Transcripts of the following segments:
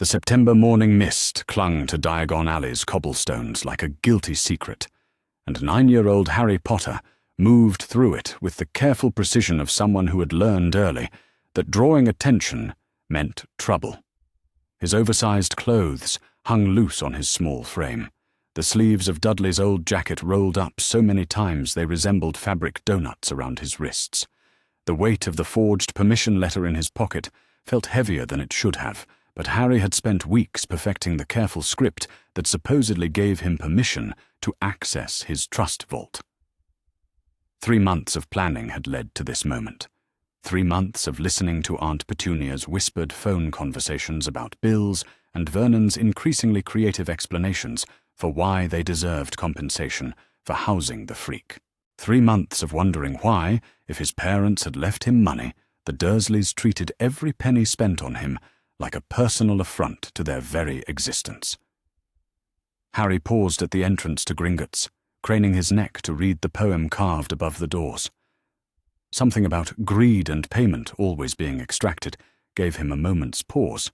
The September morning mist clung to Diagon Alley's cobblestones like a guilty secret, and 9-year-old Harry Potter moved through it with the careful precision of someone who had learned early that drawing attention meant trouble. His oversized clothes hung loose on his small frame, the sleeves of Dudley's old jacket rolled up so many times they resembled fabric donuts around his wrists. The weight of the forged permission letter in his pocket felt heavier than it should have, but Harry had spent weeks perfecting the careful script that supposedly gave him permission to access his trust vault. 3 months of planning had led to this moment. 3 months of listening to Aunt Petunia's whispered phone conversations about bills and Vernon's increasingly creative explanations for why they deserved compensation for housing the freak. 3 months of wondering why, if his parents had left him money, the Dursleys treated every penny spent on him like a personal affront to their very existence. Harry paused at the entrance to Gringotts, craning his neck to read the poem carved above the doors. Something about greed and payment always being extracted gave him a moment's pause,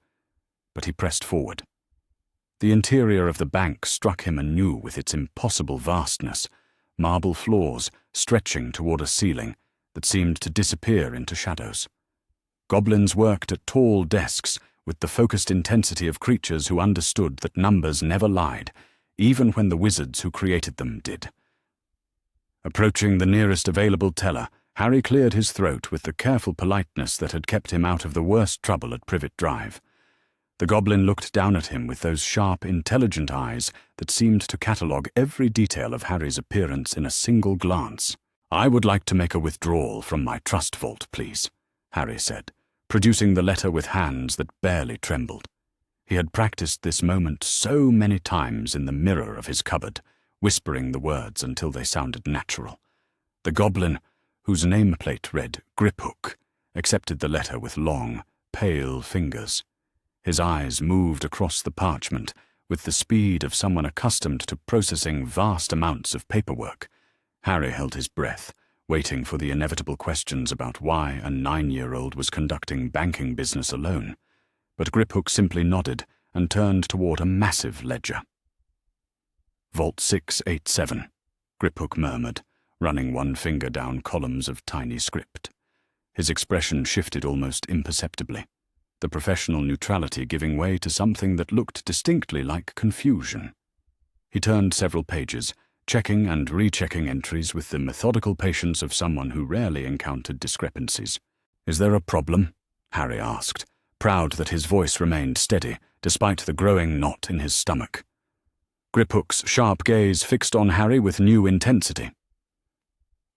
but he pressed forward. The interior of the bank struck him anew with its impossible vastness, marble floors stretching toward a ceiling that seemed to disappear into shadows. Goblins worked at tall desks with the focused intensity of creatures who understood that numbers never lied, even when the wizards who created them did. Approaching the nearest available teller, Harry cleared his throat with the careful politeness that had kept him out of the worst trouble at Privet Drive. The goblin looked down at him with those sharp, intelligent eyes that seemed to catalogue every detail of Harry's appearance in a single glance. "I would like to make a withdrawal from my trust vault, please," Harry said, producing the letter with hands that barely trembled. He had practiced this moment so many times in the mirror of his cupboard, whispering the words until they sounded natural. The goblin, whose nameplate read Griphook, accepted the letter with long, pale fingers. His eyes moved across the parchment with the speed of someone accustomed to processing vast amounts of paperwork. Harry held his breath, waiting for the inevitable questions about why a 9-year-old was conducting banking business alone. But Griphook simply nodded and turned toward a massive ledger. "Vault 687, Griphook murmured, running one finger down columns of tiny script. His expression shifted almost imperceptibly, the professional neutrality giving way to something that looked distinctly like confusion. He turned several pages, checking and rechecking entries with the methodical patience of someone who rarely encountered discrepancies. "Is there a problem?" Harry asked, proud that his voice remained steady despite the growing knot in his stomach. Griphook's sharp gaze fixed on Harry with new intensity.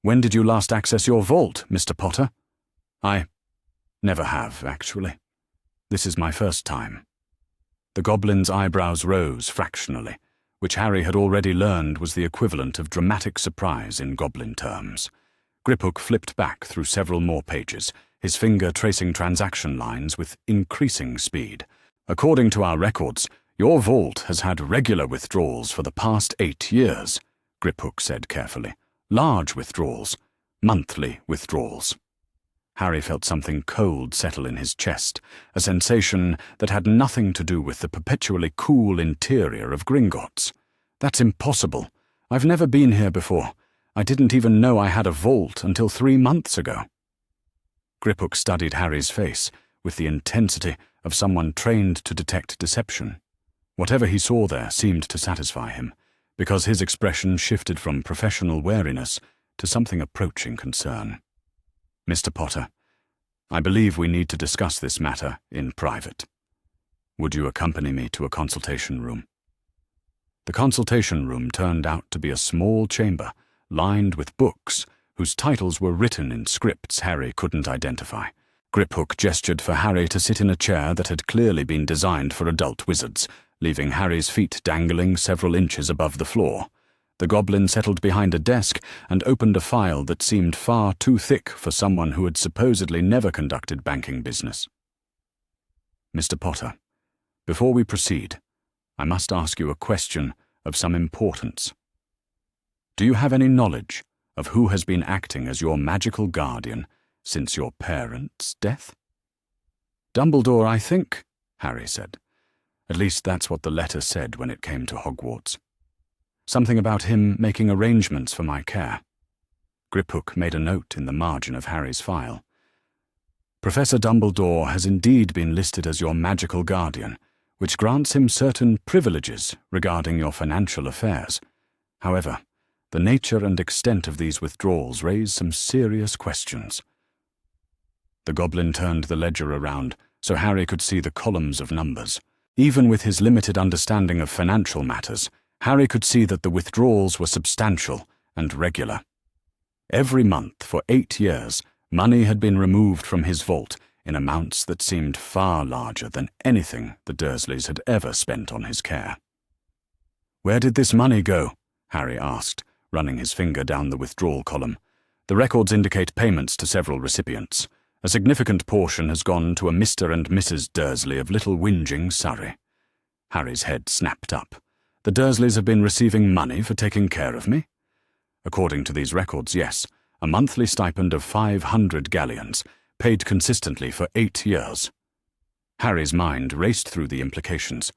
"When did you last access your vault, Mr. Potter?" "I never have, actually. This is my first time." The goblin's eyebrows rose fractionally, which Harry had already learned was the equivalent of dramatic surprise in goblin terms. Griphook flipped back through several more pages, his finger tracing transaction lines with increasing speed. "According to our records, your vault has had regular withdrawals for the past 8 years, Griphook said carefully. "Large withdrawals, monthly withdrawals." Harry felt something cold settle in his chest, a sensation that had nothing to do with the perpetually cool interior of Gringotts. "That's impossible. I've never been here before. I didn't even know I had a vault until 3 months ago." Griphook studied Harry's face with the intensity of someone trained to detect deception. Whatever he saw there seemed to satisfy him, because his expression shifted from professional wariness to something approaching concern. "Mr. Potter, I believe we need to discuss this matter in private. Would you accompany me to a consultation room?" The consultation room turned out to be a small chamber, lined with books, whose titles were written in scripts Harry couldn't identify. Griphook gestured for Harry to sit in a chair that had clearly been designed for adult wizards, leaving Harry's feet dangling several inches above the floor. The goblin settled behind a desk and opened a file that seemed far too thick for someone who had supposedly never conducted banking business. "Mr. Potter, before we proceed, I must ask you a question of some importance. Do you have any knowledge of who has been acting as your magical guardian since your parents' death?" "Dumbledore, I think," Harry said. At least that's what the letter said when it came to Hogwarts. Something about him making arrangements for my care. Griphook made a note in the margin of Harry's file. Professor Dumbledore has indeed been listed as your magical guardian, which grants him certain privileges regarding your financial affairs. However, the nature and extent of these withdrawals raise some serious questions. The goblin turned the ledger around so Harry could see the columns of numbers. Even with his limited understanding of financial matters, Harry could see that the withdrawals were substantial and regular. Every month for 8 years, money had been removed from his vault in amounts that seemed far larger than anything the Dursleys had ever spent on his care. "Where did this money go?" Harry asked, running his finger down the withdrawal column. "The records indicate payments to several recipients. A significant portion has gone to a Mr. and Mrs. Dursley of Little Whinging, Surrey." Harry's head snapped up. "The Dursleys have been receiving money for taking care of me?" "According to these records, yes. A monthly stipend of 500 galleons, paid consistently for 8 years. Harry's mind raced through the implications.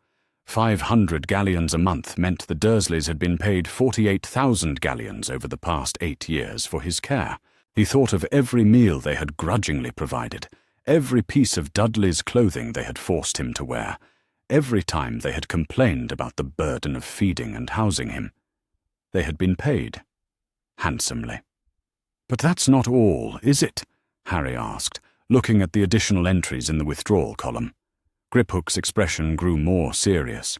500 galleons a month meant the Dursleys had been paid 48,000 galleons over the past 8 years for his care. He thought of every meal they had grudgingly provided, every piece of Dudley's clothing they had forced him to wear, every time they had complained about the burden of feeding and housing him. They had been paid. Handsomely. "But that's not all, is it?" Harry asked, looking at the additional entries in the withdrawal column. Griphook's expression grew more serious.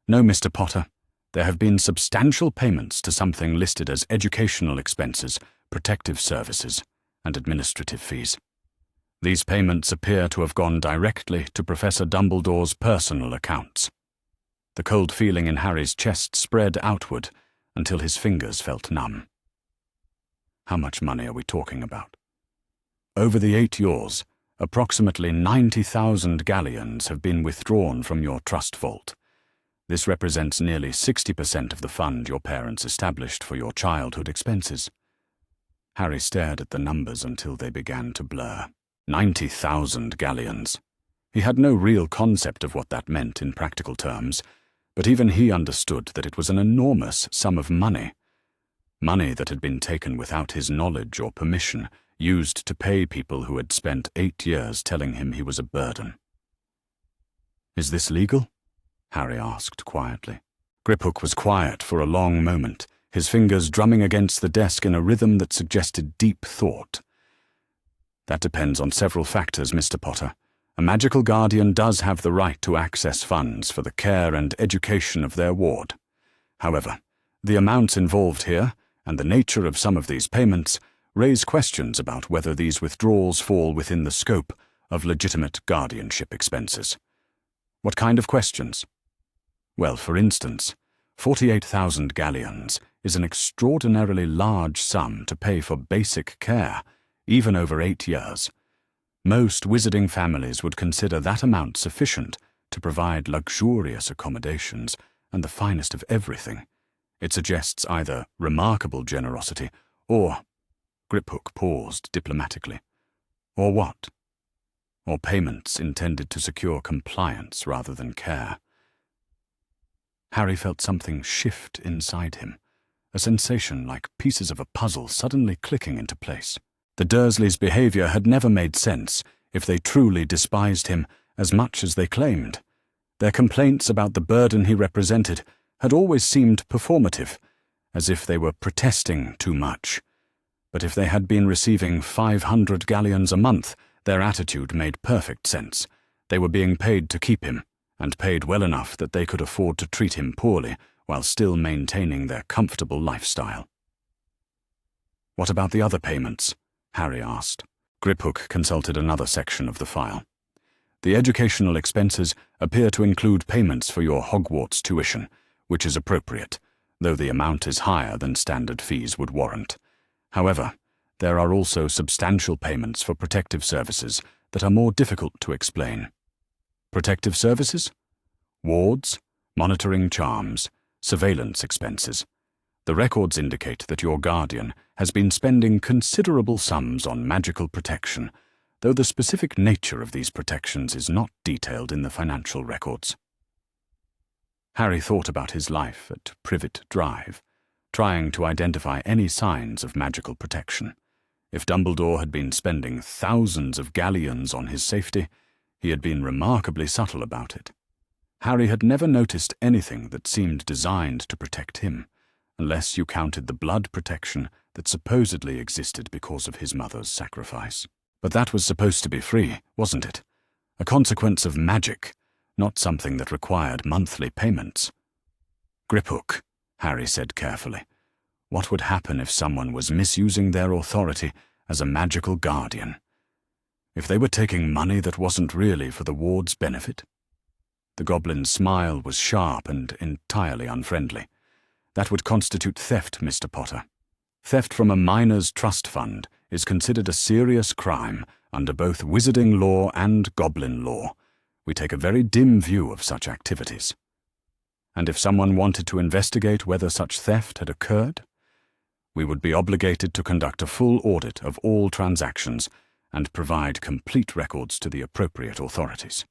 "No, Mr. Potter. There have been substantial payments to something listed as educational expenses, protective services, and administrative fees. These payments appear to have gone directly to Professor Dumbledore's personal accounts." The cold feeling in Harry's chest spread outward until his fingers felt numb. "How much money are we talking about?" "Over the 8 years, approximately 90,000 galleons have been withdrawn from your trust vault. This represents nearly 60% of the fund your parents established for your childhood expenses." Harry stared at the numbers until they began to blur. 90,000 galleons. He had no real concept of what that meant in practical terms, but even he understood that it was an enormous sum of money. Money that had been taken without his knowledge or permission, used to pay people who had spent 8 years telling him he was a burden. "Is this legal?" Harry asked quietly. Griphook was quiet for a long moment, his fingers drumming against the desk in a rhythm that suggested deep thought. "That depends on several factors, Mr. Potter. A magical guardian does have the right to access funds for the care and education of their ward. However, the amounts involved here, and the nature of some of these payments, raise questions about whether these withdrawals fall within the scope of legitimate guardianship expenses." "What kind of questions?" "Well, for instance, 48,000 galleons is an extraordinarily large sum to pay for basic care, even over 8 years. Most wizarding families would consider that amount sufficient to provide luxurious accommodations and the finest of everything. It suggests either remarkable generosity or—" Griphook paused diplomatically. "Or what?" "Or payments intended to secure compliance rather than care." Harry felt something shift inside him, a sensation like pieces of a puzzle suddenly clicking into place. The Dursleys' behavior had never made sense if they truly despised him as much as they claimed. Their complaints about the burden he represented had always seemed performative, as if they were protesting too much. But if they had been receiving 500 galleons a month, their attitude made perfect sense. They were being paid to keep him, and paid well enough that they could afford to treat him poorly while still maintaining their comfortable lifestyle. "What about the other payments?" Harry asked. Griphook consulted another section of the file. "The educational expenses appear to include payments for your Hogwarts tuition, which is appropriate, though the amount is higher than standard fees would warrant. However, there are also substantial payments for protective services that are more difficult to explain." "Protective services?" "Wards, monitoring charms, surveillance expenses. The records indicate that your guardian has been spending considerable sums on magical protection, though the specific nature of these protections is not detailed in the financial records." Harry thought about his life at Privet Drive, trying to identify any signs of magical protection. If Dumbledore had been spending thousands of galleons on his safety, he had been remarkably subtle about it. Harry had never noticed anything that seemed designed to protect him, unless you counted the blood protection that supposedly existed because of his mother's sacrifice. But that was supposed to be free, wasn't it? A consequence of magic, not something that required monthly payments. Griphook, Harry said carefully. What would happen if someone was misusing their authority as a magical guardian? If they were taking money that wasn't really for the ward's benefit? The goblin's smile was sharp and entirely unfriendly. That would constitute theft, Mr. Potter. Theft from a miner's trust fund is considered a serious crime under both wizarding law and goblin law. We take a very dim view of such activities. And if someone wanted to investigate whether such theft had occurred, we would be obligated to conduct a full audit of all transactions and provide complete records to the appropriate authorities.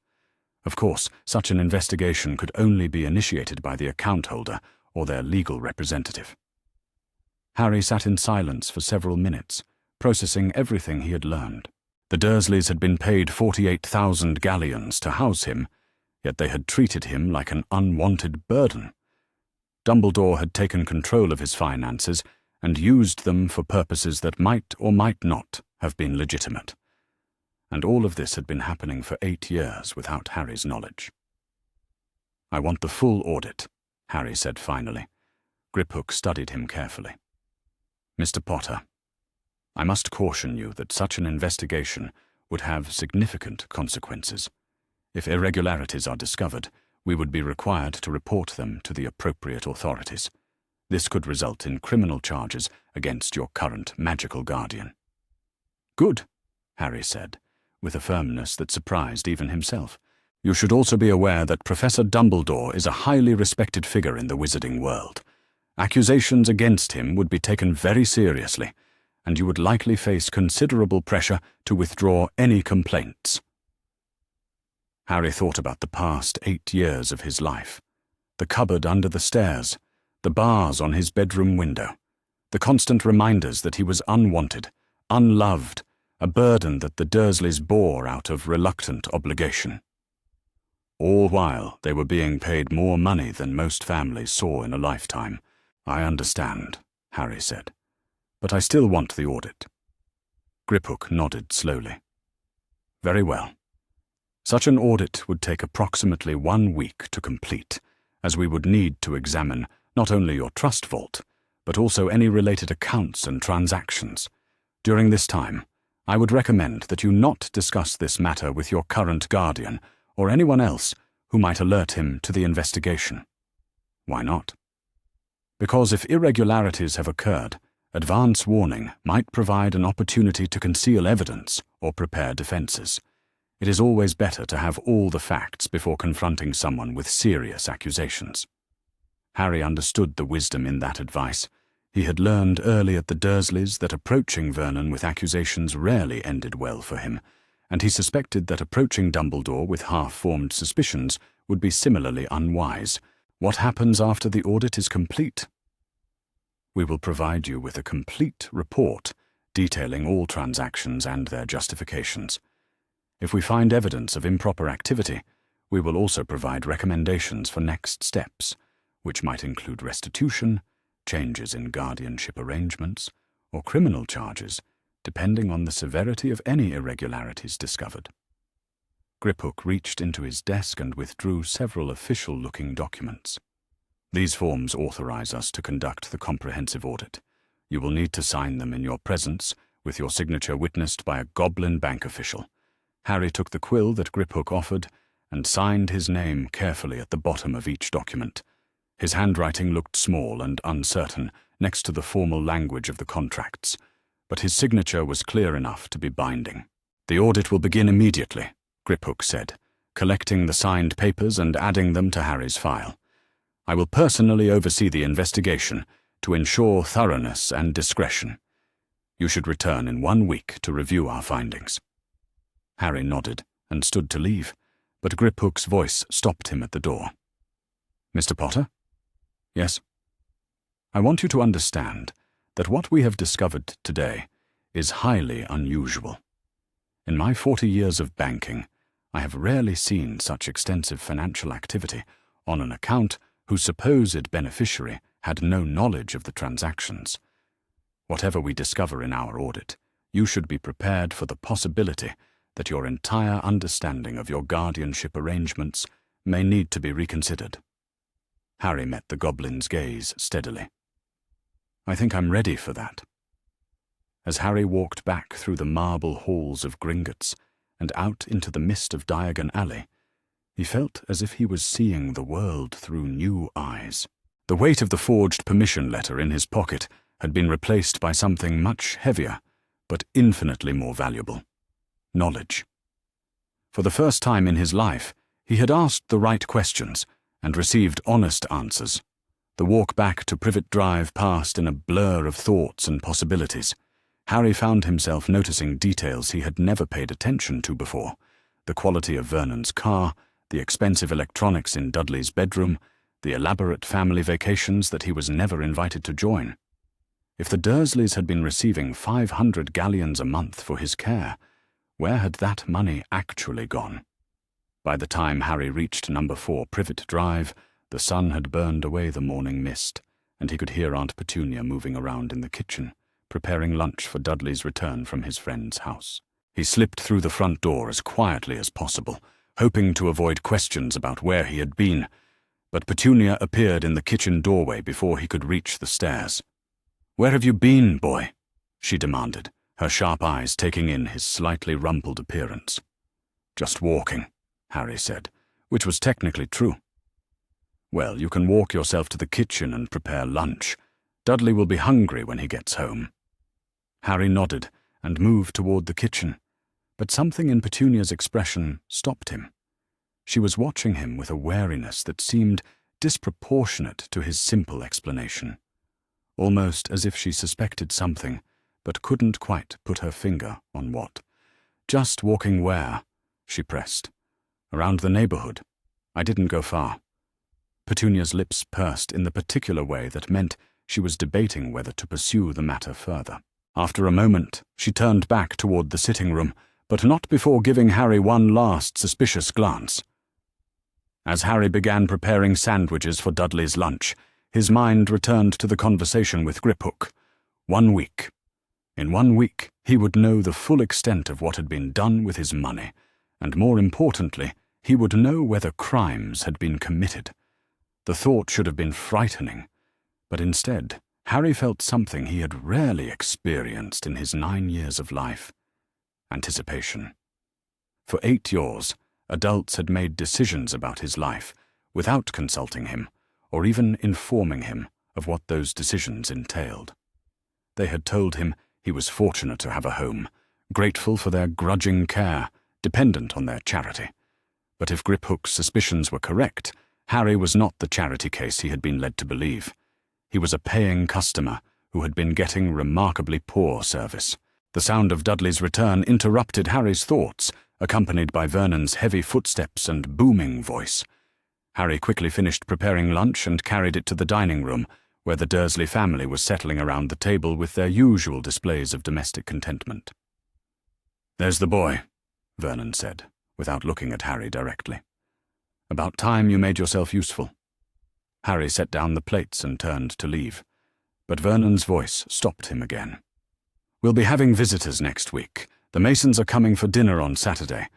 Of course, such an investigation could only be initiated by the account holder or their legal representative. Harry sat in silence for several minutes, processing everything he had learned. The Dursleys had been paid 48,000 galleons to house him, yet they had treated him like an unwanted burden. Dumbledore had taken control of his finances and used them for purposes that might or might not have been legitimate. And all of this had been happening for 8 years without Harry's knowledge. "I want the full audit," Harry said finally. Griphook studied him carefully. "Mr. Potter, I must caution you that such an investigation would have significant consequences. If irregularities are discovered, we would be required to report them to the appropriate authorities. This could result in criminal charges against your current magical guardian." "Good," Harry said, with a firmness that surprised even himself. "You should also be aware that Professor Dumbledore is a highly respected figure in the wizarding world. Accusations against him would be taken very seriously, and you would likely face considerable pressure to withdraw any complaints." Harry thought about the past 8 years of his life. The cupboard under the stairs, the bars on his bedroom window, the constant reminders that he was unwanted, unloved, a burden that the Dursleys bore out of reluctant obligation. All while they were being paid more money than most families saw in a lifetime. "I understand," Harry said, "but I still want the audit." Griphook nodded slowly. "Very well. Such an audit would take approximately 1 week to complete, as we would need to examine not only your trust vault, but also any related accounts and transactions. During this time, I would recommend that you not discuss this matter with your current guardian or anyone else who might alert him to the investigation." "Why not?" "Because if irregularities have occurred, advance warning might provide an opportunity to conceal evidence or prepare defenses. It is always better to have all the facts before confronting someone with serious accusations." Harry understood the wisdom in that advice. He had learned early at the Dursleys that approaching Vernon with accusations rarely ended well for him, and he suspected that approaching Dumbledore with half-formed suspicions would be similarly unwise. "What happens after the audit is complete?" "We will provide you with a complete report detailing all transactions and their justifications. If we find evidence of improper activity, we will also provide recommendations for next steps, which might include restitution, changes in guardianship arrangements, or criminal charges, depending on the severity of any irregularities discovered." Griphook reached into his desk and withdrew several official-looking documents. "These forms authorize us to conduct the comprehensive audit. You will need to sign them in your presence, with your signature witnessed by a Goblin bank official." Harry took the quill that Griphook offered and signed his name carefully at the bottom of each document. His handwriting looked small and uncertain next to the formal language of the contracts, but his signature was clear enough to be binding. "The audit will begin immediately," Griphook said, collecting the signed papers and adding them to Harry's file. "I will personally oversee the investigation to ensure thoroughness and discretion. You should return in 1 week to review our findings." Harry nodded and stood to leave, but Griphook's voice stopped him at the door. Mr. Potter? Yes? I want you to understand that what we have discovered today is highly unusual. In my 40 years of banking, I have rarely seen such extensive financial activity on an account whose supposed beneficiary had no knowledge of the transactions. Whatever we discover in our audit, you should be prepared for the possibility that your entire understanding of your guardianship arrangements may need to be reconsidered. Harry met the goblin's gaze steadily. I think I'm ready for that. As Harry walked back through the marble halls of Gringotts and out into the mist of Diagon Alley, he felt as if he was seeing the world through new eyes. The weight of the forged permission letter in his pocket had been replaced by something much heavier, but infinitely more valuable: knowledge. For the first time in his life, he had asked the right questions and received honest answers. The walk back to Privet Drive passed in a blur of thoughts and possibilities. Harry found himself noticing details he had never paid attention to before: the quality of Vernon's car, the expensive electronics in Dudley's bedroom, the elaborate family vacations that he was never invited to join. If the Dursleys had been receiving 500 galleons a month for his care, where had that money actually gone? By the time Harry reached number 4 Privet Drive, the sun had burned away the morning mist, and he could hear Aunt Petunia moving around in the kitchen, preparing lunch for Dudley's return from his friend's house. He slipped through the front door as quietly as possible, hoping to avoid questions about where he had been, but Petunia appeared in the kitchen doorway before he could reach the stairs. "Where have you been, boy?" she demanded, her sharp eyes taking in his slightly rumpled appearance. "Just walking," Harry said, which was technically true. "Well, you can walk yourself to the kitchen and prepare lunch. Dudley will be hungry when he gets home." Harry nodded and moved toward the kitchen, but something in Petunia's expression stopped him. She was watching him with a wariness that seemed disproportionate to his simple explanation, almost as if she suspected something, but couldn't quite put her finger on what. "Just walking where?" she pressed. "Around the neighborhood. I didn't go far." Petunia's lips pursed in the particular way that meant she was debating whether to pursue the matter further. After a moment, she turned back toward the sitting room, but not before giving Harry one last suspicious glance. As Harry began preparing sandwiches for Dudley's lunch, his mind returned to the conversation with Griphook. 1 week. In 1 week, he would know the full extent of what had been done with his money, and more importantly, he would know whether crimes had been committed. The thought should have been frightening, but instead, Harry felt something he had rarely experienced in his 9 years of life: anticipation. For 8 years, adults had made decisions about his life without consulting him or even informing him of what those decisions entailed. They had told him he was fortunate to have a home, grateful for their grudging care, dependent on their charity. But if Griphook's suspicions were correct, Harry was not the charity case he had been led to believe. He was a paying customer who had been getting remarkably poor service. The sound of Dudley's return interrupted Harry's thoughts, accompanied by Vernon's heavy footsteps and booming voice. Harry quickly finished preparing lunch and carried it to the dining room, where the Dursley family was settling around the table with their usual displays of domestic contentment. "There's the boy," Vernon said, without looking at Harry directly. "About time you made yourself useful." Harry set down the plates and turned to leave, but Vernon's voice stopped him again. "We'll be having visitors next week. The Masons are coming for dinner on Saturday,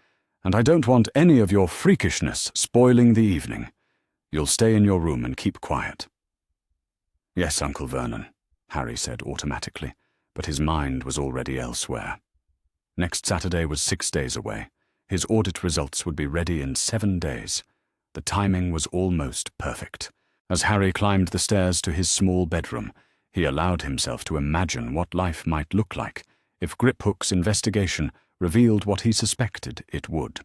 and I don't want any of your freakishness spoiling the evening. You'll stay in your room and keep quiet." "Yes, Uncle Vernon," Harry said automatically, but his mind was already elsewhere. Next Saturday was 6 days away. His audit results would be ready in 7 days. The timing was almost perfect. As Harry climbed the stairs to his small bedroom, he allowed himself to imagine what life might look like if Griphook's investigation revealed what he suspected it would.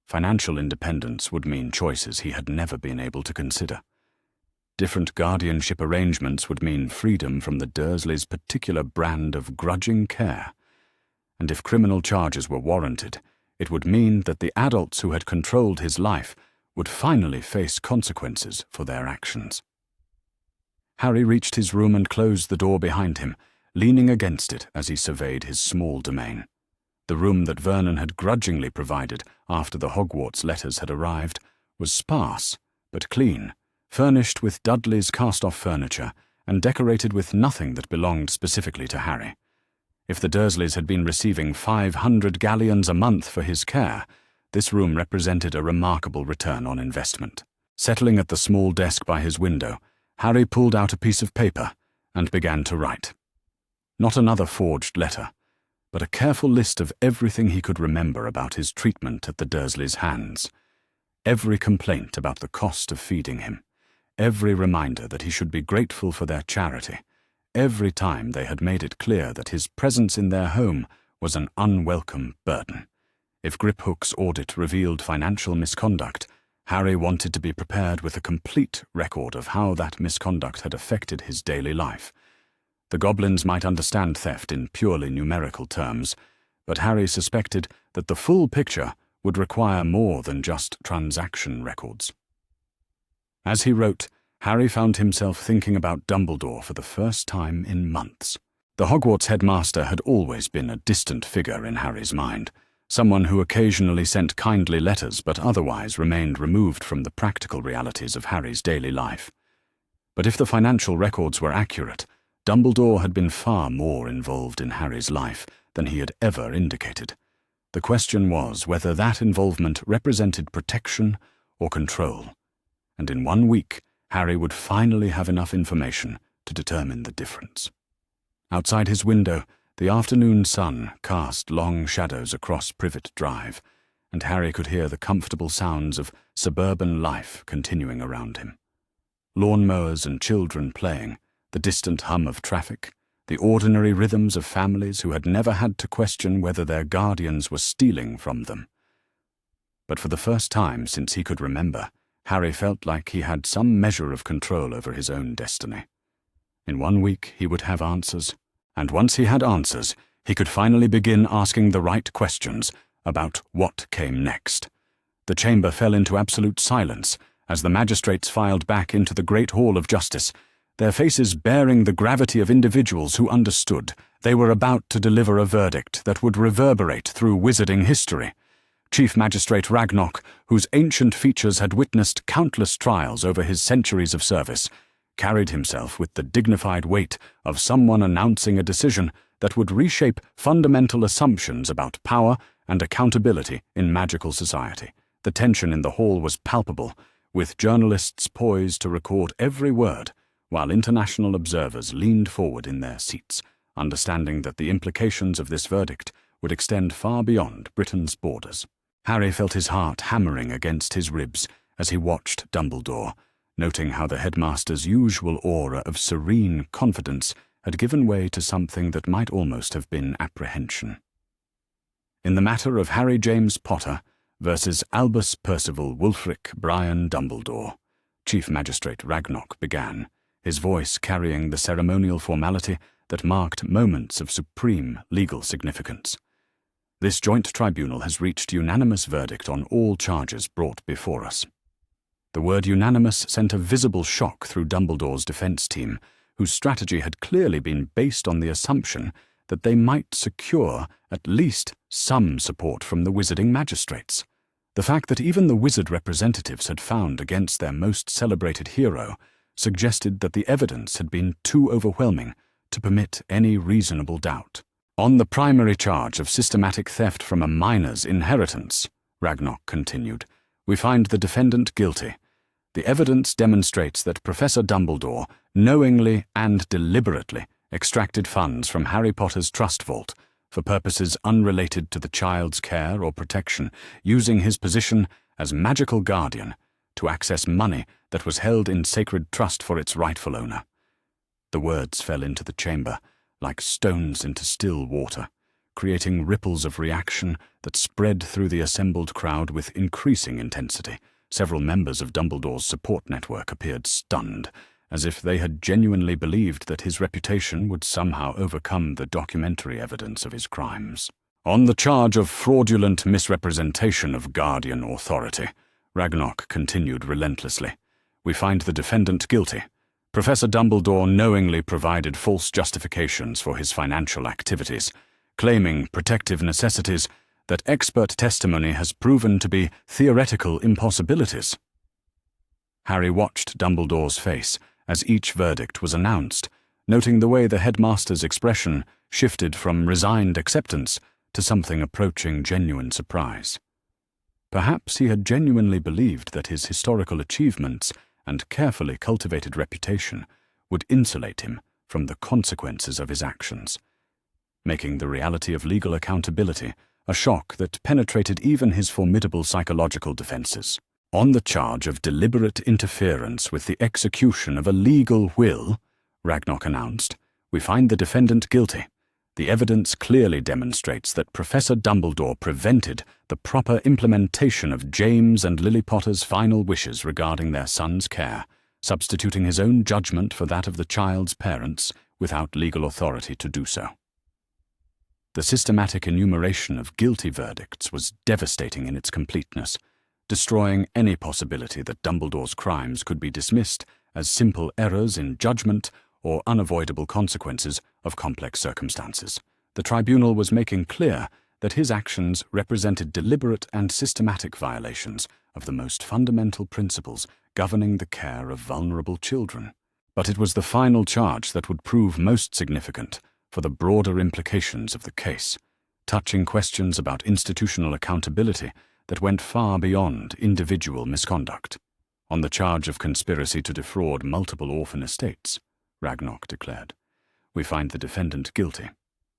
Financial independence would mean choices he had never been able to consider. Different guardianship arrangements would mean freedom from the Dursleys' particular brand of grudging care. And if criminal charges were warranted, it would mean that the adults who had controlled his life would finally face consequences for their actions. Harry reached his room and closed the door behind him, leaning against it as he surveyed his small domain. The room that Vernon had grudgingly provided after the Hogwarts letters had arrived was sparse but clean, furnished with Dudley's cast-off furniture and decorated with nothing that belonged specifically to Harry. If the Dursleys had been receiving 500 galleons a month for his care, this room represented a remarkable return on investment. Settling at the small desk by his window, Harry pulled out a piece of paper and began to write. Not another forged letter, but a careful list of everything he could remember about his treatment at the Dursleys' hands. Every complaint about the cost of feeding him, every reminder that he should be grateful for their charity, every time they had made it clear that his presence in their home was an unwelcome burden. If Griphook's audit revealed financial misconduct, Harry wanted to be prepared with a complete record of how that misconduct had affected his daily life. The goblins might understand theft in purely numerical terms, but Harry suspected that the full picture would require more than just transaction records. As he wrote, Harry found himself thinking about Dumbledore for the first time in months. The Hogwarts headmaster had always been a distant figure in Harry's mind, someone who occasionally sent kindly letters but otherwise remained removed from the practical realities of Harry's daily life. But if the financial records were accurate, Dumbledore had been far more involved in Harry's life than he had ever indicated. The question was whether that involvement represented protection or control, and in 1 week, Harry would finally have enough information to determine the difference. Outside his window, the afternoon sun cast long shadows across Privet Drive, and Harry could hear the comfortable sounds of suburban life continuing around him. Lawn-mowers and children playing, the distant hum of traffic, the ordinary rhythms of families who had never had to question whether their guardians were stealing from them. But for the first time since he could remember, Harry felt like he had some measure of control over his own destiny. In 1 week he would have answers, and once he had answers, he could finally begin asking the right questions about what came next. The chamber fell into absolute silence as the magistrates filed back into the Great Hall of Justice, their faces bearing the gravity of individuals who understood they were about to deliver a verdict that would reverberate through wizarding history. Chief Magistrate Ragnok, whose ancient features had witnessed countless trials over his centuries of service, carried himself with the dignified weight of someone announcing a decision that would reshape fundamental assumptions about power and accountability in magical society. The tension in the hall was palpable, with journalists poised to record every word, while international observers leaned forward in their seats, understanding that the implications of this verdict would extend far beyond Britain's borders. Harry felt his heart hammering against his ribs as he watched Dumbledore, noting how the headmaster's usual aura of serene confidence had given way to something that might almost have been apprehension. In the matter of Harry James Potter versus Albus Percival Wulfric Brian Dumbledore, Chief Magistrate Ragnok began, his voice carrying the ceremonial formality that marked moments of supreme legal significance. This joint tribunal has reached unanimous verdict on all charges brought before us. The word unanimous sent a visible shock through Dumbledore's defense team, whose strategy had clearly been based on the assumption that they might secure at least some support from the wizarding magistrates. The fact that even the wizard representatives had found against their most celebrated hero suggested that the evidence had been too overwhelming to permit any reasonable doubt. On the primary charge of systematic theft from a minor's inheritance, Ragnok continued, we find the defendant guilty. The evidence demonstrates that Professor Dumbledore knowingly and deliberately extracted funds from Harry Potter's trust vault for purposes unrelated to the child's care or protection, using his position as magical guardian to access money that was held in sacred trust for its rightful owner. The words fell into the chamber like stones into still water, creating ripples of reaction that spread through the assembled crowd with increasing intensity. Several members of Dumbledore's support network appeared stunned, as if they had genuinely believed that his reputation would somehow overcome the documentary evidence of his crimes. On the charge of fraudulent misrepresentation of guardian authority, Ragnarok continued relentlessly. "We find the defendant guilty. Professor Dumbledore knowingly provided false justifications for his financial activities, claiming protective necessities that expert testimony has proven to be theoretical impossibilities." Harry watched Dumbledore's face as each verdict was announced, noting the way the headmaster's expression shifted from resigned acceptance to something approaching genuine surprise. Perhaps he had genuinely believed that his historical achievements and carefully cultivated reputation would insulate him from the consequences of his actions, making the reality of legal accountability a shock that penetrated even his formidable psychological defenses. On the charge of deliberate interference with the execution of a legal will, Ragnarok announced, "we find the defendant guilty. The evidence clearly demonstrates that Professor Dumbledore prevented the proper implementation of James and Lily Potter's final wishes regarding their son's care, substituting his own judgment for that of the child's parents without legal authority to do so." The systematic enumeration of guilty verdicts was devastating in its completeness, destroying any possibility that Dumbledore's crimes could be dismissed as simple errors in judgment or unavoidable consequences of complex circumstances. The tribunal was making clear that his actions represented deliberate and systematic violations of the most fundamental principles governing the care of vulnerable children. But it was the final charge that would prove most significant for the broader implications of the case, touching questions about institutional accountability that went far beyond individual misconduct. "On the charge of conspiracy to defraud multiple orphan estates," Ragnarok declared, "we find the defendant guilty.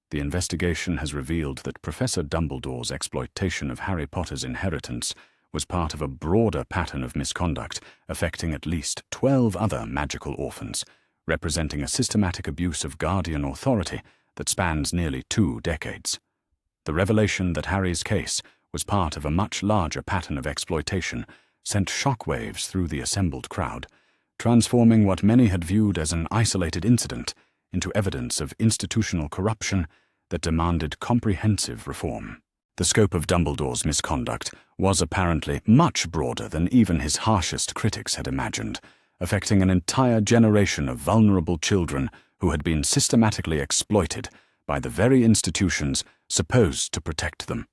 The investigation has revealed that Professor Dumbledore's exploitation of Harry Potter's inheritance was part of a broader pattern of misconduct affecting at least 12 other magical orphans, representing a systematic abuse of guardian authority that spans nearly 2 decades. The revelation that Harry's case was part of a much larger pattern of exploitation sent shockwaves through the assembled crowd, transforming what many had viewed as an isolated incident into evidence of institutional corruption that demanded comprehensive reform. The scope of Dumbledore's misconduct was apparently much broader than even his harshest critics had imagined, affecting an entire generation of vulnerable children who had been systematically exploited by the very institutions supposed to protect them.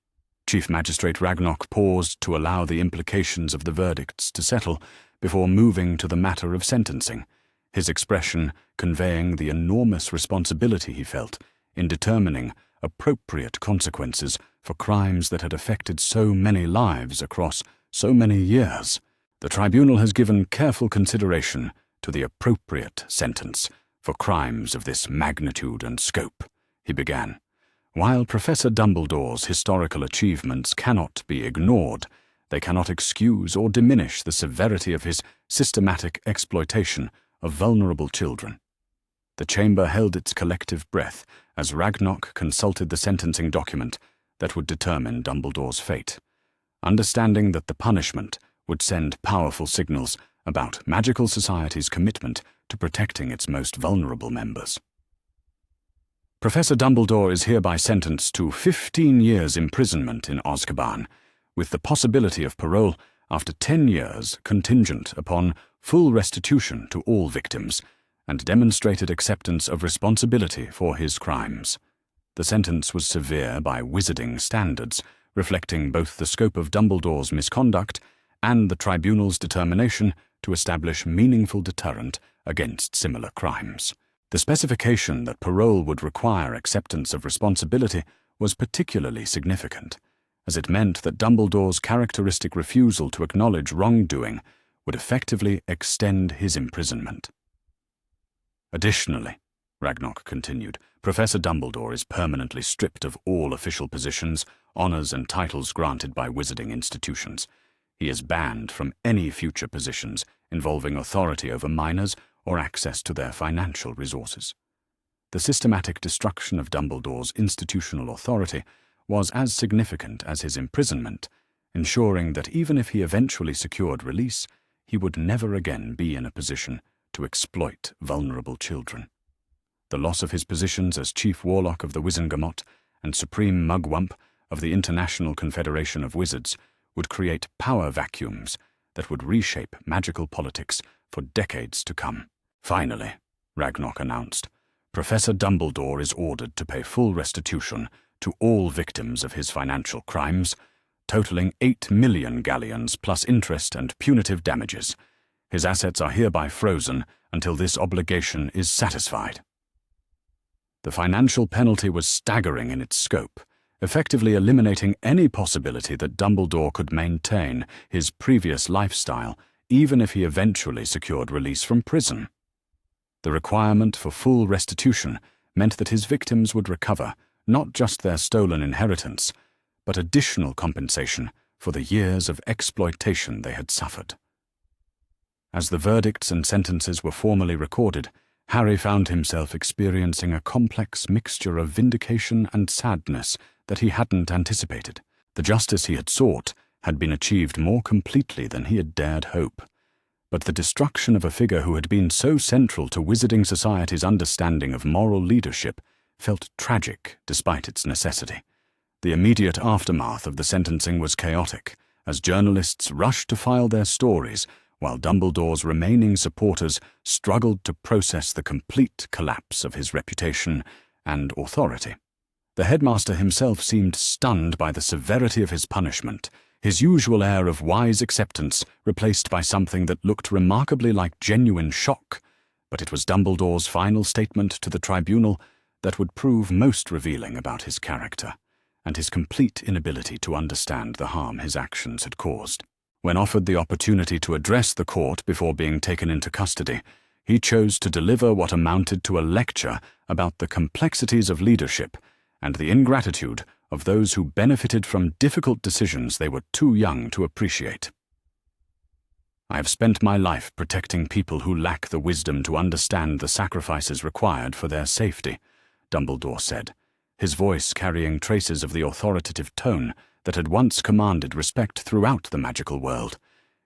Chief Magistrate Ragnarok paused to allow the implications of the verdicts to settle before moving to the matter of sentencing, his expression conveying the enormous responsibility he felt in determining appropriate consequences for crimes that had affected so many lives across so many years. "The tribunal has given careful consideration to the appropriate sentence for crimes of this magnitude and scope," he began. "While Professor Dumbledore's historical achievements cannot be ignored, they cannot excuse or diminish the severity of his systematic exploitation of vulnerable children." The chamber held its collective breath as Ragnarok consulted the sentencing document that would determine Dumbledore's fate, understanding that the punishment would send powerful signals about magical society's commitment to protecting its most vulnerable members. "Professor Dumbledore is hereby sentenced to 15 years imprisonment in Azkaban, with the possibility of parole after 10 years contingent upon full restitution to all victims and demonstrated acceptance of responsibility for his crimes." The sentence was severe by wizarding standards, reflecting both the scope of Dumbledore's misconduct and the tribunal's determination to establish meaningful deterrent against similar crimes. The specification that parole would require acceptance of responsibility was particularly significant, as it meant that Dumbledore's characteristic refusal to acknowledge wrongdoing would effectively extend his imprisonment. "Additionally," Ragnarok continued, "Professor Dumbledore is permanently stripped of all official positions, honors, and titles granted by wizarding institutions. He is banned from any future positions involving authority over minors or access to their financial resources." The systematic destruction of Dumbledore's institutional authority was as significant as his imprisonment, ensuring that even if he eventually secured release, he would never again be in a position to exploit vulnerable children. The loss of his positions as Chief Warlock of the Wizengamot and Supreme Mugwump of the International Confederation of Wizards would create power vacuums that would reshape magical politics for decades to come. Finally, Ragnarok announced, Professor Dumbledore is ordered to pay full restitution to all victims of his financial crimes, totaling 8 million galleons plus interest and punitive damages. His assets are hereby frozen until this obligation is satisfied. The financial penalty was staggering in its scope, effectively eliminating any possibility that Dumbledore could maintain his previous lifestyle, even if he eventually secured release from prison. The requirement for full restitution meant that his victims would recover not just their stolen inheritance, but additional compensation for the years of exploitation they had suffered. As the verdicts and sentences were formally recorded, Harry found himself experiencing a complex mixture of vindication and sadness that he hadn't anticipated. The justice he had sought had been achieved more completely than he had dared hope. But the destruction of a figure who had been so central to Wizarding Society's understanding of moral leadership felt tragic despite its necessity. The immediate aftermath of the sentencing was chaotic, as journalists rushed to file their stories, while Dumbledore's remaining supporters struggled to process the complete collapse of his reputation and authority. The headmaster himself seemed stunned by the severity of his punishment, his usual air of wise acceptance replaced by something that looked remarkably like genuine shock. But it was Dumbledore's final statement to the tribunal that would prove most revealing about his character, and his complete inability to understand the harm his actions had caused. When offered the opportunity to address the court before being taken into custody, he chose to deliver what amounted to a lecture about the complexities of leadership and the ingratitude of those who benefited from difficult decisions they were too young to appreciate. I have spent my life protecting people who lack the wisdom to understand the sacrifices required for their safety, Dumbledore said, his voice carrying traces of the authoritative tone that had once commanded respect throughout the magical world.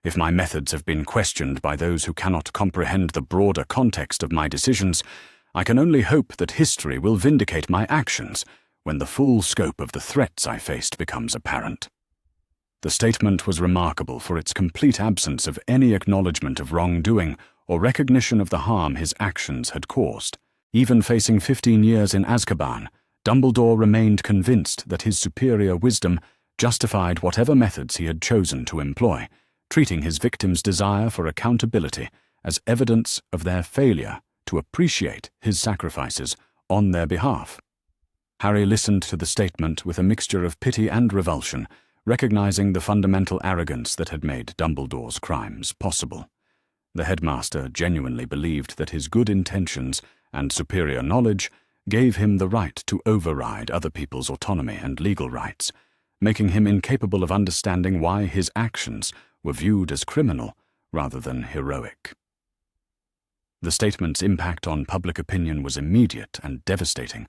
If my methods have been questioned by those who cannot comprehend the broader context of my decisions, I can only hope that history will vindicate my actions when the full scope of the threats I faced becomes apparent. The statement was remarkable for its complete absence of any acknowledgement of wrongdoing or recognition of the harm his actions had caused. Even facing 15 years in Azkaban, Dumbledore remained convinced that his superior wisdom justified whatever methods he had chosen to employ, treating his victims' desire for accountability as evidence of their failure to appreciate his sacrifices on their behalf. Harry listened to the statement with a mixture of pity and revulsion, recognizing the fundamental arrogance that had made Dumbledore's crimes possible. The headmaster genuinely believed that his good intentions and superior knowledge gave him the right to override other people's autonomy and legal rights, making him incapable of understanding why his actions were viewed as criminal rather than heroic. The statement's impact on public opinion was immediate and devastating,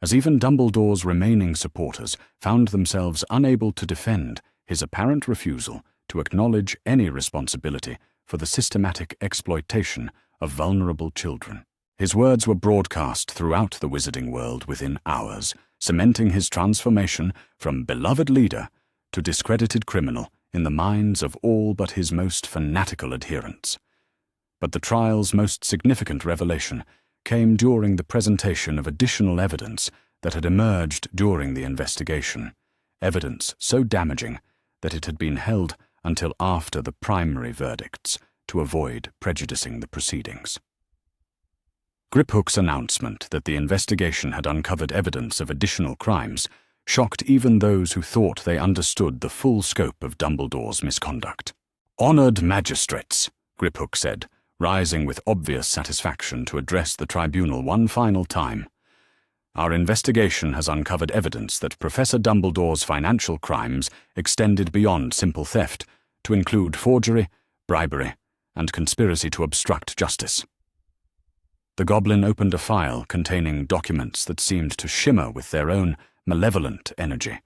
as even Dumbledore's remaining supporters found themselves unable to defend his apparent refusal to acknowledge any responsibility for the systematic exploitation of vulnerable children. His words were broadcast throughout the wizarding world within hours, cementing his transformation from beloved leader to discredited criminal in the minds of all but his most fanatical adherents. But the trial's most significant revelation came during the presentation of additional evidence that had emerged during the investigation, evidence so damaging that it had been held until after the primary verdicts to avoid prejudicing the proceedings. Griphook's announcement that the investigation had uncovered evidence of additional crimes shocked even those who thought they understood the full scope of Dumbledore's misconduct. "Honored magistrates," Griphook said, rising with obvious satisfaction to address the tribunal one final time. "Our investigation has uncovered evidence that Professor Dumbledore's financial crimes extended beyond simple theft to include forgery, bribery, and conspiracy to obstruct justice." The goblin opened a file containing documents that seemed to shimmer with their own malevolent energy,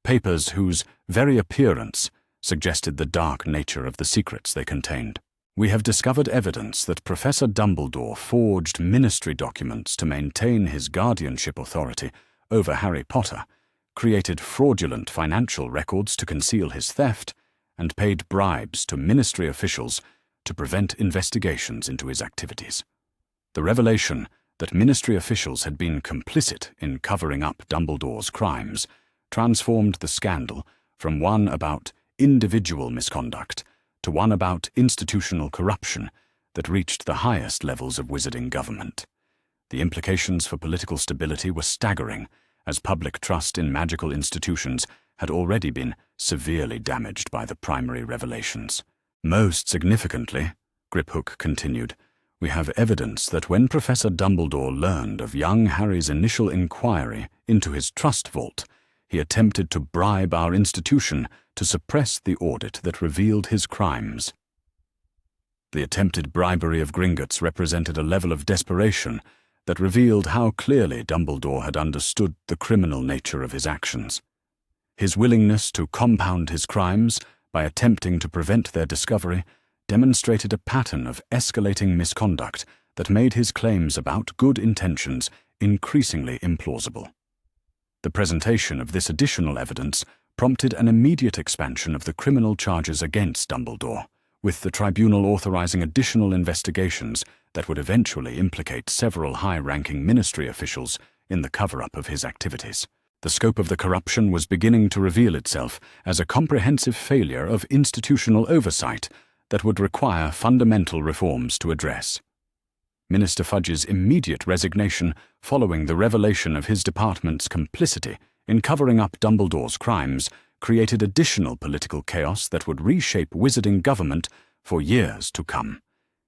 papers whose very appearance suggested the dark nature of the secrets they contained. "We have discovered evidence that Professor Dumbledore forged ministry documents to maintain his guardianship authority over Harry Potter, created fraudulent financial records to conceal his theft, and paid bribes to ministry officials to prevent investigations into his activities. The revelation that ministry officials had been complicit in covering up Dumbledore's crimes transformed the scandal from one about individual misconduct to one about institutional corruption that reached the highest levels of wizarding government. The implications for political stability were staggering, as public trust in magical institutions had already been severely damaged by the primary revelations. Most significantly, Griphook continued, we have evidence that when Professor Dumbledore learned of young Harry's initial inquiry into his trust vault, he attempted to bribe our institution to suppress the audit that revealed his crimes. The attempted bribery of Gringotts represented a level of desperation that revealed how clearly Dumbledore had understood the criminal nature of his actions. His willingness to compound his crimes by attempting to prevent their discovery demonstrated a pattern of escalating misconduct that made his claims about good intentions increasingly implausible. The presentation of this additional evidence prompted an immediate expansion of the criminal charges against Dumbledore, with the tribunal authorizing additional investigations that would eventually implicate several high-ranking ministry officials in the cover-up of his activities. The scope of the corruption was beginning to reveal itself as a comprehensive failure of institutional oversight that would require fundamental reforms to address. Minister Fudge's immediate resignation following the revelation of his department's complicity in covering up Dumbledore's crimes created additional political chaos that would reshape wizarding government for years to come.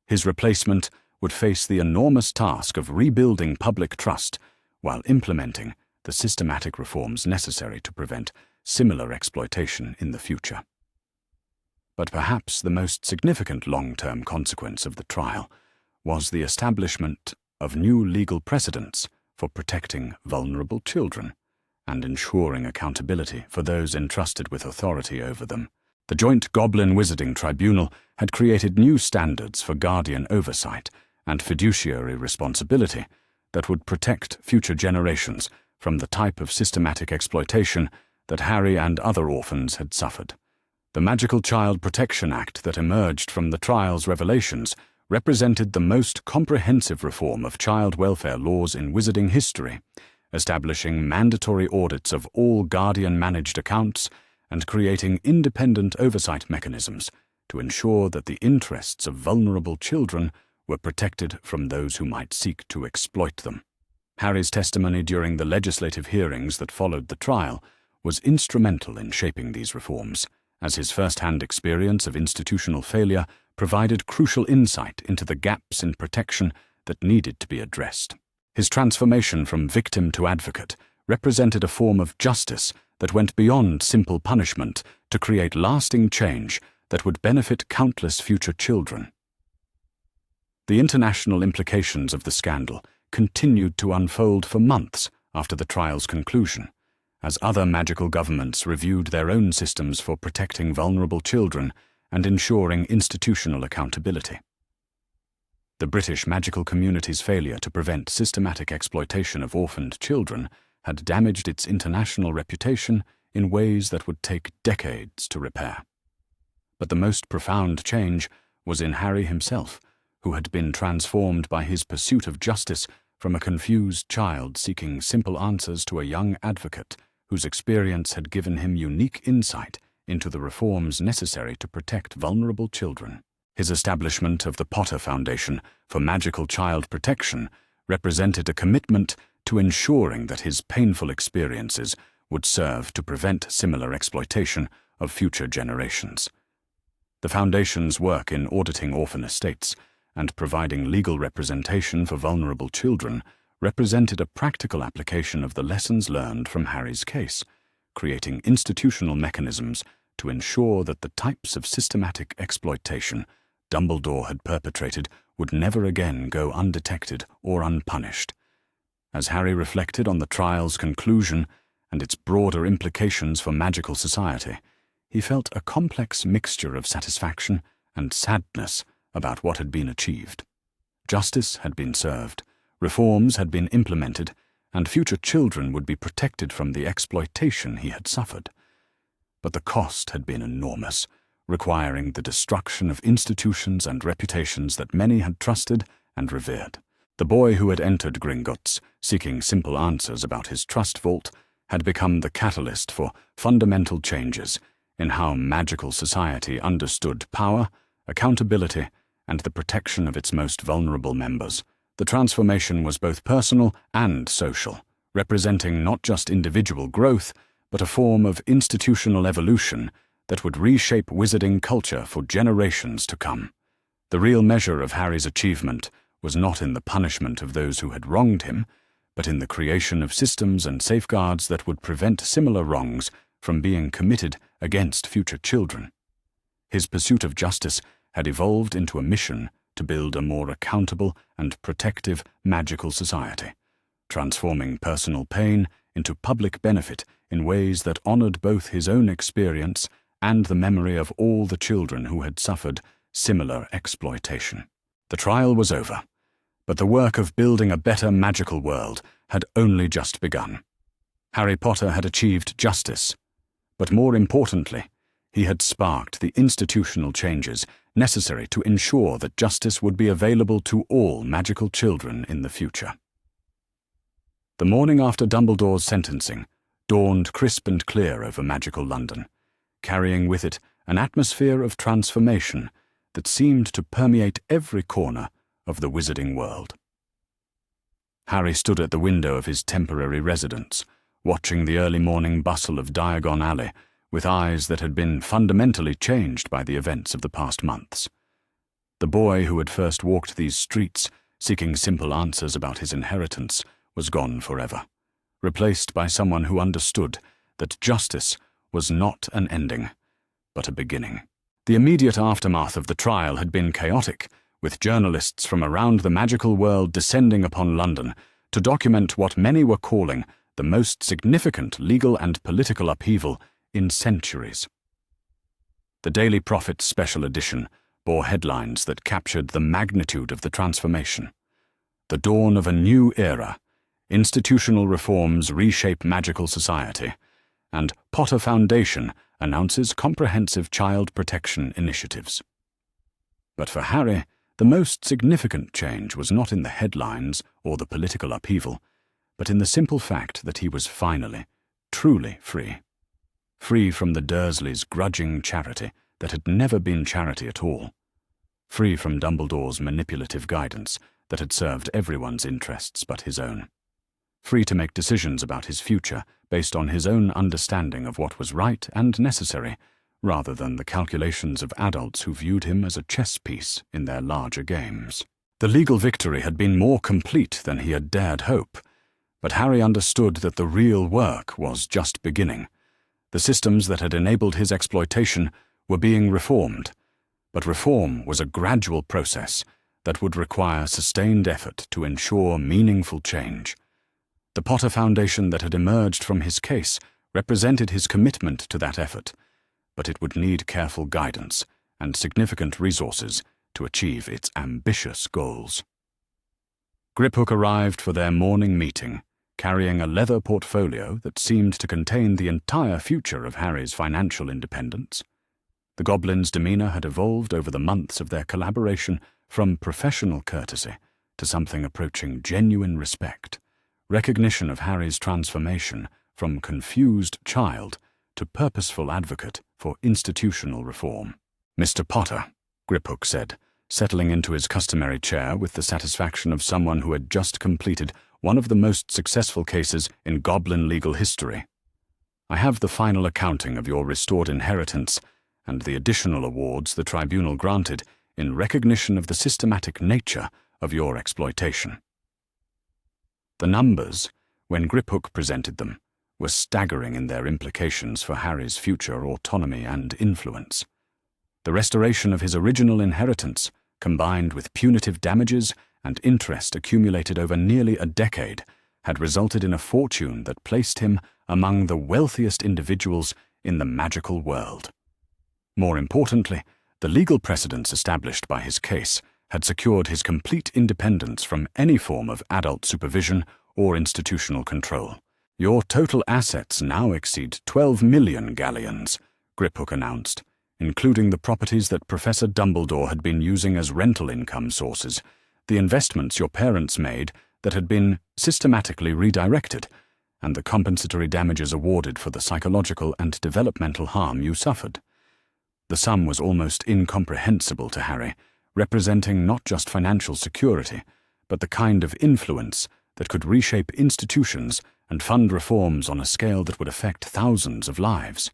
His replacement would face the enormous task of rebuilding public trust while implementing the systematic reforms necessary to prevent similar exploitation in the future. But perhaps the most significant long-term consequence of the trial was the establishment of new legal precedents for protecting vulnerable children and ensuring accountability for those entrusted with authority over them. The Joint Goblin Wizarding Tribunal had created new standards for guardian oversight and fiduciary responsibility that would protect future generations from the type of systematic exploitation that Harry and other orphans had suffered. The Magical Child Protection Act that emerged from the trial's revelations represented the most comprehensive reform of child welfare laws in wizarding history, establishing mandatory audits of all guardian-managed accounts and creating independent oversight mechanisms to ensure that the interests of vulnerable children were protected from those who might seek to exploit them. Harry's testimony during the legislative hearings that followed the trial was instrumental in shaping these reforms, as his first-hand experience of institutional failure provided crucial insight into the gaps in protection that needed to be addressed. His transformation from victim to advocate represented a form of justice that went beyond simple punishment to create lasting change that would benefit countless future children. The international implications of the scandal continued to unfold for months after the trial's conclusion, as other magical governments reviewed their own systems for protecting vulnerable children and ensuring institutional accountability. The British magical community's failure to prevent systematic exploitation of orphaned children had damaged its international reputation in ways that would take decades to repair. But the most profound change was in Harry himself, who had been transformed by his pursuit of justice from a confused child seeking simple answers to a young advocate whose experience had given him unique insight into the reforms necessary to protect vulnerable children. His establishment of the Potter Foundation for Magical Child Protection represented a commitment to ensuring that his painful experiences would serve to prevent similar exploitation of future generations. The Foundation's work in auditing orphan estates and providing legal representation for vulnerable children represented a practical application of the lessons learned from Harry's case, creating institutional mechanisms to ensure that the types of systematic exploitation Dumbledore had perpetrated would never again go undetected or unpunished. As Harry reflected on the trial's conclusion and its broader implications for magical society, he felt a complex mixture of satisfaction and sadness about what had been achieved. Justice had been served, reforms had been implemented, and future children would be protected from the exploitation he had suffered. But the cost had been enormous, requiring the destruction of institutions and reputations that many had trusted and revered. The boy who had entered Gringotts, seeking simple answers about his trust vault, had become the catalyst for fundamental changes in how magical society understood power, accountability, and the protection of its most vulnerable members. The transformation was both personal and social, representing not just individual growth, but a form of institutional evolution that would reshape wizarding culture for generations to come. The real measure of Harry's achievement was not in the punishment of those who had wronged him, but in the creation of systems and safeguards that would prevent similar wrongs from being committed against future children. His pursuit of justice had evolved into a mission to build a more accountable and protective magical society, transforming personal pain into public benefit in ways that honored both his own experience and the memory of all the children who had suffered similar exploitation. The trial was over, but the work of building a better magical world had only just begun. Harry Potter had achieved justice, but more importantly, he had sparked the institutional changes necessary to ensure that justice would be available to all magical children in the future. The morning after Dumbledore's sentencing dawned crisp and clear over magical London, carrying with it an atmosphere of transformation that seemed to permeate every corner of the wizarding world. Harry stood at the window of his temporary residence, watching the early morning bustle of Diagon Alley with eyes that had been fundamentally changed by the events of the past months. The boy who had first walked these streets, seeking simple answers about his inheritance, was gone forever, replaced by someone who understood that justice was not an ending, but a beginning. The immediate aftermath of the trial had been chaotic, with journalists from around the magical world descending upon London to document what many were calling the most significant legal and political upheaval in centuries. The Daily Prophet's special edition bore headlines that captured the magnitude of the transformation. The dawn of a new era, institutional reforms reshape magical society, and Potter Foundation announces comprehensive child protection initiatives. But for Harry, the most significant change was not in the headlines or the political upheaval, but in the simple fact that he was finally, truly free. Free from the Dursleys' grudging charity that had never been charity at all. Free from Dumbledore's manipulative guidance that had served everyone's interests but his own. Free to make decisions about his future based on his own understanding of what was right and necessary, rather than the calculations of adults who viewed him as a chess piece in their larger games. The legal victory had been more complete than he had dared hope, but Harry understood that the real work was just beginning. The systems that had enabled his exploitation were being reformed, but reform was a gradual process that would require sustained effort to ensure meaningful change. The Potter Foundation that had emerged from his case represented his commitment to that effort, but it would need careful guidance and significant resources to achieve its ambitious goals. Griphook arrived for their morning meeting, carrying a leather portfolio that seemed to contain the entire future of Harry's financial independence. The goblin's demeanor had evolved over the months of their collaboration from professional courtesy to something approaching genuine respect, recognition of Harry's transformation from confused child to purposeful advocate for institutional reform. "Mr. Potter," Griphook said, settling into his customary chair with the satisfaction of someone who had just completed one of the most successful cases in goblin legal history. "I have the final accounting of your restored inheritance and the additional awards the tribunal granted in recognition of the systematic nature of your exploitation." The numbers, when Griphook presented them, were staggering in their implications for Harry's future autonomy and influence. The restoration of his original inheritance, combined with punitive damages and interest accumulated over nearly a decade, had resulted in a fortune that placed him among the wealthiest individuals in the magical world. More importantly, the legal precedents established by his case had secured his complete independence from any form of adult supervision or institutional control. "Your total assets now exceed 12 million galleons," Griphook announced, including the properties that Professor Dumbledore had been using as rental income sources, the investments your parents made that had been systematically redirected, and the compensatory damages awarded for the psychological and developmental harm you suffered. The sum was almost incomprehensible to Harry, representing not just financial security, but the kind of influence that could reshape institutions and fund reforms on a scale that would affect thousands of lives.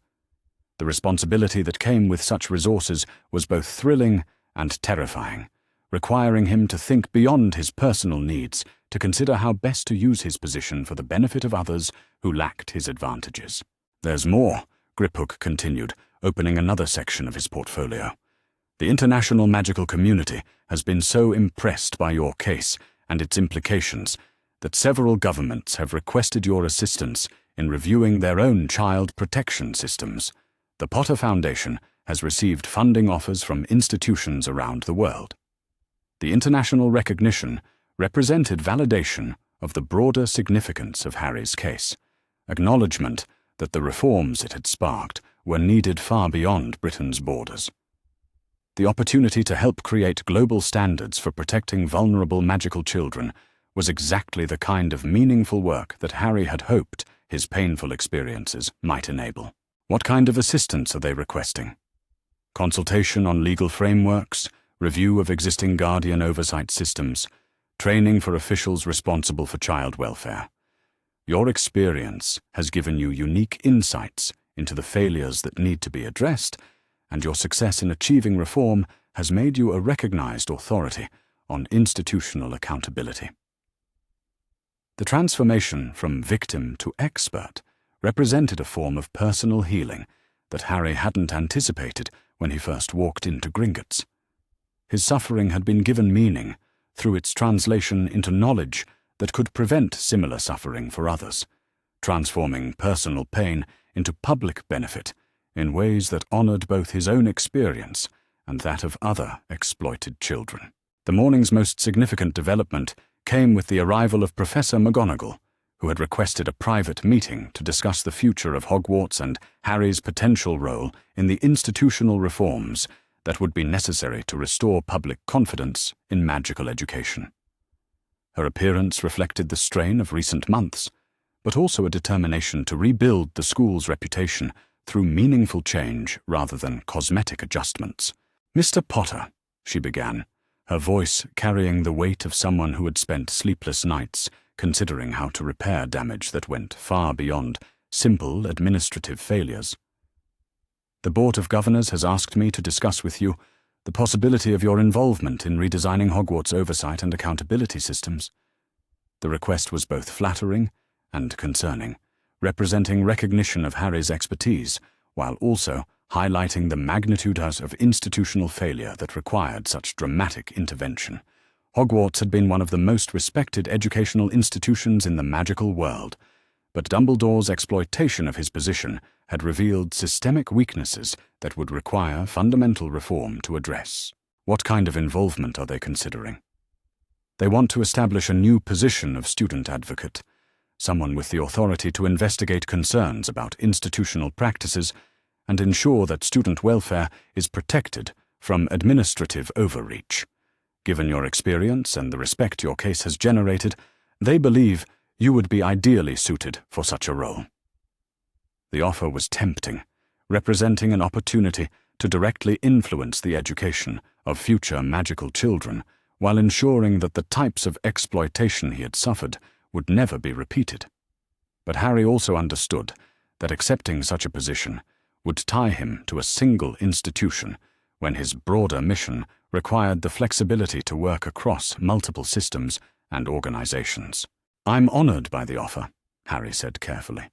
The responsibility that came with such resources was both thrilling and terrifying, requiring him to think beyond his personal needs to consider how best to use his position for the benefit of others who lacked his advantages. "There's more," Griphook continued, opening another section of his portfolio. "The international magical community has been so impressed by your case and its implications that several governments have requested your assistance in reviewing their own child protection systems. The Potter Foundation has received funding offers from institutions around the world." The international recognition represented validation of the broader significance of Harry's case, acknowledgement that the reforms it had sparked were needed far beyond Britain's borders. The opportunity to help create global standards for protecting vulnerable magical children was exactly the kind of meaningful work that Harry had hoped his painful experiences might enable. What kind of assistance are they requesting? Consultation on legal frameworks, review of existing guardian oversight systems, training for officials responsible for child welfare. Your experience has given you unique insights into the failures that need to be addressed, and your success in achieving reform has made you a recognized authority on institutional accountability. The transformation from victim to expert represented a form of personal healing that Harry hadn't anticipated when he first walked into Gringotts. His suffering had been given meaning through its translation into knowledge that could prevent similar suffering for others, transforming personal pain into public benefit in ways that honored both his own experience and that of other exploited children. The morning's most significant development came with the arrival of Professor McGonagall, who had requested a private meeting to discuss the future of Hogwarts and Harry's potential role in the institutional reforms that would be necessary to restore public confidence in magical education. Her appearance reflected the strain of recent months, but also a determination to rebuild the school's reputation through meaningful change rather than cosmetic adjustments. "Mr. Potter," she began, her voice carrying the weight of someone who had spent sleepless nights considering how to repair damage that went far beyond simple administrative failures. "The Board of Governors has asked me to discuss with you the possibility of your involvement in redesigning Hogwarts' oversight and accountability systems." The request was both flattering and concerning, representing recognition of Harry's expertise, while also highlighting the magnitude of institutional failure that required such dramatic intervention. Hogwarts had been one of the most respected educational institutions in the magical world, but Dumbledore's exploitation of his position had revealed systemic weaknesses that would require fundamental reform to address. What kind of involvement are they considering? They want to establish a new position of student advocate, someone with the authority to investigate concerns about institutional practices and ensure that student welfare is protected from administrative overreach. Given your experience and the respect your case has generated, they believe you would be ideally suited for such a role. The offer was tempting, representing an opportunity to directly influence the education of future magical children while ensuring that the types of exploitation he had suffered would never be repeated. But Harry also understood that accepting such a position would tie him to a single institution when his broader mission required the flexibility to work across multiple systems and organizations. "I'm honored by the offer," Harry said carefully,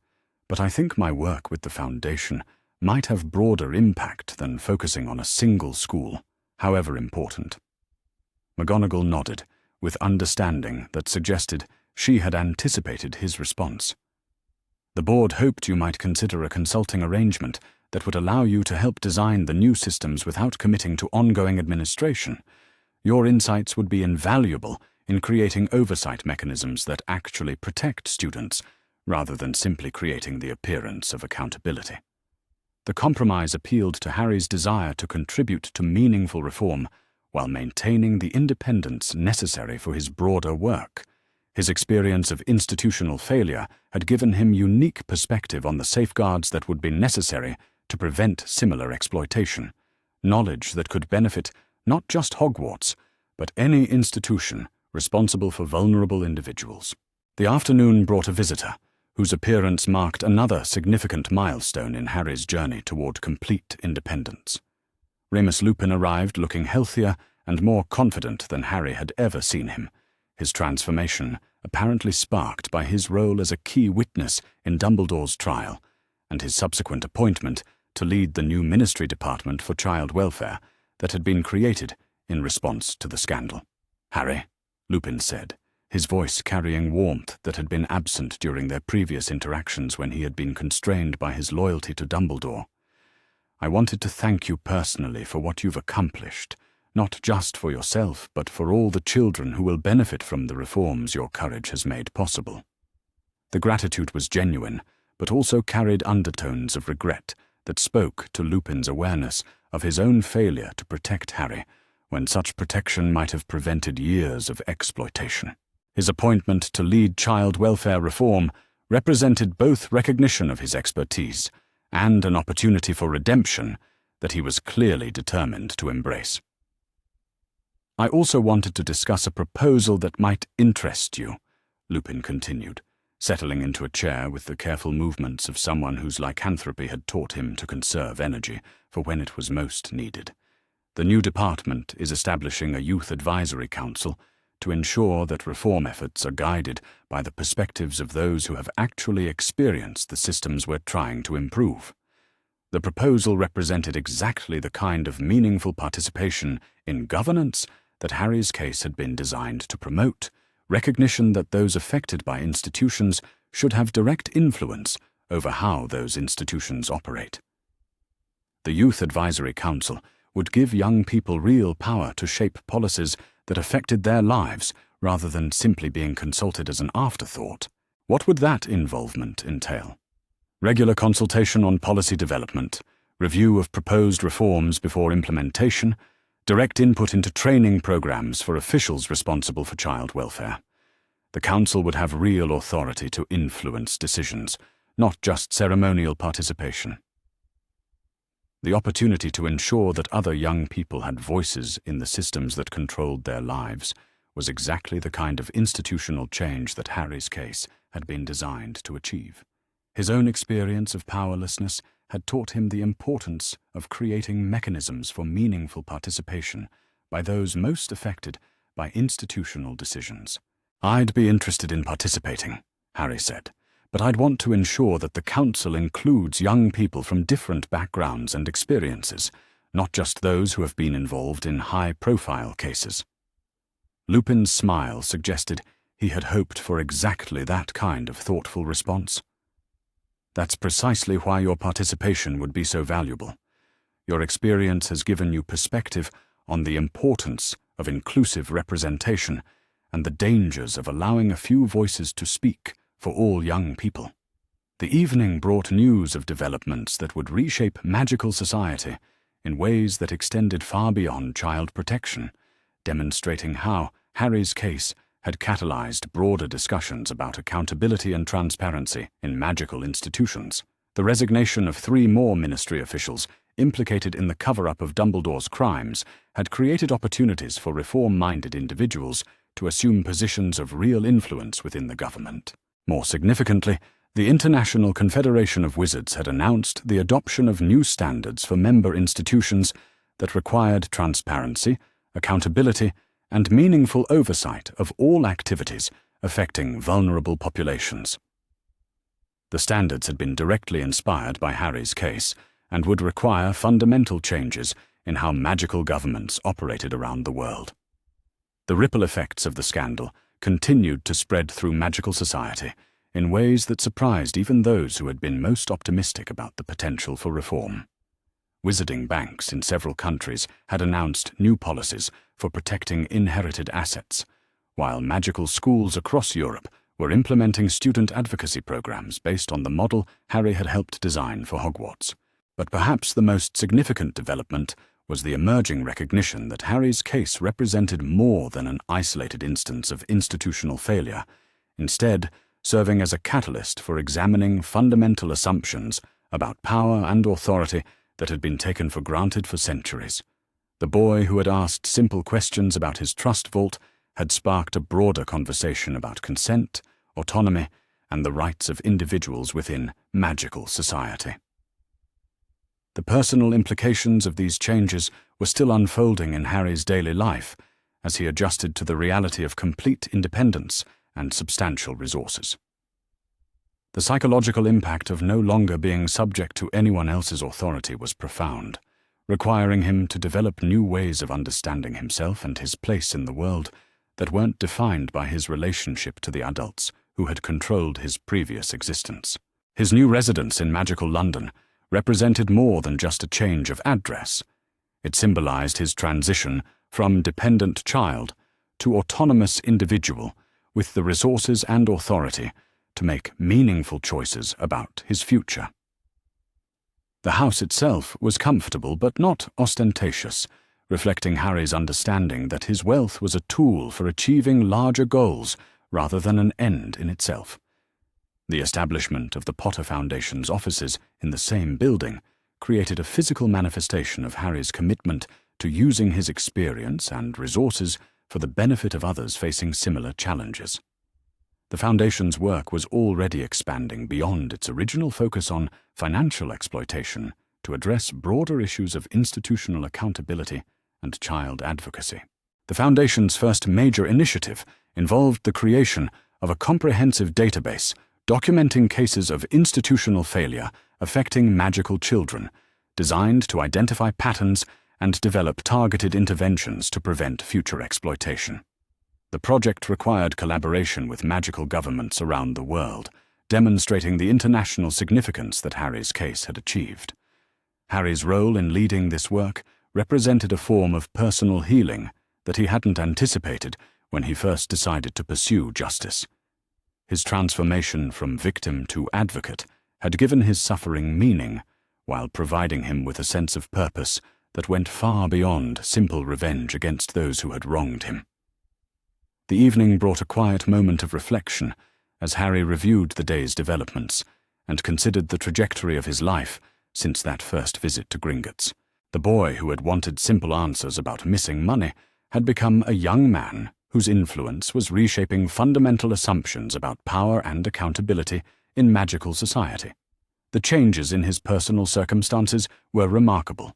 "but I think my work with the Foundation might have broader impact than focusing on a single school, however important." McGonagall nodded, with understanding that suggested she had anticipated his response. "The board hoped you might consider a consulting arrangement that would allow you to help design the new systems without committing to ongoing administration. Your insights would be invaluable in creating oversight mechanisms that actually protect students, rather than simply creating the appearance of accountability." The compromise appealed to Harry's desire to contribute to meaningful reform while maintaining the independence necessary for his broader work. His experience of institutional failure had given him unique perspective on the safeguards that would be necessary to prevent similar exploitation, knowledge that could benefit not just Hogwarts, but any institution responsible for vulnerable individuals. The afternoon brought a visitor, whose appearance marked another significant milestone in Harry's journey toward complete independence. Remus Lupin arrived looking healthier and more confident than Harry had ever seen him, his transformation apparently sparked by his role as a key witness in Dumbledore's trial, and his subsequent appointment to lead the new Ministry Department for Child Welfare that had been created in response to the scandal. "Harry," Lupin said, his voice carrying warmth that had been absent during their previous interactions when he had been constrained by his loyalty to Dumbledore. "I wanted to thank you personally for what you've accomplished, not just for yourself, but for all the children who will benefit from the reforms your courage has made possible." The gratitude was genuine, but also carried undertones of regret that spoke to Lupin's awareness of his own failure to protect Harry, when such protection might have prevented years of exploitation. His appointment to lead child welfare reform represented both recognition of his expertise and an opportunity for redemption that he was clearly determined to embrace. "I also wanted to discuss a proposal that might interest you," Lupin continued, settling into a chair with the careful movements of someone whose lycanthropy had taught him to conserve energy for when it was most needed. "The new department is establishing a youth advisory council to ensure that reform efforts are guided by the perspectives of those who have actually experienced the systems we're trying to improve." The proposal represented exactly the kind of meaningful participation in governance that Harry's case had been designed to promote, recognition that those affected by institutions should have direct influence over how those institutions operate. The Youth Advisory Council would give young people real power to shape policies that affected their lives rather than simply being consulted as an afterthought. What would that involvement entail? Regular consultation on policy development, review of proposed reforms before implementation, direct input into training programs for officials responsible for child welfare. The council would have real authority to influence decisions, not just ceremonial participation. The opportunity to ensure that other young people had voices in the systems that controlled their lives was exactly the kind of institutional change that Harry's case had been designed to achieve. His own experience of powerlessness had taught him the importance of creating mechanisms for meaningful participation by those most affected by institutional decisions. "I'd be interested in participating," Harry said, "but I'd want to ensure that the council includes young people from different backgrounds and experiences, not just those who have been involved in high-profile cases." Lupin's smile suggested he had hoped for exactly that kind of thoughtful response. "That's precisely why your participation would be so valuable. Your experience has given you perspective on the importance of inclusive representation and the dangers of allowing a few voices to speak for all young people." The evening brought news of developments that would reshape magical society in ways that extended far beyond child protection, demonstrating how Harry's case had catalyzed broader discussions about accountability and transparency in magical institutions. The resignation of 3 more ministry officials implicated in the cover-up of Dumbledore's crimes had created opportunities for reform-minded individuals to assume positions of real influence within the government. More significantly, the International Confederation of Wizards had announced the adoption of new standards for member institutions that required transparency, accountability, and meaningful oversight of all activities affecting vulnerable populations. The standards had been directly inspired by Harry's case and would require fundamental changes in how magical governments operated around the world. The ripple effects of the scandal continued to spread through magical society in ways that surprised even those who had been most optimistic about the potential for reform. Wizarding banks in several countries had announced new policies for protecting inherited assets, while magical schools across Europe were implementing student advocacy programs based on the model Harry had helped design for Hogwarts. But perhaps the most significant development was the emerging recognition that Harry's case represented more than an isolated instance of institutional failure, instead serving as a catalyst for examining fundamental assumptions about power and authority that had been taken for granted for centuries. The boy who had asked simple questions about his trust vault had sparked a broader conversation about consent, autonomy, and the rights of individuals within magical society. The personal implications of these changes were still unfolding in Harry's daily life as he adjusted to the reality of complete independence and substantial resources. The psychological impact of no longer being subject to anyone else's authority was profound, requiring him to develop new ways of understanding himself and his place in the world that weren't defined by his relationship to the adults who had controlled his previous existence. His new residence in magical London represented more than just a change of address. It symbolized his transition from dependent child to autonomous individual with the resources and authority to make meaningful choices about his future. The house itself was comfortable but not ostentatious, reflecting Harry's understanding that his wealth was a tool for achieving larger goals rather than an end in itself. The establishment of the Potter Foundation's offices in the same building created a physical manifestation of Harry's commitment to using his experience and resources for the benefit of others facing similar challenges. The Foundation's work was already expanding beyond its original focus on financial exploitation to address broader issues of institutional accountability and child advocacy. The Foundation's first major initiative involved the creation of a comprehensive database documenting cases of institutional failure affecting magical children, designed to identify patterns and develop targeted interventions to prevent future exploitation. The project required collaboration with magical governments around the world, demonstrating the international significance that Harry's case had achieved. Harry's role in leading this work represented a form of personal healing that he hadn't anticipated when he first decided to pursue justice. His transformation from victim to advocate had given his suffering meaning, while providing him with a sense of purpose that went far beyond simple revenge against those who had wronged him. The evening brought a quiet moment of reflection as Harry reviewed the day's developments and considered the trajectory of his life since that first visit to Gringotts. The boy who had wanted simple answers about missing money had become a young man whose influence was reshaping fundamental assumptions about power and accountability in magical society. The changes in his personal circumstances were remarkable,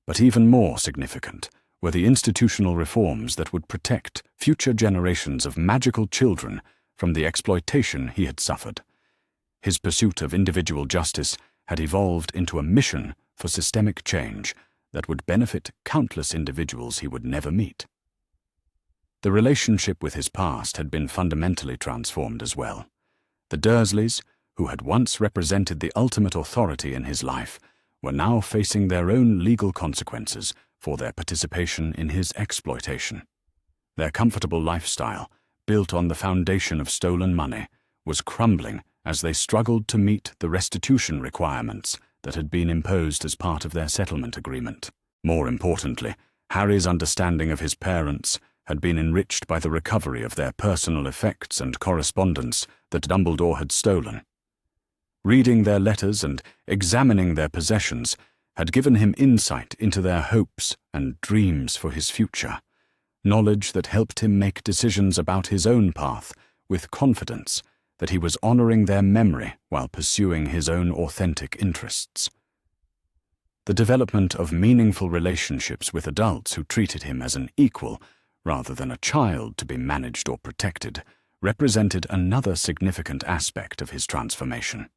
but even more significant were the institutional reforms that would protect future generations of magical children from the exploitation he had suffered. His pursuit of individual justice had evolved into a mission for systemic change that would benefit countless individuals he would never meet. The relationship with his past had been fundamentally transformed as well. The Dursleys, who had once represented the ultimate authority in his life, were now facing their own legal consequences for their participation in his exploitation. Their comfortable lifestyle, built on the foundation of stolen money, was crumbling as they struggled to meet the restitution requirements that had been imposed as part of their settlement agreement. More importantly, Harry's understanding of his parents had been enriched by the recovery of their personal effects and correspondence that Dumbledore had stolen. Reading their letters and examining their possessions had given him insight into their hopes and dreams for his future, knowledge that helped him make decisions about his own path with confidence that he was honoring their memory while pursuing his own authentic interests. The development of meaningful relationships with adults who treated him as an equal rather than a child to be managed or protected represented another significant aspect of his transformation.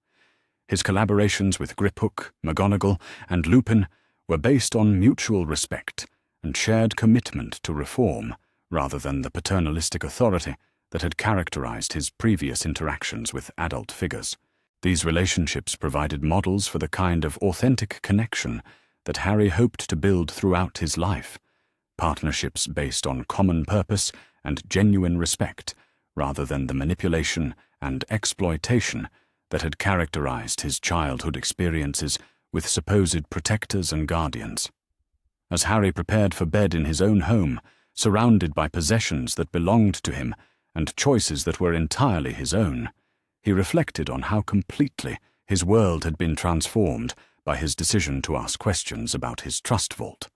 His collaborations with Griphook, McGonagall, and Lupin were based on mutual respect and shared commitment to reform rather than the paternalistic authority that had characterized his previous interactions with adult figures. These relationships provided models for the kind of authentic connection that Harry hoped to build throughout his life, partnerships based on common purpose and genuine respect, rather than the manipulation and exploitation that had characterized his childhood experiences with supposed protectors and guardians. As Harry prepared for bed in his own home, surrounded by possessions that belonged to him and choices that were entirely his own, he reflected on how completely his world had been transformed by his decision to ask questions about his trust vault.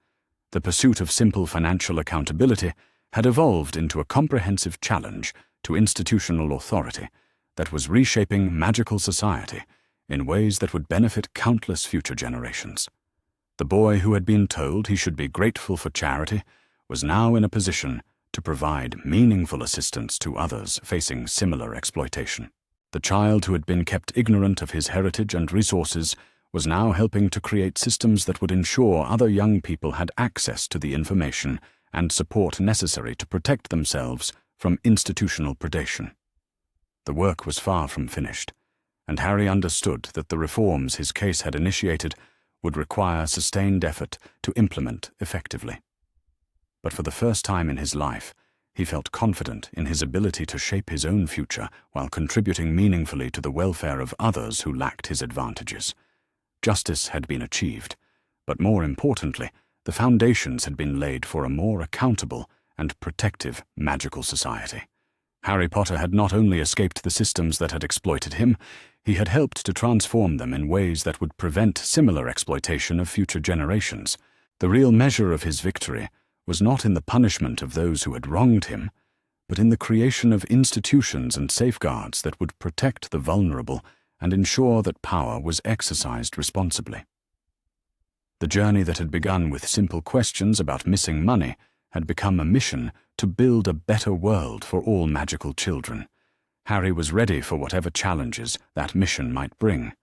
The pursuit of simple financial accountability had evolved into a comprehensive challenge to institutional authority that was reshaping magical society in ways that would benefit countless future generations. The boy who had been told he should be grateful for charity was now in a position to provide meaningful assistance to others facing similar exploitation. The child who had been kept ignorant of his heritage and resources was now helping to create systems that would ensure other young people had access to the information and support necessary to protect themselves from institutional predation. The work was far from finished, and Harry understood that the reforms his case had initiated would require sustained effort to implement effectively. But for the first time in his life, he felt confident in his ability to shape his own future while contributing meaningfully to the welfare of others who lacked his advantages. Justice had been achieved, but more importantly, the foundations had been laid for a more accountable and protective magical society. Harry Potter had not only escaped the systems that had exploited him, he had helped to transform them in ways that would prevent similar exploitation of future generations. The real measure of his victory was not in the punishment of those who had wronged him, but in the creation of institutions and safeguards that would protect the vulnerable and ensure that power was exercised responsibly. The journey that had begun with simple questions about missing money had become a mission to build a better world for all magical children. Harry was ready for whatever challenges that mission might bring.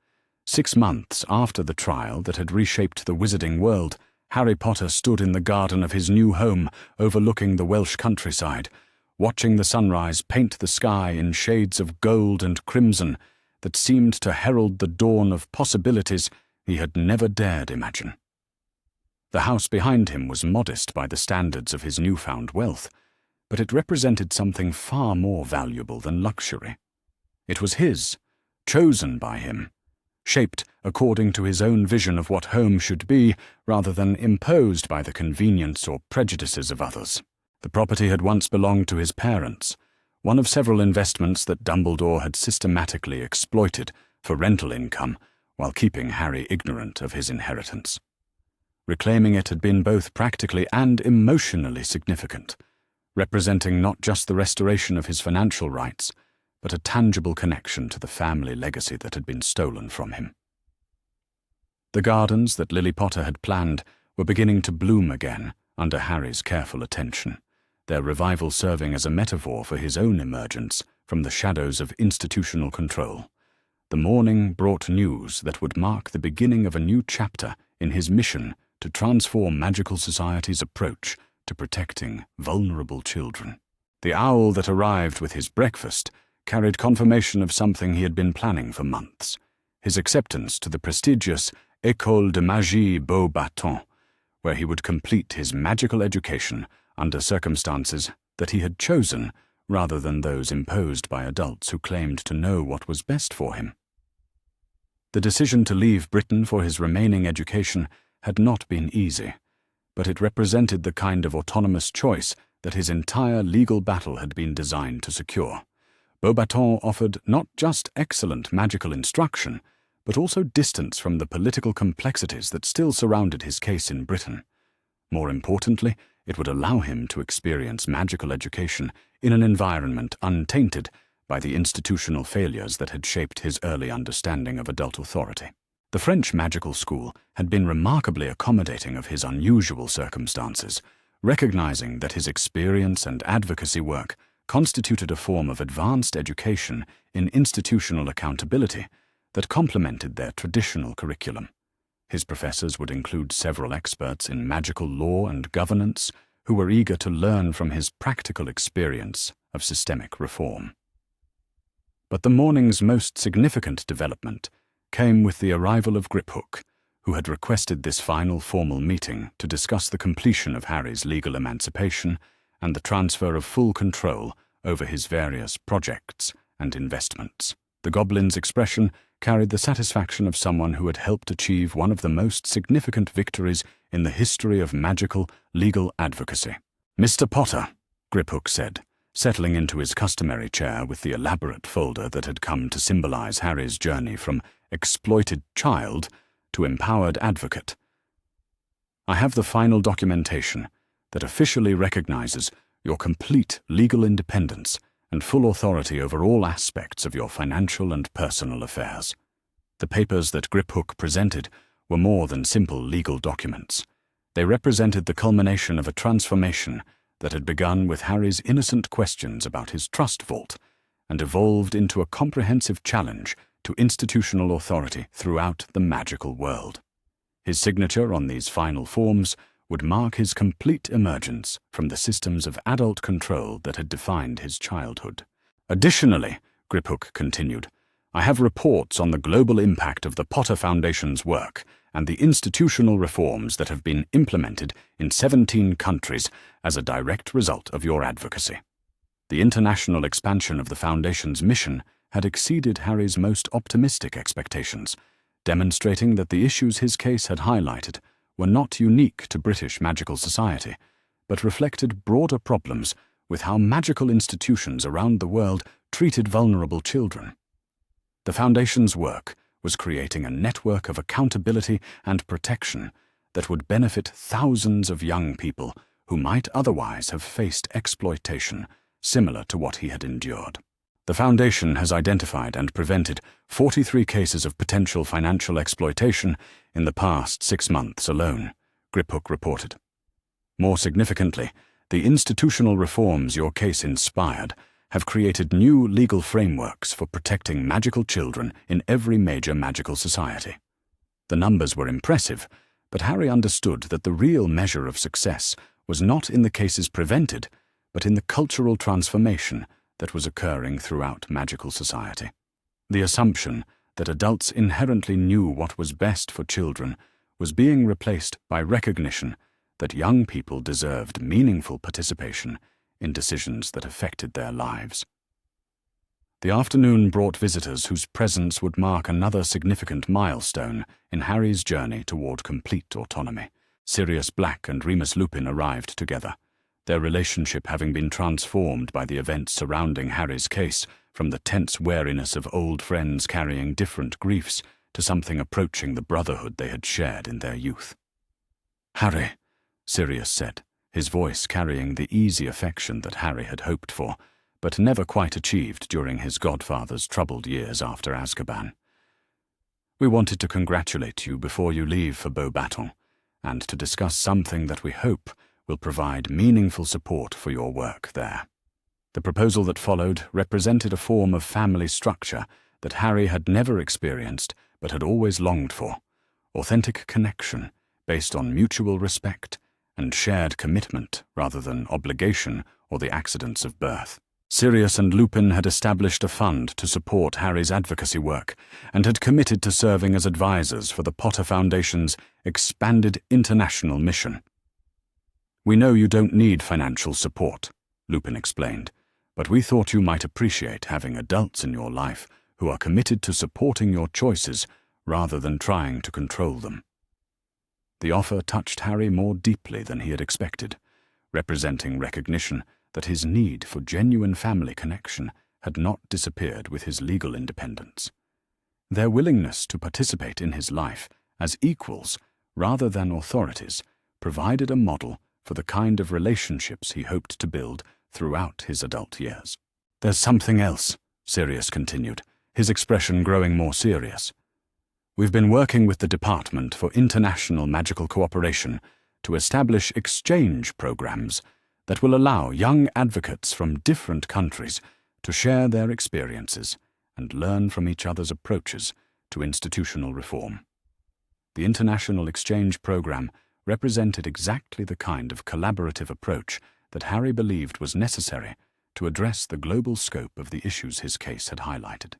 6 months after the trial that had reshaped the wizarding world, Harry Potter stood in the garden of his new home overlooking the Welsh countryside, watching the sunrise paint the sky in shades of gold and crimson that seemed to herald the dawn of possibilities he had never dared imagine. The house behind him was modest by the standards of his newfound wealth, but it represented something far more valuable than luxury. It was his, chosen by him, shaped according to his own vision of what home should be rather than imposed by the convenience or prejudices of others. The property had once belonged to his parents, one of several investments that Dumbledore had systematically exploited for rental income while keeping Harry ignorant of his inheritance. Reclaiming it had been both practically and emotionally significant, representing not just the restoration of his financial rights, but a tangible connection to the family legacy that had been stolen from him. The gardens that Lily Potter had planned were beginning to bloom again under Harry's careful attention, their revival serving as a metaphor for his own emergence from the shadows of institutional control. The morning brought news that would mark the beginning of a new chapter in his mission to transform magical society's approach to protecting vulnerable children. The owl that arrived with his breakfast carried confirmation of something he had been planning for months: his acceptance to the prestigious École de Magie Beauxbatons, where he would complete his magical education under circumstances that he had chosen rather than those imposed by adults who claimed to know what was best for him. The decision to leave Britain for his remaining education had not been easy, but it represented the kind of autonomous choice that his entire legal battle had been designed to secure. Beauxbatons offered not just excellent magical instruction, but also distance from the political complexities that still surrounded his case in Britain. More importantly, it would allow him to experience magical education in an environment untainted by the institutional failures that had shaped his early understanding of adult authority. The French magical school had been remarkably accommodating of his unusual circumstances, recognizing that his experience and advocacy work constituted a form of advanced education in institutional accountability that complemented their traditional curriculum. His professors would include several experts in magical law and governance who were eager to learn from his practical experience of systemic reform. But the morning's most significant development came with the arrival of Griphook, who had requested this final formal meeting to discuss the completion of Harry's legal emancipation and the transfer of full control over his various projects and investments. The goblin's expression carried the satisfaction of someone who had helped achieve one of the most significant victories in the history of magical legal advocacy. "Mr. Potter," Griphook said, settling into his customary chair with the elaborate folder that had come to symbolize Harry's journey from exploited child to empowered advocate. "I have the final documentation that officially recognizes your complete legal independence and full authority over all aspects of your financial and personal affairs." The papers that Griphook presented were more than simple legal documents. They represented the culmination of a transformation that had begun with Harry's innocent questions about his trust vault and evolved into a comprehensive challenge to institutional authority throughout the magical world. His signature on these final forms would mark his complete emergence from the systems of adult control that had defined his childhood. "Additionally," Griphook continued, "I have reports on the global impact of the Potter Foundation's work and the institutional reforms that have been implemented in 17 countries as a direct result of your advocacy." The international expansion of the Foundation's mission had exceeded Harry's most optimistic expectations, demonstrating that the issues his case had highlighted were not unique to British magical society, but reflected broader problems with how magical institutions around the world treated vulnerable children. The Foundation's work was creating a network of accountability and protection that would benefit thousands of young people who might otherwise have faced exploitation similar to what he had endured. "The Foundation has identified and prevented 43 cases of potential financial exploitation in the past 6 months alone," Griphook reported. "More significantly, the institutional reforms your case inspired have created new legal frameworks for protecting magical children in every major magical society." The numbers were impressive, but Harry understood that the real measure of success was not in the cases prevented, but in the cultural transformation that was occurring throughout magical society. The assumption that adults inherently knew what was best for children was being replaced by recognition that young people deserved meaningful participation in decisions that affected their lives. The afternoon brought visitors whose presence would mark another significant milestone in Harry's journey toward complete autonomy. Sirius Black and Remus Lupin arrived together, their relationship having been transformed by the events surrounding Harry's case from the tense wariness of old friends carrying different griefs to something approaching the brotherhood they had shared in their youth. "Harry," Sirius said, his voice carrying the easy affection that Harry had hoped for, but never quite achieved during his godfather's troubled years after Azkaban. "We wanted to congratulate you before you leave for Beauxbaton, and to discuss something that we hope will provide meaningful support for your work there." The proposal that followed represented a form of family structure that Harry had never experienced but had always longed for: authentic connection based on mutual respect and shared commitment rather than obligation or the accidents of birth. Sirius and Lupin had established a fund to support Harry's advocacy work and had committed to serving as advisors for the Potter Foundation's expanded international mission. "We know you don't need financial support," Lupin explained, "but we thought you might appreciate having adults in your life who are committed to supporting your choices rather than trying to control them." The offer touched Harry more deeply than he had expected, representing recognition that his need for genuine family connection had not disappeared with his legal independence. Their willingness to participate in his life as equals rather than authorities provided a model for the kind of relationships he hoped to build throughout his adult years. "There's something else," Sirius continued, his expression growing more serious. "We've been working with the Department for International Magical Cooperation to establish exchange programs that will allow young advocates from different countries to share their experiences and learn from each other's approaches to institutional reform." The International Exchange Program represented exactly the kind of collaborative approach that Harry believed was necessary to address the global scope of the issues his case had highlighted.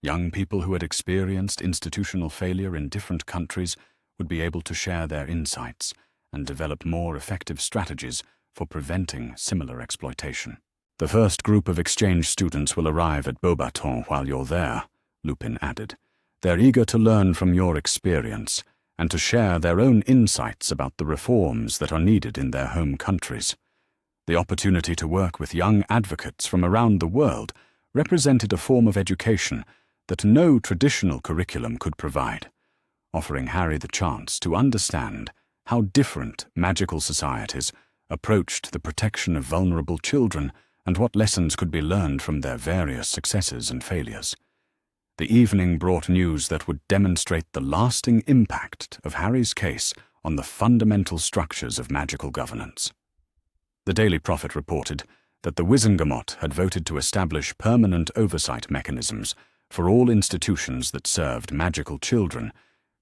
Young people who had experienced institutional failure in different countries would be able to share their insights and develop more effective strategies for preventing similar exploitation. "The first group of exchange students will arrive at Beauxbaton while you're there," Lupin added, They're eager to learn from your experience and to share their own insights about the reforms that are needed in their home countries. The opportunity to work with young advocates from around the world represented a form of education that no traditional curriculum could provide, offering Harry the chance to understand how different magical societies approached the protection of vulnerable children and what lessons could be learned from their various successes and failures. The evening brought news that would demonstrate the lasting impact of Harry's case on the fundamental structures of magical governance. The Daily Prophet reported that the Wizengamot had voted to establish permanent oversight mechanisms for all institutions that served magical children,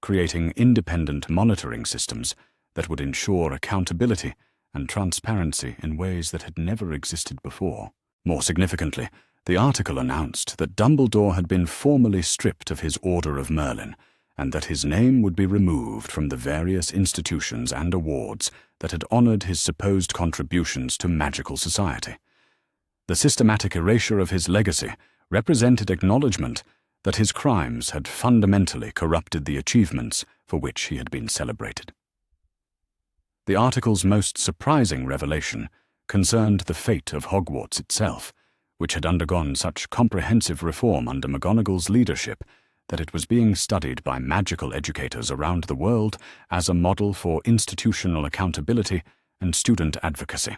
creating independent monitoring systems that would ensure accountability and transparency in ways that had never existed before. More significantly, the article announced that Dumbledore had been formally stripped of his Order of Merlin, and that his name would be removed from the various institutions and awards that had honored his supposed contributions to magical society. The systematic erasure of his legacy represented acknowledgement that his crimes had fundamentally corrupted the achievements for which he had been celebrated. The article's most surprising revelation concerned the fate of Hogwarts itself, which had undergone such comprehensive reform under McGonagall's leadership that it was being studied by magical educators around the world as a model for institutional accountability and student advocacy.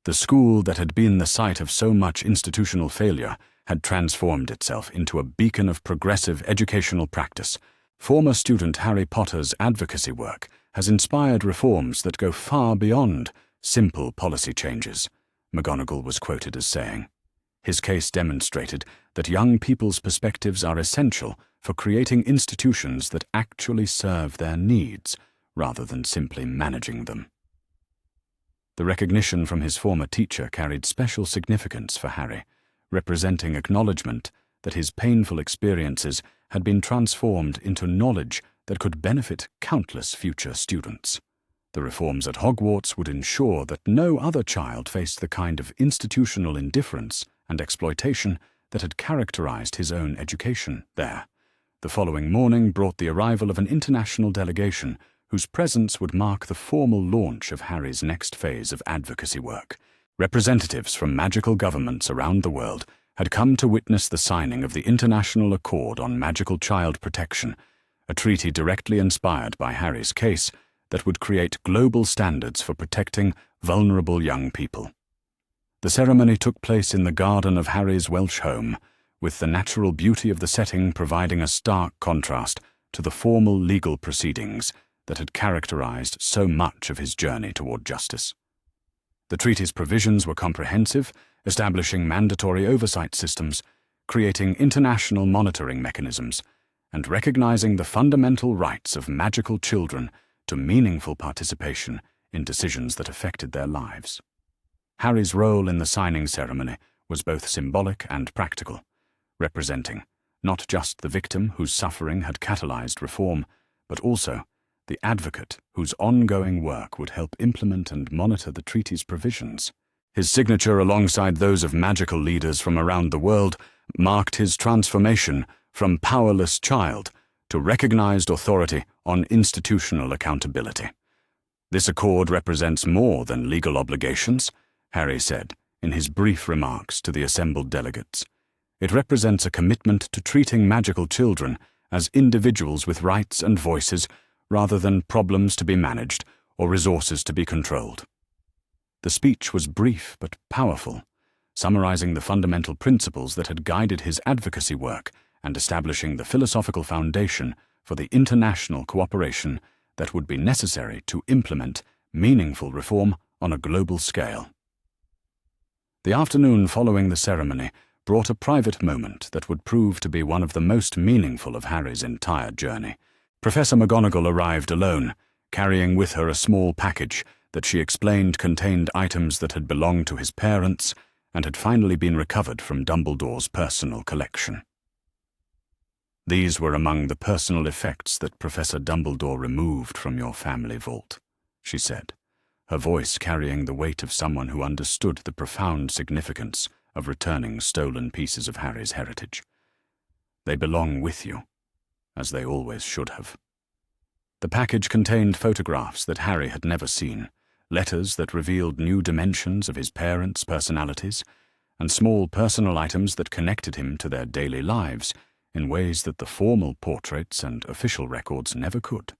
The school that had been the site of so much institutional failure had transformed itself into a beacon of progressive educational practice. Former student Harry Potter's advocacy work has inspired reforms that go far beyond simple policy changes, McGonagall was quoted as saying. His case demonstrated that young people's perspectives are essential for creating institutions that actually serve their needs, rather than simply managing them. The recognition from his former teacher carried special significance for Harry, representing acknowledgement that his painful experiences had been transformed into knowledge that could benefit countless future students. The reforms at Hogwarts would ensure that no other child faced the kind of institutional indifference and exploitation that had characterized his own education there. The following morning brought the arrival of an international delegation whose presence would mark the formal launch of Harry's next phase of advocacy work. Representatives from magical governments around the world had come to witness the signing of the International Accord on Magical Child Protection, a treaty directly inspired by Harry's case that would create global standards for protecting vulnerable young people. The ceremony took place in the garden of Harry's Welsh home, with the natural beauty of the setting providing a stark contrast to the formal legal proceedings that had characterized so much of his journey toward justice. The treaty's provisions were comprehensive, establishing mandatory oversight systems, creating international monitoring mechanisms, and recognizing the fundamental rights of magical children to meaningful participation in decisions that affected their lives. Harry's role in the signing ceremony was both symbolic and practical, representing not just the victim whose suffering had catalyzed reform, but also the advocate whose ongoing work would help implement and monitor the treaty's provisions. His signature, alongside those of magical leaders from around the world, marked his transformation from powerless child to recognized authority on institutional accountability. This accord represents more than legal obligations, Harry said in his brief remarks to the assembled delegates. It represents a commitment to treating magical children as individuals with rights and voices rather than problems to be managed or resources to be controlled. The speech was brief but powerful, summarizing the fundamental principles that had guided his advocacy work and establishing the philosophical foundation for the international cooperation that would be necessary to implement meaningful reform on a global scale. The afternoon following the ceremony brought a private moment that would prove to be one of the most meaningful of Harry's entire journey. Professor McGonagall arrived alone, carrying with her a small package that she explained contained items that had belonged to his parents and had finally been recovered from Dumbledore's personal collection. These were among the personal effects that Professor Dumbledore removed from your family vault, she said, her voice carrying the weight of someone who understood the profound significance of returning stolen pieces of Harry's heritage. They belong with you, as they always should have. The package contained photographs that Harry had never seen, letters that revealed new dimensions of his parents' personalities, and small personal items that connected him to their daily lives in ways that the formal portraits and official records never could.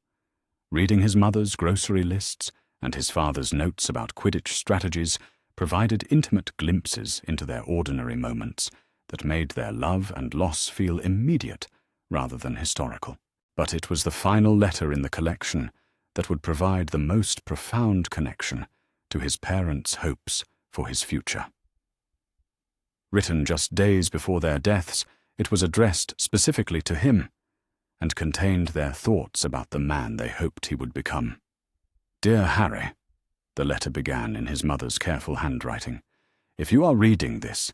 Reading his mother's grocery lists and his father's notes about Quidditch strategies provided intimate glimpses into their ordinary moments that made their love and loss feel immediate rather than historical. But it was the final letter in the collection that would provide the most profound connection to his parents' hopes for his future. Written just days before their deaths, it was addressed specifically to him and contained their thoughts about the man they hoped he would become. "Dear Harry," the letter began in his mother's careful handwriting, "if you are reading this,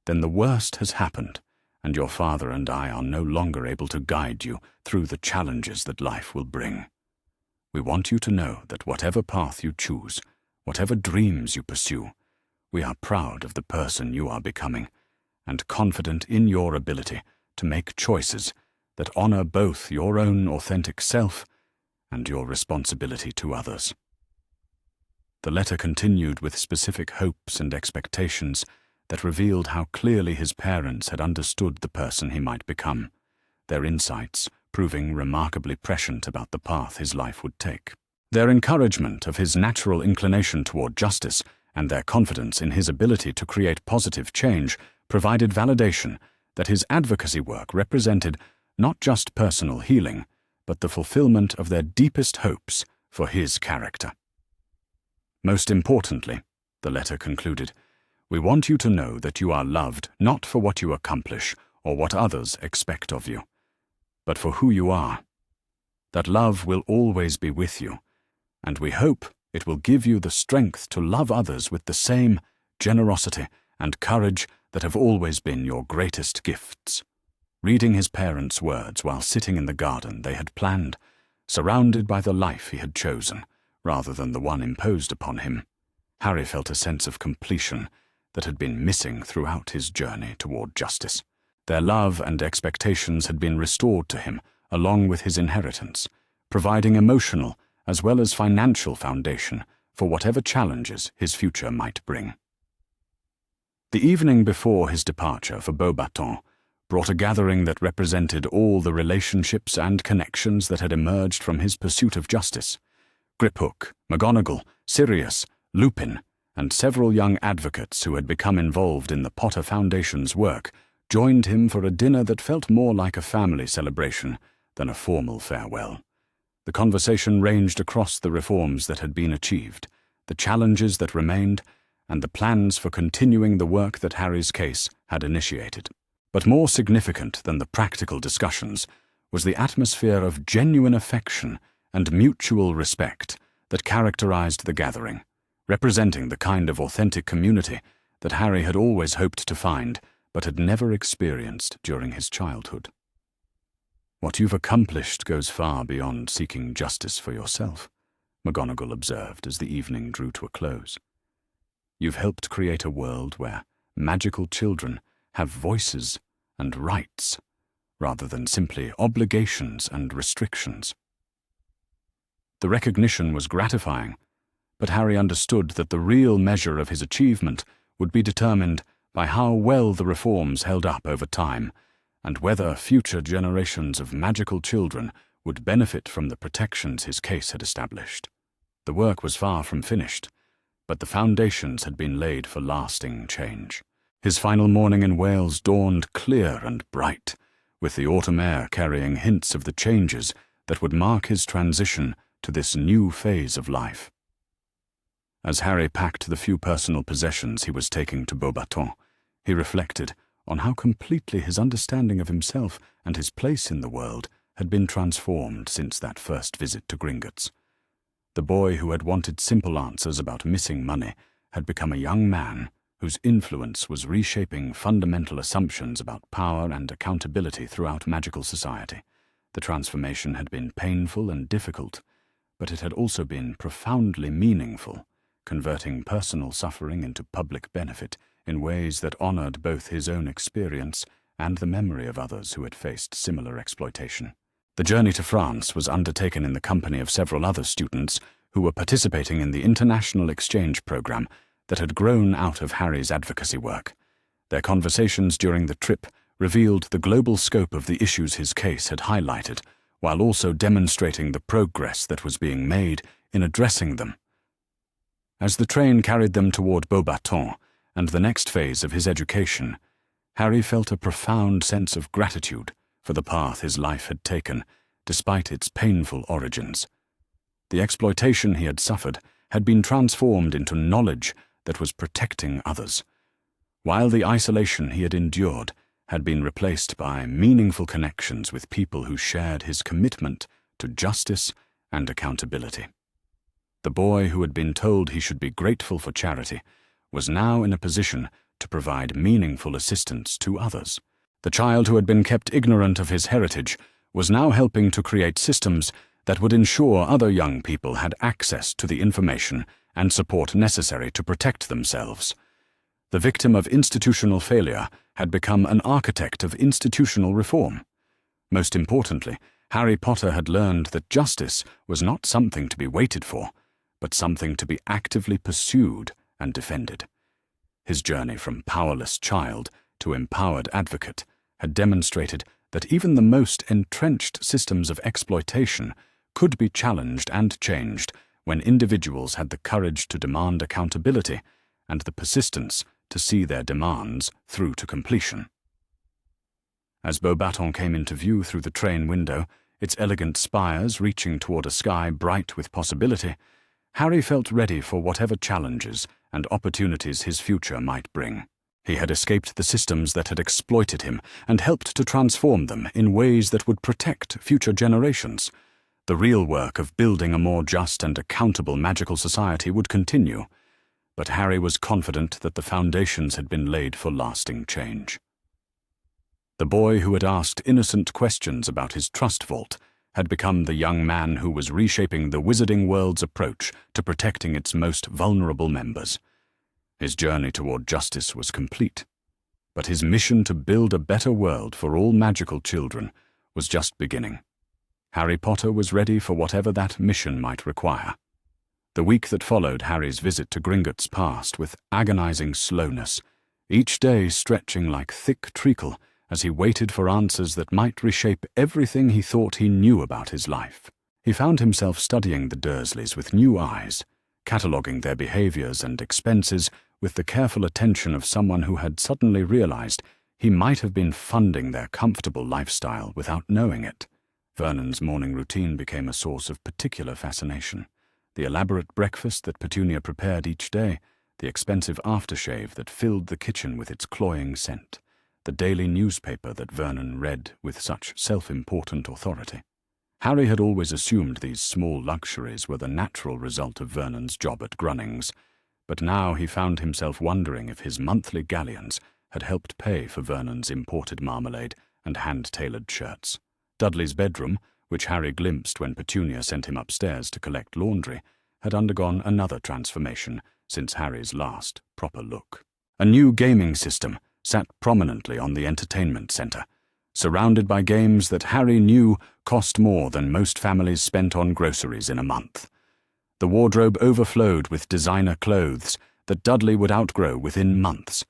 then the worst has happened, and your father and I are no longer able to guide you through the challenges that life will bring. We want you to know that whatever path you choose, whatever dreams you pursue, we are proud of the person you are becoming, and confident in your ability to make choices that honor both your own authentic self and your responsibility to others." The letter continued with specific hopes and expectations that revealed how clearly his parents had understood the person he might become, their insights proving remarkably prescient about the path his life would take. Their encouragement of his natural inclination toward justice and their confidence in his ability to create positive change provided validation that his advocacy work represented not just personal healing, but the fulfillment of their deepest hopes for his character. "Most importantly," the letter concluded, "we want you to know that you are loved not for what you accomplish or what others expect of you, but for who you are. That love will always be with you, and we hope it will give you the strength to love others with the same generosity and courage that have always been your greatest gifts." Reading his parents' words while sitting in the garden they had planned, surrounded by the life he had chosen, rather than the one imposed upon him, Harry felt a sense of completion that had been missing throughout his journey toward justice. Their love and expectations had been restored to him, along with his inheritance, providing emotional as well as financial foundation for whatever challenges his future might bring. The evening before his departure for Beauxbatons brought a gathering that represented all the relationships and connections that had emerged from his pursuit of justice. Griphook, McGonagall, Sirius, Lupin, and several young advocates who had become involved in the Potter Foundation's work joined him for a dinner that felt more like a family celebration than a formal farewell. The conversation ranged across the reforms that had been achieved, the challenges that remained, and the plans for continuing the work that Harry's case had initiated. But more significant than the practical discussions was the atmosphere of genuine affection and mutual respect that characterized the gathering, representing the kind of authentic community that Harry had always hoped to find but had never experienced during his childhood. "What you've accomplished goes far beyond seeking justice for yourself," McGonagall observed as the evening drew to a close. "You've helped create a world where magical children have voices and rights, rather than simply obligations and restrictions." The recognition was gratifying, but Harry understood that the real measure of his achievement would be determined by how well the reforms held up over time, and whether future generations of magical children would benefit from the protections his case had established. The work was far from finished, but the foundations had been laid for lasting change. His final morning in Wales dawned clear and bright, with the autumn air carrying hints of the changes that would mark his transition to this new phase of life. As Harry packed the few personal possessions he was taking to Beauxbatons, he reflected on how completely his understanding of himself and his place in the world had been transformed since that first visit to Gringotts. The boy who had wanted simple answers about missing money had become a young man whose influence was reshaping fundamental assumptions about power and accountability throughout magical society. The transformation had been painful and difficult, but it had also been profoundly meaningful, converting personal suffering into public benefit in ways that honored both his own experience and the memory of others who had faced similar exploitation. The journey to France was undertaken in the company of several other students who were participating in the international exchange program that had grown out of Harry's advocacy work. Their conversations during the trip revealed the global scope of the issues his case had highlighted, while also demonstrating the progress that was being made in addressing them. As the train carried them toward Beauxbatons and the next phase of his education, Harry felt a profound sense of gratitude for the path his life had taken, despite its painful origins. The exploitation he had suffered had been transformed into knowledge that was protecting others, while the isolation he had endured had been replaced by meaningful connections with people who shared his commitment to justice and accountability. The boy who had been told he should be grateful for charity was now in a position to provide meaningful assistance to others. The child who had been kept ignorant of his heritage was now helping to create systems that would ensure other young people had access to the information and support necessary to protect themselves. The victim of institutional failure had become an architect of institutional reform. Most importantly, Harry Potter had learned that justice was not something to be waited for, but something to be actively pursued and defended. His journey from powerless child to empowered advocate had demonstrated that even the most entrenched systems of exploitation could be challenged and changed when individuals had the courage to demand accountability and the persistence to see their demands through to completion. As Beauxbatons came into view through the train window, its elegant spires reaching toward a sky bright with possibility, Harry felt ready for whatever challenges and opportunities his future might bring. He had escaped the systems that had exploited him and helped to transform them in ways that would protect future generations. The real work of building a more just and accountable magical society would continue, but Harry was confident that the foundations had been laid for lasting change. The boy who had asked innocent questions about his trust vault had become the young man who was reshaping the wizarding world's approach to protecting its most vulnerable members. His journey toward justice was complete, but his mission to build a better world for all magical children was just beginning. Harry Potter was ready for whatever that mission might require. The week that followed Harry's visit to Gringotts passed with agonizing slowness, each day stretching like thick treacle as he waited for answers that might reshape everything he thought he knew about his life. He found himself studying the Dursleys with new eyes, cataloguing their behaviors and expenses with the careful attention of someone who had suddenly realized he might have been funding their comfortable lifestyle without knowing it. Vernon's morning routine became a source of particular fascination. The elaborate breakfast that Petunia prepared each day, the expensive aftershave that filled the kitchen with its cloying scent, the daily newspaper that Vernon read with such self-important authority. Harry had always assumed these small luxuries were the natural result of Vernon's job at Grunnings, but now he found himself wondering if his monthly galleons had helped pay for Vernon's imported marmalade and hand-tailored shirts. Dudley's bedroom, which Harry glimpsed when Petunia sent him upstairs to collect laundry, had undergone another transformation since Harry's last proper look. A new gaming system sat prominently on the entertainment centre, surrounded by games that Harry knew cost more than most families spent on groceries in a month. The wardrobe overflowed with designer clothes that Dudley would outgrow within months,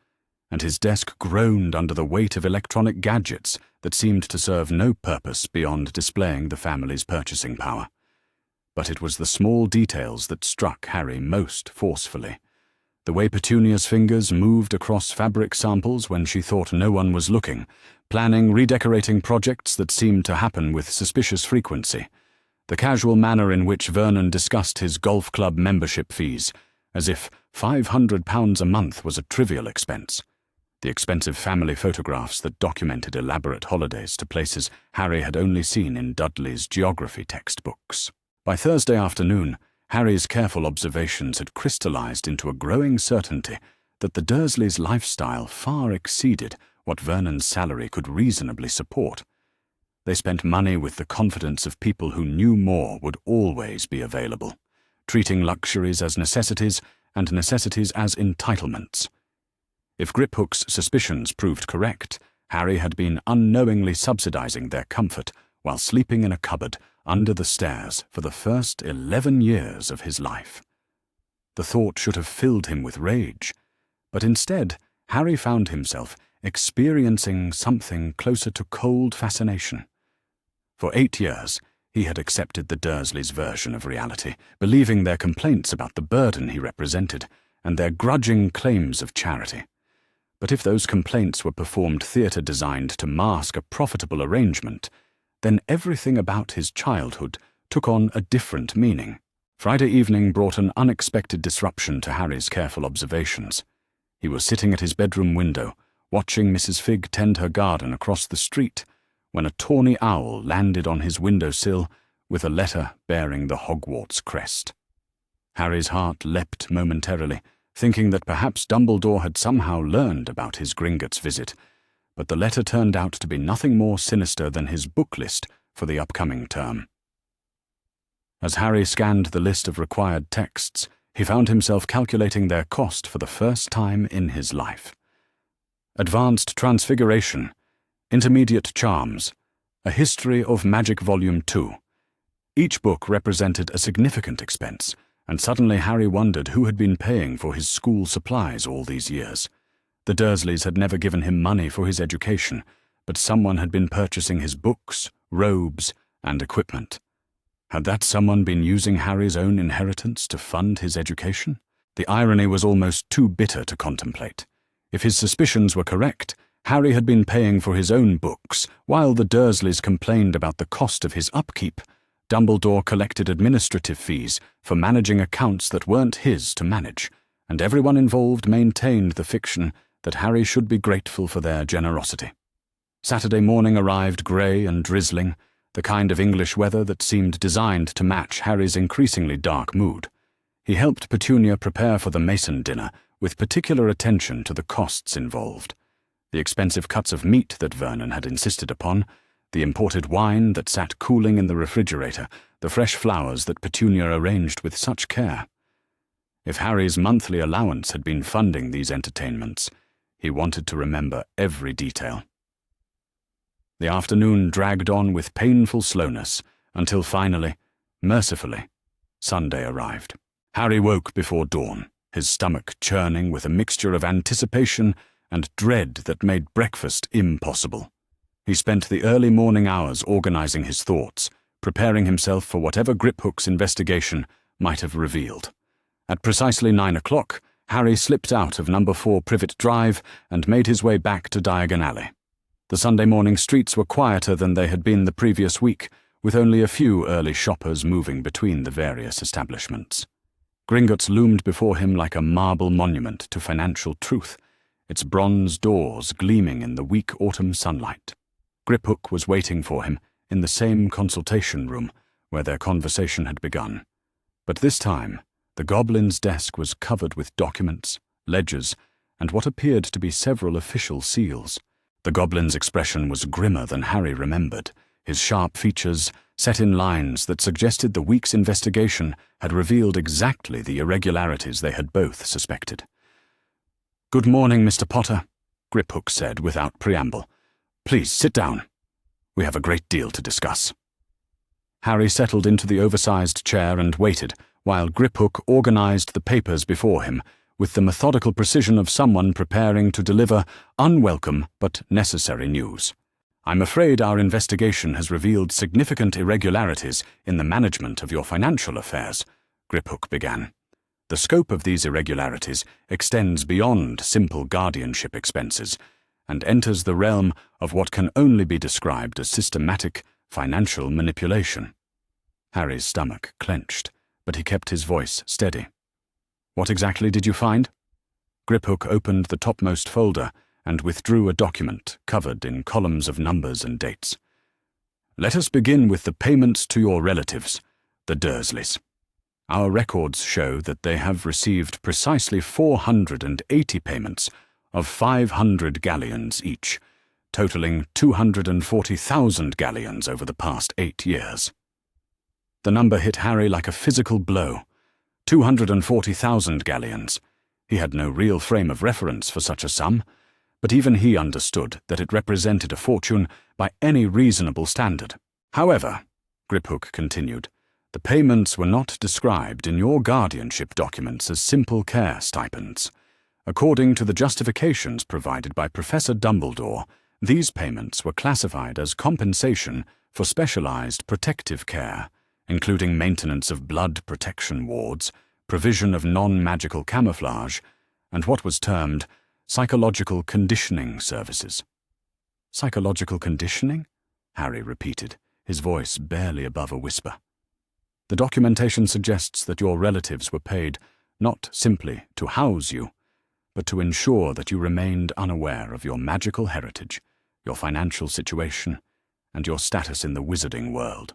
and his desk groaned under the weight of electronic gadgets that seemed to serve no purpose beyond displaying the family's purchasing power. But it was the small details that struck Harry most forcefully. The way Petunia's fingers moved across fabric samples when she thought no one was looking, planning redecorating projects that seemed to happen with suspicious frequency. The casual manner in which Vernon discussed his golf club membership fees, as if £500 a month was a trivial expense. The expensive family photographs that documented elaborate holidays to places Harry had only seen in Dudley's geography textbooks. By Thursday afternoon, Harry's careful observations had crystallized into a growing certainty that the Dursleys' lifestyle far exceeded what Vernon's salary could reasonably support. They spent money with the confidence of people who knew more would always be available, treating luxuries as necessities and necessities as entitlements. If Griphook's suspicions proved correct, Harry had been unknowingly subsidizing their comfort while sleeping in a cupboard under the stairs for the first 11 years of his life. The thought should have filled him with rage, but instead Harry found himself experiencing something closer to cold fascination. For 8 years, he had accepted the Dursleys' version of reality, believing their complaints about the burden he represented and their grudging claims of charity. But if those complaints were performed theatre designed to mask a profitable arrangement, then everything about his childhood took on a different meaning. Friday evening brought an unexpected disruption to Harry's careful observations. He was sitting at his bedroom window, watching Mrs. Figg tend her garden across the street, when a tawny owl landed on his windowsill with a letter bearing the Hogwarts crest. Harry's heart leapt momentarily, thinking that perhaps Dumbledore had somehow learned about his Gringotts visit, but the letter turned out to be nothing more sinister than his book list for the upcoming term. As Harry scanned the list of required texts, he found himself calculating their cost for the first time in his life. Advanced Transfiguration, Intermediate Charms, A History of Magic Volume 2. Each book represented a significant expense, and suddenly Harry wondered who had been paying for his school supplies all these years. The Dursleys had never given him money for his education, but someone had been purchasing his books, robes, and equipment. Had that someone been using Harry's own inheritance to fund his education? The irony was almost too bitter to contemplate. If his suspicions were correct, Harry had been paying for his own books, while the Dursleys complained about the cost of his upkeep. Dumbledore collected administrative fees for managing accounts that weren't his to manage, and everyone involved maintained the fiction that Harry should be grateful for their generosity. Saturday morning arrived grey and drizzling, the kind of English weather that seemed designed to match Harry's increasingly dark mood. He helped Petunia prepare for the Mason dinner, with particular attention to the costs involved. The expensive cuts of meat that Vernon had insisted upon, the imported wine that sat cooling in the refrigerator, the fresh flowers that Petunia arranged with such care. If Harry's monthly allowance had been funding these entertainments, he wanted to remember every detail. The afternoon dragged on with painful slowness, until finally, mercifully, Sunday arrived. Harry woke before dawn, his stomach churning with a mixture of anticipation and dread that made breakfast impossible. He spent the early morning hours organizing his thoughts, preparing himself for whatever Griphook's investigation might have revealed. At precisely 9 o'clock, Harry slipped out of number 4 Privet Drive and made his way back to Diagon Alley. The Sunday morning streets were quieter than they had been the previous week, with only a few early shoppers moving between the various establishments. Gringotts loomed before him like a marble monument to financial truth, its bronze doors gleaming in the weak autumn sunlight. Griphook was waiting for him in the same consultation room where their conversation had begun. But this time, the goblin's desk was covered with documents, ledgers, and what appeared to be several official seals. The goblin's expression was grimmer than Harry remembered, his sharp features set in lines that suggested the week's investigation had revealed exactly the irregularities they had both suspected. "Good morning, Mr. Potter," Griphook said without preamble. "Please sit down. We have a great deal to discuss." Harry settled into the oversized chair and waited, while Griphook organized the papers before him with the methodical precision of someone preparing to deliver unwelcome but necessary news. "I'm afraid our investigation has revealed significant irregularities in the management of your financial affairs," Griphook began. "The scope of these irregularities extends beyond simple guardianship expenses and enters the realm of what can only be described as systematic financial manipulation." Harry's stomach clenched, but he kept his voice steady. "What exactly did you find?" Griphook opened the topmost folder and withdrew a document covered in columns of numbers and dates. "Let us begin with the payments to your relatives, the Dursleys. Our records show that they have received precisely 480 payments of 500 galleons each, totaling 240,000 galleons over the past 8 years. The number hit Harry like a physical blow. 240,000 galleons. He had no real frame of reference for such a sum, but even he understood that it represented a fortune by any reasonable standard. However, Griphook continued, the payments were not described in your guardianship documents as simple care stipends. According to the justifications provided by Professor Dumbledore, these payments were classified as compensation for specialized protective care, including maintenance of blood protection wards, provision of non-magical camouflage, and what was termed psychological conditioning services. Psychological conditioning? Harry repeated, his voice barely above a whisper. The documentation suggests that your relatives were paid not simply to house you, but to ensure that you remained unaware of your magical heritage, your financial situation, and your status in the wizarding world.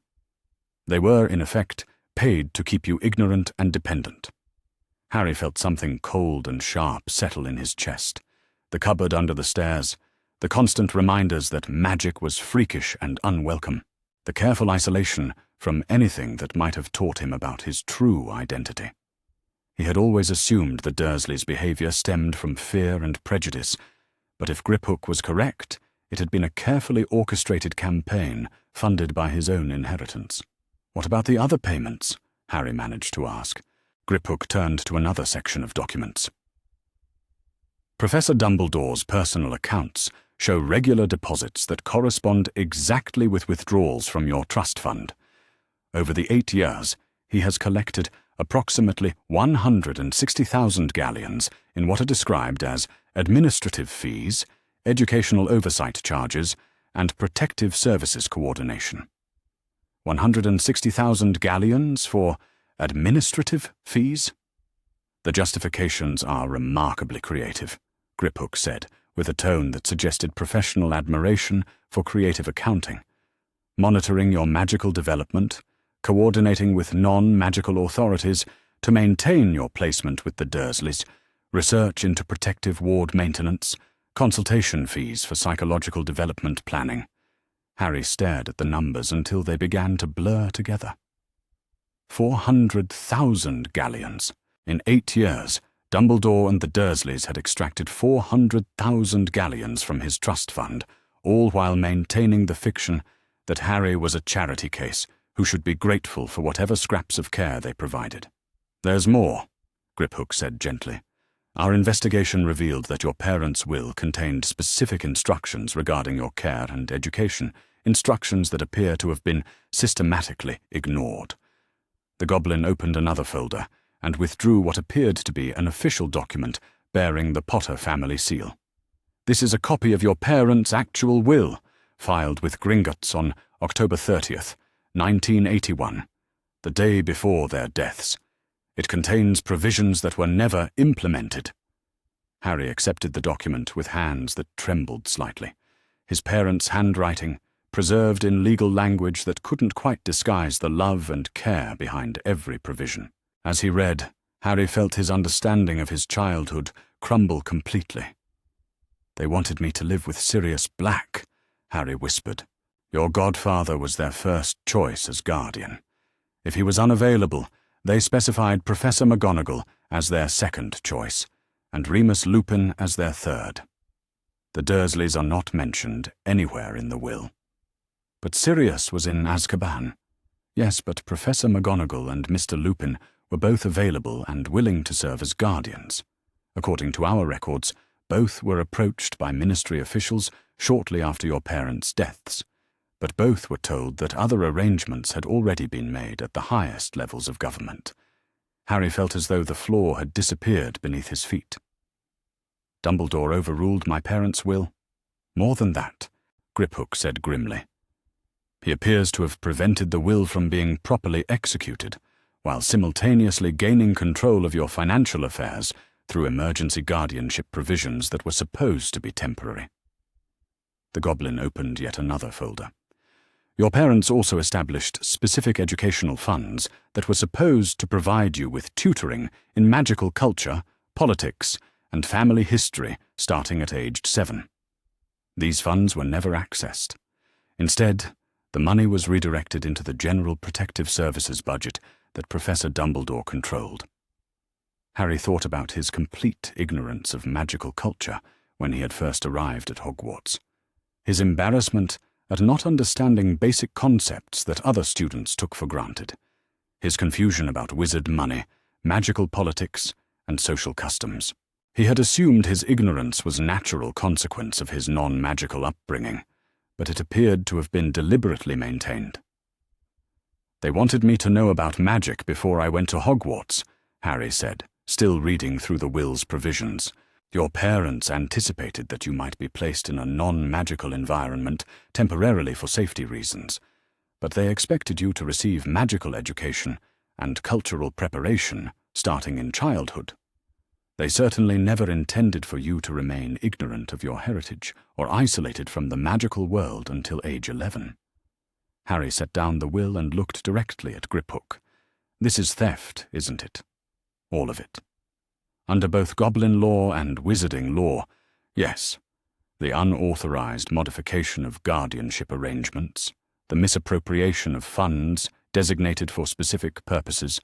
They were, in effect, paid to keep you ignorant and dependent. Harry felt something cold and sharp settle in his chest. The cupboard under the stairs, the constant reminders that magic was freakish and unwelcome, the careful isolation from anything that might have taught him about his true identity. He had always assumed the Dursleys' behavior stemmed from fear and prejudice, but if Griphook was correct, it had been a carefully orchestrated campaign funded by his own inheritance. What about the other payments? Harry managed to ask. Griphook turned to another section of documents. Professor Dumbledore's personal accounts show regular deposits that correspond exactly with withdrawals from your trust fund. Over the 8 years, he has collected approximately 160,000 galleons in what are described as administrative fees, educational oversight charges, and protective services coordination. 160,000 galleons for administrative fees? The justifications are remarkably creative, Griphook said, with a tone that suggested professional admiration for creative accounting. Monitoring your magical development, coordinating with non-magical authorities to maintain your placement with the Dursleys, research into protective ward maintenance, consultation fees for psychological development planning. Harry stared at the numbers until they began to blur together. 400,000 galleons. In 8 years, Dumbledore and the Dursleys had extracted 400,000 galleons from his trust fund, all while maintaining the fiction that Harry was a charity case who should be grateful for whatever scraps of care they provided. There's more, Griphook said gently. Our investigation revealed that your parents' will contained specific instructions regarding your care and education, instructions that appear to have been systematically ignored. The goblin opened another folder and withdrew what appeared to be an official document bearing the Potter family seal. This is a copy of your parents' actual will, filed with Gringotts on October 30th, 1981, the day before their deaths. It contains provisions that were never implemented. Harry accepted the document with hands that trembled slightly. His parents' handwriting, preserved in legal language that couldn't quite disguise the love and care behind every provision. As he read, Harry felt his understanding of his childhood crumble completely. They wanted me to live with Sirius Black, Harry whispered. Your godfather was their first choice as guardian. If he was unavailable, they specified Professor McGonagall as their second choice, and Remus Lupin as their third. The Dursleys are not mentioned anywhere in the will. But Sirius was in Azkaban. Yes, but Professor McGonagall and Mr. Lupin were both available and willing to serve as guardians. According to our records, both were approached by ministry officials shortly after your parents' deaths, but both were told that other arrangements had already been made at the highest levels of government. Harry felt as though the floor had disappeared beneath his feet. Dumbledore overruled my parents' will? More than that, Griphook said grimly. He appears to have prevented the will from being properly executed, while simultaneously gaining control of your financial affairs through emergency guardianship provisions that were supposed to be temporary. The goblin opened yet another folder. Your parents also established specific educational funds that were supposed to provide you with tutoring in magical culture, politics, and family history starting at age 7. These funds were never accessed. Instead, the money was redirected into the General Protective Services budget that Professor Dumbledore controlled. Harry thought about his complete ignorance of magical culture when he had first arrived at Hogwarts. His embarrassment at not understanding basic concepts that other students took for granted. His confusion about wizard money, magical politics, and social customs. He had assumed his ignorance was a natural consequence of his non-magical upbringing, but it appeared to have been deliberately maintained. "They wanted me to know about magic before I went to Hogwarts," Harry said, still reading through the will's provisions. "Your parents anticipated that you might be placed in a non-magical environment temporarily for safety reasons, but they expected you to receive magical education and cultural preparation starting in childhood. They certainly never intended for you to remain ignorant of your heritage or isolated from the magical world until age 11. Harry set down the will and looked directly at Griphook. "This is theft, isn't it? All of it. Under both goblin law and wizarding law, yes. The unauthorized modification of guardianship arrangements, the misappropriation of funds designated for specific purposes,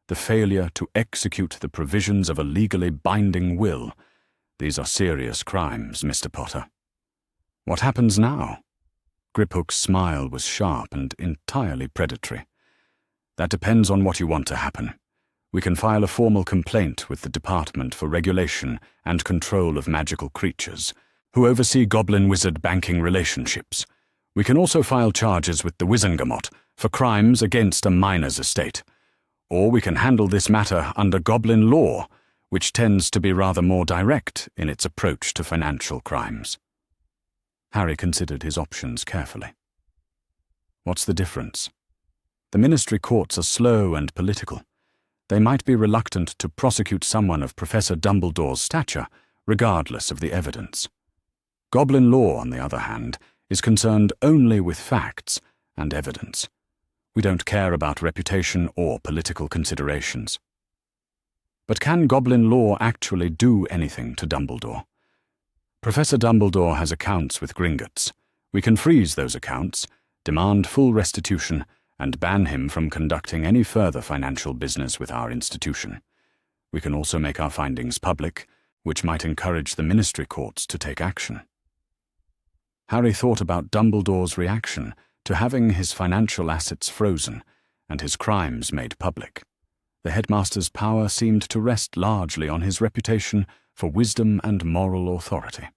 the failure to execute the provisions of a legally binding will. These are serious crimes, Mr. Potter." "What happens now?" Griphook's smile was sharp and entirely predatory. "That depends on what you want to happen. We can file a formal complaint with the Department for Regulation and Control of Magical Creatures, who oversee goblin-wizard banking relationships. We can also file charges with the Wizengamot for crimes against a minor's estate. Or we can handle this matter under goblin law, which tends to be rather more direct in its approach to financial crimes." Harry considered his options carefully. "What's the difference? The ministry courts are slow and political. They might be reluctant to prosecute someone of Professor Dumbledore's stature, regardless of the evidence. Goblin law, on the other hand, is concerned only with facts and evidence. We don't care about reputation or political considerations." "But can goblin law actually do anything to Dumbledore?" "Professor Dumbledore has accounts with Gringotts. We can freeze those accounts, demand full restitution, and ban him from conducting any further financial business with our institution. We can also make our findings public, which might encourage the ministry courts to take action." Harry thought about Dumbledore's reaction to having his financial assets frozen and his crimes made public. The headmaster's power seemed to rest largely on his reputation for wisdom and moral authority.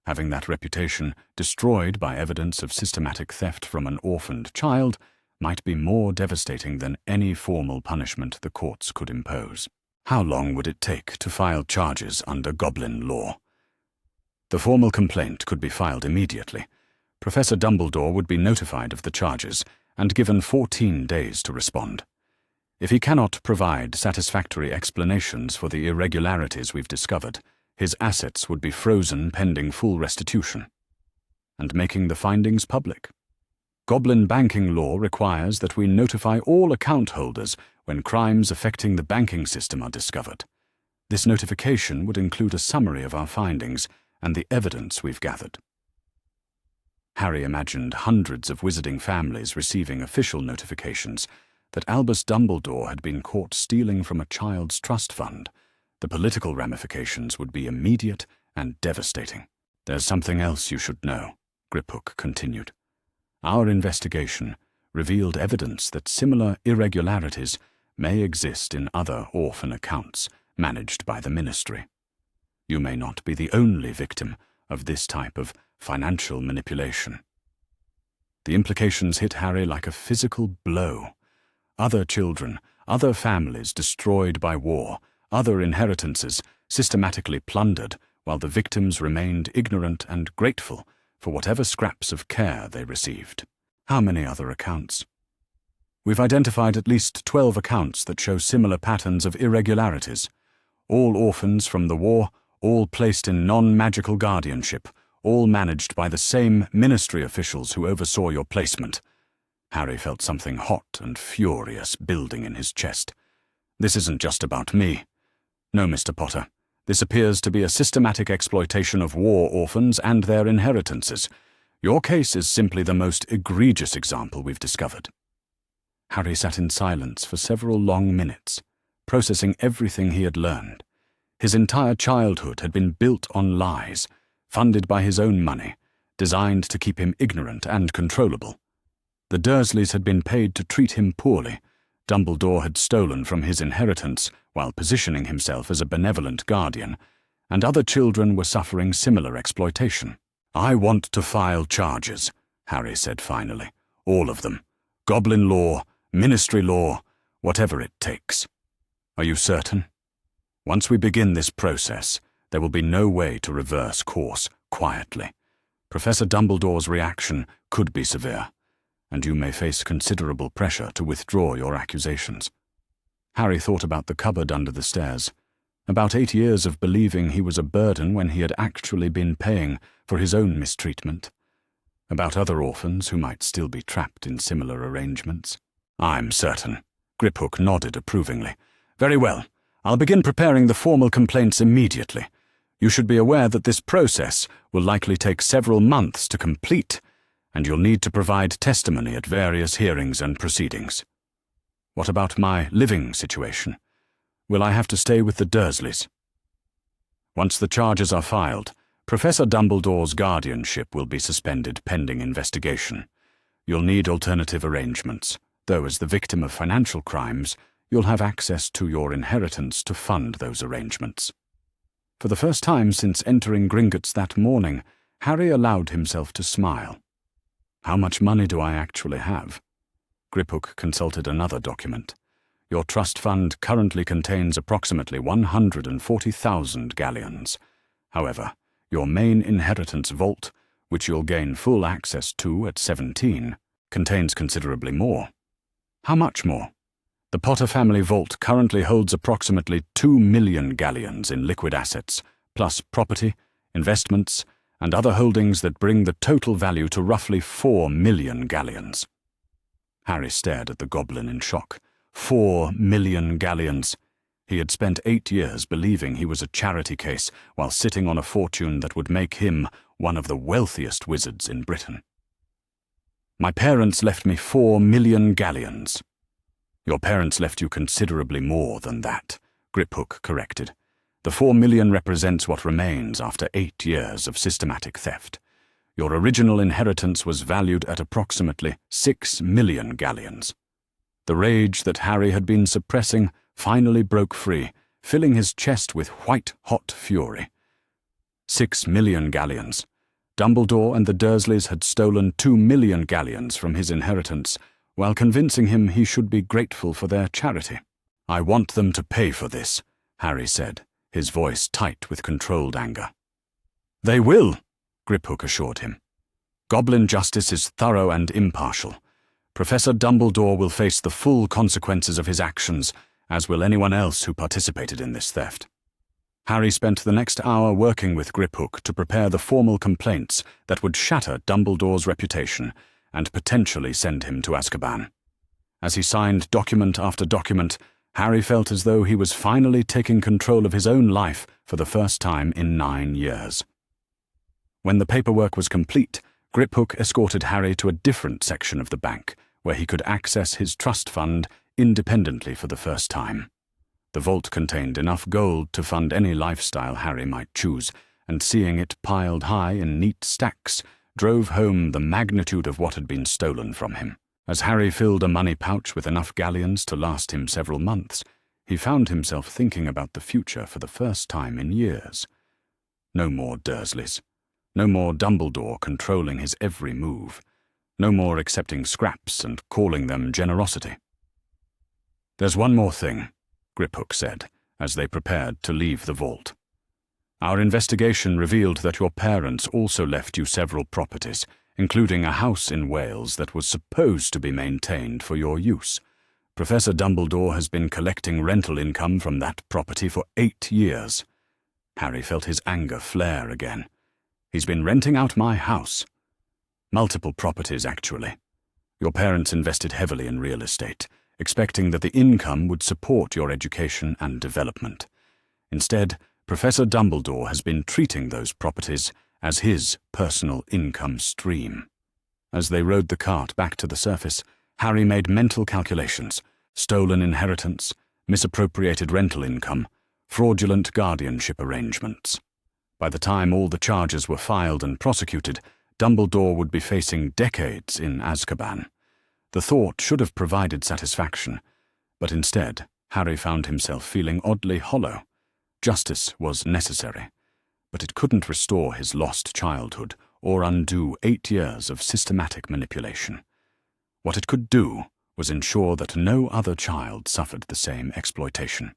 Having that reputation destroyed by evidence of systematic theft from an orphaned child might be more devastating than any formal punishment the courts could impose. How long would it take to file charges under goblin law? The formal complaint could be filed immediately. Professor Dumbledore would be notified of the charges and given 14 days to respond. If he cannot provide satisfactory explanations for the irregularities we've discovered, his assets would be frozen pending full restitution. And making the findings public. Goblin banking law requires that we notify all account holders when crimes affecting the banking system are discovered. This notification would include a summary of our findings and the evidence we've gathered. Harry imagined hundreds of wizarding families receiving official notifications that Albus Dumbledore had been caught stealing from a child's trust fund. The political ramifications would be immediate and devastating. "There's something else you should know," Griphook continued. "Our investigation revealed evidence that similar irregularities may exist in other orphan accounts managed by the ministry. You may not be the only victim of this type of financial manipulation." The implications hit Harry like a physical blow. Other children, other families destroyed by war, other inheritances systematically plundered, while the victims remained ignorant and grateful for whatever scraps of care they received. How many other accounts? "We've identified at least 12 accounts that show similar patterns of irregularities. All orphans from the war, all placed in non-magical guardianship, all managed by the same ministry officials who oversaw your placement." Harry felt something hot and furious building in his chest. "This isn't just about me. No, Mr. Potter. This appears to be a systematic exploitation of war orphans and their inheritances. Your case is simply the most egregious example we've discovered." Harry sat in silence for several long minutes, processing everything he had learned. His entire childhood had been built on lies, funded by his own money, designed to keep him ignorant and controllable. The Dursleys had been paid to treat him poorly. Dumbledore had stolen from his inheritance while positioning himself as a benevolent guardian, and other children were suffering similar exploitation. "I want to file charges," Harry said finally. "All of them. Goblin law, ministry law, whatever it takes." "Are you certain?" "Once we begin this process, there will be no way to reverse course quietly. Professor Dumbledore's reaction could be severe, and you may face considerable pressure to withdraw your accusations." Harry thought about the cupboard under the stairs, about 8 years of believing he was a burden when he had actually been paying for his own mistreatment, about other orphans who might still be trapped in similar arrangements. "I'm certain." Griphook nodded approvingly. "Very well. I'll begin preparing the formal complaints immediately. You should be aware that this process will likely take several months to complete, and you'll need to provide testimony at various hearings and proceedings." "What about my living situation? Will I have to stay with the Dursleys?" "Once the charges are filed, Professor Dumbledore's guardianship will be suspended pending investigation. You'll need alternative arrangements, though as the victim of financial crimes, you'll have access to your inheritance to fund those arrangements." For the first time since entering Gringotts that morning, Harry allowed himself to smile. "How much money do I actually have?" Griphook consulted another document. "Your trust fund currently contains approximately 140,000 galleons. However, your main inheritance vault, which you'll gain full access to at 17, contains considerably more." "How much more?" "The Potter family vault currently holds approximately 2 million galleons in liquid assets, plus property, investments, and other holdings that bring the total value to roughly 4 million galleons." Harry stared at the goblin in shock. 4 million galleons. He had spent 8 years believing he was a charity case while sitting on a fortune that would make him one of the wealthiest wizards in Britain. "My parents left me 4 million galleons." "Your parents left you considerably more than that," Griphook corrected. "The 4 million represents what remains after 8 years of systematic theft. Your original inheritance was valued at approximately 6 million galleons." The rage that Harry had been suppressing finally broke free, filling his chest with white-hot fury. 6 million galleons. Dumbledore and the Dursleys had stolen 2 million galleons from his inheritance, while convincing him he should be grateful for their charity. "I want them to pay for this," Harry said, his voice tight with controlled anger. "They will," Griphook assured him. "Goblin justice is thorough and impartial. Professor Dumbledore will face the full consequences of his actions, as will anyone else who participated in this theft." Harry spent the next hour working with Griphook to prepare the formal complaints that would shatter Dumbledore's reputation and potentially send him to Azkaban. As he signed document after document, Harry felt as though he was finally taking control of his own life for the first time in 9 years. When the paperwork was complete, Griphook escorted Harry to a different section of the bank, where he could access his trust fund independently for the first time. The vault contained enough gold to fund any lifestyle Harry might choose, and seeing it piled high in neat stacks drove home the magnitude of what had been stolen from him. As Harry filled a money pouch with enough galleons to last him several months, he found himself thinking about the future for the first time in years. No more Dursleys. No more Dumbledore controlling his every move. No more accepting scraps and calling them generosity. "There's one more thing," Griphook said, as they prepared to leave the vault. "Our investigation revealed that your parents also left you several properties, including a house in Wales that was supposed to be maintained for your use. Professor Dumbledore has been collecting rental income from that property for 8 years. Harry felt his anger flare again. "He's been renting out my house." "Multiple properties, actually. Your parents invested heavily in real estate, expecting that the income would support your education and development. Instead, Professor Dumbledore has been treating those properties as his personal income stream." As they rode the cart back to the surface, Harry made mental calculations: stolen inheritance, misappropriated rental income, fraudulent guardianship arrangements. By the time all the charges were filed and prosecuted, Dumbledore would be facing decades in Azkaban. The thought should have provided satisfaction, but instead, Harry found himself feeling oddly hollow. Justice was necessary, but it couldn't restore his lost childhood or undo 8 years of systematic manipulation. What it could do was ensure that no other child suffered the same exploitation.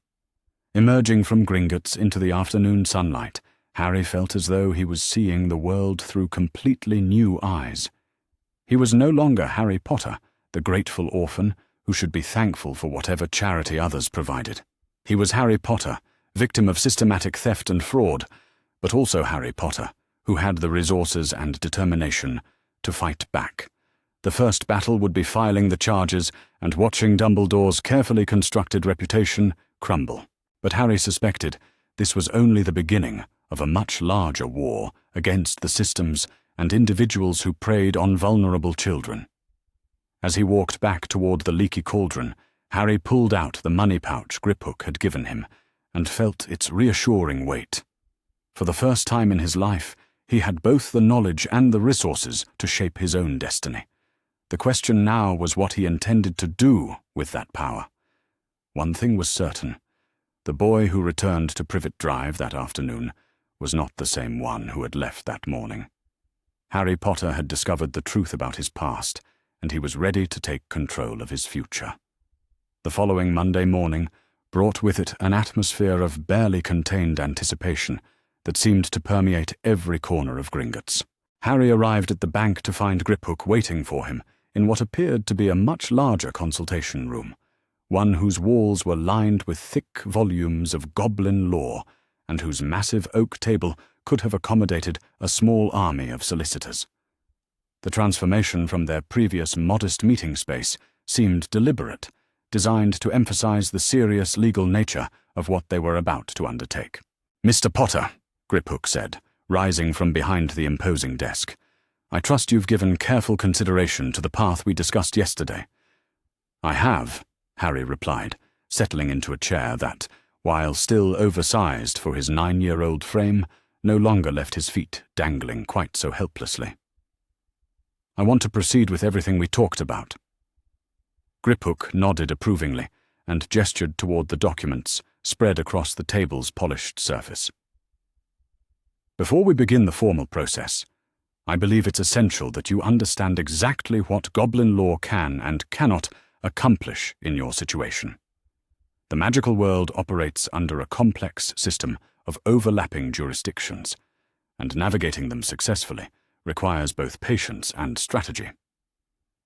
Emerging from Gringotts into the afternoon sunlight, Harry felt as though he was seeing the world through completely new eyes. He was no longer Harry Potter, the grateful orphan who should be thankful for whatever charity others provided. He was Harry Potter, victim of systematic theft and fraud, but also Harry Potter, who had the resources and determination to fight back. The first battle would be filing the charges and watching Dumbledore's carefully constructed reputation crumble. But Harry suspected this was only the beginning of a much larger war against the systems and individuals who preyed on vulnerable children. As he walked back toward the leaky cauldron, Harry pulled out the money pouch Griphook had given him and felt its reassuring weight. For the first time in his life, he had both the knowledge and the resources to shape his own destiny. The question now was what he intended to do with that power. One thing was certain. The boy who returned to Privet Drive that afternoon was not the same one who had left that morning. Harry Potter had discovered the truth about his past, and he was ready to take control of his future. The following Monday morning brought with it an atmosphere of barely contained anticipation that seemed to permeate every corner of Gringotts. Harry arrived at the bank to find Griphook waiting for him in what appeared to be a much larger consultation room, one whose walls were lined with thick volumes of goblin lore and whose massive oak table could have accommodated a small army of solicitors. The transformation from their previous modest meeting space seemed deliberate, designed to emphasize the serious legal nature of what they were about to undertake. "Mr. Potter," Griphook said, rising from behind the imposing desk, "I trust you've given careful consideration to the path we discussed yesterday." "I have," Harry replied, settling into a chair that, while still oversized for his 9-year-old frame, no longer left his feet dangling quite so helplessly. "I want to proceed with everything we talked about." Griphook nodded approvingly and gestured toward the documents spread across the table's polished surface. "Before we begin the formal process, I believe it's essential that you understand exactly what goblin law can and cannot accomplish in your situation. The magical world operates under a complex system of overlapping jurisdictions, and navigating them successfully requires both patience and strategy."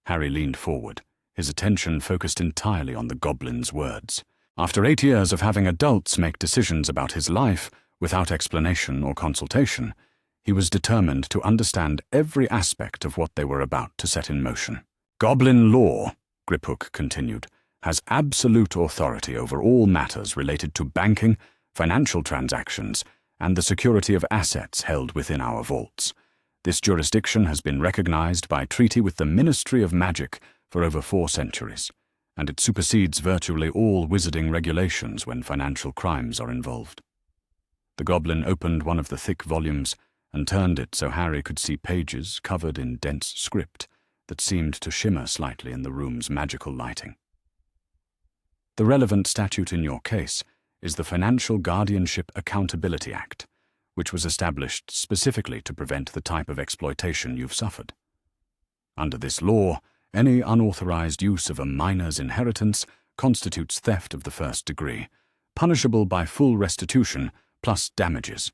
Harry leaned forward, his attention focused entirely on the goblin's words. After 8 years of having adults make decisions about his life without explanation or consultation, he was determined to understand every aspect of what they were about to set in motion. "Goblin law," Griphook continued, "has absolute authority over all matters related to banking, financial transactions, and the security of assets held within our vaults. This jurisdiction has been recognized by treaty with the Ministry of Magic for over 4 centuries, and it supersedes virtually all wizarding regulations when financial crimes are involved." The goblin opened one of the thick volumes and turned it so Harry could see pages covered in dense script that seemed to shimmer slightly in the room's magical lighting. "The relevant statute in your case is the Financial Guardianship Accountability Act, which was established specifically to prevent the type of exploitation you've suffered. Under this law, any unauthorized use of a minor's inheritance constitutes theft of the first degree, punishable by full restitution plus damages."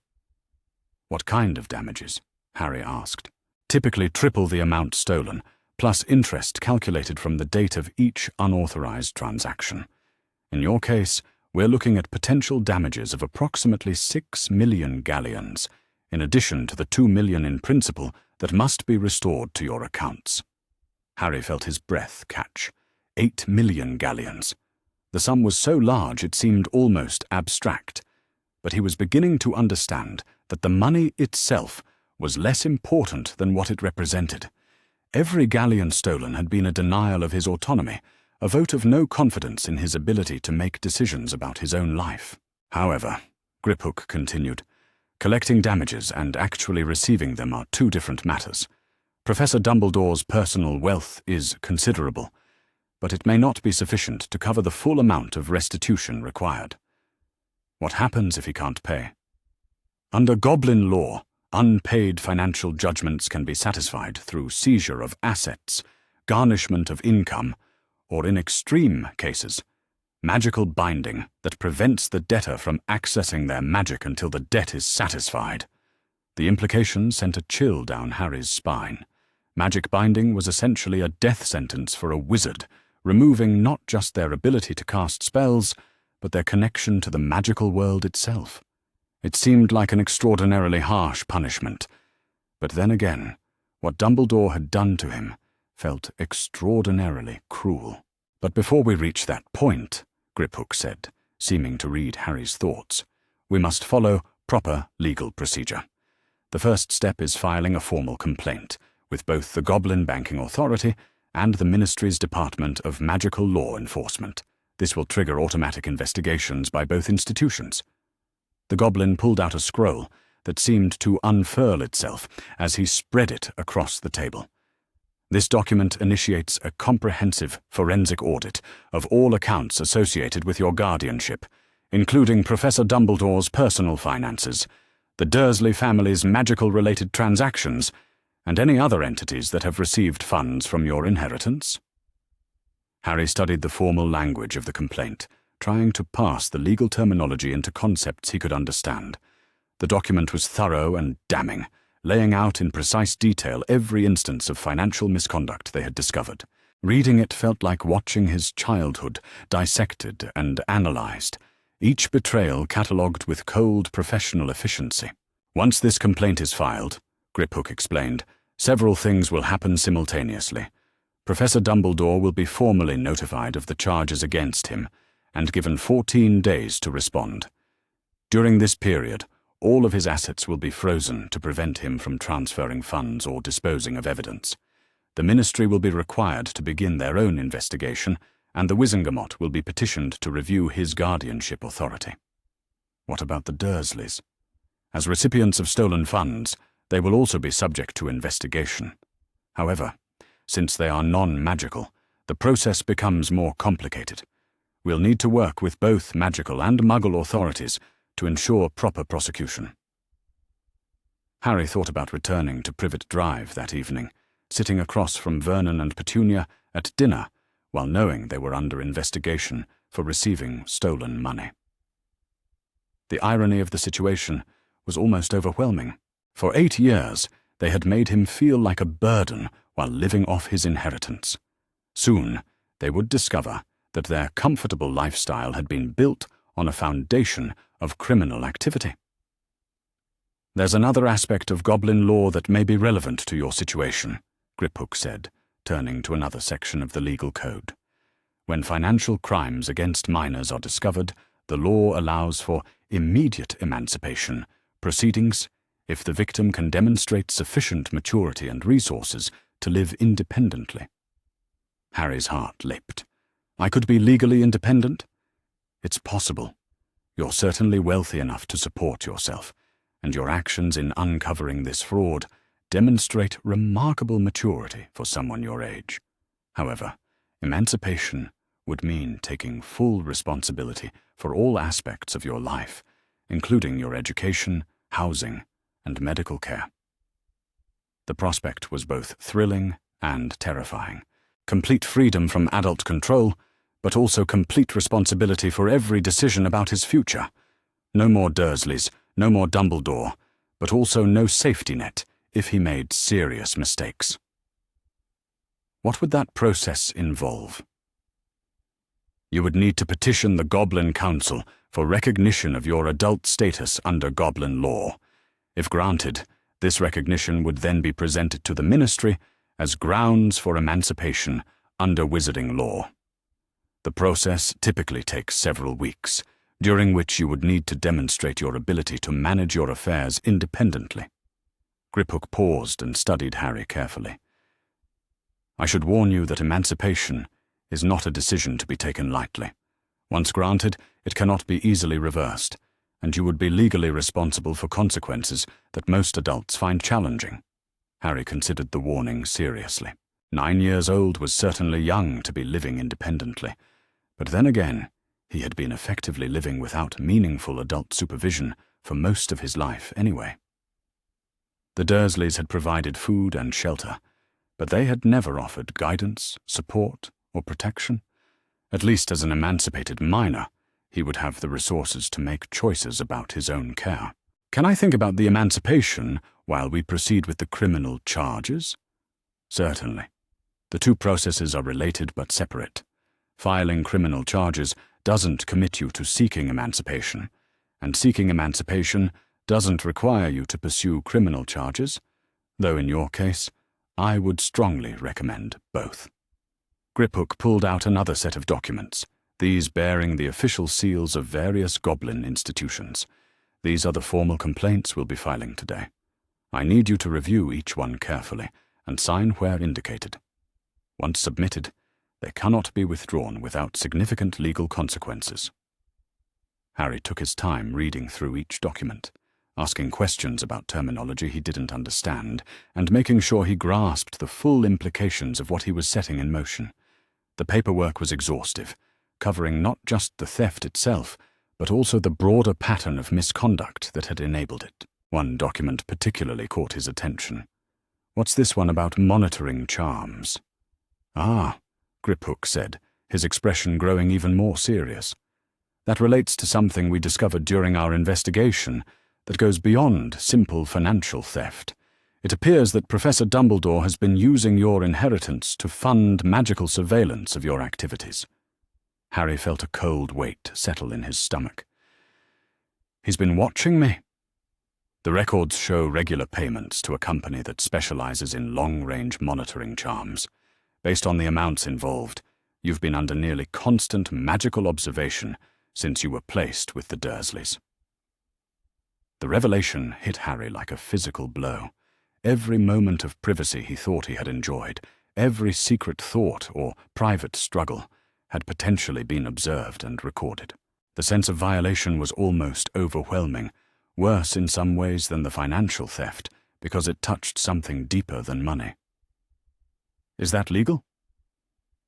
"What kind of damages?" Harry asked. "Typically triple the amount stolen, plus interest calculated from the date of each unauthorized transaction. In your case, we're looking at potential damages of approximately 6 million galleons, in addition to the 2 million in principal that must be restored to your accounts." Harry felt his breath catch. 8 million galleons. The sum was so large it seemed almost abstract, but he was beginning to understand that the money itself was less important than what it represented. Every galleon stolen had been a denial of his autonomy, a vote of no confidence in his ability to make decisions about his own life. "However," Griphook continued, "collecting damages and actually receiving them are 2 different matters. Professor Dumbledore's personal wealth is considerable, but it may not be sufficient to cover the full amount of restitution required. What happens if he can't pay? Under Goblin law, unpaid financial judgments can be satisfied through seizure of assets, garnishment of income, or in extreme cases, magical binding that prevents the debtor from accessing their magic until the debt is satisfied. The implication sent a chill down Harry's spine. Magic binding was essentially a death sentence for a wizard, removing not just their ability to cast spells, but their connection to the magical world itself. It seemed like an extraordinarily harsh punishment. But then again, what Dumbledore had done to him felt extraordinarily cruel. But before we reach that point, Griphook said, seeming to read Harry's thoughts, we must follow proper legal procedure. The first step is filing a formal complaint with both the Goblin Banking Authority and the Ministry's Department of Magical Law Enforcement. This will trigger automatic investigations by both institutions. The Goblin pulled out a scroll that seemed to unfurl itself as he spread it across the table. This document initiates a comprehensive forensic audit of all accounts associated with your guardianship, including Professor Dumbledore's personal finances, the Dursley family's magical-related transactions, and any other entities that have received funds from your inheritance. Harry studied the formal language of the complaint, trying to parse the legal terminology into concepts he could understand. The document was thorough and damning, laying out in precise detail every instance of financial misconduct they had discovered. Reading it felt like watching his childhood dissected and analyzed, each betrayal catalogued with cold professional efficiency. Once this complaint is filed, Griphook explained, several things will happen simultaneously. Professor Dumbledore will be formally notified of the charges against him and given 14 days to respond. During this period, all of his assets will be frozen to prevent him from transferring funds or disposing of evidence. The Ministry will be required to begin their own investigation, and the Wizengamot will be petitioned to review his guardianship authority. What about the Dursleys? As recipients of stolen funds, they will also be subject to investigation. However, since they are non-magical, the process becomes more complicated. We'll need to work with both magical and Muggle authorities to ensure proper prosecution. Harry thought about returning to Privet Drive that evening, sitting across from Vernon and Petunia at dinner while knowing they were under investigation for receiving stolen money. The irony of the situation was almost overwhelming. For 8 years, they had made him feel like a burden while living off his inheritance. Soon, they would discover that their comfortable lifestyle had been built on a foundation of criminal activity. There's another aspect of Goblin law that may be relevant to your situation, Griphook said, turning to another section of the legal code. When financial crimes against minors are discovered, the law allows for immediate emancipation proceedings if the victim can demonstrate sufficient maturity and resources to live independently. Harry's heart leapt. I could be legally independent? It's possible. You're certainly wealthy enough to support yourself, and your actions in uncovering this fraud demonstrate remarkable maturity for someone your age. However, emancipation would mean taking full responsibility for all aspects of your life, including your education, housing, and medical care. The prospect was both thrilling and terrifying. Complete freedom from adult control, but also complete responsibility for every decision about his future. No more Dursleys, no more Dumbledore, but also no safety net if he made serious mistakes. What would that process involve? You would need to petition the Goblin Council for recognition of your adult status under Goblin law. If granted, this recognition would then be presented to the Ministry as grounds for emancipation under Wizarding law. The process typically takes several weeks, during which you would need to demonstrate your ability to manage your affairs independently. Griphook paused and studied Harry carefully. I should warn you that emancipation is not a decision to be taken lightly. Once granted, it cannot be easily reversed, and you would be legally responsible for consequences that most adults find challenging. Harry considered the warning seriously. 9 years old was certainly young to be living independently, but then again, he had been effectively living without meaningful adult supervision for most of his life anyway. The Dursleys had provided food and shelter, but they had never offered guidance, support, or protection. At least as an emancipated minor, he would have the resources to make choices about his own care. Can I think about the emancipation while we proceed with the criminal charges? Certainly. The two processes are related but separate. Filing criminal charges doesn't commit you to seeking emancipation, and seeking emancipation doesn't require you to pursue criminal charges, though in your case, I would strongly recommend both. Griphook pulled out another set of documents, these bearing the official seals of various goblin institutions. These are the formal complaints we'll be filing today. I need you to review each one carefully and sign where indicated. Once submitted, they cannot be withdrawn without significant legal consequences. Harry took his time reading through each document, asking questions about terminology he didn't understand, and making sure he grasped the full implications of what he was setting in motion. The paperwork was exhaustive, covering not just the theft itself, but also the broader pattern of misconduct that had enabled it. One document particularly caught his attention. What's this one about monitoring charms? Ah, Griphook said, his expression growing even more serious. That relates to something we discovered during our investigation that goes beyond simple financial theft. It appears that Professor Dumbledore has been using your inheritance to fund magical surveillance of your activities. Harry felt a cold weight settle in his stomach. He's been watching me. The records show regular payments to a company that specializes in long-range monitoring charms. Based on the amounts involved, you've been under nearly constant magical observation since you were placed with the Dursleys. The revelation hit Harry like a physical blow. Every moment of privacy he thought he had enjoyed, every secret thought or private struggle, had potentially been observed and recorded. The sense of violation was almost overwhelming, worse in some ways than the financial theft, because it touched something deeper than money. Is that legal?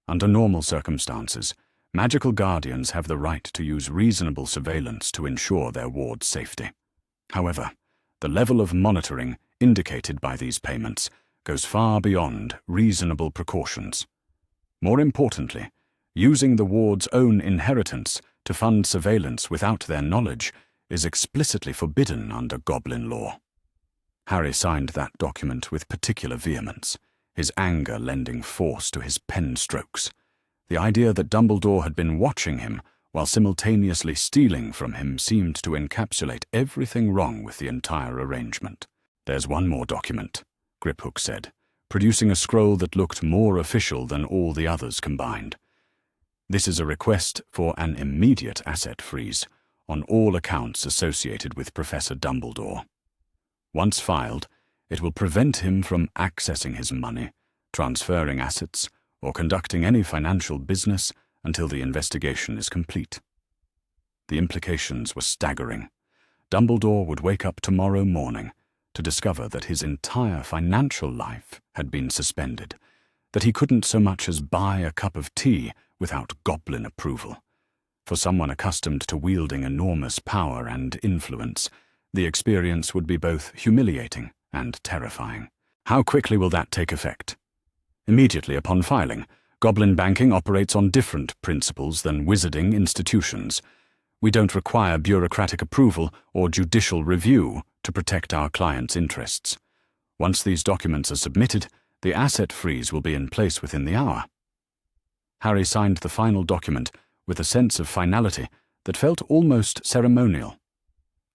Under normal circumstances, magical guardians have the right to use reasonable surveillance to ensure their ward's safety. However, the level of monitoring indicated by these payments goes far beyond reasonable precautions. More importantly, using the ward's own inheritance to fund surveillance without their knowledge is explicitly forbidden under Goblin law. Harry signed that document with particular vehemence, his anger lending force to his pen strokes. The idea that Dumbledore had been watching him while simultaneously stealing from him seemed to encapsulate everything wrong with the entire arrangement. There's one more document, Griphook said, producing a scroll that looked more official than all the others combined. This is a request for an immediate asset freeze on all accounts associated with Professor Dumbledore. Once filed, it will prevent him from accessing his money, transferring assets, or conducting any financial business until the investigation is complete. The implications were staggering. Dumbledore would wake up tomorrow morning to discover that his entire financial life had been suspended, that he couldn't so much as buy a cup of tea without Goblin approval. For someone accustomed to wielding enormous power and influence, the experience would be both humiliating and terrifying. How quickly will that take effect? Immediately upon filing, Goblin banking operates on different principles than wizarding institutions. We don't require bureaucratic approval or judicial review to protect our clients' interests. Once these documents are submitted, the asset freeze will be in place within the hour. Harry signed the final document with a sense of finality that felt almost ceremonial.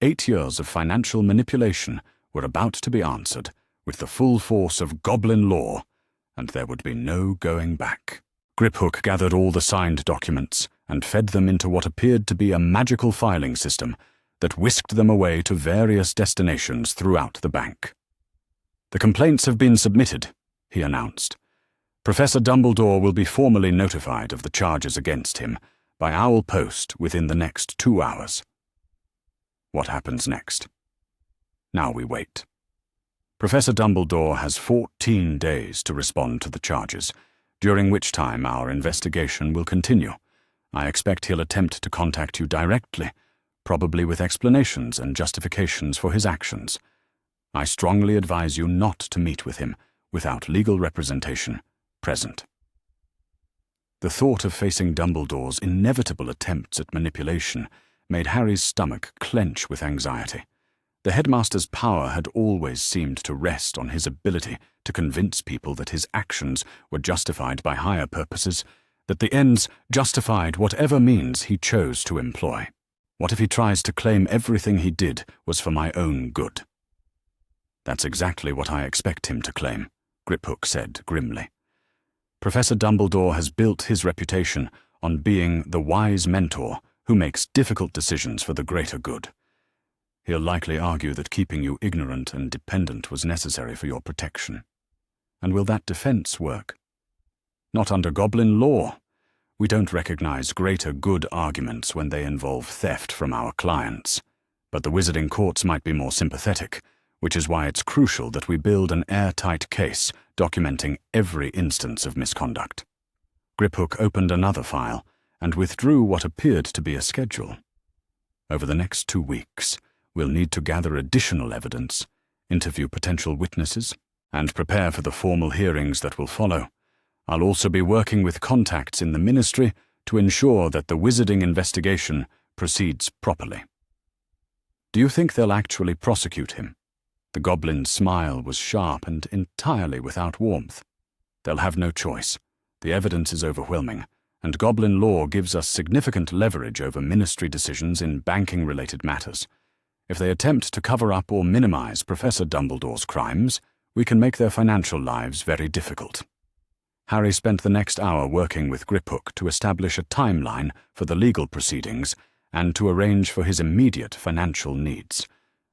8 years of financial manipulation were about to be answered with the full force of Goblin law, and there would be no going back. Griphook gathered all the signed documents and fed them into what appeared to be a magical filing system that whisked them away to various destinations throughout the bank. The complaints have been submitted, he announced. Professor Dumbledore will be formally notified of the charges against him by owl post within the next 2 hours. What happens next? Now we wait. Professor Dumbledore has 14 days to respond to the charges, during which time our investigation will continue. I expect he'll attempt to contact you directly, probably with explanations and justifications for his actions. I strongly advise you not to meet with him without legal representation present. The thought of facing Dumbledore's inevitable attempts at manipulation made Harry's stomach clench with anxiety. The headmaster's power had always seemed to rest on his ability to convince people that his actions were justified by higher purposes, that the ends justified whatever means he chose to employ. What if he tries to claim everything he did was for my own good? That's exactly what I expect him to claim, Griphook said grimly. Professor Dumbledore has built his reputation on being the wise mentor who makes difficult decisions for the greater good. He'll likely argue that keeping you ignorant and dependent was necessary for your protection. And will that defense work? Not under Goblin law. We don't recognize greater good arguments when they involve theft from our clients. But the wizarding courts might be more sympathetic, which is why it's crucial that we build an airtight case documenting every instance of misconduct. Griphook opened another file and withdrew what appeared to be a schedule. Over the next 2 weeks, we'll need to gather additional evidence, interview potential witnesses, and prepare for the formal hearings that will follow. I'll also be working with contacts in the ministry to ensure that the wizarding investigation proceeds properly. Do you think they'll actually prosecute him? The goblin's smile was sharp and entirely without warmth. They'll have no choice. The evidence is overwhelming, and Goblin law gives us significant leverage over ministry decisions in banking-related matters. If they attempt to cover up or minimize Professor Dumbledore's crimes, we can make their financial lives very difficult. Harry spent the next hour working with Griphook to establish a timeline for the legal proceedings and to arrange for his immediate financial needs.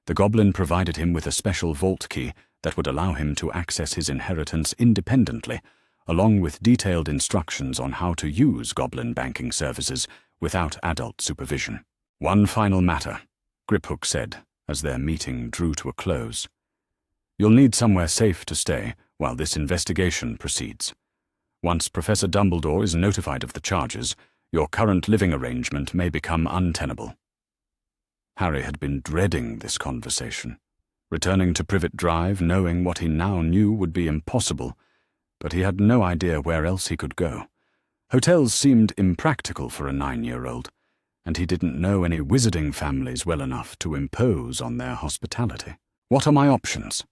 The Goblin provided him with a special vault key that would allow him to access his inheritance independently, along with detailed instructions on how to use Goblin banking services without adult supervision. One final matter, Griphook said, as their meeting drew to a close. You'll need somewhere safe to stay while this investigation proceeds. Once Professor Dumbledore is notified of the charges, your current living arrangement may become untenable. Harry had been dreading this conversation, returning to Privet Drive knowing what he now knew would be impossible, but he had no idea where else he could go. Hotels seemed impractical for a 9-year-old, and he didn't know any wizarding families well enough to impose on their hospitality. What are my options?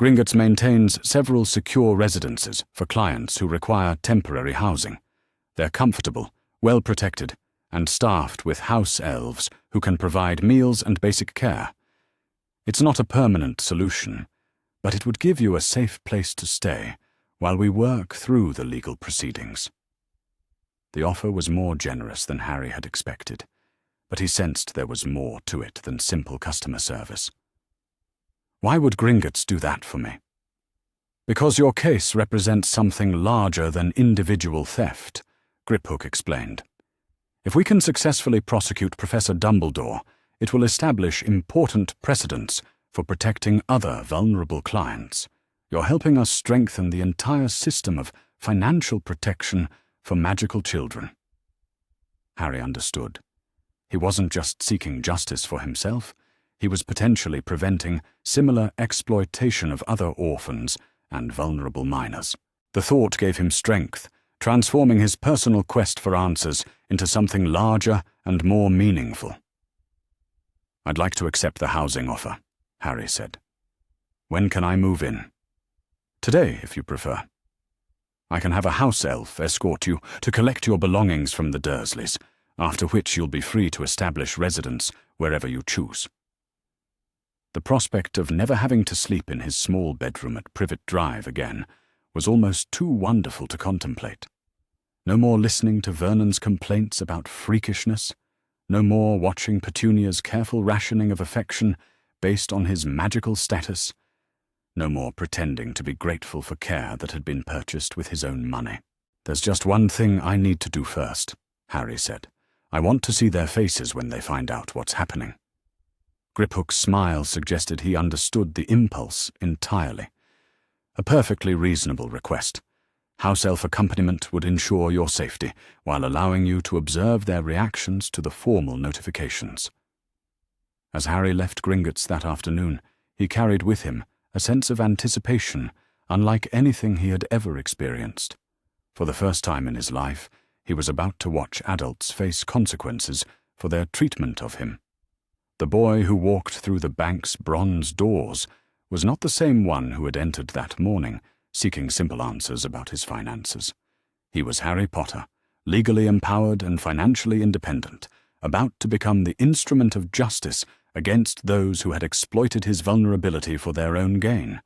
Gringotts maintains several secure residences for clients who require temporary housing. They're comfortable, well protected, and staffed with house elves who can provide meals and basic care. It's not a permanent solution, but it would give you a safe place to stay while we work through the legal proceedings. The offer was more generous than Harry had expected, but he sensed there was more to it than simple customer service. Why would Gringotts do that for me? Because your case represents something larger than individual theft, Griphook explained. If we can successfully prosecute Professor Dumbledore, it will establish important precedents for protecting other vulnerable clients. You're helping us strengthen the entire system of financial protection for magical children. Harry understood. He wasn't just seeking justice for himself, he was potentially preventing similar exploitation of other orphans and vulnerable minors. The thought gave him strength, transforming his personal quest for answers into something larger and more meaningful. I'd like to accept the housing offer, Harry said. When can I move in? Today, if you prefer. I can have a house elf escort you to collect your belongings from the Dursleys, after which you'll be free to establish residence wherever you choose. The prospect of never having to sleep in his small bedroom at Privet Drive again was almost too wonderful to contemplate. No more listening to Vernon's complaints about freakishness, no more watching Petunia's careful rationing of affection based on his magical status, no more pretending to be grateful for care that had been purchased with his own money. There's just one thing I need to do first, Harry said. I want to see their faces when they find out what's happening. Griphook's smile suggested he understood the impulse entirely. A perfectly reasonable request. House elf accompaniment would ensure your safety, while allowing you to observe their reactions to the formal notifications. As Harry left Gringotts that afternoon, he carried with him a sense of anticipation unlike anything he had ever experienced. For the first time in his life, he was about to watch adults face consequences for their treatment of him. The boy who walked through the bank's bronze doors was not the same one who had entered that morning, seeking simple answers about his finances. He was Harry Potter, legally empowered and financially independent, about to become the instrument of justice against those who had exploited his vulnerability for their own gain.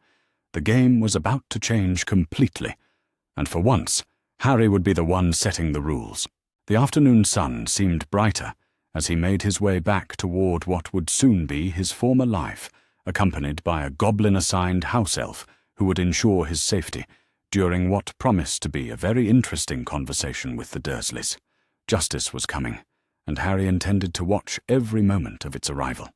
The game was about to change completely, and for once, Harry would be the one setting the rules. The afternoon sun seemed brighter as he made his way back toward what would soon be his former life, accompanied by a goblin-assigned house elf who would ensure his safety during what promised to be a very interesting conversation with the Dursleys. Justice was coming, and Harry intended to watch every moment of its arrival.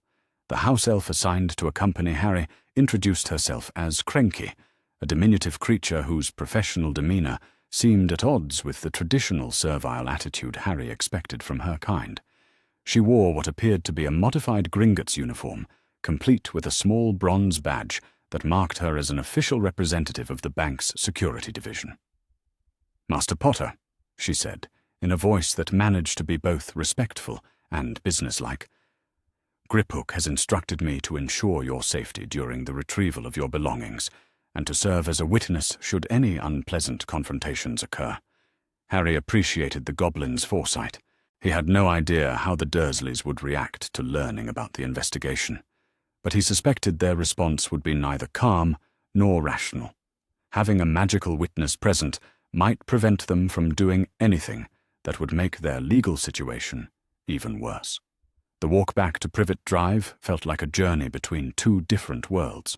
The house elf assigned to accompany Harry introduced herself as Cranky, a diminutive creature whose professional demeanor seemed at odds with the traditional servile attitude Harry expected from her kind. She wore what appeared to be a modified Gringotts uniform, complete with a small bronze badge that marked her as an official representative of the bank's security division. "Master Potter," she said, in a voice that managed to be both respectful and businesslike, "Griphook has instructed me to ensure your safety during the retrieval of your belongings, and to serve as a witness should any unpleasant confrontations occur." Harry appreciated the goblin's foresight. He had no idea how the Dursleys would react to learning about the investigation, but he suspected their response would be neither calm nor rational. Having a magical witness present might prevent them from doing anything that would make their legal situation even worse. The walk back to Privet Drive felt like a journey between two different worlds.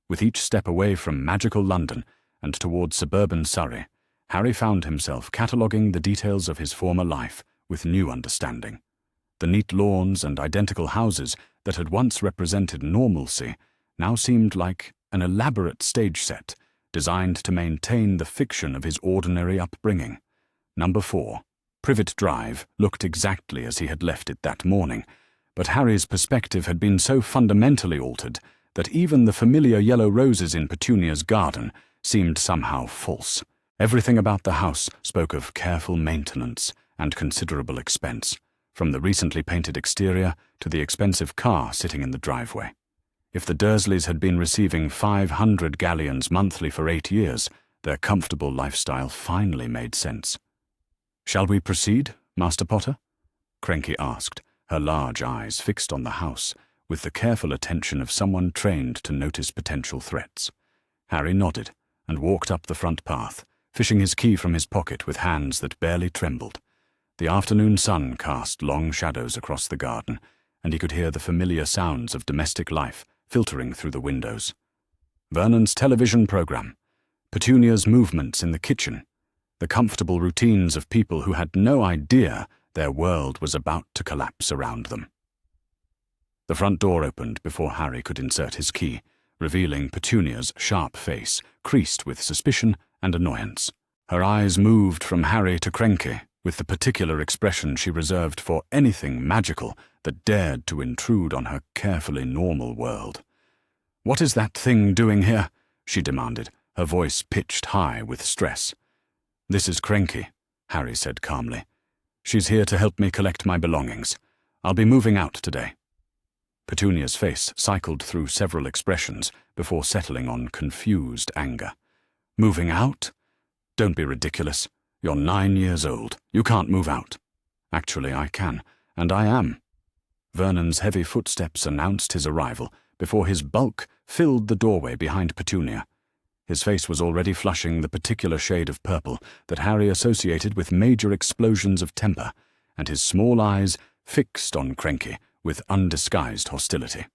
With each step away from magical London and towards suburban Surrey, Harry found himself cataloguing the details of his former life with new understanding. The neat lawns and identical houses that had once represented normalcy now seemed like an elaborate stage set designed to maintain the fiction of his ordinary upbringing. Number 4, Privet Drive, looked exactly as he had left it that morning, but Harry's perspective had been so fundamentally altered that even the familiar yellow roses in Petunia's garden seemed somehow false. Everything about the house spoke of careful maintenance and considerable expense, from the recently painted exterior to the expensive car sitting in the driveway. If the Dursleys had been receiving 500 galleons monthly for 8 years, their comfortable lifestyle finally made sense. "Shall we proceed, Master Potter?" Cranky asked, her large eyes fixed on the house, with the careful attention of someone trained to notice potential threats. Harry nodded and walked up the front path, fishing his key from his pocket with hands that barely trembled. The afternoon sun cast long shadows across the garden, and he could hear the familiar sounds of domestic life filtering through the windows. Vernon's television program, Petunia's movements in the kitchen, the comfortable routines of people who had no idea their world was about to collapse around them. The front door opened before Harry could insert his key, revealing Petunia's sharp face, creased with suspicion and annoyance. Her eyes moved from Harry to Cranky, with the particular expression she reserved for anything magical that dared to intrude on her carefully normal world. "What is that thing doing here?" she demanded, her voice pitched high with stress. "This is Cranky," Harry said calmly. "She's here to help me collect my belongings. I'll be moving out today." Petunia's face cycled through several expressions before settling on confused anger. "Moving out? Don't be ridiculous. You're 9 years old. You can't move out." "Actually, I can, and I am." Vernon's heavy footsteps announced his arrival before his bulk filled the doorway behind Petunia. His face was already flushing the particular shade of purple that Harry associated with major explosions of temper, and his small eyes fixed on Cranky with undisguised hostility.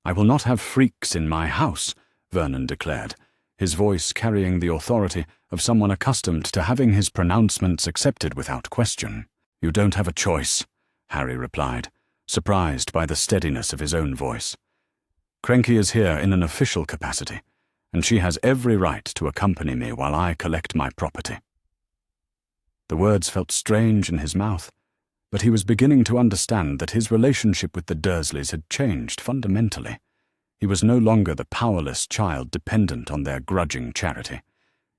"I will not have freaks in my house," Vernon declared, his voice carrying the authority of someone accustomed to having his pronouncements accepted without question. "You don't have a choice," Harry replied, surprised by the steadiness of his own voice. "Cranky is here in an official capacity, and she has every right to accompany me while I collect my property." The words felt strange in his mouth, but he was beginning to understand that his relationship with the Dursleys had changed fundamentally. He was no longer the powerless child dependent on their grudging charity.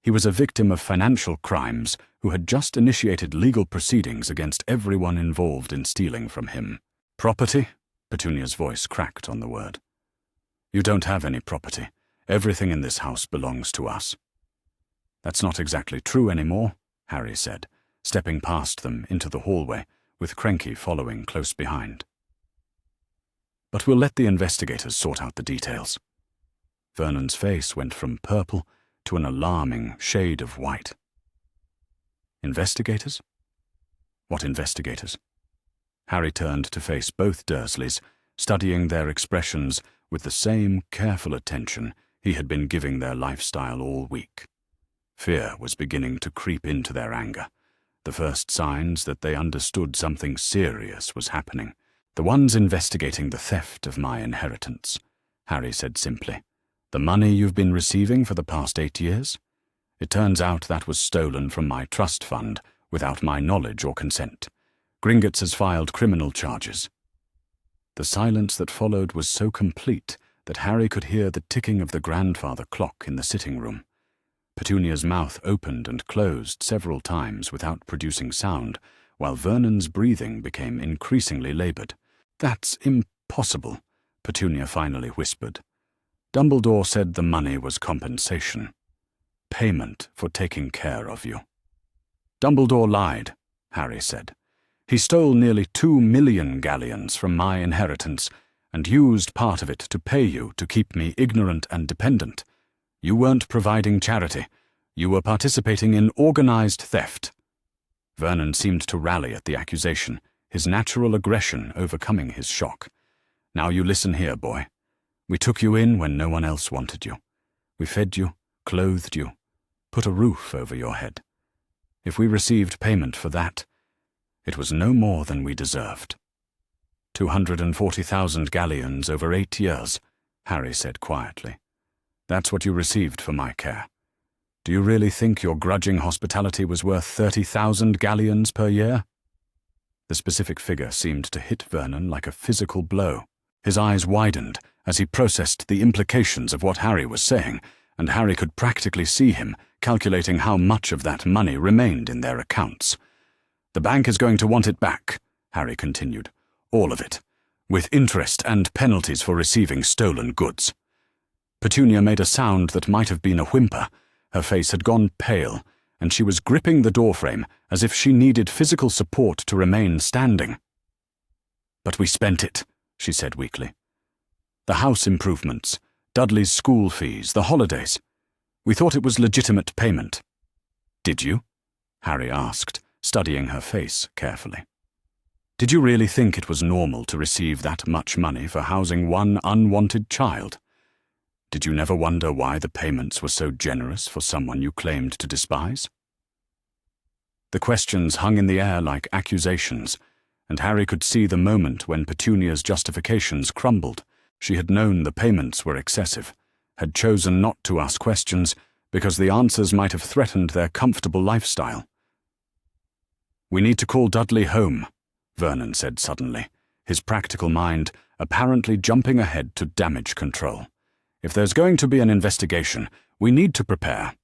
He was a victim of financial crimes who had just initiated legal proceedings against everyone involved in stealing from him. "Property?" Petunia's voice cracked on the word. "You don't have any property. Everything in this house belongs to us." "That's not exactly true anymore," Harry said, stepping past them into the hallway, with Cranky following close behind. "But we'll let the investigators sort out the details." Vernon's face went from purple to an alarming shade of white. "Investigators? What investigators?" Harry turned to face both Dursleys, studying their expressions with the same careful attention he had been giving their lifestyle all week. Fear was beginning to creep into their anger, the first signs that they understood something serious was happening. "The ones investigating the theft of my inheritance," Harry said simply. "The money you've been receiving for the past 8 years? It turns out that was stolen from my trust fund without my knowledge or consent. Gringotts has filed criminal charges." The silence that followed was so complete that Harry could hear the ticking of the grandfather clock in the sitting room. Petunia's mouth opened and closed several times without producing sound, while Vernon's breathing became increasingly labored. "That's impossible," Petunia finally whispered. "Dumbledore said the money was compensation. Payment for taking care of you." "Dumbledore lied," Harry said. "He stole nearly 2 million galleons from my inheritance and used part of it to pay you to keep me ignorant and dependent. You weren't providing charity. You were participating in organized theft." Vernon seemed to rally at the accusation, his natural aggression overcoming his shock. "Now you listen here, boy. We took you in when no one else wanted you. We fed you, clothed you, put a roof over your head. If we received payment for that, it was no more than we deserved." 240,000 galleons over 8 years, Harry said quietly. "That's what you received for my care. Do you really think your grudging hospitality was worth 30,000 galleons per year?" The specific figure seemed to hit Vernon like a physical blow. His eyes widened as he processed the implications of what Harry was saying, and Harry could practically see him calculating how much of that money remained in their accounts. "The bank is going to want it back," Harry continued. "All of it, with interest and penalties for receiving stolen goods." Petunia made a sound that might have been a whimper. Her face had gone pale, and she was gripping the doorframe as if she needed physical support to remain standing. "But we spent it," she said weakly. "The house improvements, Dudley's school fees, the holidays. We thought it was legitimate payment." "Did you?" Harry asked, studying her face carefully. "Did you really think it was normal to receive that much money for housing one unwanted child? Did you never wonder why the payments were so generous for someone you claimed to despise?" The questions hung in the air like accusations, and Harry could see the moment when Petunia's justifications crumbled. She had known the payments were excessive, had chosen not to ask questions because the answers might have threatened their comfortable lifestyle. "We need to call Dudley home," Vernon said suddenly, his practical mind apparently jumping ahead to damage control. "If there's going to be an investigation, we need to prepare."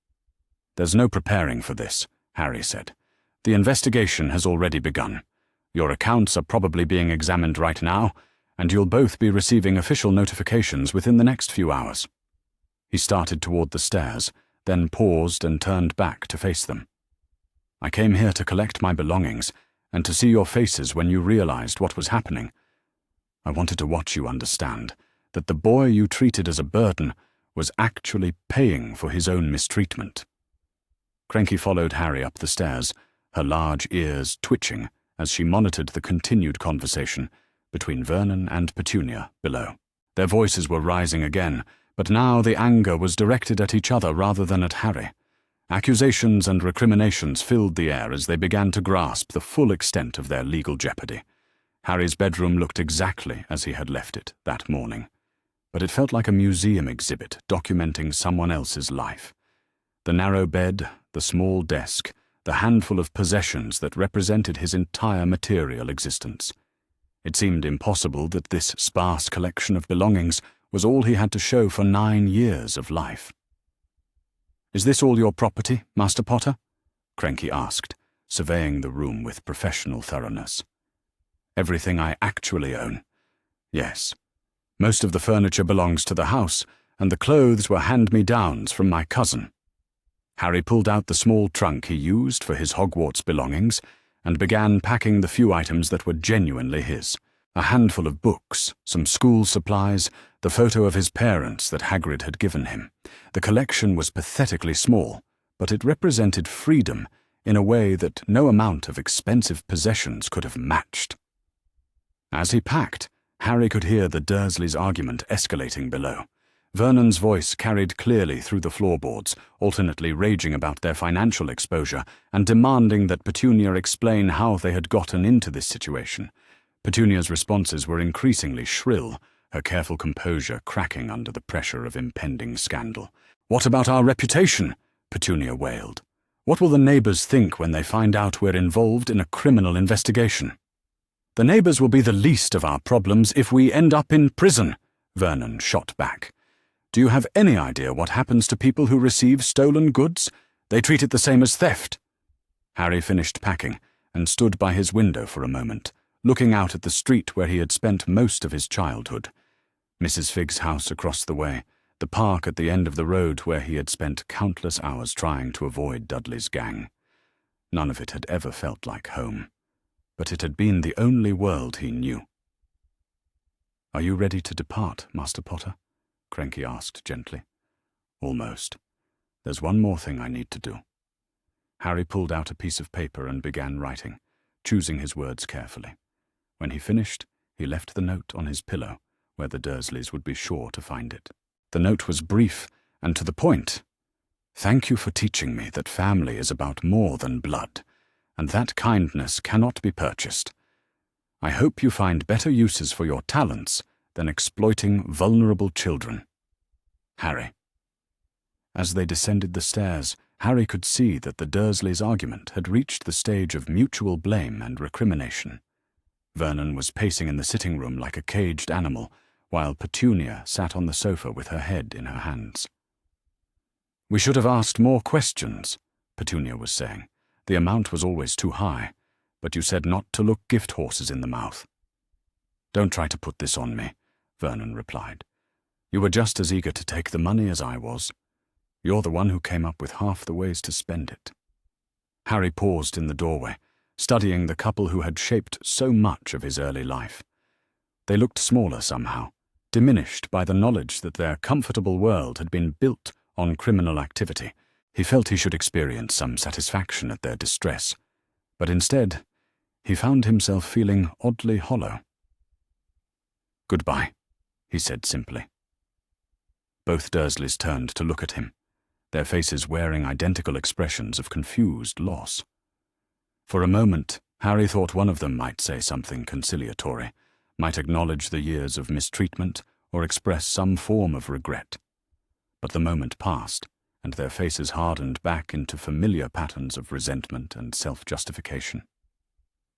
"There's no preparing for this," Harry said. "The investigation has already begun. Your accounts are probably being examined right now, and you'll both be receiving official notifications within the next few hours." He started toward the stairs, then paused and turned back to face them. "I came here to collect my belongings and to see your faces when you realized what was happening. I wanted to watch you understand that the boy you treated as a burden was actually paying for his own mistreatment." Cranky followed Harry up the stairs, her large ears twitching as she monitored the continued conversation between Vernon and Petunia below. Their voices were rising again, but now the anger was directed at each other rather than at Harry. Accusations and recriminations filled the air as they began to grasp the full extent of their legal jeopardy. Harry's bedroom looked exactly as he had left it that morning, but it felt like a museum exhibit documenting someone else's life. The narrow bed, the small desk, the handful of possessions that represented his entire material existence. It seemed impossible that this sparse collection of belongings was all he had to show for 9 years of life. "Is this all your property, Master Potter?" Cranky asked, surveying the room with professional thoroughness. "Everything I actually own. Yes. Most of the furniture belongs to the house, and the clothes were hand-me-downs from my cousin." Harry pulled out the small trunk he used for his Hogwarts belongings and began packing the few items that were genuinely his. A handful of books, some school supplies, the photo of his parents that Hagrid had given him. The collection was pathetically small, but it represented freedom in a way that no amount of expensive possessions could have matched. As he packed, Harry could hear the Dursleys' argument escalating below. Vernon's voice carried clearly through the floorboards, alternately raging about their financial exposure and demanding that Petunia explain how they had gotten into this situation. Petunia's responses were increasingly shrill, her careful composure cracking under the pressure of impending scandal. "What about our reputation?" Petunia wailed. "What will the neighbours think when they find out we're involved in a criminal investigation?" "The neighbours will be the least of our problems if we end up in prison," Vernon shot back. "Do you have any idea what happens to people who receive stolen goods? They treat it the same as theft." Harry finished packing and stood by his window for a moment, looking out at the street where he had spent most of his childhood. Mrs. Figg's house across the way, the park at the end of the road where he had spent countless hours trying to avoid Dudley's gang. None of it had ever felt like home, but it had been the only world he knew. "Are you ready to depart, Master Potter?" Cranky asked gently. "Almost. There's one more thing I need to do." Harry pulled out a piece of paper and began writing, choosing his words carefully. When he finished, he left the note on his pillow, where the Dursleys would be sure to find it. The note was brief and to the point. "Thank you for teaching me that family is about more than blood, and that kindness cannot be purchased. I hope you find better uses for your talents than exploiting vulnerable children. Harry." As they descended the stairs, Harry could see that the Dursleys' argument had reached the stage of mutual blame and recrimination. Vernon was pacing in the sitting room like a caged animal, while Petunia sat on the sofa with her head in her hands. "We should have asked more questions," Petunia was saying. "The amount was always too high, but you said not to look gift horses in the mouth." "Don't try to put this on me," Vernon replied. "You were just as eager to take the money as I was. You're the one who came up with half the ways to spend it." Harry paused in the doorway, studying the couple who had shaped so much of his early life. They looked smaller somehow, diminished by the knowledge that their comfortable world had been built on criminal activity. He felt he should experience some satisfaction at their distress, but instead, he found himself feeling oddly hollow. "Goodbye," he said simply. Both Dursleys turned to look at him, their faces wearing identical expressions of confused loss. For a moment, Harry thought one of them might say something conciliatory, might acknowledge the years of mistreatment or express some form of regret. But the moment passed, and their faces hardened back into familiar patterns of resentment and self-justification.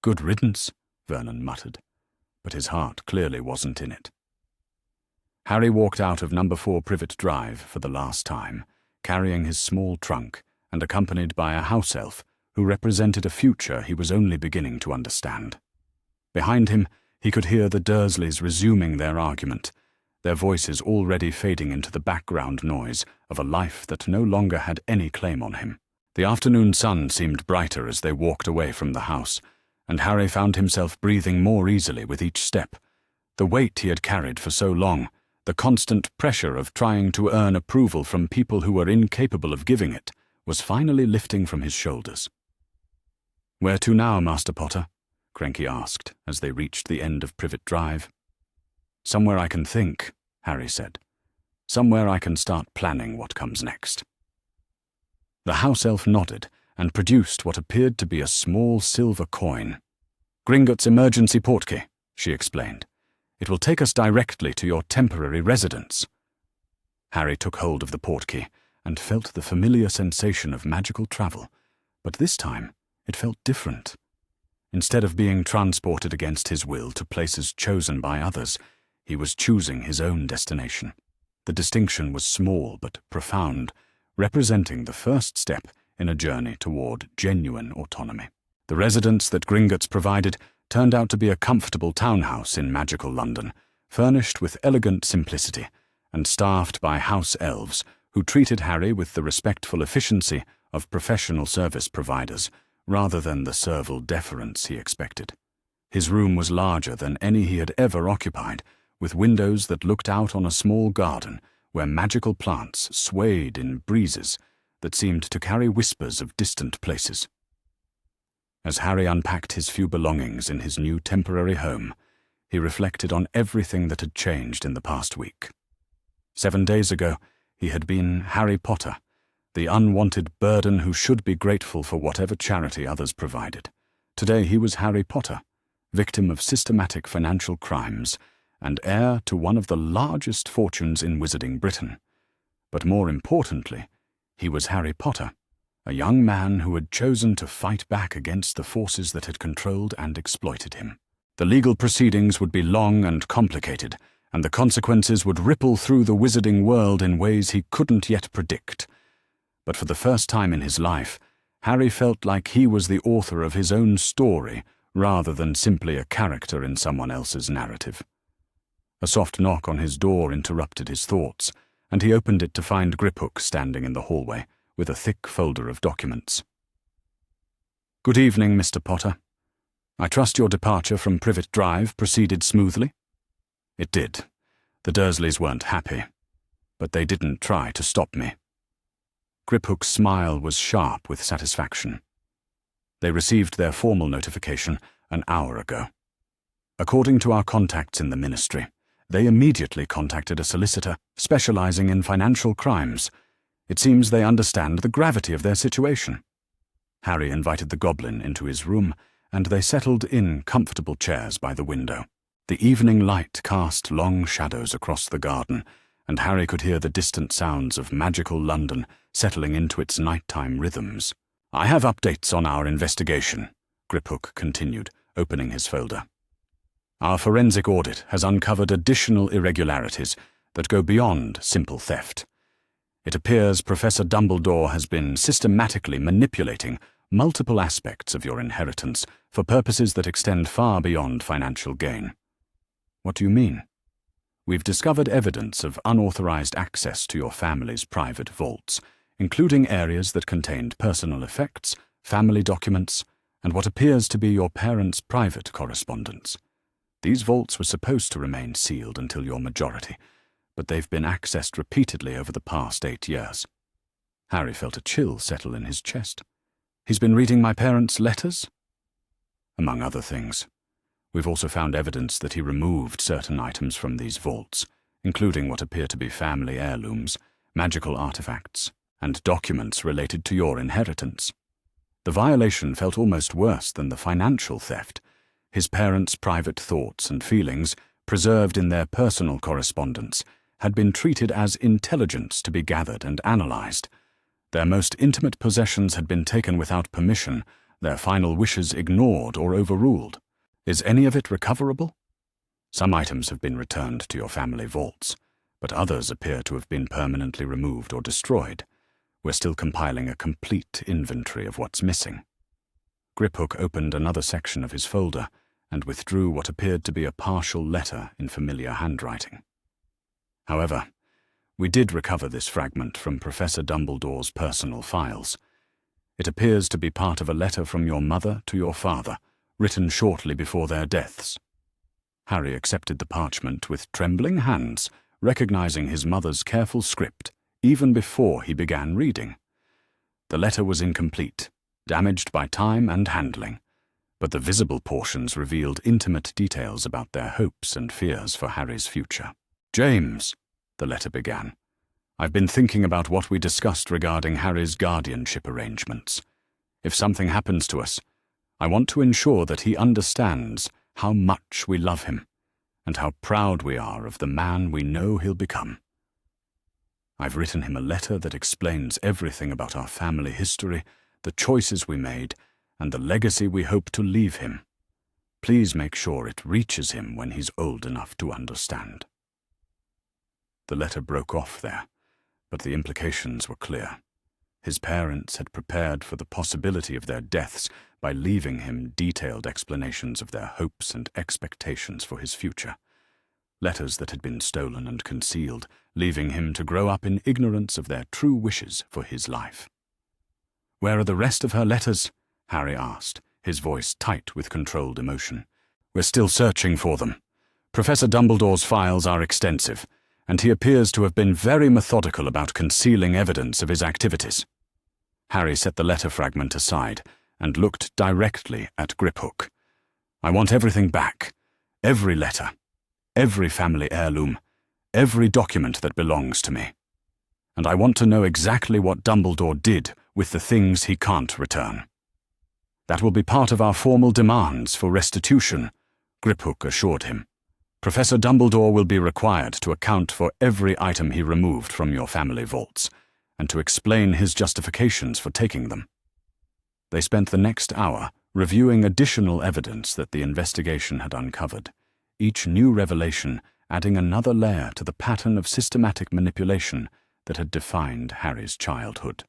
"Good riddance," Vernon muttered, but his heart clearly wasn't in it. Harry walked out of number 4 Privet Drive for the last time, carrying his small trunk and accompanied by a house elf who represented a future he was only beginning to understand. Behind him, he could hear the Dursleys resuming their argument, their voices already fading into the background noise of a life that no longer had any claim on him. The afternoon sun seemed brighter as they walked away from the house, and Harry found himself breathing more easily with each step. The weight he had carried for so long, the constant pressure of trying to earn approval from people who were incapable of giving it, was finally lifting from his shoulders. "Where to now, Master Potter?" Cranky asked as they reached the end of Privet Drive. "Somewhere I can think," Harry said. "Somewhere I can start planning what comes next." The house elf nodded and produced what appeared to be a small silver coin. "Gringotts emergency portkey," she explained. "It will take us directly to your temporary residence." Harry took hold of the portkey and felt the familiar sensation of magical travel, but this time it felt different. Instead of being transported against his will to places chosen by others, he was choosing his own destination. The distinction was small but profound, representing the first step in a journey toward genuine autonomy. The residence that Gringotts provided turned out to be a comfortable townhouse in magical London, furnished with elegant simplicity and staffed by house elves who treated Harry with the respectful efficiency of professional service providers rather than the servile deference he expected. His room was larger than any he had ever occupied, with windows that looked out on a small garden where magical plants swayed in breezes that seemed to carry whispers of distant places. As Harry unpacked his few belongings in his new temporary home, he reflected on everything that had changed in the past week. 7 days ago, he had been Harry Potter, the unwanted burden who should be grateful for whatever charity others provided. Today he was Harry Potter, victim of systematic financial crimes and heir to one of the largest fortunes in Wizarding Britain. But more importantly, he was Harry Potter, a young man who had chosen to fight back against the forces that had controlled and exploited him. The legal proceedings would be long and complicated, and the consequences would ripple through the wizarding world in ways he couldn't yet predict. But for the first time in his life, Harry felt like he was the author of his own story rather than simply a character in someone else's narrative. A soft knock on his door interrupted his thoughts, and he opened it to find Griphook standing in the hallway with a thick folder of documents. "Good evening, Mr. Potter. I trust your departure from Privet Drive proceeded smoothly?" It did. The Dursleys weren't happy, but they didn't try to stop me. Griphook's smile was sharp with satisfaction. They received their formal notification an hour ago. According to our contacts in the Ministry, they immediately contacted a solicitor specializing in financial crimes. It seems they understand the gravity of their situation. Harry invited the goblin into his room, and they settled in comfortable chairs by the window. The evening light cast long shadows across the garden, and Harry could hear the distant sounds of magical London settling into its nighttime rhythms. "I have updates on our investigation," Griphook continued, opening his folder. "Our forensic audit has uncovered additional irregularities that go beyond simple theft. It appears Professor Dumbledore has been systematically manipulating multiple aspects of your inheritance for purposes that extend far beyond financial gain." "What do you mean?" "We've discovered evidence of unauthorized access to your family's private vaults, including areas that contained personal effects, family documents, and what appears to be your parents' private correspondence. These vaults were supposed to remain sealed until your majority, but they've been accessed repeatedly over the past 8 years. Harry felt a chill settle in his chest. "He's been reading my parents' letters?" "Among other things. We've also found evidence that he removed certain items from these vaults, including what appear to be family heirlooms, magical artifacts, and documents related to your inheritance. The violation felt almost worse than the financial theft. His parents' private thoughts and feelings, preserved in their personal correspondence, had been treated as intelligence to be gathered and analyzed. Their most intimate possessions had been taken without permission, their final wishes ignored or overruled. Is any of it recoverable? Some items have been returned to your family vaults, but others appear to have been permanently removed or destroyed. We're still compiling a complete inventory of what's missing." Griphook opened another section of his folder and withdrew what appeared to be a partial letter in familiar handwriting. "However, we did recover this fragment from Professor Dumbledore's personal files. It appears to be part of a letter from your mother to your father, written shortly before their deaths." Harry accepted the parchment with trembling hands, recognizing his mother's careful script even before he began reading. The letter was incomplete, damaged by time and handling, but the visible portions revealed intimate details about their hopes and fears for Harry's future. "James," the letter began, "I've been thinking about what we discussed regarding Harry's guardianship arrangements. If something happens to us, I want to ensure that he understands how much we love him, and how proud we are of the man we know he'll become. I've written him a letter that explains everything about our family history, the choices we made, and the legacy we hope to leave him. Please make sure it reaches him when he's old enough to understand." The letter broke off there, but the implications were clear. His parents had prepared for the possibility of their deaths by leaving him detailed explanations of their hopes and expectations for his future. Letters that had been stolen and concealed, leaving him to grow up in ignorance of their true wishes for his life. "Where are the rest of her letters?" Harry asked, his voice tight with controlled emotion. "We're still searching for them. Professor Dumbledore's files are extensive, and he appears to have been very methodical about concealing evidence of his activities." Harry set the letter fragment aside and looked directly at Griphook. "I want everything back. Every letter. Every family heirloom. Every document that belongs to me. And I want to know exactly what Dumbledore did with the things he can't return." "That will be part of our formal demands for restitution," Griphook assured him. "Professor Dumbledore will be required to account for every item he removed from your family vaults, and to explain his justifications for taking them." They spent the next hour reviewing additional evidence that the investigation had uncovered, each new revelation adding another layer to the pattern of systematic manipulation that had defined Harry's childhood.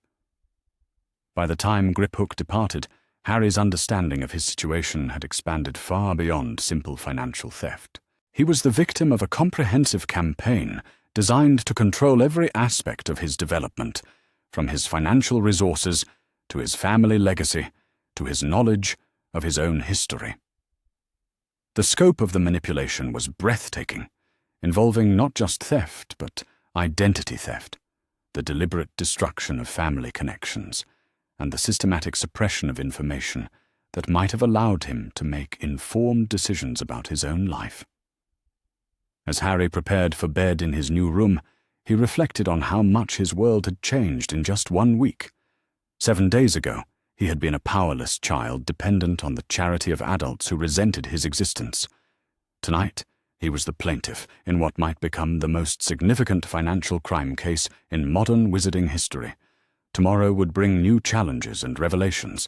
By the time Griphook departed, Harry's understanding of his situation had expanded far beyond simple financial theft. He was the victim of a comprehensive campaign designed to control every aspect of his development, from his financial resources to his family legacy to his knowledge of his own history. The scope of the manipulation was breathtaking, involving not just theft, but identity theft, the deliberate destruction of family connections, and the systematic suppression of information that might have allowed him to make informed decisions about his own life. As Harry prepared for bed in his new room, he reflected on how much his world had changed in just 1 week. 7 days ago, he had been a powerless child dependent on the charity of adults who resented his existence. Tonight, he was the plaintiff in what might become the most significant financial crime case in modern wizarding history. Tomorrow would bring new challenges and revelations,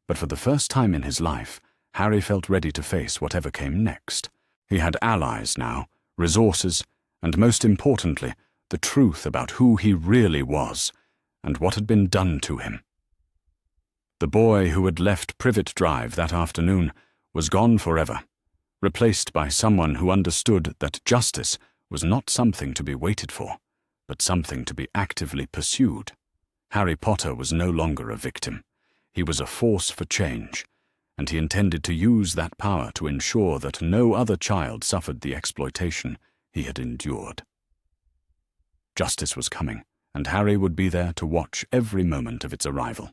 but for the first time in his life, Harry felt ready to face whatever came next. He had allies now, resources, and most importantly, the truth about who he really was and what had been done to him. The boy who had left Privet Drive that afternoon was gone forever, replaced by someone who understood that justice was not something to be waited for, but something to be actively pursued. Harry Potter was no longer a victim. He was a force for change, and he intended to use that power to ensure that no other child suffered the exploitation he had endured. Justice was coming, and Harry would be there to watch every moment of its arrival.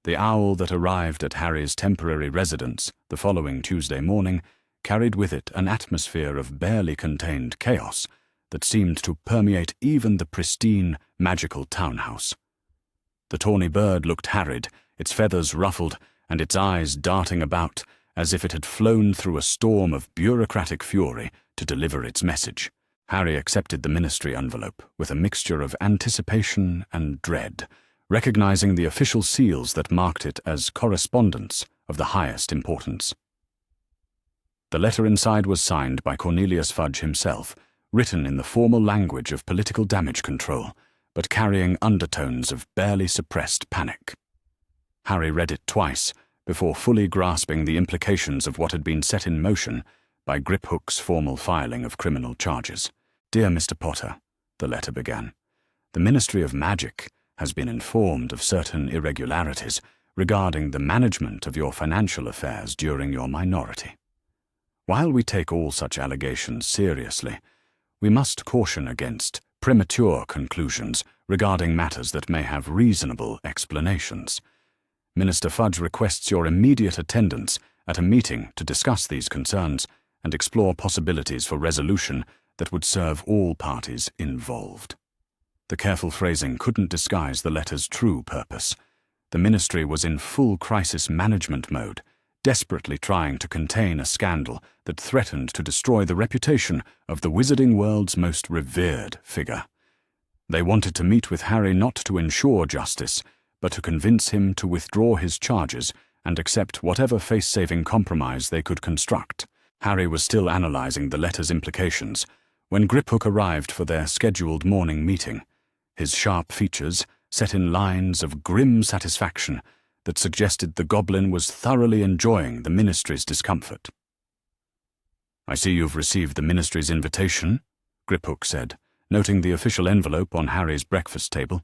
The owl that arrived at Harry's temporary residence the following Tuesday morning carried with it an atmosphere of barely contained chaos that seemed to permeate even the pristine, magical townhouse. The tawny bird looked harried, its feathers ruffled, and its eyes darting about as if it had flown through a storm of bureaucratic fury to deliver its message. Harry accepted the ministry envelope with a mixture of anticipation and dread, recognizing the official seals that marked it as correspondence of the highest importance. The letter inside was signed by Cornelius Fudge himself, written in the formal language of political damage control, but carrying undertones of barely suppressed panic. Harry read it twice before fully grasping the implications of what had been set in motion by Griphook's formal filing of criminal charges. "Dear Mr. Potter," the letter began, "the Ministry of Magic has been informed of certain irregularities regarding the management of your financial affairs during your minority. While we take all such allegations seriously, we must caution against premature conclusions regarding matters that may have reasonable explanations. Minister Fudge requests your immediate attendance at a meeting to discuss these concerns and explore possibilities for resolution that would serve all parties involved." The careful phrasing couldn't disguise the letter's true purpose. The ministry was in full crisis management mode, desperately trying to contain a scandal that threatened to destroy the reputation of the wizarding world's most revered figure. They wanted to meet with Harry not to ensure justice, but to convince him to withdraw his charges and accept whatever face-saving compromise they could construct. Harry was still analyzing the letter's implications when Griphook arrived for their scheduled morning meeting, his sharp features set in lines of grim satisfaction that suggested the goblin was thoroughly enjoying the ministry's discomfort. "I see you've received the ministry's invitation," Griphook said, noting the official envelope on Harry's breakfast table.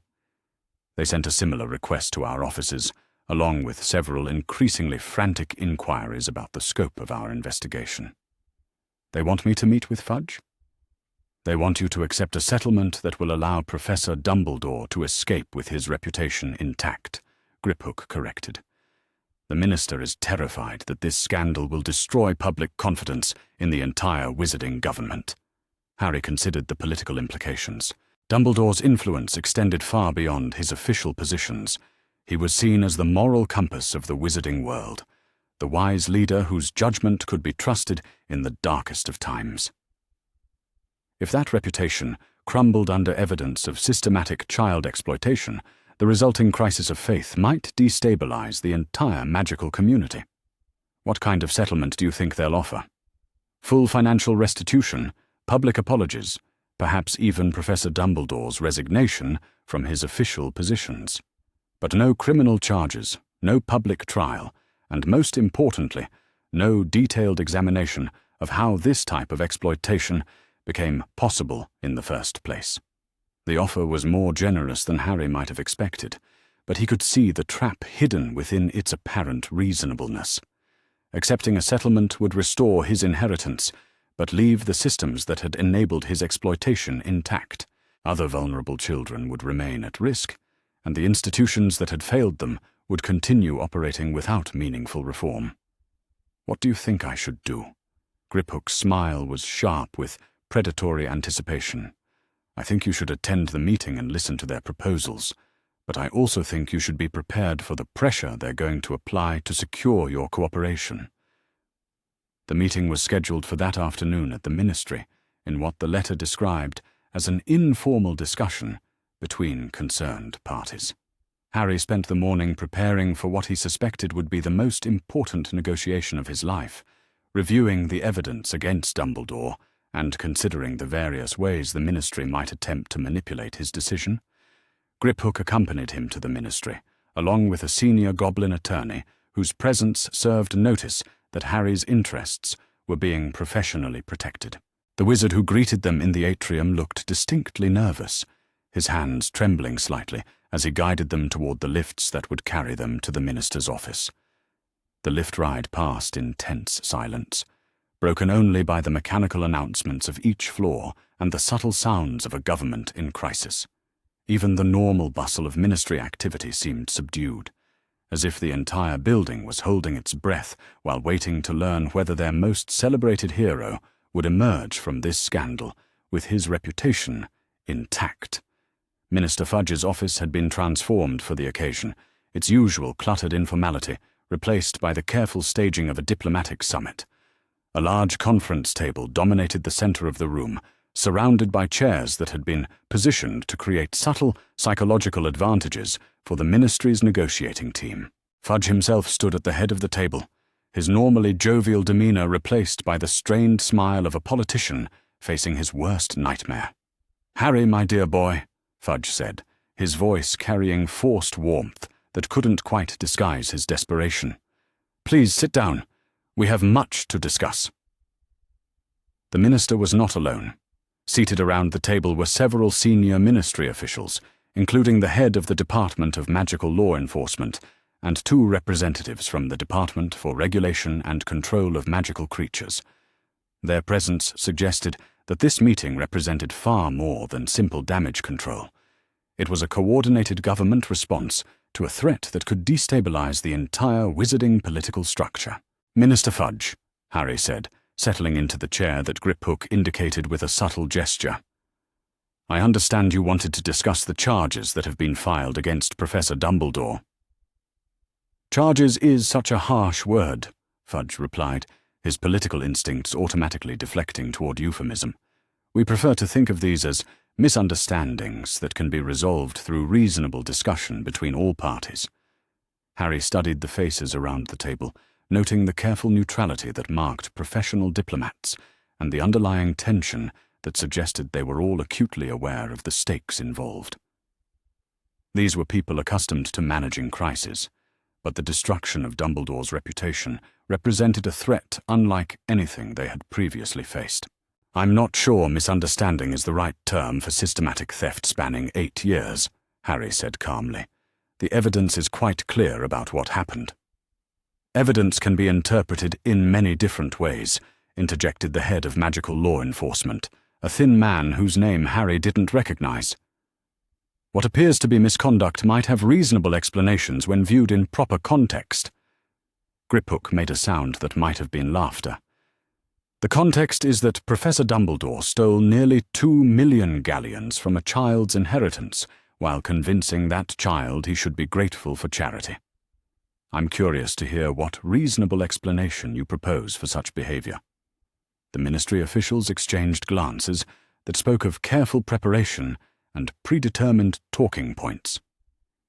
"They sent a similar request to our offices, along with several increasingly frantic inquiries about the scope of our investigation." "They want me to meet with Fudge?" "They want you to accept a settlement that will allow Professor Dumbledore to escape with his reputation intact," Griphook corrected. "The minister is terrified that this scandal will destroy public confidence in the entire wizarding government." Harry considered the political implications. Dumbledore's influence extended far beyond his official positions. He was seen as the moral compass of the wizarding world, the wise leader whose judgment could be trusted in the darkest of times. If that reputation crumbled under evidence of systematic child exploitation, the resulting crisis of faith might destabilize the entire magical community. "What kind of settlement do you think they'll offer? Full financial restitution, public apologies, perhaps even Professor Dumbledore's resignation from his official positions. But no criminal charges, no public trial, and most importantly, no detailed examination of how this type of exploitation became possible in the first place." The offer was more generous than Harry might have expected, but he could see the trap hidden within its apparent reasonableness. Accepting a settlement would restore his inheritance, but leave the systems that had enabled his exploitation intact. Other vulnerable children would remain at risk, and the institutions that had failed them would continue operating without meaningful reform. "What do you think I should do?" Griphook's smile was sharp with predatory anticipation. "I think you should attend the meeting and listen to their proposals, but I also think you should be prepared for the pressure they're going to apply to secure your cooperation." The meeting was scheduled for that afternoon at the ministry, in what the letter described as an informal discussion between concerned parties. Harry spent the morning preparing for what he suspected would be the most important negotiation of his life, reviewing the evidence against Dumbledore and considering the various ways the ministry might attempt to manipulate his decision. Griphook accompanied him to the ministry, along with a senior goblin attorney whose presence served notice that Harry's interests were being professionally protected. The wizard who greeted them in the atrium looked distinctly nervous, his hands trembling slightly as he guided them toward the lifts that would carry them to the minister's office. The lift ride passed in tense silence, broken only by the mechanical announcements of each floor and the subtle sounds of a government in crisis. Even the normal bustle of ministry activity seemed subdued, as if the entire building was holding its breath while waiting to learn whether their most celebrated hero would emerge from this scandal with his reputation intact. Minister Fudge's office had been transformed for the occasion, its usual cluttered informality replaced by the careful staging of a diplomatic summit. A large conference table dominated the center of the room, surrounded by chairs that had been positioned to create subtle psychological advantages for the ministry's negotiating team. Fudge himself stood at the head of the table, his normally jovial demeanor replaced by the strained smile of a politician facing his worst nightmare. "Harry, my dear boy," Fudge said, his voice carrying forced warmth that couldn't quite disguise his desperation. "Please sit down. We have much to discuss." The minister was not alone. Seated around the table were several senior ministry officials, including the head of the Department of Magical Law Enforcement and two representatives from the Department for Regulation and Control of Magical Creatures. Their presence suggested that this meeting represented far more than simple damage control. It was a coordinated government response to a threat that could destabilize the entire wizarding political structure. "Minister Fudge," Harry said, settling into the chair that Griphook indicated with a subtle gesture. "I understand you wanted to discuss the charges that have been filed against Professor Dumbledore." "Charges is such a harsh word," Fudge replied, his political instincts automatically deflecting toward euphemism. We prefer to think of these as misunderstandings that can be resolved through reasonable discussion between all parties. Harry studied the faces around the table, noting the careful neutrality that marked professional diplomats and the underlying tension that suggested they were all acutely aware of the stakes involved. These were people accustomed to managing crises, but the destruction of Dumbledore's reputation represented a threat unlike anything they had previously faced. I'm not sure misunderstanding is the right term for systematic theft spanning 8 years, Harry said calmly. The evidence is quite clear about what happened. Evidence can be interpreted in many different ways, interjected the head of magical law enforcement, a thin man whose name Harry didn't recognize. What appears to be misconduct might have reasonable explanations when viewed in proper context. Griphook made a sound that might have been laughter. The context is that Professor Dumbledore stole nearly 2 million galleons from a child's inheritance while convincing that child he should be grateful for charity. I'm curious to hear what reasonable explanation you propose for such behavior. The ministry officials exchanged glances that spoke of careful preparation and predetermined talking points.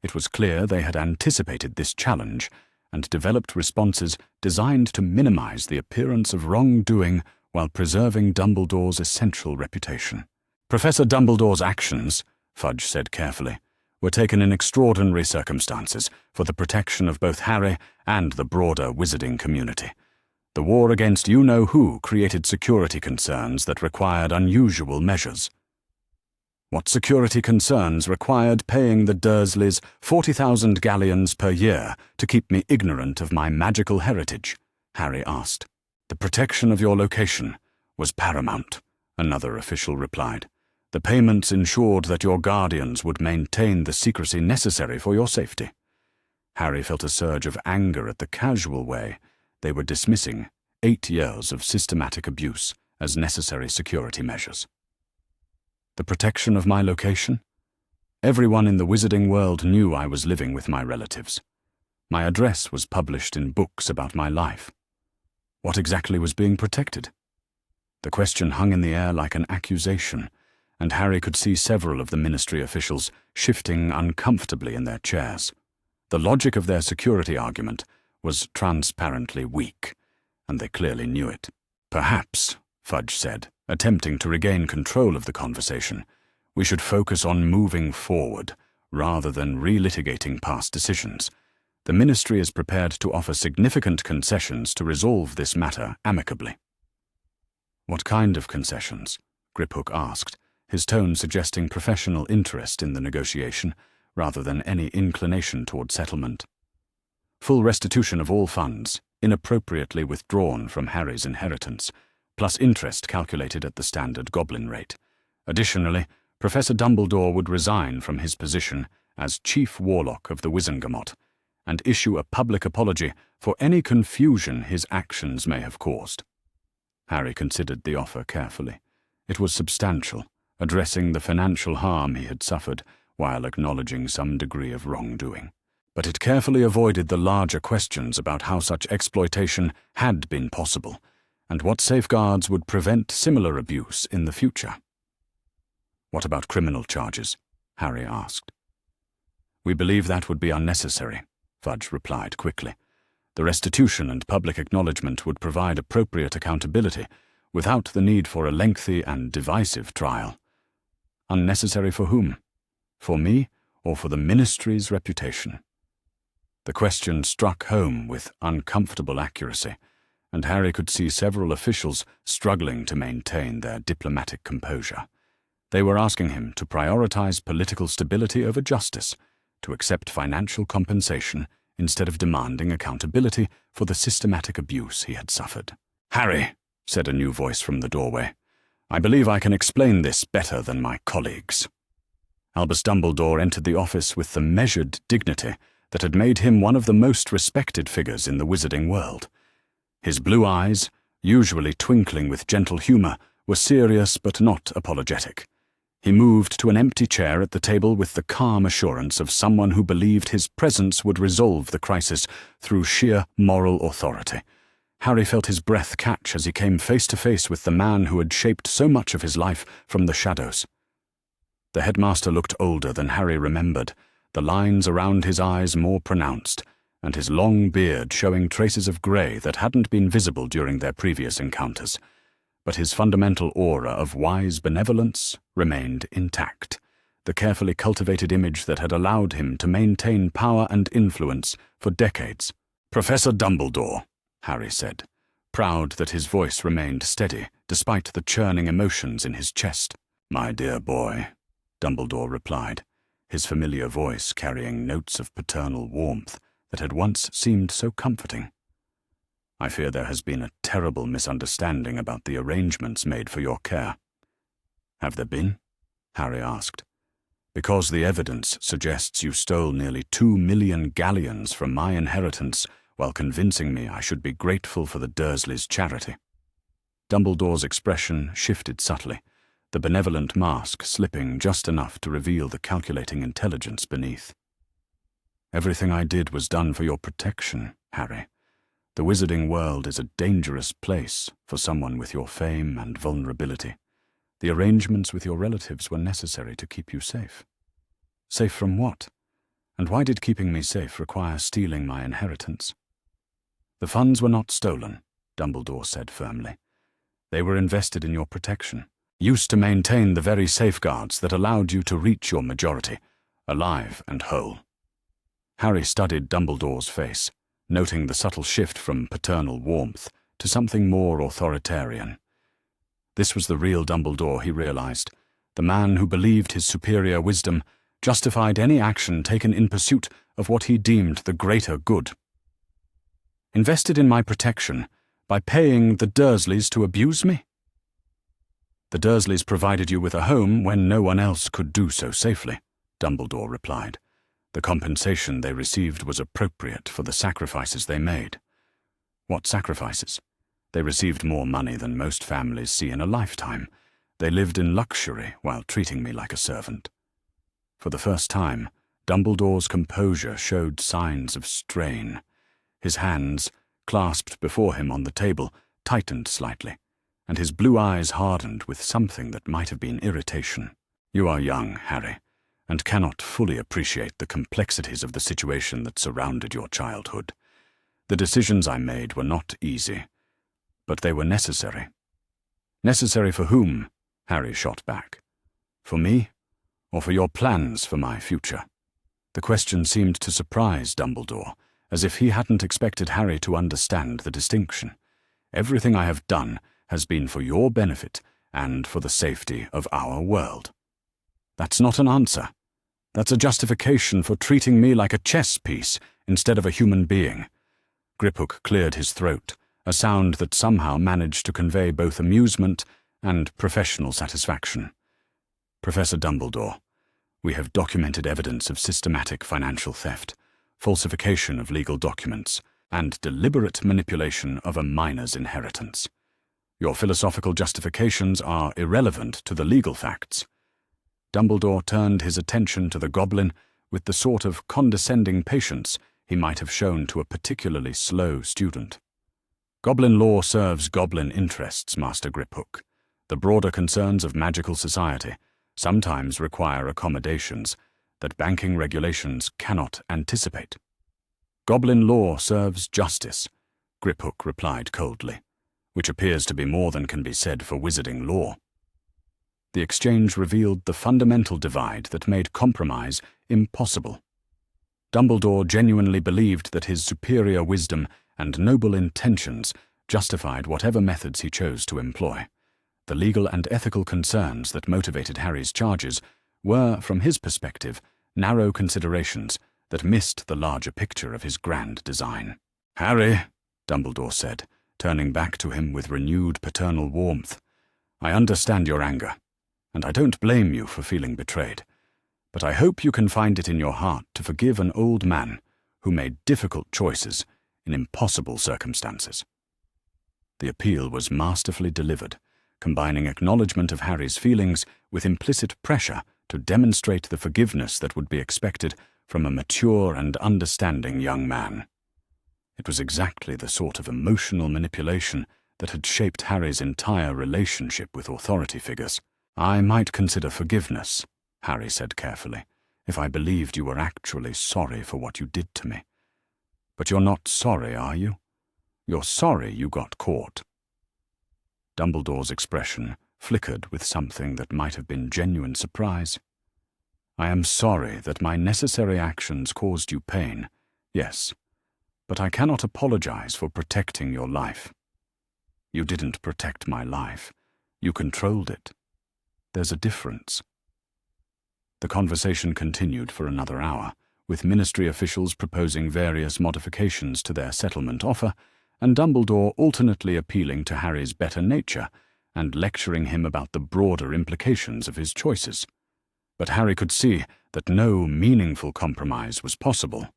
It was clear they had anticipated this challenge and developed responses designed to minimize the appearance of wrongdoing while preserving Dumbledore's essential reputation. Professor Dumbledore's actions, Fudge said carefully, were taken in extraordinary circumstances for the protection of both Harry and the broader wizarding community. The war against you-know-who created security concerns that required unusual measures. What security concerns required paying the Dursleys 40,000 galleons per year to keep me ignorant of my magical heritage? Harry asked. The protection of your location was paramount, another official replied. The payments ensured that your guardians would maintain the secrecy necessary for your safety. Harry felt a surge of anger at the casual way they were dismissing 8 years of systematic abuse as necessary security measures. The protection of my location? Everyone in the wizarding world knew I was living with my relatives. My address was published in books about my life. What exactly was being protected? The question hung in the air like an accusation, and Harry could see several of the ministry officials shifting uncomfortably in their chairs. The logic of their security argument was transparently weak, and they clearly knew it. Perhaps, Fudge said, attempting to regain control of the conversation, we should focus on moving forward rather than relitigating past decisions. The ministry is prepared to offer significant concessions to resolve this matter amicably. What kind of concessions? Griphook asked, his tone suggesting professional interest in the negotiation rather than any inclination toward settlement. Full restitution of all funds, inappropriately withdrawn from Harry's inheritance, plus interest calculated at the standard goblin rate. Additionally, Professor Dumbledore would resign from his position as Chief Warlock of the Wizengamot and issue a public apology for any confusion his actions may have caused. Harry considered the offer carefully. It was substantial, addressing the financial harm he had suffered while acknowledging some degree of wrongdoing. But it carefully avoided the larger questions about how such exploitation had been possible and what safeguards would prevent similar abuse in the future. What about criminal charges? Harry asked. We believe that would be unnecessary, Fudge replied quickly. The restitution and public acknowledgement would provide appropriate accountability without the need for a lengthy and divisive trial. Unnecessary for whom? For me or for the ministry's reputation? The question struck home with uncomfortable accuracy, and Harry could see several officials struggling to maintain their diplomatic composure. They were asking him to prioritize political stability over justice, to accept financial compensation instead of demanding accountability for the systematic abuse he had suffered. Harry, said a new voice from the doorway, I believe I can explain this better than my colleagues. Albus Dumbledore entered the office with the measured dignity that had made him one of the most respected figures in the wizarding world. His blue eyes, usually twinkling with gentle humor, were serious but not apologetic. He moved to an empty chair at the table with the calm assurance of someone who believed his presence would resolve the crisis through sheer moral authority. Harry felt his breath catch as he came face to face with the man who had shaped so much of his life from the shadows. The headmaster looked older than Harry remembered, the lines around his eyes more pronounced, and his long beard showing traces of grey that hadn't been visible during their previous encounters. But his fundamental aura of wise benevolence remained intact, the carefully cultivated image that had allowed him to maintain power and influence for decades. "Professor Dumbledore," Harry said, proud that his voice remained steady despite the churning emotions in his chest. "My dear boy," Dumbledore replied, his familiar voice carrying notes of paternal warmth that had once seemed so comforting. "I fear there has been a terrible misunderstanding about the arrangements made for your care." "Have there been?" Harry asked. "Because the evidence suggests you stole nearly 2 million galleons from my inheritance while convincing me I should be grateful for the Dursleys' charity." Dumbledore's expression shifted subtly, the benevolent mask slipping just enough to reveal the calculating intelligence beneath. "Everything I did was done for your protection, Harry. The wizarding world is a dangerous place for someone with your fame and vulnerability. The arrangements with your relatives were necessary to keep you safe." "Safe from what? And why did keeping me safe require stealing my inheritance?" "The funds were not stolen," Dumbledore said firmly. "They were invested in your protection, used to maintain the very safeguards that allowed you to reach your majority, alive and whole." Harry studied Dumbledore's face, noting the subtle shift from paternal warmth to something more authoritarian. This was the real Dumbledore, he realized, the man who believed his superior wisdom justified any action taken in pursuit of what he deemed the greater good. "Invested in my protection by paying the Dursleys to abuse me?" "The Dursleys provided you with a home when no one else could do so safely," Dumbledore replied. "The compensation they received was appropriate for the sacrifices they made." "What sacrifices?" "They received more money than most families see in a lifetime. They lived in luxury while treating me like a servant." For the first time, Dumbledore's composure showed signs of strain. His hands, clasped before him on the table, tightened slightly, and his blue eyes hardened with something that might have been irritation. "You are young, Harry, and cannot fully appreciate the complexities of the situation that surrounded your childhood. The decisions I made were not easy, but they were necessary." "Necessary for whom?" Harry shot back. "For me, or for your plans for my future?" The question seemed to surprise Dumbledore, as if he hadn't expected Harry to understand the distinction. "Everything I have done has been for your benefit and for the safety of our world." "That's not an answer. That's a justification for treating me like a chess piece instead of a human being." Griphook cleared his throat, a sound that somehow managed to convey both amusement and professional satisfaction. "Professor Dumbledore, we have documented evidence of systematic financial theft, falsification of legal documents, and deliberate manipulation of a minor's inheritance. Your philosophical justifications are irrelevant to the legal facts." Dumbledore turned his attention to the goblin with the sort of condescending patience he might have shown to a particularly slow student. "Goblin law serves goblin interests, Master Griphook. The broader concerns of magical society sometimes require accommodations that banking regulations cannot anticipate." "Goblin law serves justice," Griphook replied coldly, "which appears to be more than can be said for wizarding law." The exchange revealed the fundamental divide that made compromise impossible. Dumbledore genuinely believed that his superior wisdom and noble intentions justified whatever methods he chose to employ. The legal and ethical concerns that motivated Harry's charges were, from his perspective, narrow considerations that missed the larger picture of his grand design. "Harry," Dumbledore said, turning back to him with renewed paternal warmth, "I understand your anger, and I don't blame you for feeling betrayed, but I hope you can find it in your heart to forgive an old man who made difficult choices in impossible circumstances." The appeal was masterfully delivered, combining acknowledgement of Harry's feelings with implicit pressure to demonstrate the forgiveness that would be expected from a mature and understanding young man. It was exactly the sort of emotional manipulation that had shaped Harry's entire relationship with authority figures. "I might consider forgiveness," Harry said carefully, "if I believed you were actually sorry for what you did to me. But you're not sorry, are you? You're sorry you got caught." Dumbledore's expression flickered with something that might have been genuine surprise. "I am sorry that my necessary actions caused you pain, yes, but I cannot apologize for protecting your life." "You didn't protect my life. You controlled it. There's a difference." The conversation continued for another hour, with ministry officials proposing various modifications to their settlement offer, and Dumbledore alternately appealing to Harry's better nature and lecturing him about the broader implications of his choices. But Harry could see that no meaningful compromise was possible.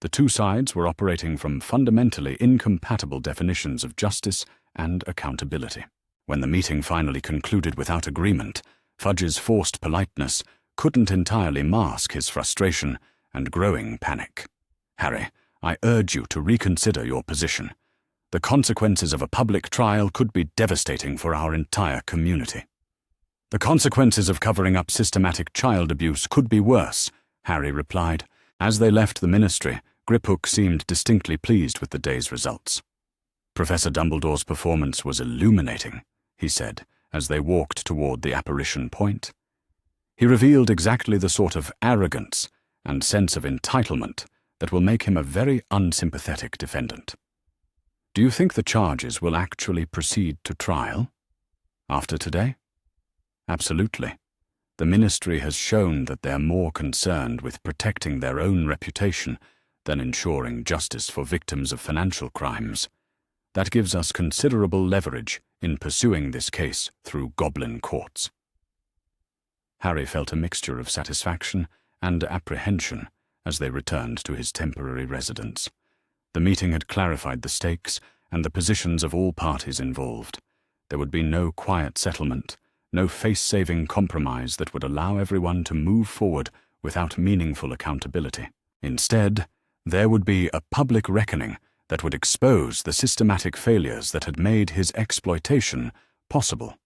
The two sides were operating from fundamentally incompatible definitions of justice and accountability. When the meeting finally concluded without agreement, Fudge's forced politeness couldn't entirely mask his frustration and growing panic. "Harry, I urge you to reconsider your position. The consequences of a public trial could be devastating for our entire community." "The consequences of covering up systematic child abuse could be worse," Harry replied. As they left the ministry, Griphook seemed distinctly pleased with the day's results. "Professor Dumbledore's performance was illuminating," he said, as they walked toward the apparition point. "He revealed exactly the sort of arrogance and sense of entitlement that will make him a very unsympathetic defendant." "Do you think the charges will actually proceed to trial after today?" "Absolutely. The ministry has shown that they're more concerned with protecting their own reputation than ensuring justice for victims of financial crimes. That gives us considerable leverage in pursuing this case through goblin courts." Harry felt a mixture of satisfaction and apprehension as they returned to his temporary residence. The meeting had clarified the stakes and the positions of all parties involved. There would be no quiet settlement, no face-saving compromise that would allow everyone to move forward without meaningful accountability. Instead, there would be a public reckoning that would expose the systematic failures that had made his exploitation possible.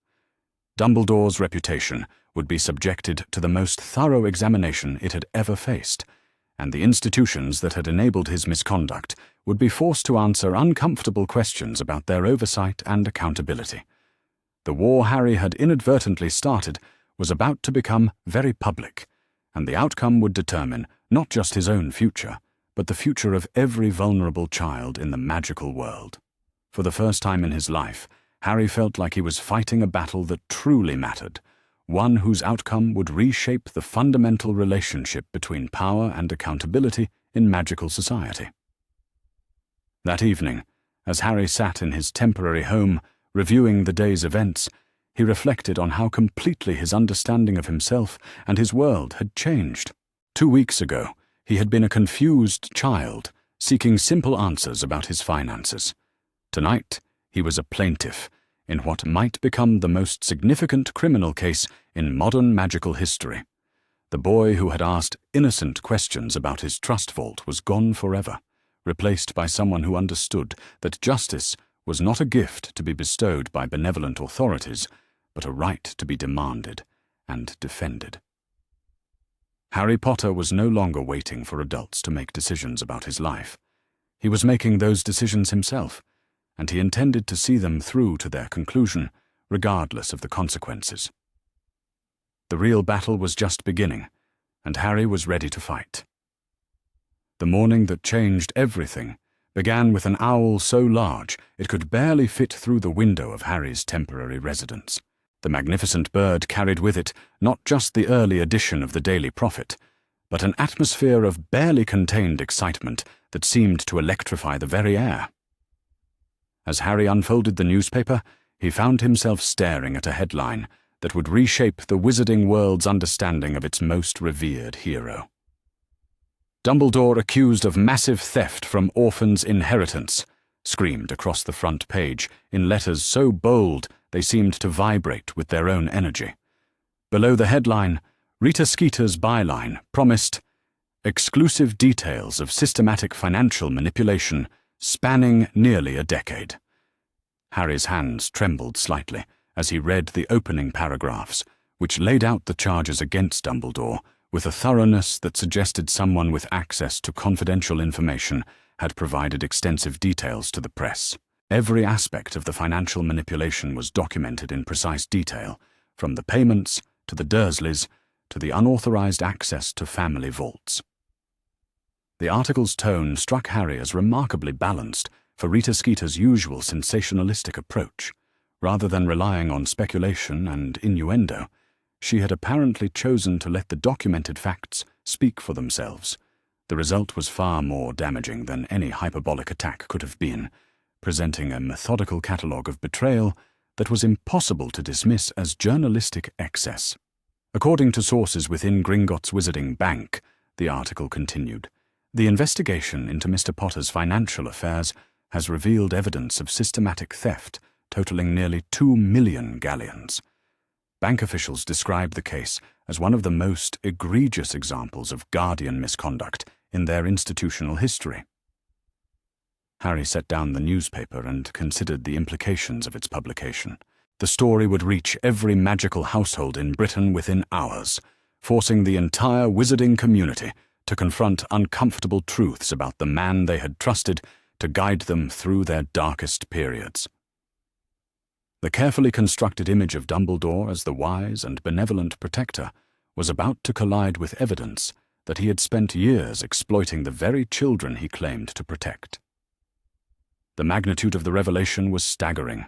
Dumbledore's reputation would be subjected to the most thorough examination it had ever faced, and the institutions that had enabled his misconduct would be forced to answer uncomfortable questions about their oversight and accountability. The war Harry had inadvertently started was about to become very public, and the outcome would determine not just his own future, but the future of every vulnerable child in the magical world. For the first time in his life, Harry felt like he was fighting a battle that truly mattered, one whose outcome would reshape the fundamental relationship between power and accountability in magical society. That evening, as Harry sat in his temporary home, reviewing the day's events, he reflected on how completely his understanding of himself and his world had changed. 2 weeks ago, he had been a confused child, seeking simple answers about his finances. Tonight, he was a plaintiff in what might become the most significant criminal case in modern magical history. The boy who had asked innocent questions about his trust vault was gone forever, replaced by someone who understood that justice was not a gift to be bestowed by benevolent authorities, but a right to be demanded and defended. Harry Potter was no longer waiting for adults to make decisions about his life. He was making those decisions himself, and he intended to see them through to their conclusion, regardless of the consequences. The real battle was just beginning, and Harry was ready to fight. The morning that changed everything began with an owl so large it could barely fit through the window of Harry's temporary residence. The magnificent bird carried with it not just the early edition of the Daily Prophet, but an atmosphere of barely contained excitement that seemed to electrify the very air. As Harry unfolded the newspaper, he found himself staring at a headline that would reshape the wizarding world's understanding of its most revered hero. "Dumbledore accused of massive theft from orphan's inheritance," screamed across the front page in letters so bold they seemed to vibrate with their own energy. Below the headline, Rita Skeeter's byline promised exclusive details of systematic financial manipulation spanning nearly a decade. Harry's hands trembled slightly as he read the opening paragraphs, which laid out the charges against Dumbledore with a thoroughness that suggested someone with access to confidential information had provided extensive details to the press. Every aspect of the financial manipulation was documented in precise detail, from the payments to the Dursleys to the unauthorized access to family vaults. The article's tone struck Harry as remarkably balanced for Rita Skeeter's usual sensationalistic approach. Rather than relying on speculation and innuendo, she had apparently chosen to let the documented facts speak for themselves. The result was far more damaging than any hyperbolic attack could have been, presenting a methodical catalogue of betrayal that was impossible to dismiss as journalistic excess. According to sources within Gringotts Wizarding Bank, the article continued, the investigation into Mr. Potter's financial affairs has revealed evidence of systematic theft totaling nearly 2 million galleons. Bank officials described the case as one of the most egregious examples of guardian misconduct in their institutional history. Harry set down the newspaper and considered the implications of its publication. The story would reach every magical household in Britain within hours, forcing the entire wizarding community to confront uncomfortable truths about the man they had trusted to guide them through their darkest periods. The carefully constructed image of Dumbledore as the wise and benevolent protector was about to collide with evidence that he had spent years exploiting the very children he claimed to protect. The magnitude of the revelation was staggering,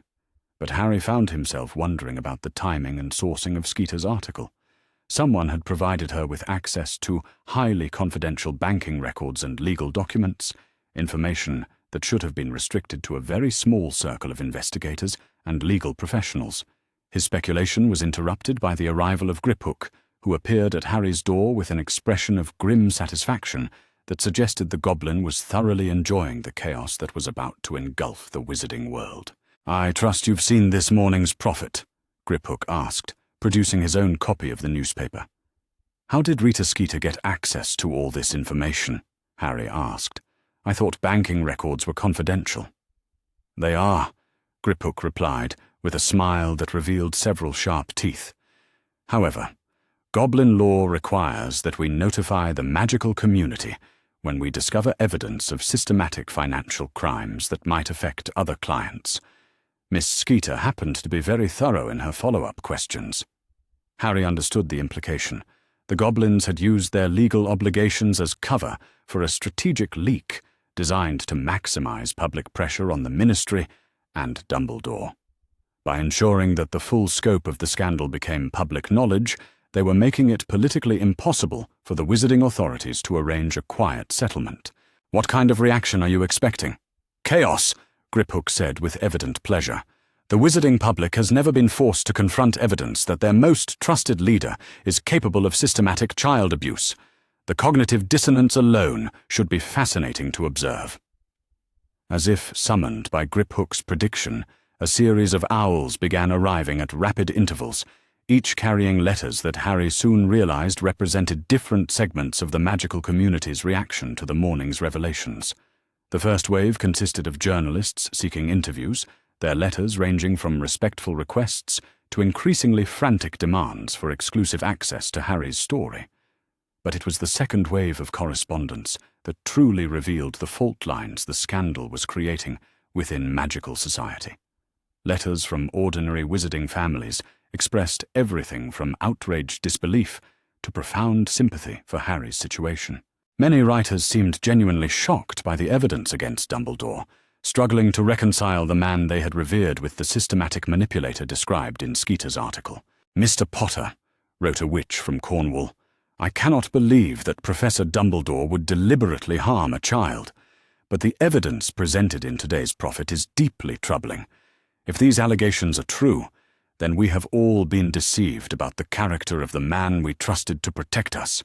but Harry found himself wondering about the timing and sourcing of Skeeter's article. Someone had provided her with access to highly confidential banking records and legal documents, information that should have been restricted to a very small circle of investigators and legal professionals. His speculation was interrupted by the arrival of Griphook, who appeared at Harry's door with an expression of grim satisfaction that suggested the goblin was thoroughly enjoying the chaos that was about to engulf the wizarding world. "I trust you've seen this morning's Prophet?" Griphook asked, producing his own copy of the newspaper. "How did Rita Skeeter get access to all this information?" Harry asked. "I thought banking records were confidential." "They are," Griphook replied, with a smile that revealed several sharp teeth. "However, Goblin law requires that we notify the magical community when we discover evidence of systematic financial crimes that might affect other clients. Miss Skeeter happened to be very thorough in her follow-up questions." Harry understood the implication. The goblins had used their legal obligations as cover for a strategic leak designed to maximize public pressure on the Ministry and Dumbledore. By ensuring that the full scope of the scandal became public knowledge, they were making it politically impossible for the wizarding authorities to arrange a quiet settlement. "What kind of reaction are you expecting?" "Chaos," Griphook said with evident pleasure. "The wizarding public has never been forced to confront evidence that their most trusted leader is capable of systematic child abuse. The cognitive dissonance alone should be fascinating to observe." As if summoned by Griphook's prediction, a series of owls began arriving at rapid intervals, each carrying letters that Harry soon realized represented different segments of the magical community's reaction to the morning's revelations. The first wave consisted of journalists seeking interviews, their letters ranging from respectful requests to increasingly frantic demands for exclusive access to Harry's story. But it was the second wave of correspondence that truly revealed the fault lines the scandal was creating within magical society. Letters from ordinary wizarding families expressed everything from outraged disbelief to profound sympathy for Harry's situation. Many writers seemed genuinely shocked by the evidence against Dumbledore, struggling to reconcile the man they had revered with the systematic manipulator described in Skeeter's article. "Mr. Potter," wrote a witch from Cornwall, "I cannot believe that Professor Dumbledore would deliberately harm a child, but the evidence presented in today's Prophet is deeply troubling. If these allegations are true, then we have all been deceived about the character of the man we trusted to protect us."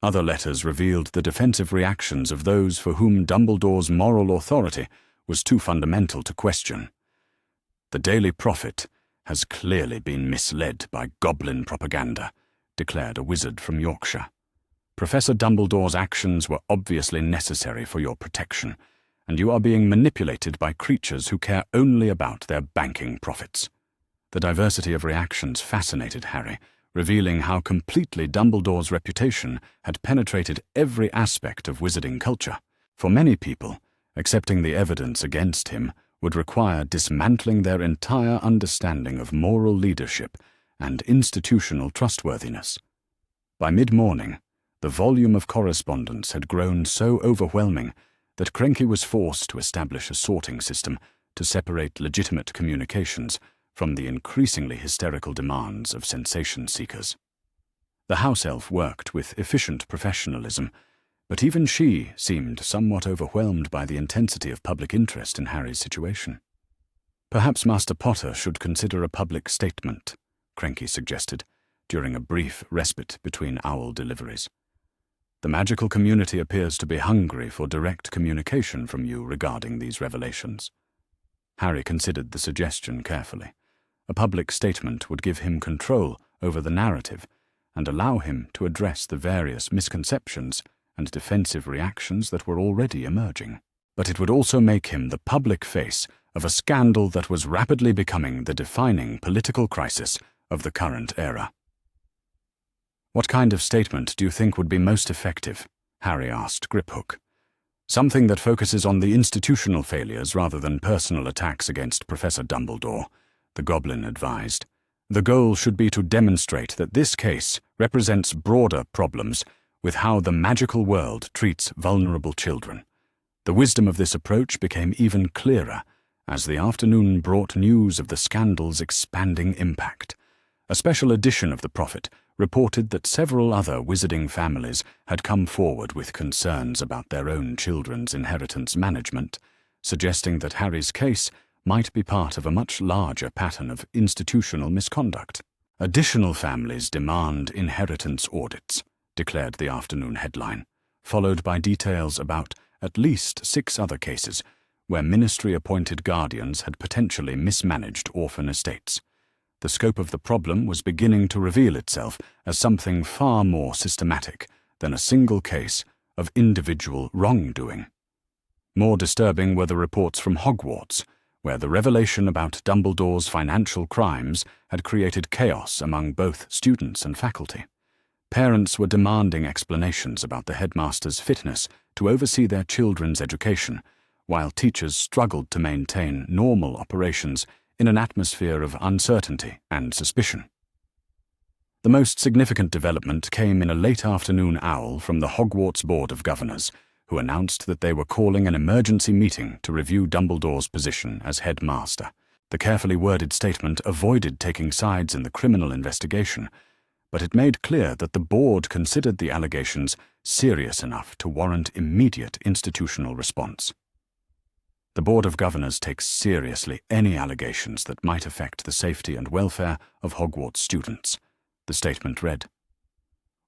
Other letters revealed the defensive reactions of those for whom Dumbledore's moral authority was too fundamental to question. "The Daily Prophet has clearly been misled by goblin propaganda," declared a wizard from Yorkshire. "Professor Dumbledore's actions were obviously necessary for your protection, and you are being manipulated by creatures who care only about their banking profits." The diversity of reactions fascinated Harry, revealing how completely Dumbledore's reputation had penetrated every aspect of wizarding culture. For many people, accepting the evidence against him would require dismantling their entire understanding of moral leadership and institutional trustworthiness. By mid-morning, the volume of correspondence had grown so overwhelming that Crenky was forced to establish a sorting system to separate legitimate communications from the increasingly hysterical demands of sensation seekers. The house elf worked with efficient professionalism, but even she seemed somewhat overwhelmed by the intensity of public interest in Harry's situation. "Perhaps Master Potter should consider a public statement," Crenky suggested, during a brief respite between owl deliveries. "The magical community appears to be hungry for direct communication from you regarding these revelations." Harry considered the suggestion carefully. A public statement would give him control over the narrative and allow him to address the various misconceptions and defensive reactions that were already emerging. But it would also make him the public face of a scandal that was rapidly becoming the defining political crisis of the current era. "What kind of statement do you think would be most effective?" Harry asked Griphook. "Something that focuses on the institutional failures rather than personal attacks against Professor Dumbledore," the Goblin advised. "The goal should be to demonstrate that this case represents broader problems with how the magical world treats vulnerable children." The wisdom of this approach became even clearer as the afternoon brought news of the scandal's expanding impact. A special edition of the Prophet reported that several other wizarding families had come forward with concerns about their own children's inheritance management, suggesting that Harry's case might be part of a much larger pattern of institutional misconduct. "Additional families demand inheritance audits," declared the afternoon headline, followed by details about at least 6 other cases where ministry-appointed guardians had potentially mismanaged orphan estates. The scope of the problem was beginning to reveal itself as something far more systematic than a single case of individual wrongdoing. More disturbing were the reports from Hogwarts, where the revelation about Dumbledore's financial crimes had created chaos among both students and faculty. Parents were demanding explanations about the headmaster's fitness to oversee their children's education, while teachers struggled to maintain normal operations in an atmosphere of uncertainty and suspicion. The most significant development came in a late afternoon owl from the Hogwarts Board of Governors, who announced that they were calling an emergency meeting to review Dumbledore's position as headmaster. The carefully worded statement avoided taking sides in the criminal investigation, but it made clear that the board considered the allegations serious enough to warrant immediate institutional response. "The Board of Governors takes seriously any allegations that might affect the safety and welfare of Hogwarts students," the statement read.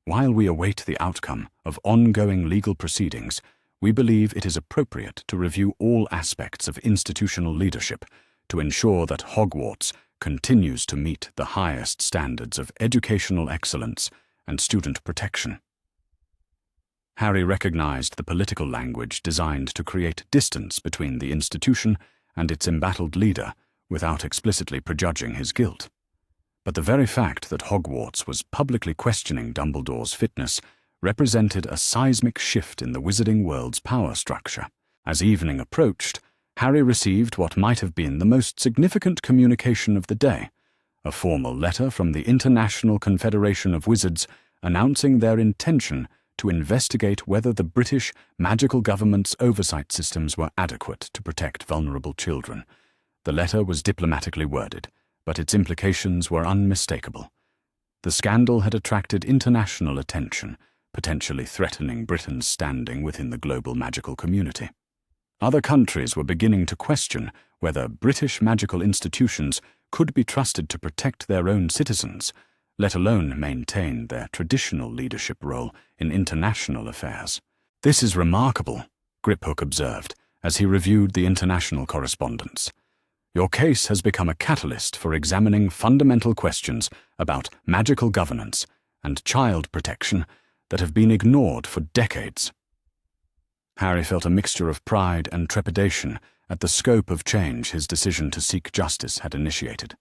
"While we await the outcome of ongoing legal proceedings, we believe it is appropriate to review all aspects of institutional leadership to ensure that Hogwarts continues to meet the highest standards of educational excellence and student protection." Harry recognized the political language designed to create distance between the institution and its embattled leader without explicitly prejudging his guilt. But the very fact that Hogwarts was publicly questioning Dumbledore's fitness represented a seismic shift in the wizarding world's power structure. As evening approached, Harry received what might have been the most significant communication of the day, a formal letter from the International Confederation of Wizards announcing their intention to investigate whether the British magical government's oversight systems were adequate to protect vulnerable children. The letter was diplomatically worded, but its implications were unmistakable. The scandal had attracted international attention, potentially threatening Britain's standing within the global magical community. Other countries were beginning to question whether British magical institutions could be trusted to protect their own citizens, let alone maintain their traditional leadership role in international affairs. "This is remarkable," Griphook observed as he reviewed the international correspondence. "Your case has become a catalyst for examining fundamental questions about magical governance and child protection that have been ignored for decades." Harry felt a mixture of pride and trepidation at the scope of change his decision to seek justice had initiated.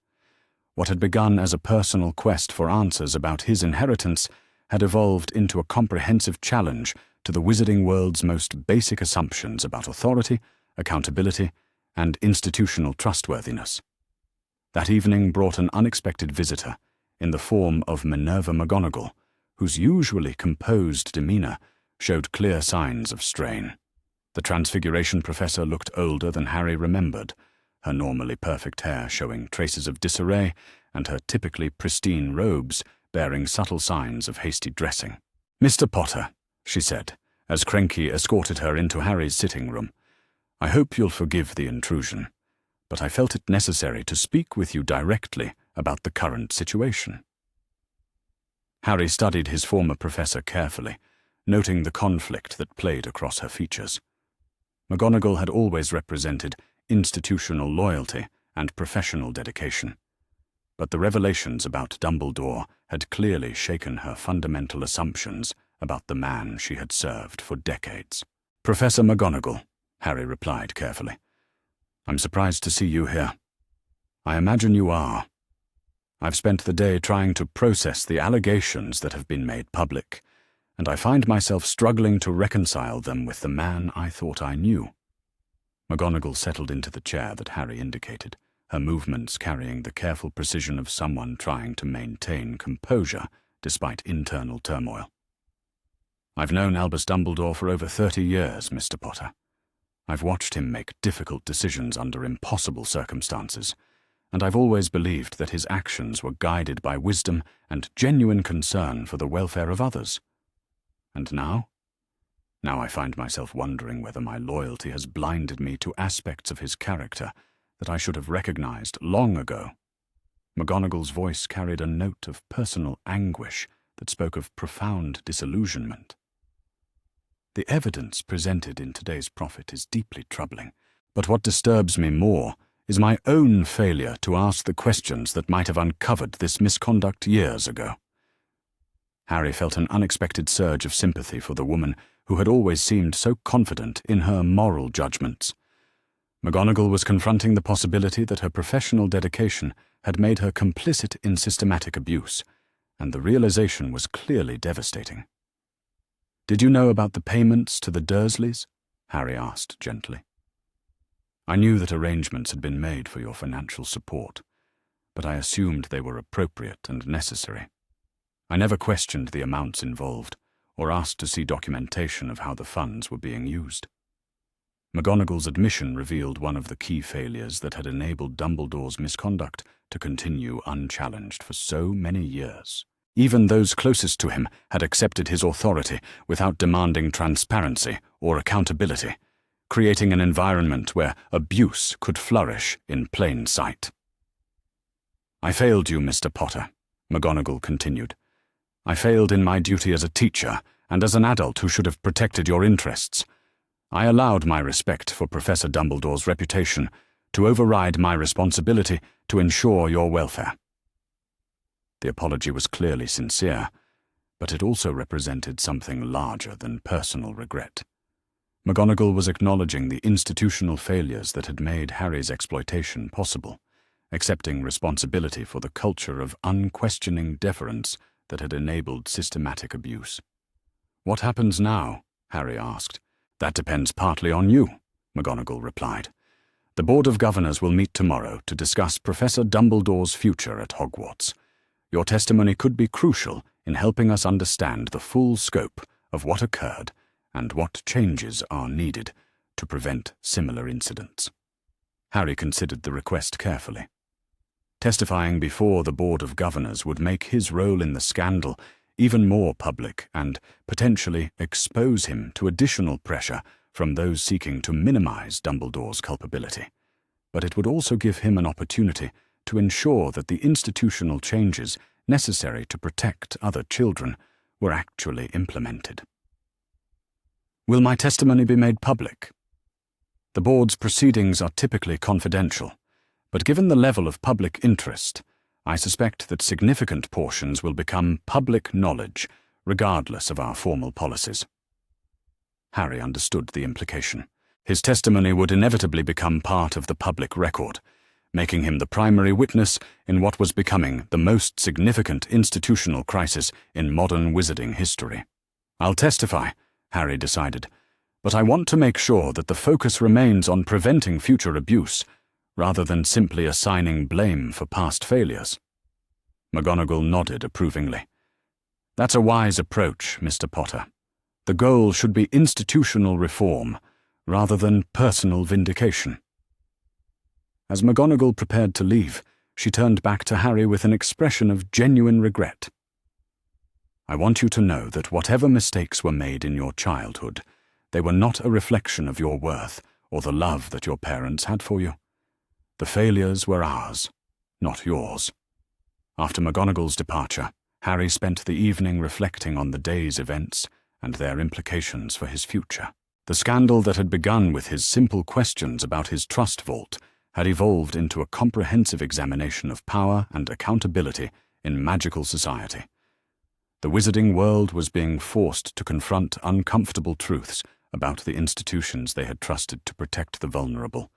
What had begun as a personal quest for answers about his inheritance had evolved into a comprehensive challenge to the wizarding world's most basic assumptions about authority, accountability, and institutional trustworthiness. That evening brought an unexpected visitor in the form of Minerva McGonagall, whose usually composed demeanor showed clear signs of strain. The Transfiguration Professor looked older than Harry remembered, her normally perfect hair showing traces of disarray and her typically pristine robes bearing subtle signs of hasty dressing. "Mr. Potter," she said, as Cranky escorted her into Harry's sitting room, "I hope you'll forgive the intrusion, but I felt it necessary to speak with you directly about the current situation." Harry studied his former professor carefully, noting the conflict that played across her features. McGonagall had always represented institutional loyalty and professional dedication, but the revelations about Dumbledore had clearly shaken her fundamental assumptions about the man she had served for decades. "Professor McGonagall," Harry replied carefully, "I'm surprised to see you here. I imagine you are. I've spent the day trying to process the allegations that have been made public, and I find myself struggling to reconcile them with the man I thought I knew." McGonagall settled into the chair that Harry indicated, her movements carrying the careful precision of someone trying to maintain composure despite internal turmoil. "I've known Albus Dumbledore for over 30 years, Mr. Potter. I've watched him make difficult decisions under impossible circumstances, and I've always believed that his actions were guided by wisdom and genuine concern for the welfare of others. And now? Now I find myself wondering whether my loyalty has blinded me to aspects of his character that I should have recognized long ago." McGonagall's voice carried a note of personal anguish that spoke of profound disillusionment. "The evidence presented in today's prophet is deeply troubling, but what disturbs me more is my own failure to ask the questions that might have uncovered this misconduct years ago." Harry felt an unexpected surge of sympathy for the woman who had always seemed so confident in her moral judgments. McGonagall was confronting the possibility that her professional dedication had made her complicit in systematic abuse, and the realization was clearly devastating. "Did you know about the payments to the Dursleys?" Harry asked gently. "I knew that arrangements had been made for your financial support, but I assumed they were appropriate and necessary. I never questioned the amounts involved, or asked to see documentation of how the funds were being used." McGonagall's admission revealed one of the key failures that had enabled Dumbledore's misconduct to continue unchallenged for so many years. Even those closest to him had accepted his authority without demanding transparency or accountability, creating an environment where abuse could flourish in plain sight. "I failed you, Mr. Potter," McGonagall continued. "I failed in my duty as a teacher and as an adult who should have protected your interests. I allowed my respect for Professor Dumbledore's reputation to override my responsibility to ensure your welfare." The apology was clearly sincere, but it also represented something larger than personal regret. McGonagall was acknowledging the institutional failures that had made Harry's exploitation possible, accepting responsibility for the culture of unquestioning deference that had enabled systematic abuse. "What happens now?" Harry asked. "That depends partly on you," McGonagall replied. "The Board of Governors will meet tomorrow to discuss Professor Dumbledore's future at Hogwarts. Your testimony could be crucial in helping us understand the full scope of what occurred and what changes are needed to prevent similar incidents." Harry considered the request carefully. Testifying before the Board of Governors would make his role in the scandal even more public and potentially expose him to additional pressure from those seeking to minimize Dumbledore's culpability. But it would also give him an opportunity to ensure that the institutional changes necessary to protect other children were actually implemented. "Will my testimony be made public?" The board's proceedings are typically confidential, but given the level of public interest, I suspect that significant portions will become public knowledge, regardless of our formal policies. Harry understood the implication. His testimony would inevitably become part of the public record, making him the primary witness in what was becoming the most significant institutional crisis in modern wizarding history. "I'll testify," Harry decided, "but I want to make sure that the focus remains on preventing future abuse, rather than simply assigning blame for past failures." McGonagall nodded approvingly. "That's a wise approach, Mr. Potter. The goal should be institutional reform, rather than personal vindication." As McGonagall prepared to leave, she turned back to Harry with an expression of genuine regret. "I want you to know that whatever mistakes were made in your childhood, they were not a reflection of your worth or the love that your parents had for you. The failures were ours, not yours." After McGonagall's departure, Harry spent the evening reflecting on the day's events and their implications for his future. The scandal that had begun with his simple questions about his trust vault had evolved into a comprehensive examination of power and accountability in magical society. The wizarding world was being forced to confront uncomfortable truths about the institutions they had trusted to protect the vulnerable,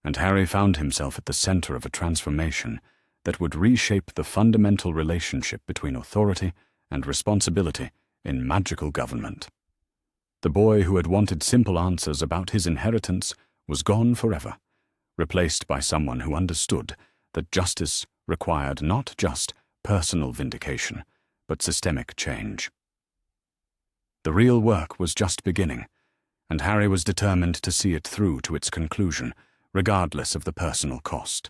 and Harry found himself at the center of a transformation that would reshape the fundamental relationship between authority and responsibility in magical government. The boy who had wanted simple answers about his inheritance was gone forever, replaced by someone who understood that justice required not just personal vindication, but systemic change. The real work was just beginning, and Harry was determined to see it through to its conclusion, regardless of the personal cost.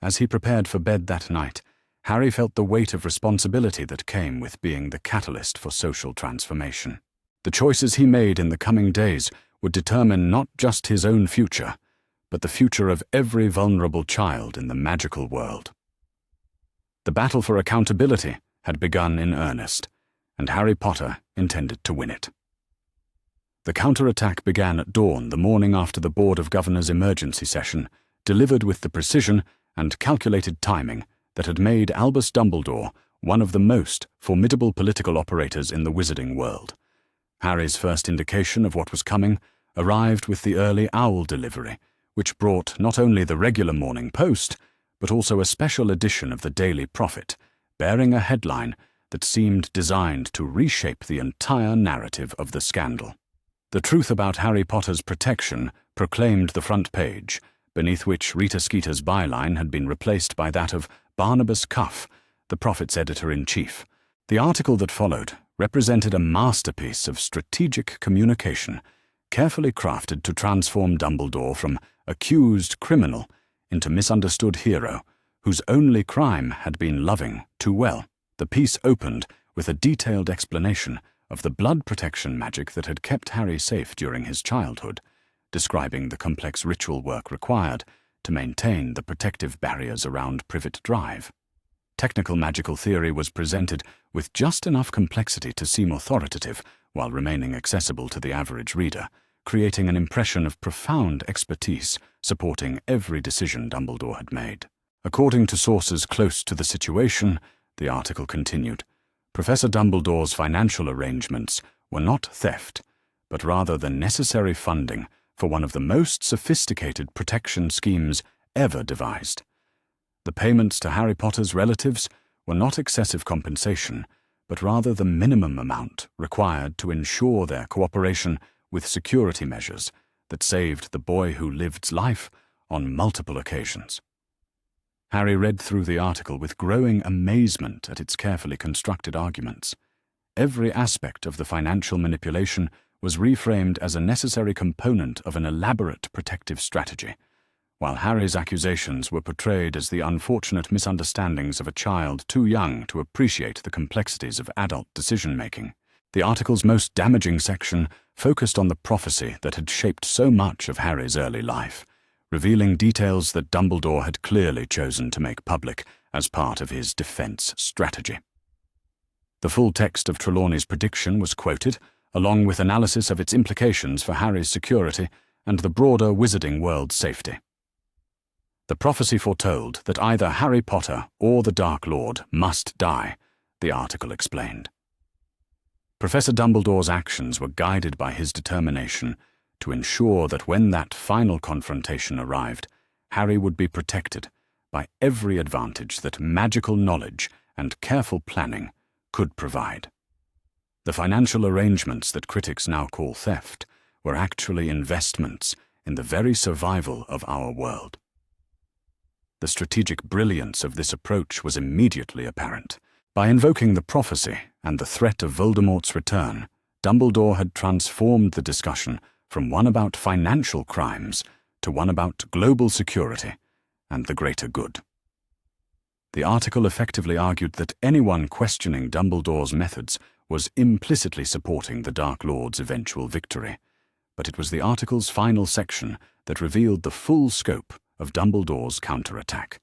As he prepared for bed that night, Harry felt the weight of responsibility that came with being the catalyst for social transformation. The choices he made in the coming days would determine not just his own future, but the future of every vulnerable child in the magical world. The battle for accountability had begun in earnest, and Harry Potter intended to win it. The counterattack began at dawn the morning after the Board of Governors emergency session, delivered with the precision and calculated timing that had made Albus Dumbledore one of the most formidable political operators in the wizarding world. Harry's first indication of what was coming arrived with the early owl delivery, which brought not only the regular Morning Post, but also a special edition of the Daily Prophet, bearing a headline that seemed designed to reshape the entire narrative of the scandal. The truth about Harry Potter's protection proclaimed the front page, beneath which Rita Skeeter's byline had been replaced by that of Barnabas Cuff, the Prophet's editor-in-chief. The article that followed represented a masterpiece of strategic communication, carefully crafted to transform Dumbledore from accused criminal into misunderstood hero, whose only crime had been loving too well. The piece opened with a detailed explanation of the blood protection magic that had kept Harry safe during his childhood, describing the complex ritual work required to maintain the protective barriers around Privet Drive. Technical magical theory was presented with just enough complexity to seem authoritative while remaining accessible to the average reader, creating an impression of profound expertise supporting every decision Dumbledore had made. According to sources close to the situation, the article continued, Professor Dumbledore's financial arrangements were not theft, but rather the necessary funding for one of the most sophisticated protection schemes ever devised. The payments to Harry Potter's relatives were not excessive compensation, but rather the minimum amount required to ensure their cooperation with security measures that saved the boy who lived's life on multiple occasions. Harry read through the article with growing amazement at its carefully constructed arguments. Every aspect of the financial manipulation was reframed as a necessary component of an elaborate protective strategy, while Harry's accusations were portrayed as the unfortunate misunderstandings of a child too young to appreciate the complexities of adult decision-making. The article's most damaging section focused on the prophecy that had shaped so much of Harry's early life, revealing details that Dumbledore had clearly chosen to make public as part of his defense strategy. The full text of Trelawney's prediction was quoted, along with analysis of its implications for Harry's security and the broader wizarding world's safety. The prophecy foretold that either Harry Potter or the Dark Lord must die, the article explained. Professor Dumbledore's actions were guided by his determination to ensure that when that final confrontation arrived, Harry would be protected by every advantage that magical knowledge and careful planning could provide. The financial arrangements that critics now call theft were actually investments in the very survival of our world. The strategic brilliance of this approach was immediately apparent. By invoking the prophecy and the threat of Voldemort's return, Dumbledore had transformed the discussion from one about financial crimes to one about global security and the greater good. The article effectively argued that anyone questioning Dumbledore's methods was implicitly supporting the Dark Lord's eventual victory, but it was the article's final section that revealed the full scope of Dumbledore's counterattack.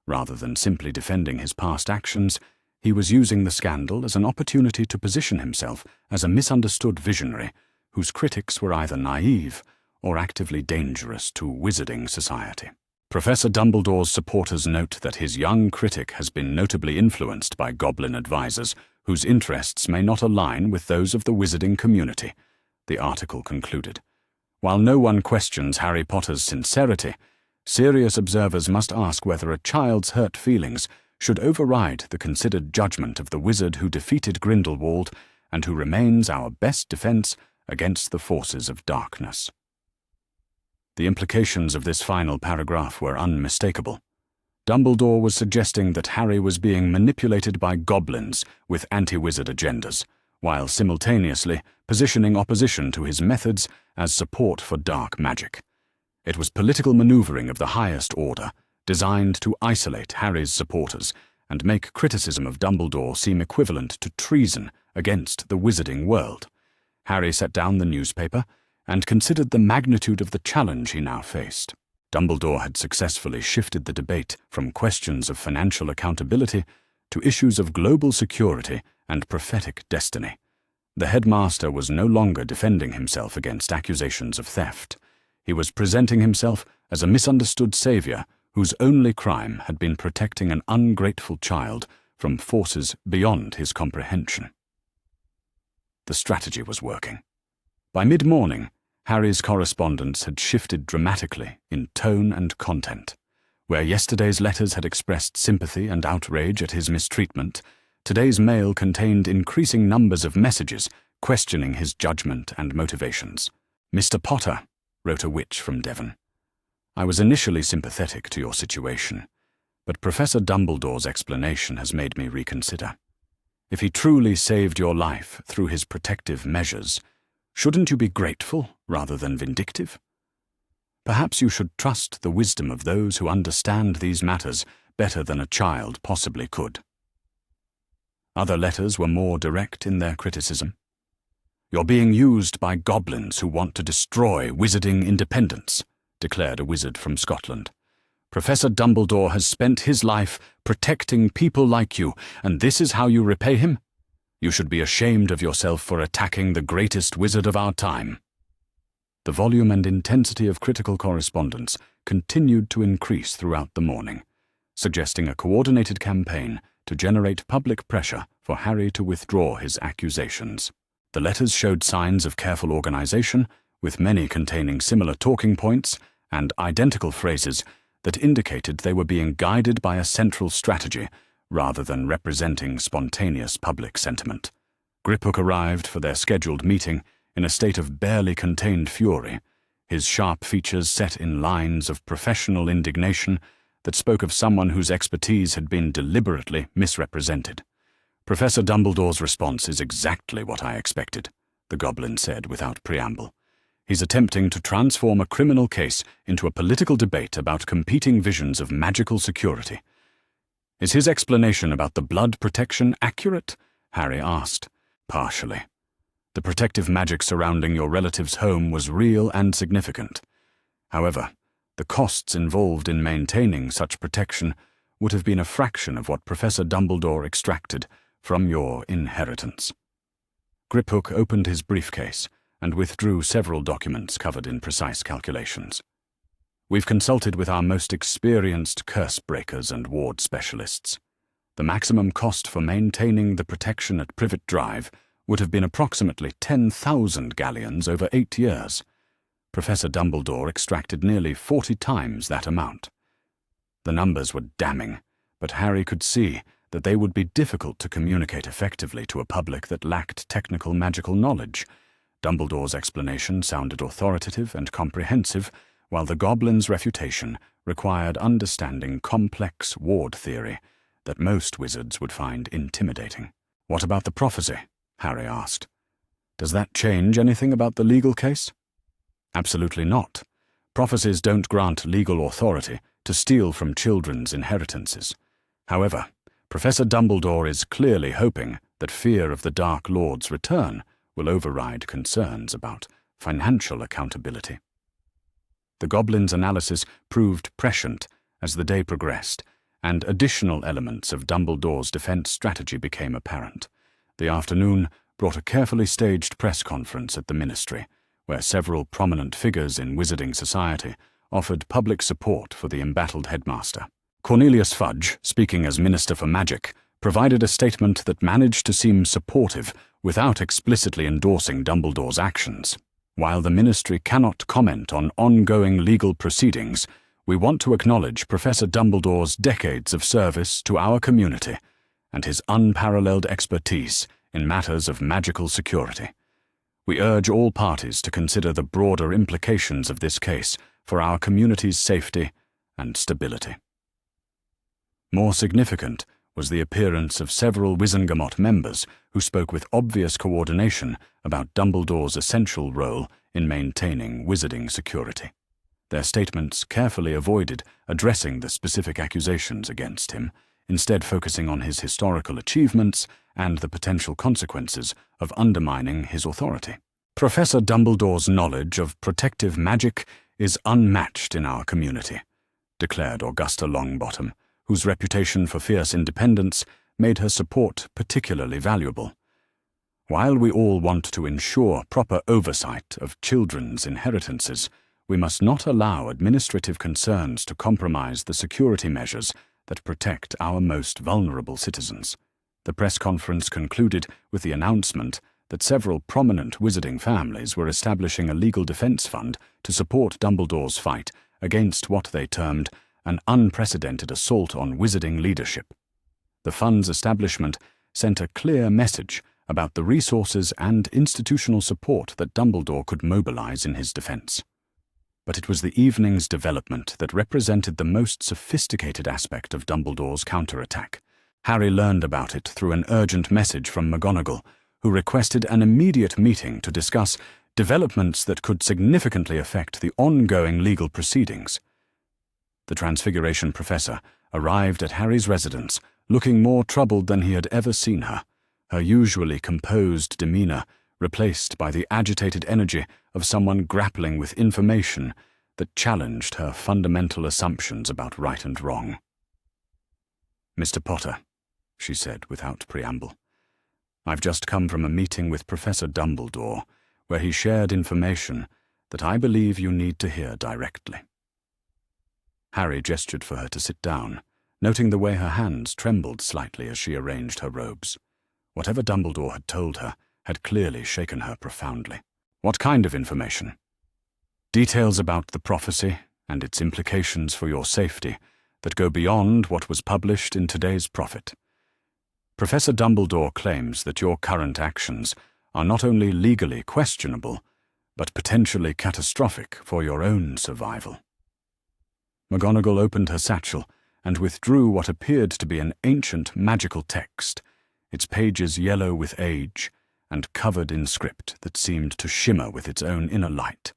Rather than simply defending his past actions, he was using the scandal as an opportunity to position himself as a misunderstood visionary whose critics were either naive or actively dangerous to wizarding society. Professor Dumbledore's supporters note that his young critic has been notably influenced by goblin advisors whose interests may not align with those of the wizarding community, the article concluded. While no one questions Harry Potter's sincerity, serious observers must ask whether a child's hurt feelings should override the considered judgment of the wizard who defeated Grindelwald and who remains our best defense against the forces of darkness. The implications of this final paragraph were unmistakable. Dumbledore was suggesting that Harry was being manipulated by goblins with anti-wizard agendas, while simultaneously positioning opposition to his methods as support for dark magic. It was political maneuvering of the highest order, designed to isolate Harry's supporters and make criticism of Dumbledore seem equivalent to treason against the wizarding world. Harry set down the newspaper and considered the magnitude of the challenge he now faced. Dumbledore had successfully shifted the debate from questions of financial accountability to issues of global security and prophetic destiny. The headmaster was no longer defending himself against accusations of theft. He was presenting himself as a misunderstood savior whose only crime had been protecting an ungrateful child from forces beyond his comprehension. The strategy was working. By mid-morning, Harry's correspondence had shifted dramatically in tone and content. Where yesterday's letters had expressed sympathy and outrage at his mistreatment, today's mail contained increasing numbers of messages questioning his judgment and motivations. "Mr. Potter," wrote a witch from Devon, "I was initially sympathetic to your situation, but Professor Dumbledore's explanation has made me reconsider. If he truly saved your life through his protective measures, shouldn't you be grateful rather than vindictive? Perhaps you should trust the wisdom of those who understand these matters better than a child possibly could." Other letters were more direct in their criticism. "You're being used by goblins who want to destroy wizarding independence," declared a wizard from Scotland. "Professor Dumbledore has spent his life protecting people like you, and this is how you repay him? You should be ashamed of yourself for attacking the greatest wizard of our time." The volume and intensity of critical correspondence continued to increase throughout the morning, suggesting a coordinated campaign to generate public pressure for Harry to withdraw his accusations. The letters showed signs of careful organization, with many containing similar talking points and identical phrases that indicated they were being guided by a central strategy rather than representing spontaneous public sentiment. Griphook arrived for their scheduled meeting in a state of barely contained fury, his sharp features set in lines of professional indignation that spoke of someone whose expertise had been deliberately misrepresented. "Professor Dumbledore's response is exactly what I expected," the goblin said without preamble. "He's attempting to transform a criminal case into a political debate about competing visions of magical security." "Is his explanation about the blood protection accurate?" Harry asked. "Partially. The protective magic surrounding your relative's home was real and significant. However, the costs involved in maintaining such protection would have been a fraction of what Professor Dumbledore extracted from your inheritance." Griphook opened his briefcase and withdrew several documents covered in precise calculations. "We've consulted with our most experienced curse breakers and ward specialists. The maximum cost for maintaining the protection at Privet Drive would have been approximately 10,000 galleons over 8 years. Professor Dumbledore extracted nearly 40 times that amount. The numbers were damning, but Harry could see that they would be difficult to communicate effectively to a public that lacked technical magical knowledge. Dumbledore's explanation sounded authoritative and comprehensive, while the goblin's refutation required understanding complex ward theory that most wizards would find intimidating. "What about the prophecy?" Harry asked. "Does that change anything about the legal case?" "Absolutely not. Prophecies don't grant legal authority to steal from children's inheritances. However, Professor Dumbledore is clearly hoping that fear of the Dark Lord's return will override concerns about financial accountability." The goblin's analysis proved prescient as the day progressed, and additional elements of Dumbledore's defense strategy became apparent. The afternoon brought a carefully staged press conference at the Ministry, where several prominent figures in wizarding society offered public support for the embattled headmaster. Cornelius Fudge, speaking as Minister for Magic, provided a statement that managed to seem supportive without explicitly endorsing Dumbledore's actions. "While the Ministry cannot comment on ongoing legal proceedings, we want to acknowledge Professor Dumbledore's decades of service to our community and his unparalleled expertise in matters of magical security. We urge all parties to consider the broader implications of this case for our community's safety and stability." More significant was the appearance of several Wizengamot members who spoke with obvious coordination about Dumbledore's essential role in maintaining wizarding security. Their statements carefully avoided addressing the specific accusations against him, instead focusing on his historical achievements and the potential consequences of undermining his authority. "Professor Dumbledore's knowledge of protective magic is unmatched in our community," declared Augusta Longbottom, whose reputation for fierce independence made her support particularly valuable. "While we all want to ensure proper oversight of children's inheritances, we must not allow administrative concerns to compromise the security measures that protect our most vulnerable citizens." The press conference concluded with the announcement that several prominent wizarding families were establishing a legal defense fund to support Dumbledore's fight against what they termed an unprecedented assault on wizarding leadership. The fund's establishment sent a clear message about the resources and institutional support that Dumbledore could mobilize in his defense. But it was the evening's development that represented the most sophisticated aspect of Dumbledore's counterattack. Harry learned about it through an urgent message from McGonagall, who requested an immediate meeting to discuss developments that could significantly affect the ongoing legal proceedings. The Transfiguration Professor arrived at Harry's residence looking more troubled than he had ever seen her, her usually composed demeanor replaced by the agitated energy of someone grappling with information that challenged her fundamental assumptions about right and wrong. "Mr. Potter," she said without preamble, "I've just come from a meeting with Professor Dumbledore, where he shared information that I believe you need to hear directly." Harry gestured for her to sit down, noting the way her hands trembled slightly as she arranged her robes. Whatever Dumbledore had told her had clearly shaken her profoundly. "What kind of information?" "Details about the prophecy and its implications for your safety that go beyond what was published in today's prophet. Professor Dumbledore claims that your current actions are not only legally questionable, but potentially catastrophic for your own survival." McGonagall opened her satchel and withdrew what appeared to be an ancient magical text, its pages yellow with age and covered in script that seemed to shimmer with its own inner light.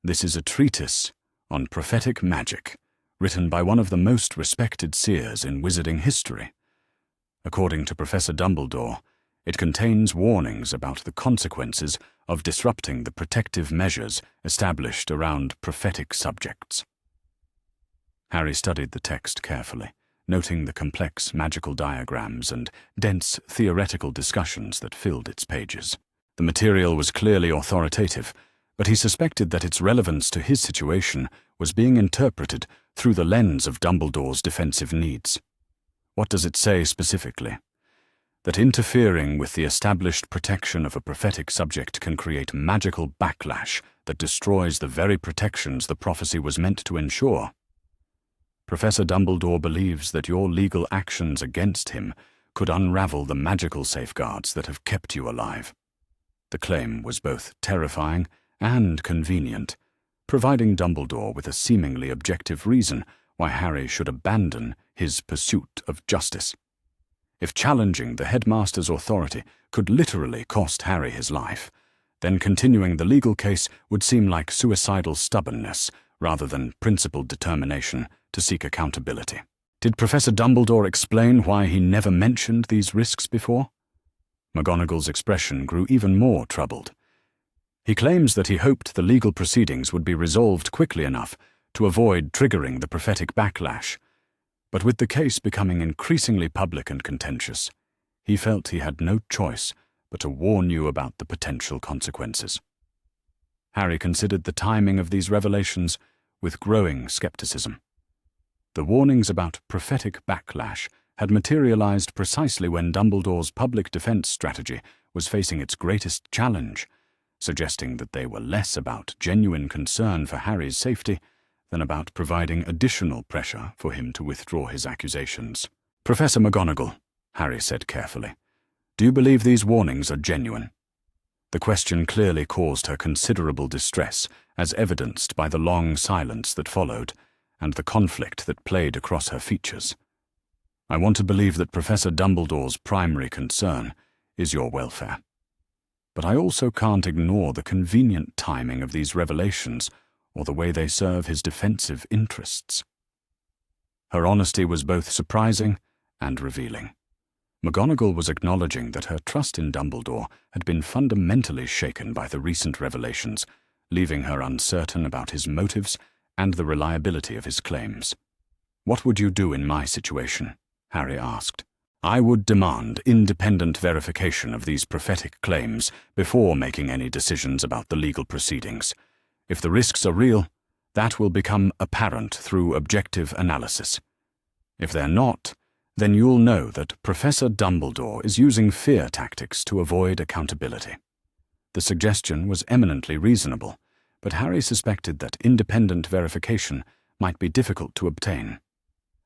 "This is a treatise on prophetic magic, written by one of the most respected seers in wizarding history. According to Professor Dumbledore, it contains warnings about the consequences of disrupting the protective measures established around prophetic subjects." Harry studied the text carefully, noting the complex magical diagrams and dense theoretical discussions that filled its pages. The material was clearly authoritative, but he suspected that its relevance to his situation was being interpreted through the lens of Dumbledore's defensive needs. "What does it say specifically?" that interfering with the established protection of a prophetic subject can create magical backlash that destroys the very protections the prophecy was meant to ensure. Professor Dumbledore believes that your legal actions against him could unravel the magical safeguards that have kept you alive. The claim was both terrifying and convenient, providing Dumbledore with a seemingly objective reason why Harry should abandon his pursuit of justice. If challenging the headmaster's authority could literally cost Harry his life, then continuing the legal case would seem like suicidal stubbornness rather than principled determination to seek accountability. Did Professor Dumbledore explain why he never mentioned these risks before? McGonagall's expression grew even more troubled. He claims that he hoped the legal proceedings would be resolved quickly enough to avoid triggering the prophetic backlash. But with the case becoming increasingly public and contentious, he felt he had no choice but to warn you about the potential consequences. Harry considered the timing of these revelations with growing skepticism. The warnings about prophetic backlash had materialized precisely when Dumbledore's public defense strategy was facing its greatest challenge, suggesting that they were less about genuine concern for Harry's safety than about providing additional pressure for him to withdraw his accusations. "Professor McGonagall," Harry said carefully, "do you believe these warnings are genuine?" The question clearly caused her considerable distress, as evidenced by the long silence that followed and the conflict that played across her features. "I want to believe that Professor Dumbledore's primary concern is your welfare. But I also can't ignore the convenient timing of these revelations or the way they serve his defensive interests." Her honesty was both surprising and revealing. McGonagall was acknowledging that her trust in Dumbledore had been fundamentally shaken by the recent revelations, leaving her uncertain about his motives and the reliability of his claims. "What would you do in my situation?" Harry asked. "I would demand independent verification of these prophetic claims before making any decisions about the legal proceedings. If the risks are real, that will become apparent through objective analysis. If they're not, then you'll know that Professor Dumbledore is using fear tactics to avoid accountability." The suggestion was eminently reasonable, but Harry suspected that independent verification might be difficult to obtain.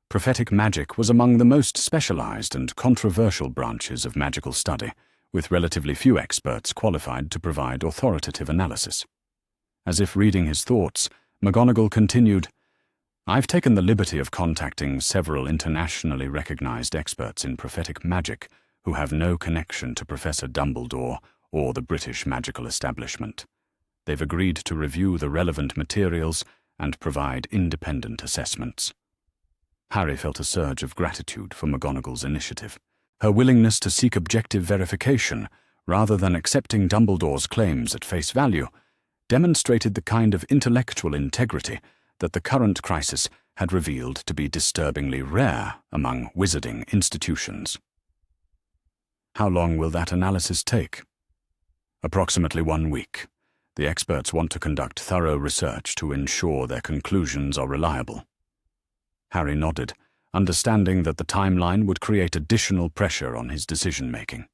Prophetic magic was among the most specialized and controversial branches of magical study, with relatively few experts qualified to provide authoritative analysis. As if reading his thoughts, McGonagall continued, "I've taken the liberty of contacting several internationally recognized experts in prophetic magic who have no connection to Professor Dumbledore or the British magical establishment. They've agreed to review the relevant materials and provide independent assessments." Harry felt a surge of gratitude for McGonagall's initiative. Her willingness to seek objective verification, rather than accepting Dumbledore's claims at face value, demonstrated the kind of intellectual integrity that the current crisis had revealed to be disturbingly rare among wizarding institutions. "How long will that analysis take?" "Approximately 1 week. The experts want to conduct thorough research to ensure their conclusions are reliable." Harry nodded, understanding that the timeline would create additional pressure on his decision-making.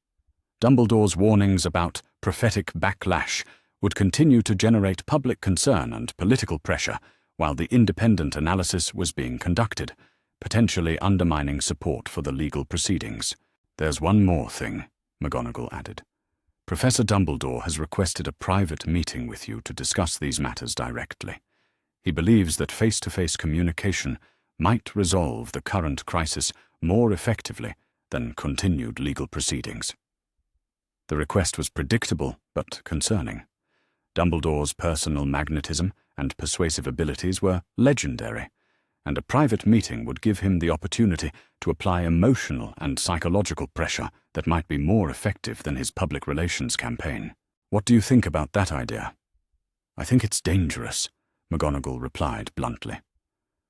Dumbledore's warnings about prophetic backlash would continue to generate public concern and political pressure while the independent analysis was being conducted, potentially undermining support for the legal proceedings. "There's one more thing," McGonagall added. "Professor Dumbledore has requested a private meeting with you to discuss these matters directly. He believes that face-to-face communication might resolve the current crisis more effectively than continued legal proceedings." The request was predictable but concerning. Dumbledore's personal magnetism and persuasive abilities were legendary, and a private meeting would give him the opportunity to apply emotional and psychological pressure that might be more effective than his public relations campaign. "What do you think about that idea?" "I think it's dangerous," McGonagall replied bluntly.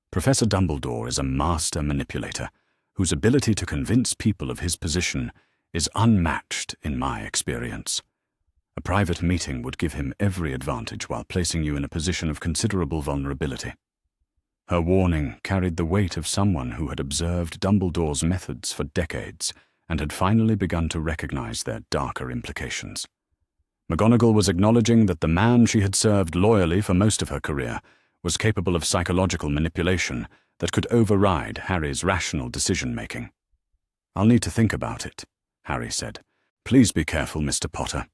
"Professor Dumbledore is a master manipulator whose ability to convince people of his position is unmatched in my experience. A private meeting would give him every advantage while placing you in a position of considerable vulnerability." Her warning carried the weight of someone who had observed Dumbledore's methods for decades and had finally begun to recognize their darker implications. McGonagall was acknowledging that the man she had served loyally for most of her career was capable of psychological manipulation that could override Harry's rational decision-making. "I'll need to think about it," Harry said. "Please be careful, Mr. Potter.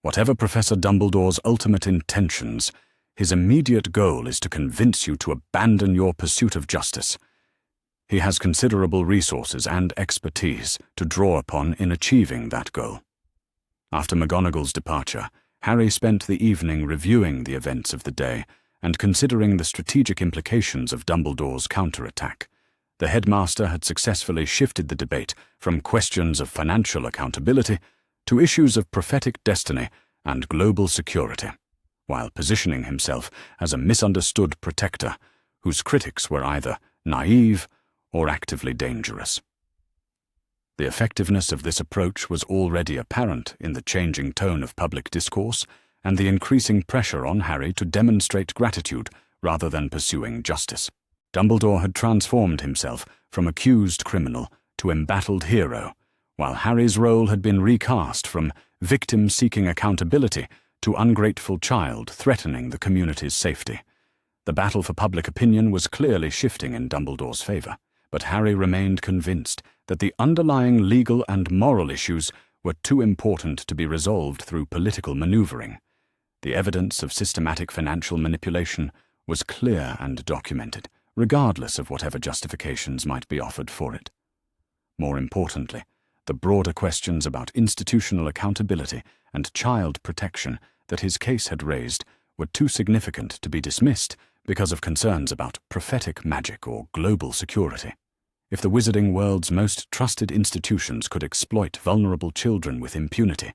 Whatever Professor Dumbledore's ultimate intentions, his immediate goal is to convince you to abandon your pursuit of justice. He has considerable resources and expertise to draw upon in achieving that goal." After McGonagall's departure, Harry spent the evening reviewing the events of the day and considering the strategic implications of Dumbledore's counterattack. The headmaster had successfully shifted the debate from questions of financial accountability to issues of prophetic destiny and global security, while positioning himself as a misunderstood protector whose critics were either naive or actively dangerous. The effectiveness of this approach was already apparent in the changing tone of public discourse and the increasing pressure on Harry to demonstrate gratitude rather than pursuing justice. Dumbledore had transformed himself from accused criminal to embattled hero, while Harry's role had been recast from victim seeking accountability to ungrateful child threatening the community's safety. The battle for public opinion was clearly shifting in Dumbledore's favor, but Harry remained convinced that the underlying legal and moral issues were too important to be resolved through political maneuvering. The evidence of systematic financial manipulation was clear and documented, regardless of whatever justifications might be offered for it. More importantly, the broader questions about institutional accountability and child protection that his case had raised were too significant to be dismissed because of concerns about prophetic magic or global security. If the wizarding world's most trusted institutions could exploit vulnerable children with impunity,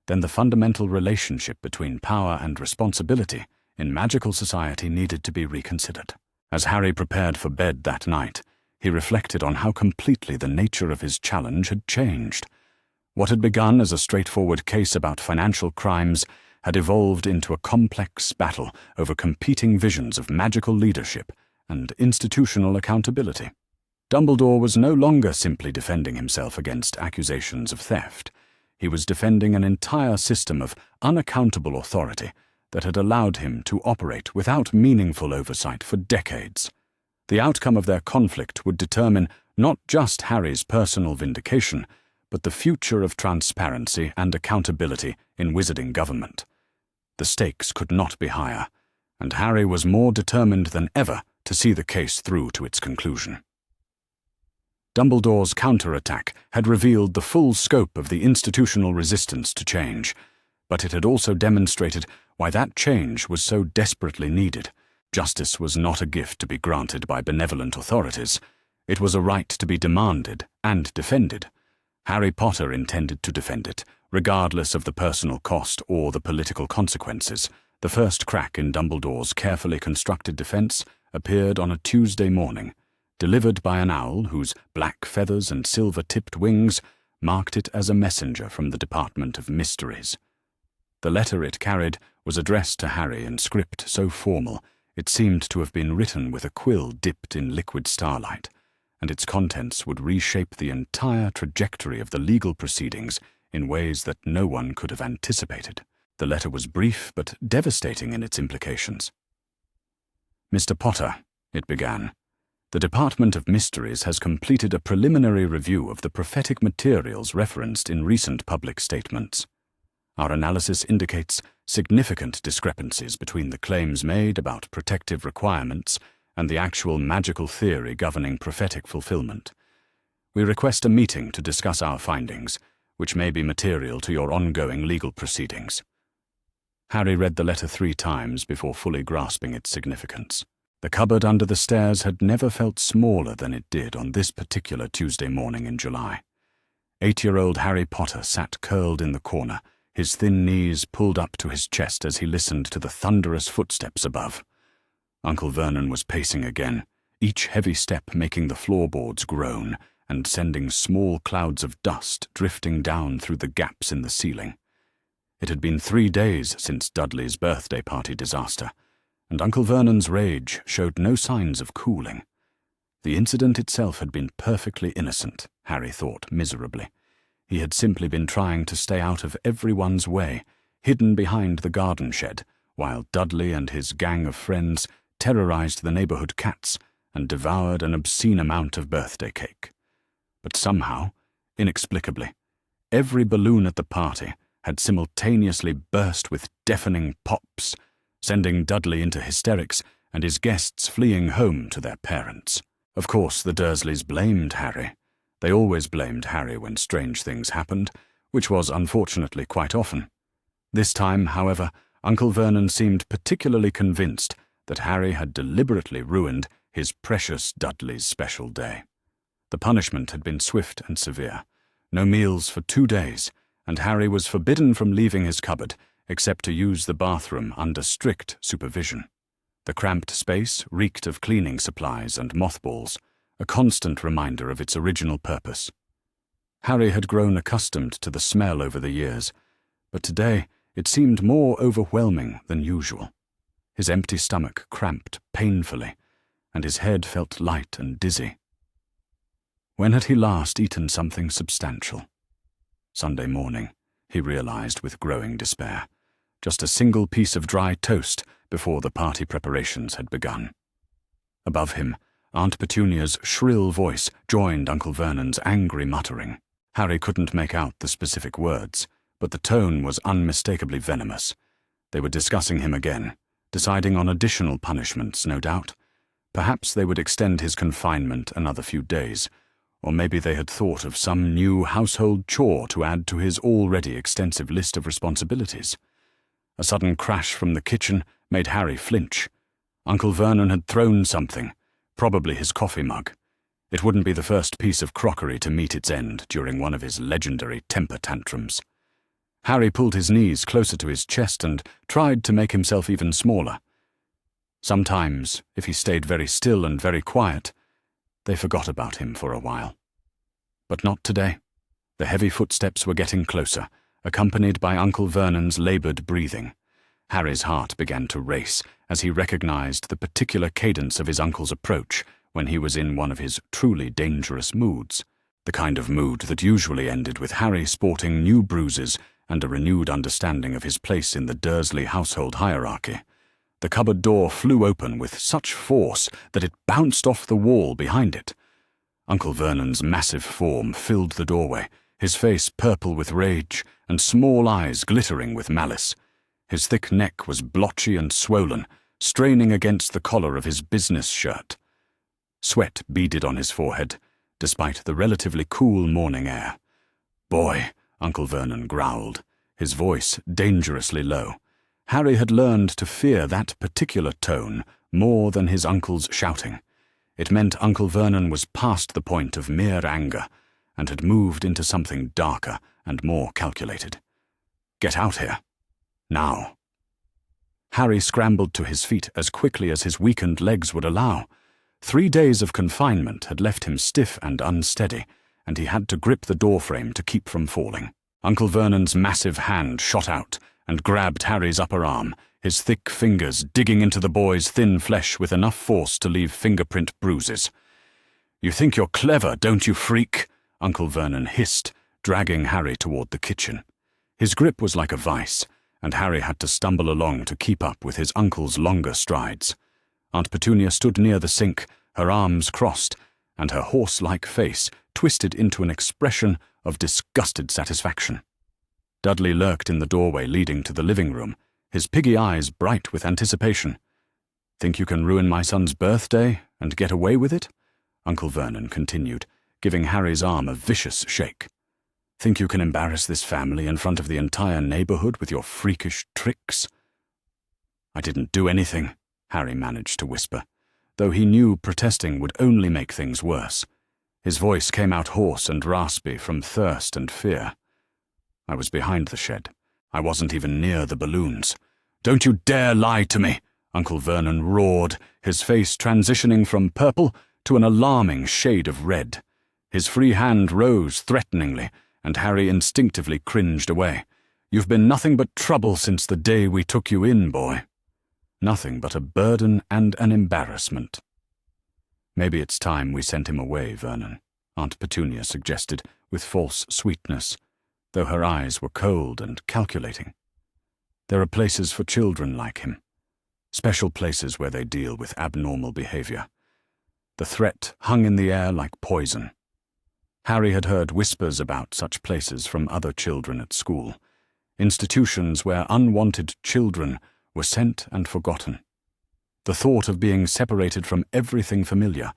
then the fundamental relationship between power and responsibility in magical society needed to be reconsidered. As Harry prepared for bed that night, he reflected on how completely the nature of his challenge had changed. What had begun as a straightforward case about financial crimes had evolved into a complex battle over competing visions of magical leadership and institutional accountability. Dumbledore was no longer simply defending himself against accusations of theft. He was defending an entire system of unaccountable authority that had allowed him to operate without meaningful oversight for decades. The outcome of their conflict would determine not just Harry's personal vindication, but the future of transparency and accountability in wizarding government. The stakes could not be higher, and Harry was more determined than ever to see the case through to its conclusion. Dumbledore's counterattack had revealed the full scope of the institutional resistance to change, but it had also demonstrated why that change was so desperately needed. Justice was not a gift to be granted by benevolent authorities. It was a right to be demanded and defended. Harry Potter intended to defend it, regardless of the personal cost or the political consequences. The first crack in Dumbledore's carefully constructed defense appeared on a Tuesday morning, delivered by an owl whose black feathers and silver-tipped wings marked it as a messenger from the Department of Mysteries. The letter it carried was addressed to Harry in script so formal it seemed to have been written with a quill dipped in liquid starlight, and its contents would reshape the entire trajectory of the legal proceedings in ways that no one could have anticipated. The letter was brief but devastating in its implications. "Mr. Potter," it began, "the Department of Mysteries has completed a preliminary review of the prophetic materials referenced in recent public statements. Our analysis indicates significant discrepancies between the claims made about protective requirements and the actual magical theory governing prophetic fulfillment. We request a meeting to discuss our findings, which may be material to your ongoing legal proceedings." Harry read the letter 3 times before fully grasping its significance. The cupboard under the stairs had never felt smaller than it did on this particular Tuesday morning in July. 8-year-old Harry Potter sat curled in the corner, his thin knees pulled up to his chest as he listened to the thunderous footsteps above. Uncle Vernon was pacing again, each heavy step making the floorboards groan and sending small clouds of dust drifting down through the gaps in the ceiling. It had been 3 days since Dudley's birthday party disaster, and Uncle Vernon's rage showed no signs of cooling. The incident itself had been perfectly innocent, Harry thought miserably. He had simply been trying to stay out of everyone's way, hidden behind the garden shed, while Dudley and his gang of friends terrorized the neighborhood cats and devoured an obscene amount of birthday cake. But somehow, inexplicably, every balloon at the party had simultaneously burst with deafening pops, sending Dudley into hysterics and his guests fleeing home to their parents. Of course, the Dursleys blamed Harry. They always blamed Harry when strange things happened, which was unfortunately quite often. This time, however, Uncle Vernon seemed particularly convinced that Harry had deliberately ruined his precious Dudley's special day. The punishment had been swift and severe. No meals for 2 days, and Harry was forbidden from leaving his cupboard except to use the bathroom under strict supervision. The cramped space reeked of cleaning supplies and mothballs, a constant reminder of its original purpose. Harry had grown accustomed to the smell over the years, but today it seemed more overwhelming than usual. His empty stomach cramped painfully, and his head felt light and dizzy. When had he last eaten something substantial? Sunday morning, he realized with growing despair. Just a single piece of dry toast before the party preparations had begun. Above him, Aunt Petunia's shrill voice joined Uncle Vernon's angry muttering. Harry couldn't make out the specific words, but the tone was unmistakably venomous. They were discussing him again, deciding on additional punishments, no doubt. Perhaps they would extend his confinement another few days, or maybe they had thought of some new household chore to add to his already extensive list of responsibilities. A sudden crash from the kitchen made Harry flinch. Uncle Vernon had thrown something, probably his coffee mug. It wouldn't be the first piece of crockery to meet its end during one of his legendary temper tantrums. Harry pulled his knees closer to his chest and tried to make himself even smaller. Sometimes, if he stayed very still and very quiet, they forgot about him for a while. But not today. The heavy footsteps were getting closer, accompanied by Uncle Vernon's labored breathing. Harry's heart began to race as he recognized the particular cadence of his uncle's approach when he was in one of his truly dangerous moods, the kind of mood that usually ended with Harry sporting new bruises and a renewed understanding of his place in the Dursley household hierarchy. The cupboard door flew open with such force that it bounced off the wall behind it. Uncle Vernon's massive form filled the doorway, his face purple with rage and small eyes glittering with malice. His thick neck was blotchy and swollen, straining against the collar of his business shirt. Sweat beaded on his forehead, despite the relatively cool morning air. "Boy," Uncle Vernon growled, his voice dangerously low. Harry had learned to fear that particular tone more than his uncle's shouting. It meant Uncle Vernon was past the point of mere anger and had moved into something darker and more calculated. "Get out here. Now." Harry scrambled to his feet as quickly as his weakened legs would allow. 3 days of confinement had left him stiff and unsteady, and he had to grip the doorframe to keep from falling. Uncle Vernon's massive hand shot out and grabbed Harry's upper arm, his thick fingers digging into the boy's thin flesh with enough force to leave fingerprint bruises. "You think you're clever, don't you, freak?" Uncle Vernon hissed, dragging Harry toward the kitchen. His grip was like a vice, and Harry had to stumble along to keep up with his uncle's longer strides. Aunt Petunia stood near the sink, her arms crossed, and her horse-like face twisted into an expression of disgusted satisfaction. Dudley lurked in the doorway leading to the living room, his piggy eyes bright with anticipation. "Think you can ruin my son's birthday and get away with it?" Uncle Vernon continued, giving Harry's arm a vicious shake. "Think you can embarrass this family in front of the entire neighborhood with your freakish tricks?" "I didn't do anything," Harry managed to whisper, though he knew protesting would only make things worse. His voice came out hoarse and raspy from thirst and fear. "I was behind the shed. I wasn't even near the balloons." "Don't you dare lie to me!" Uncle Vernon roared, his face transitioning from purple to an alarming shade of red. His free hand rose threateningly, and Harry instinctively cringed away. "You've been nothing but trouble since the day we took you in, boy. Nothing but a burden and an embarrassment. Maybe it's time we sent him away, Vernon." Aunt Petunia suggested with false sweetness, though her eyes were cold and calculating. There are places for children like him, special places where they deal with abnormal behavior. The threat hung in the air like poison. Harry had heard whispers about such places from other children at school, institutions where unwanted children were sent and forgotten. The thought of being separated from everything familiar,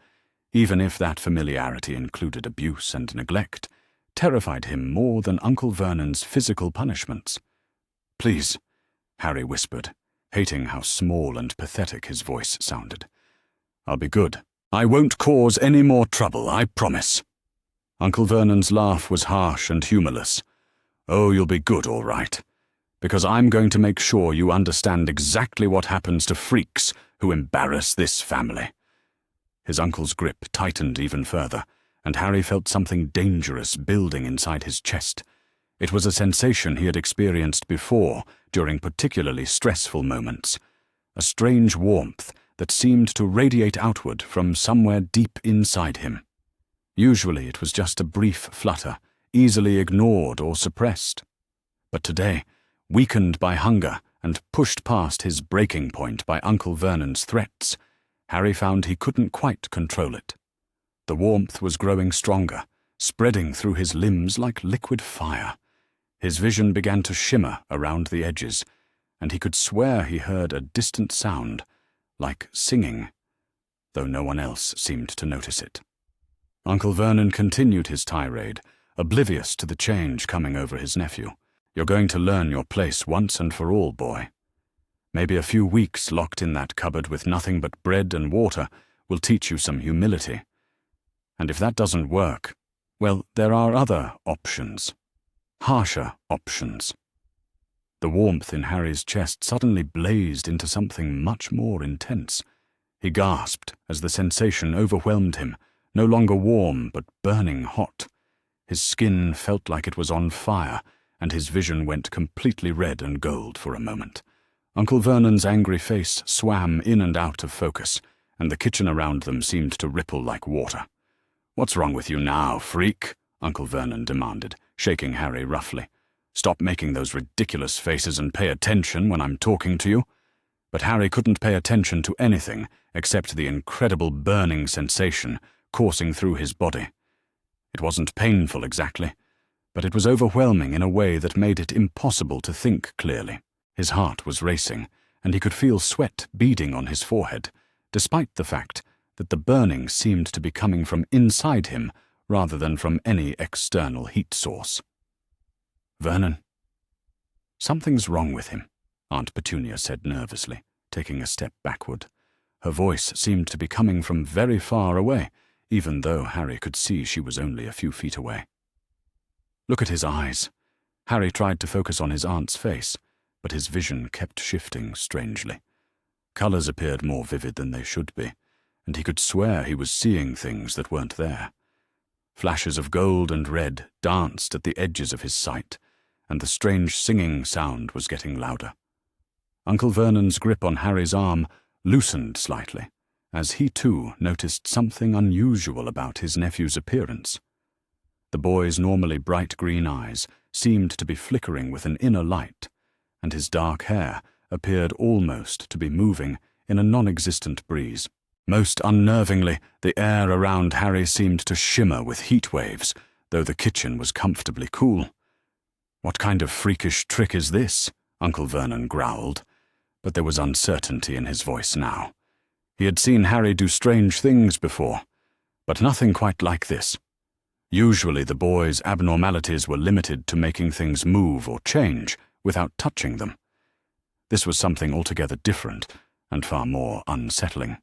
even if that familiarity included abuse and neglect, terrified him more than Uncle Vernon's physical punishments. "Please," Harry whispered, hating how small and pathetic his voice sounded. "I'll be good. I won't cause any more trouble, I promise." Uncle Vernon's laugh was harsh and humorless. "Oh, you'll be good, all right. Because I'm going to make sure you understand exactly what happens to freaks who embarrass this family." His uncle's grip tightened even further, and Harry felt something dangerous building inside his chest. It was a sensation he had experienced before during particularly stressful moments, a strange warmth that seemed to radiate outward from somewhere deep inside him. Usually it was just a brief flutter, easily ignored or suppressed. But today, weakened by hunger and pushed past his breaking point by Uncle Vernon's threats, Harry found he couldn't quite control it. The warmth was growing stronger, spreading through his limbs like liquid fire. His vision began to shimmer around the edges, and he could swear he heard a distant sound, like singing, though no one else seemed to notice it. Uncle Vernon continued his tirade, oblivious to the change coming over his nephew. "You're going to learn your place once and for all, boy. Maybe a few weeks locked in that cupboard with nothing but bread and water will teach you some humility. And if that doesn't work, well, there are other options. Harsher options." The warmth in Harry's chest suddenly blazed into something much more intense. He gasped as the sensation overwhelmed him, no longer warm but burning hot. His skin felt like it was on fire, and his vision went completely red and gold for a moment. Uncle Vernon's angry face swam in and out of focus, and the kitchen around them seemed to ripple like water. "What's wrong with you now, freak?" Uncle Vernon demanded, shaking Harry roughly. "Stop making those ridiculous faces and pay attention when I'm talking to you." But Harry couldn't pay attention to anything except the incredible burning sensation coursing through his body. It wasn't painful exactly, but it was overwhelming in a way that made it impossible to think clearly. His heart was racing, and he could feel sweat beading on his forehead, despite the fact that the burning seemed to be coming from inside him rather than from any external heat source. "Vernon." "Something's wrong with him," Aunt Petunia said nervously, taking a step backward. Her voice seemed to be coming from very far away, even though Harry could see she was only a few feet away. "Look at his eyes." Harry tried to focus on his aunt's face, but his vision kept shifting strangely. Colours appeared more vivid than they should be, and he could swear he was seeing things that weren't there. Flashes of gold and red danced at the edges of his sight, and the strange singing sound was getting louder. Uncle Vernon's grip on Harry's arm loosened slightly, as he too noticed something unusual about his nephew's appearance. The boy's normally bright green eyes seemed to be flickering with an inner light, and his dark hair appeared almost to be moving in a non-existent breeze. Most unnervingly, the air around Harry seemed to shimmer with heat waves, though the kitchen was comfortably cool. "What kind of freakish trick is this?" Uncle Vernon growled, but there was uncertainty in his voice now. He had seen Harry do strange things before, but nothing quite like this. Usually the boy's abnormalities were limited to making things move or change without touching them. This was something altogether different and far more unsettling.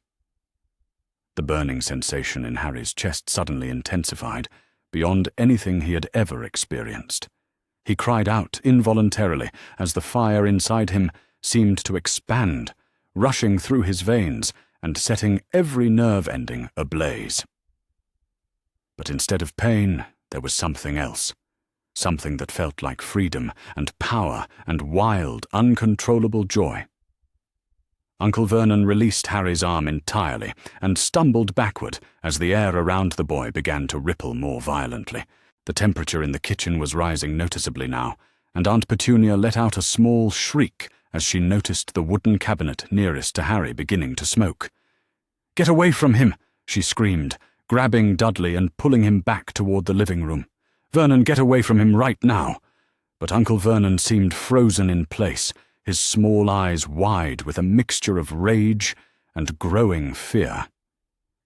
The burning sensation in Harry's chest suddenly intensified, beyond anything he had ever experienced. He cried out involuntarily as the fire inside him seemed to expand, rushing through his veins and setting every nerve ending ablaze. But instead of pain, there was something else. Something that felt like freedom and power and wild, uncontrollable joy. Uncle Vernon released Harry's arm entirely and stumbled backward as the air around the boy began to ripple more violently. The temperature in the kitchen was rising noticeably now, and Aunt Petunia let out a small shriek as she noticed the wooden cabinet nearest to Harry beginning to smoke. "Get away from him!" she screamed, grabbing Dudley and pulling him back toward the living room. "Vernon, get away from him right now!" But Uncle Vernon seemed frozen in place, his small eyes wide with a mixture of rage and growing fear.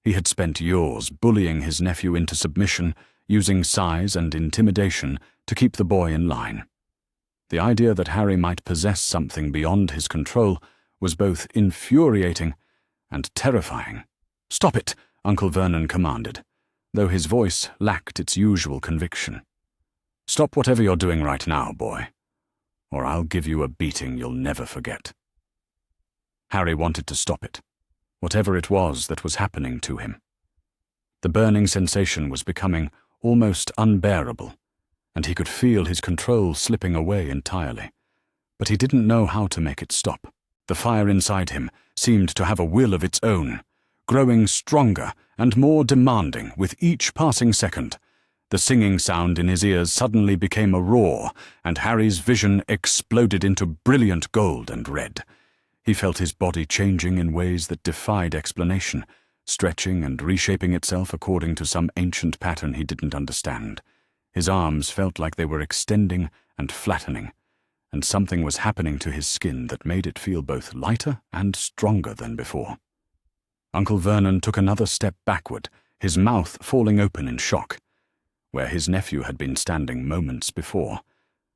He had spent years bullying his nephew into submission, using size and intimidation to keep the boy in line. The idea that Harry might possess something beyond his control was both infuriating and terrifying. "Stop it!" Uncle Vernon commanded, though his voice lacked its usual conviction. "Stop whatever you're doing right now, boy, or I'll give you a beating you'll never forget." Harry wanted to stop it, whatever it was that was happening to him. The burning sensation was becoming almost unbearable, and he could feel his control slipping away entirely. But he didn't know how to make it stop. The fire inside him seemed to have a will of its own, growing stronger and more demanding with each passing second. The singing sound in his ears suddenly became a roar, and Harry's vision exploded into brilliant gold and red. He felt his body changing in ways that defied explanation, stretching and reshaping itself according to some ancient pattern he didn't understand. His arms felt like they were extending and flattening, and something was happening to his skin that made it feel both lighter and stronger than before. Uncle Vernon took another step backward, his mouth falling open in shock. Where his nephew had been standing moments before,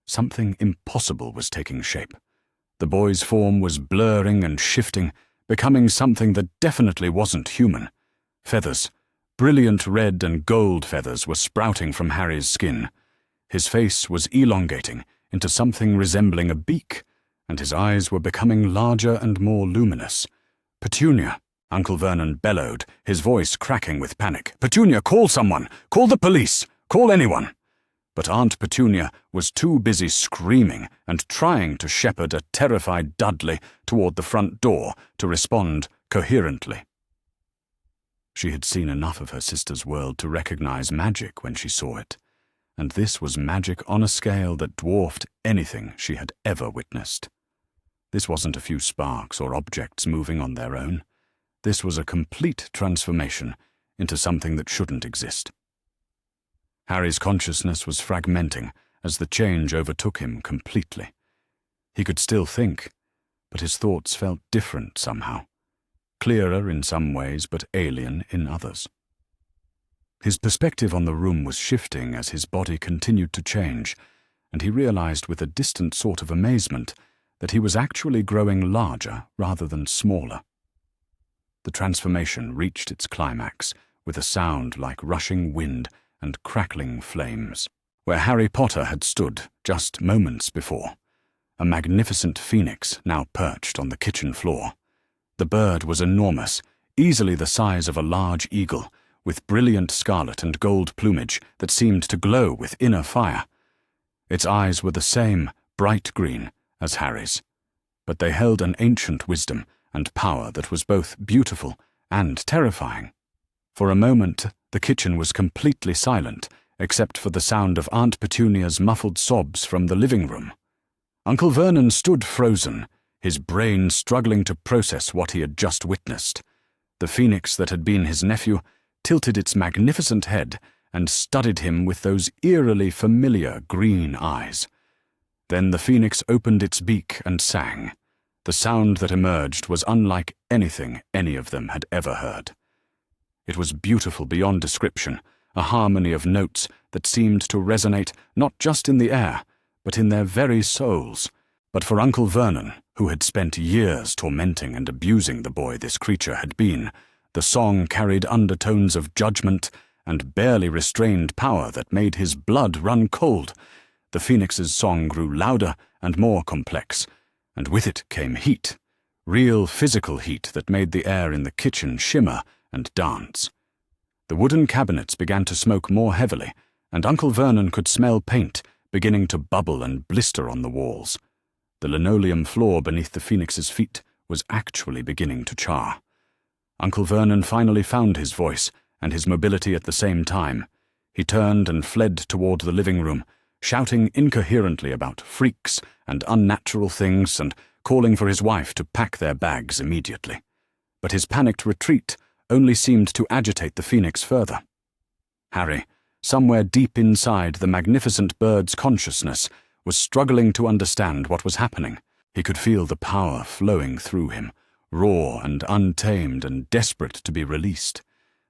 something impossible was taking shape. The boy's form was blurring and shifting, becoming something that definitely wasn't human. Feathers, brilliant red and gold feathers, were sprouting from Harry's skin. His face was elongating into something resembling a beak, and his eyes were becoming larger and more luminous. "Petunia!" Uncle Vernon bellowed, his voice cracking with panic. "Petunia, call someone! Call the police! Call anyone!" But Aunt Petunia was too busy screaming and trying to shepherd a terrified Dudley toward the front door to respond coherently. She had seen enough of her sister's world to recognize magic when she saw it, and this was magic on a scale that dwarfed anything she had ever witnessed. This wasn't a few sparks or objects moving on their own. This was a complete transformation into something that shouldn't exist. Harry's consciousness was fragmenting as the change overtook him completely. He could still think, but his thoughts felt different somehow, clearer in some ways but alien in others. His perspective on the room was shifting as his body continued to change, and he realized with a distant sort of amazement that he was actually growing larger rather than smaller. The transformation reached its climax with a sound like rushing wind and crackling flames. Where Harry Potter had stood just moments before, a magnificent phoenix now perched on the kitchen floor. The bird was enormous, easily the size of a large eagle, with brilliant scarlet and gold plumage that seemed to glow with inner fire. Its eyes were the same bright green as Harry's, but they held an ancient wisdom and power that was both beautiful and terrifying. For a moment, the kitchen was completely silent, except for the sound of Aunt Petunia's muffled sobs from the living room. Uncle Vernon stood frozen, his brain struggling to process what he had just witnessed. The phoenix that had been his nephew tilted its magnificent head and studied him with those eerily familiar green eyes. Then the phoenix opened its beak and sang. The sound that emerged was unlike anything any of them had ever heard. It was beautiful beyond description, a harmony of notes that seemed to resonate not just in the air, but in their very souls. But for Uncle Vernon, who had spent years tormenting and abusing the boy this creature had been, the song carried undertones of judgment and barely restrained power that made his blood run cold. The phoenix's song grew louder and more complex, and with it came heat, real physical heat that made the air in the kitchen shimmer and dance. The wooden cabinets began to smoke more heavily, and Uncle Vernon could smell paint beginning to bubble and blister on the walls. The linoleum floor beneath the phoenix's feet was actually beginning to char. Uncle Vernon finally found his voice and his mobility at the same time. He turned and fled toward the living room, shouting incoherently about freaks and unnatural things and calling for his wife to pack their bags immediately. But his panicked retreat only seemed to agitate the phoenix further. Harry, somewhere deep inside the magnificent bird's consciousness, was struggling to understand what was happening. He could feel the power flowing through him, raw and untamed and desperate to be released.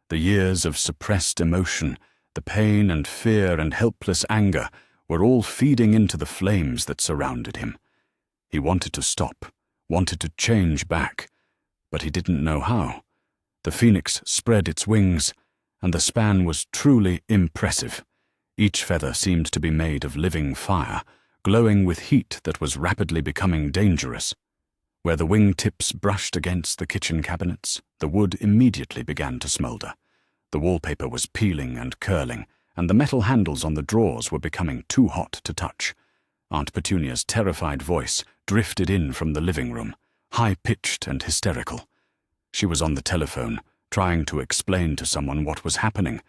The years of suppressed emotion, the pain and fear and helpless anger were all feeding into the flames that surrounded him. He wanted to stop, wanted to change back, but he didn't know how. The phoenix spread its wings, and the span was truly impressive. Each feather seemed to be made of living fire, glowing with heat that was rapidly becoming dangerous. Where the wing-tips brushed against the kitchen cabinets, the wood immediately began to smolder. The wallpaper was peeling and curling, and the metal handles on the drawers were becoming too hot to touch. Aunt Petunia's terrified voice drifted in from the living room, high-pitched and hysterical. She was on the telephone, trying to explain to someone what was happening,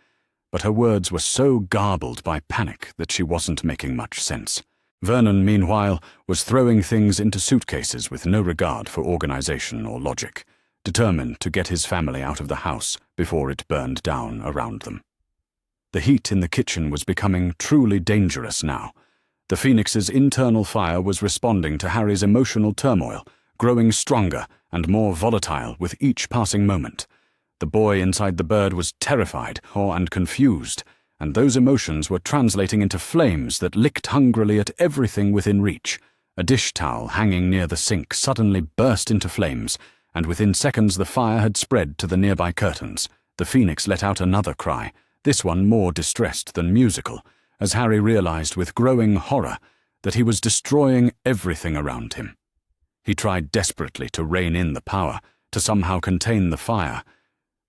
but her words were so garbled by panic that she wasn't making much sense. Vernon, meanwhile, was throwing things into suitcases with no regard for organization or logic, determined to get his family out of the house before it burned down around them. The heat in the kitchen was becoming truly dangerous now. The phoenix's internal fire was responding to Harry's emotional turmoil, growing stronger and more volatile with each passing moment. The boy inside the bird was terrified and confused, and those emotions were translating into flames that licked hungrily at everything within reach. A dish towel hanging near the sink suddenly burst into flames, and within seconds the fire had spread to the nearby curtains. The phoenix let out another cry, this one more distressed than musical, as Harry realized with growing horror that he was destroying everything around him. He tried desperately to rein in the power, to somehow contain the fire,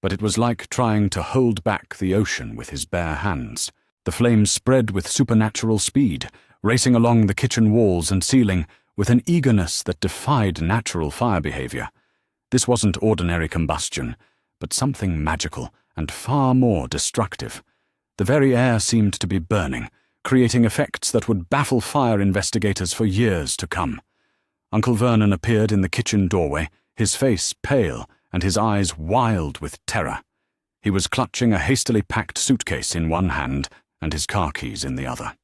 but it was like trying to hold back the ocean with his bare hands. The flames spread with supernatural speed, racing along the kitchen walls and ceiling with an eagerness that defied natural fire behavior. This wasn't ordinary combustion, but something magical and far more destructive. The very air seemed to be burning, creating effects that would baffle fire investigators for years to come. Uncle Vernon appeared in the kitchen doorway, his face pale and his eyes wild with terror. He was clutching a hastily packed suitcase in one hand and his car keys in the other.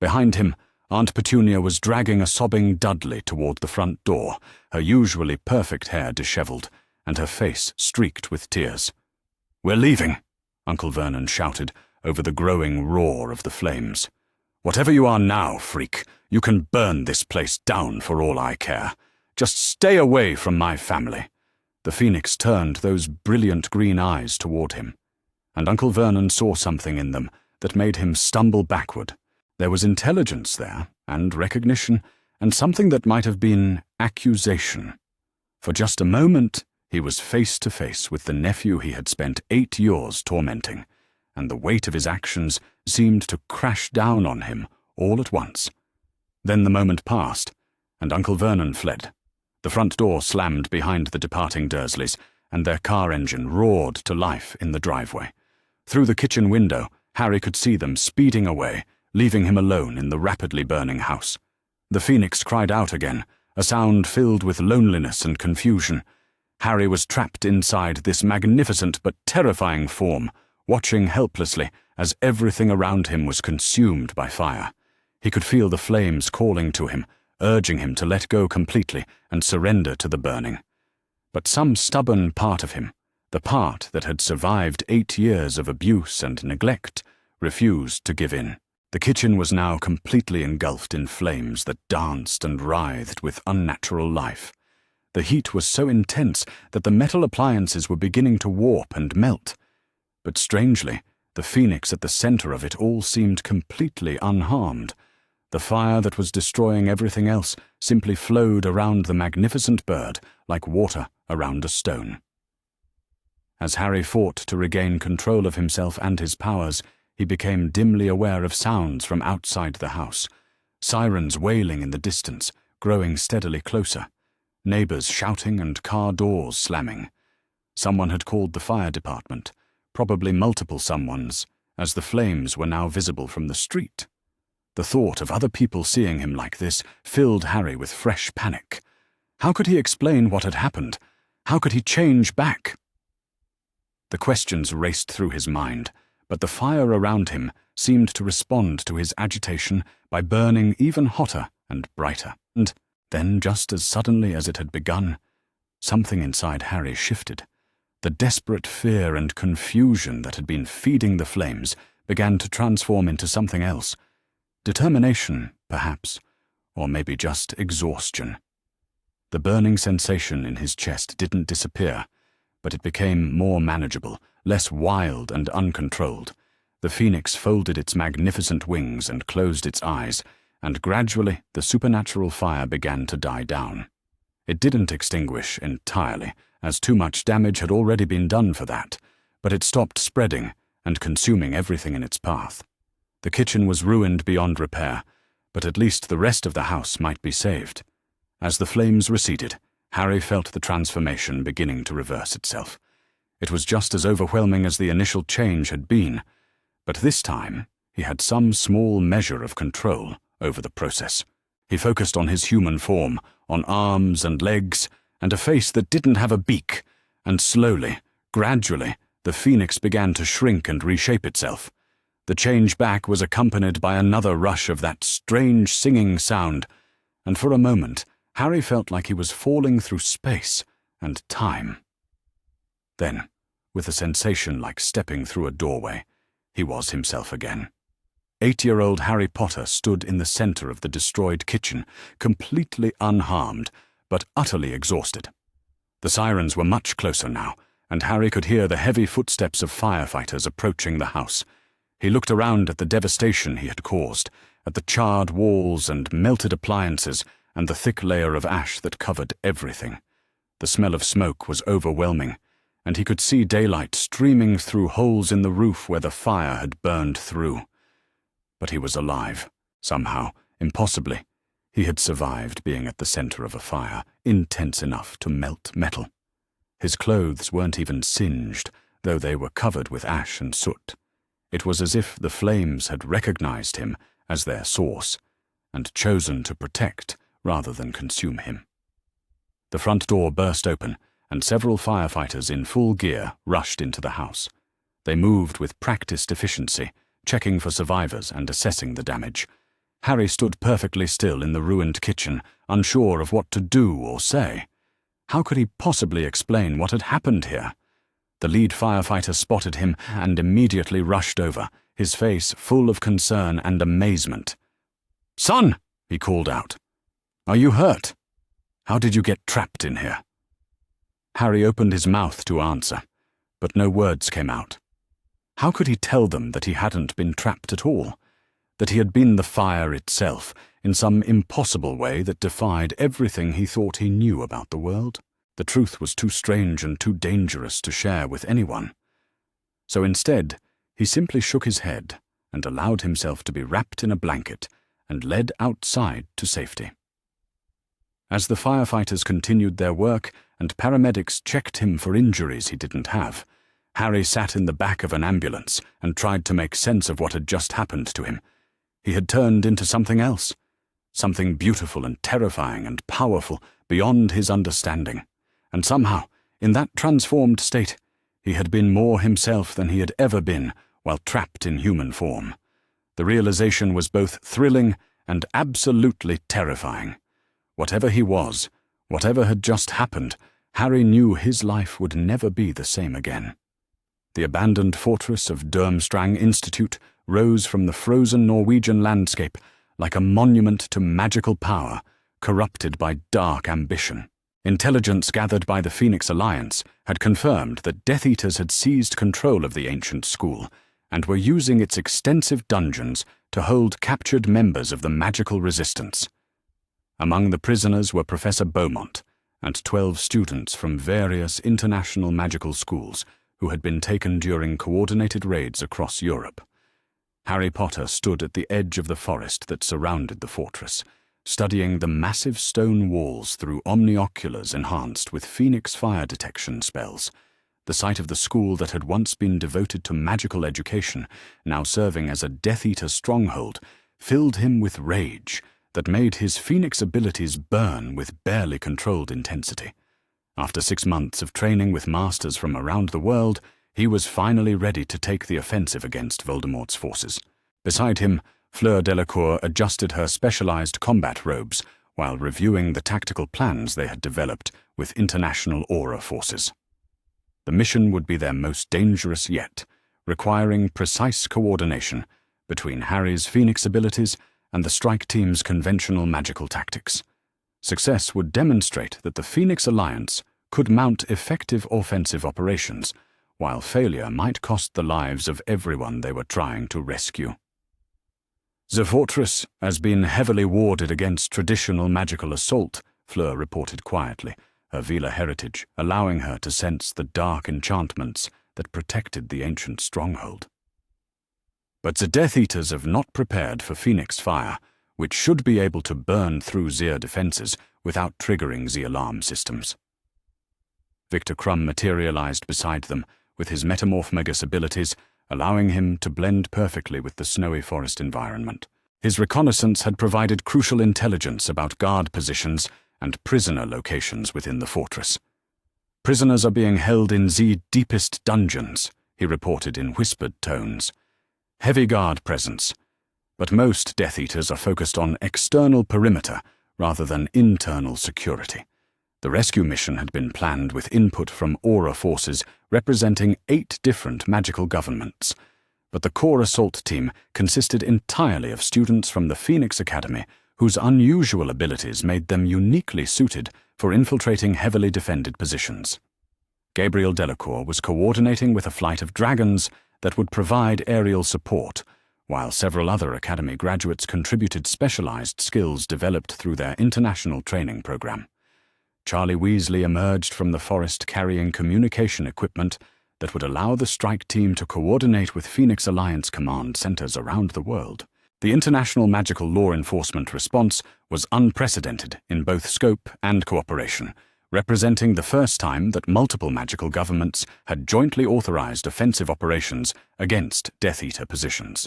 Behind him, Aunt Petunia was dragging a sobbing Dudley toward the front door, her usually perfect hair disheveled, and her face streaked with tears. "We're leaving," Uncle Vernon shouted over the growing roar of the flames. "Whatever you are now, freak, you can burn this place down for all I care. Just stay away from my family." The phoenix turned those brilliant green eyes toward him, and Uncle Vernon saw something in them that made him stumble backward. There was intelligence there, and recognition, and something that might have been accusation. For just a moment, he was face to face with the nephew he had spent 8 years tormenting, and the weight of his actions seemed to crash down on him all at once. Then the moment passed, and Uncle Vernon fled. The front door slammed behind the departing Dursleys, and their car engine roared to life in the driveway. Through the kitchen window, Harry could see them speeding away, leaving him alone in the rapidly burning house. The phoenix cried out again, a sound filled with loneliness and confusion. Harry was trapped inside this magnificent but terrifying form, watching helplessly as everything around him was consumed by fire. He could feel the flames calling to him, urging him to let go completely and surrender to the burning. But some stubborn part of him, the part that had survived 8 years of abuse and neglect, refused to give in. The kitchen was now completely engulfed in flames that danced and writhed with unnatural life. The heat was so intense that the metal appliances were beginning to warp and melt. But strangely, the phoenix at the center of it all seemed completely unharmed. The fire that was destroying everything else simply flowed around the magnificent bird like water around a stone. As Harry fought to regain control of himself and his powers, he became dimly aware of sounds from outside the house, sirens wailing in the distance, growing steadily closer. neighbors shouting and car doors slamming. Someone had called the fire department, probably multiple someones, as the flames were now visible from the street. The thought of other people seeing him like this filled Harry with fresh panic. How could he explain what had happened? How could he change back? The questions raced through his mind, but the fire around him seemed to respond to his agitation by burning even hotter and brighter. And then, just as suddenly as it had begun, something inside Harry shifted. The desperate fear and confusion that had been feeding the flames began to transform into something else. Determination, perhaps, or maybe just exhaustion. The burning sensation in his chest didn't disappear, but it became more manageable, less wild and uncontrolled. The phoenix folded its magnificent wings and closed its eyes, and gradually the supernatural fire began to die down. It didn't extinguish entirely, as too much damage had already been done for that, but it stopped spreading and consuming everything in its path. The kitchen was ruined beyond repair, but at least the rest of the house might be saved. As the flames receded, Harry felt the transformation beginning to reverse itself. It was just as overwhelming as the initial change had been, but this time he had some small measure of control over the process. He focused on his human form, on arms and legs, and a face that didn't have a beak, and slowly, gradually, the phoenix began to shrink and reshape itself. The change back was accompanied by another rush of that strange singing sound, and for a moment Harry felt like he was falling through space and time. Then, with a sensation like stepping through a doorway, he was himself again. 8-year-old Harry Potter stood in the center of the destroyed kitchen, completely unharmed, but utterly exhausted. The sirens were much closer now, and Harry could hear the heavy footsteps of firefighters approaching the house. He looked around at the devastation he had caused, at the charred walls and melted appliances, and the thick layer of ash that covered everything. The smell of smoke was overwhelming, and he could see daylight streaming through holes in the roof where the fire had burned through. But he was alive, somehow, impossibly. He had survived being at the center of a fire, intense enough to melt metal. His clothes weren't even singed, though they were covered with ash and soot. It was as if the flames had recognized him as their source, and chosen to protect rather than consume him. The front door burst open, and several firefighters in full gear rushed into the house. They moved with practiced efficiency, checking for survivors and assessing the damage. Harry stood perfectly still in the ruined kitchen, unsure of what to do or say. How could he possibly explain what had happened here? The lead firefighter spotted him and immediately rushed over, his face full of concern and amazement. "Son!" he called out. "Are you hurt? How did you get trapped in here?" Harry opened his mouth to answer, but no words came out. How could he tell them that he hadn't been trapped at all? That he had been the fire itself, in some impossible way that defied everything he thought he knew about the world? The truth was too strange and too dangerous to share with anyone. So instead, he simply shook his head and allowed himself to be wrapped in a blanket and led outside to safety. As the firefighters continued their work and paramedics checked him for injuries he didn't have, Harry sat in the back of an ambulance and tried to make sense of what had just happened to him. He had turned into something else, something beautiful and terrifying and powerful beyond his understanding. And somehow, in that transformed state, he had been more himself than he had ever been while trapped in human form. The realization was both thrilling and absolutely terrifying. Whatever he was, whatever had just happened, Harry knew his life would never be the same again. The abandoned fortress of Durmstrang Institute rose from the frozen Norwegian landscape like a monument to magical power, corrupted by dark ambition. Intelligence gathered by the Phoenix Alliance had confirmed that Death Eaters had seized control of the ancient school and were using its extensive dungeons to hold captured members of the magical resistance. Among the prisoners were Professor Beaumont and 12 students from various international magical schools who had been taken during coordinated raids across Europe. Harry Potter stood at the edge of the forest that surrounded the fortress, studying the massive stone walls through omnioculars enhanced with Phoenix fire detection spells. The sight of the school that had once been devoted to magical education, now serving as a Death Eater stronghold, filled him with rage that made his Phoenix abilities burn with barely controlled intensity. After 6 months of training with masters from around the world, he was finally ready to take the offensive against Voldemort's forces. Beside him, Fleur Delacour adjusted her specialized combat robes while reviewing the tactical plans they had developed with international aura forces. The mission would be their most dangerous yet, requiring precise coordination between Harry's Phoenix abilities and the strike team's conventional magical tactics. Success would demonstrate that the Phoenix Alliance could mount effective offensive operations, while failure might cost the lives of everyone they were trying to rescue. "The fortress has been heavily warded against traditional magical assault," Fleur reported quietly, her Vila heritage allowing her to sense the dark enchantments that protected the ancient stronghold. "But the Death Eaters have not prepared for Phoenix fire, which should be able to burn through their defenses without triggering the alarm systems." Victor Crumb materialized beside them with his Metamorphmagus abilities, allowing him to blend perfectly with the snowy forest environment. His reconnaissance had provided crucial intelligence about guard positions and prisoner locations within the fortress. "Prisoners are being held in the deepest dungeons," he reported in whispered tones. "Heavy guard presence, but most Death Eaters are focused on external perimeter rather than internal security." The rescue mission had been planned with input from aura forces representing 8 different magical governments, but the core assault team consisted entirely of students from the Phoenix Academy whose unusual abilities made them uniquely suited for infiltrating heavily defended positions. Gabriel Delacour was coordinating with a flight of dragons that would provide aerial support, while several other Academy graduates contributed specialized skills developed through their international training program. Charlie Weasley emerged from the forest carrying communication equipment that would allow the strike team to coordinate with Phoenix Alliance command centers around the world. The international magical law enforcement response was unprecedented in both scope and cooperation, representing the first time that multiple magical governments had jointly authorized offensive operations against Death Eater positions.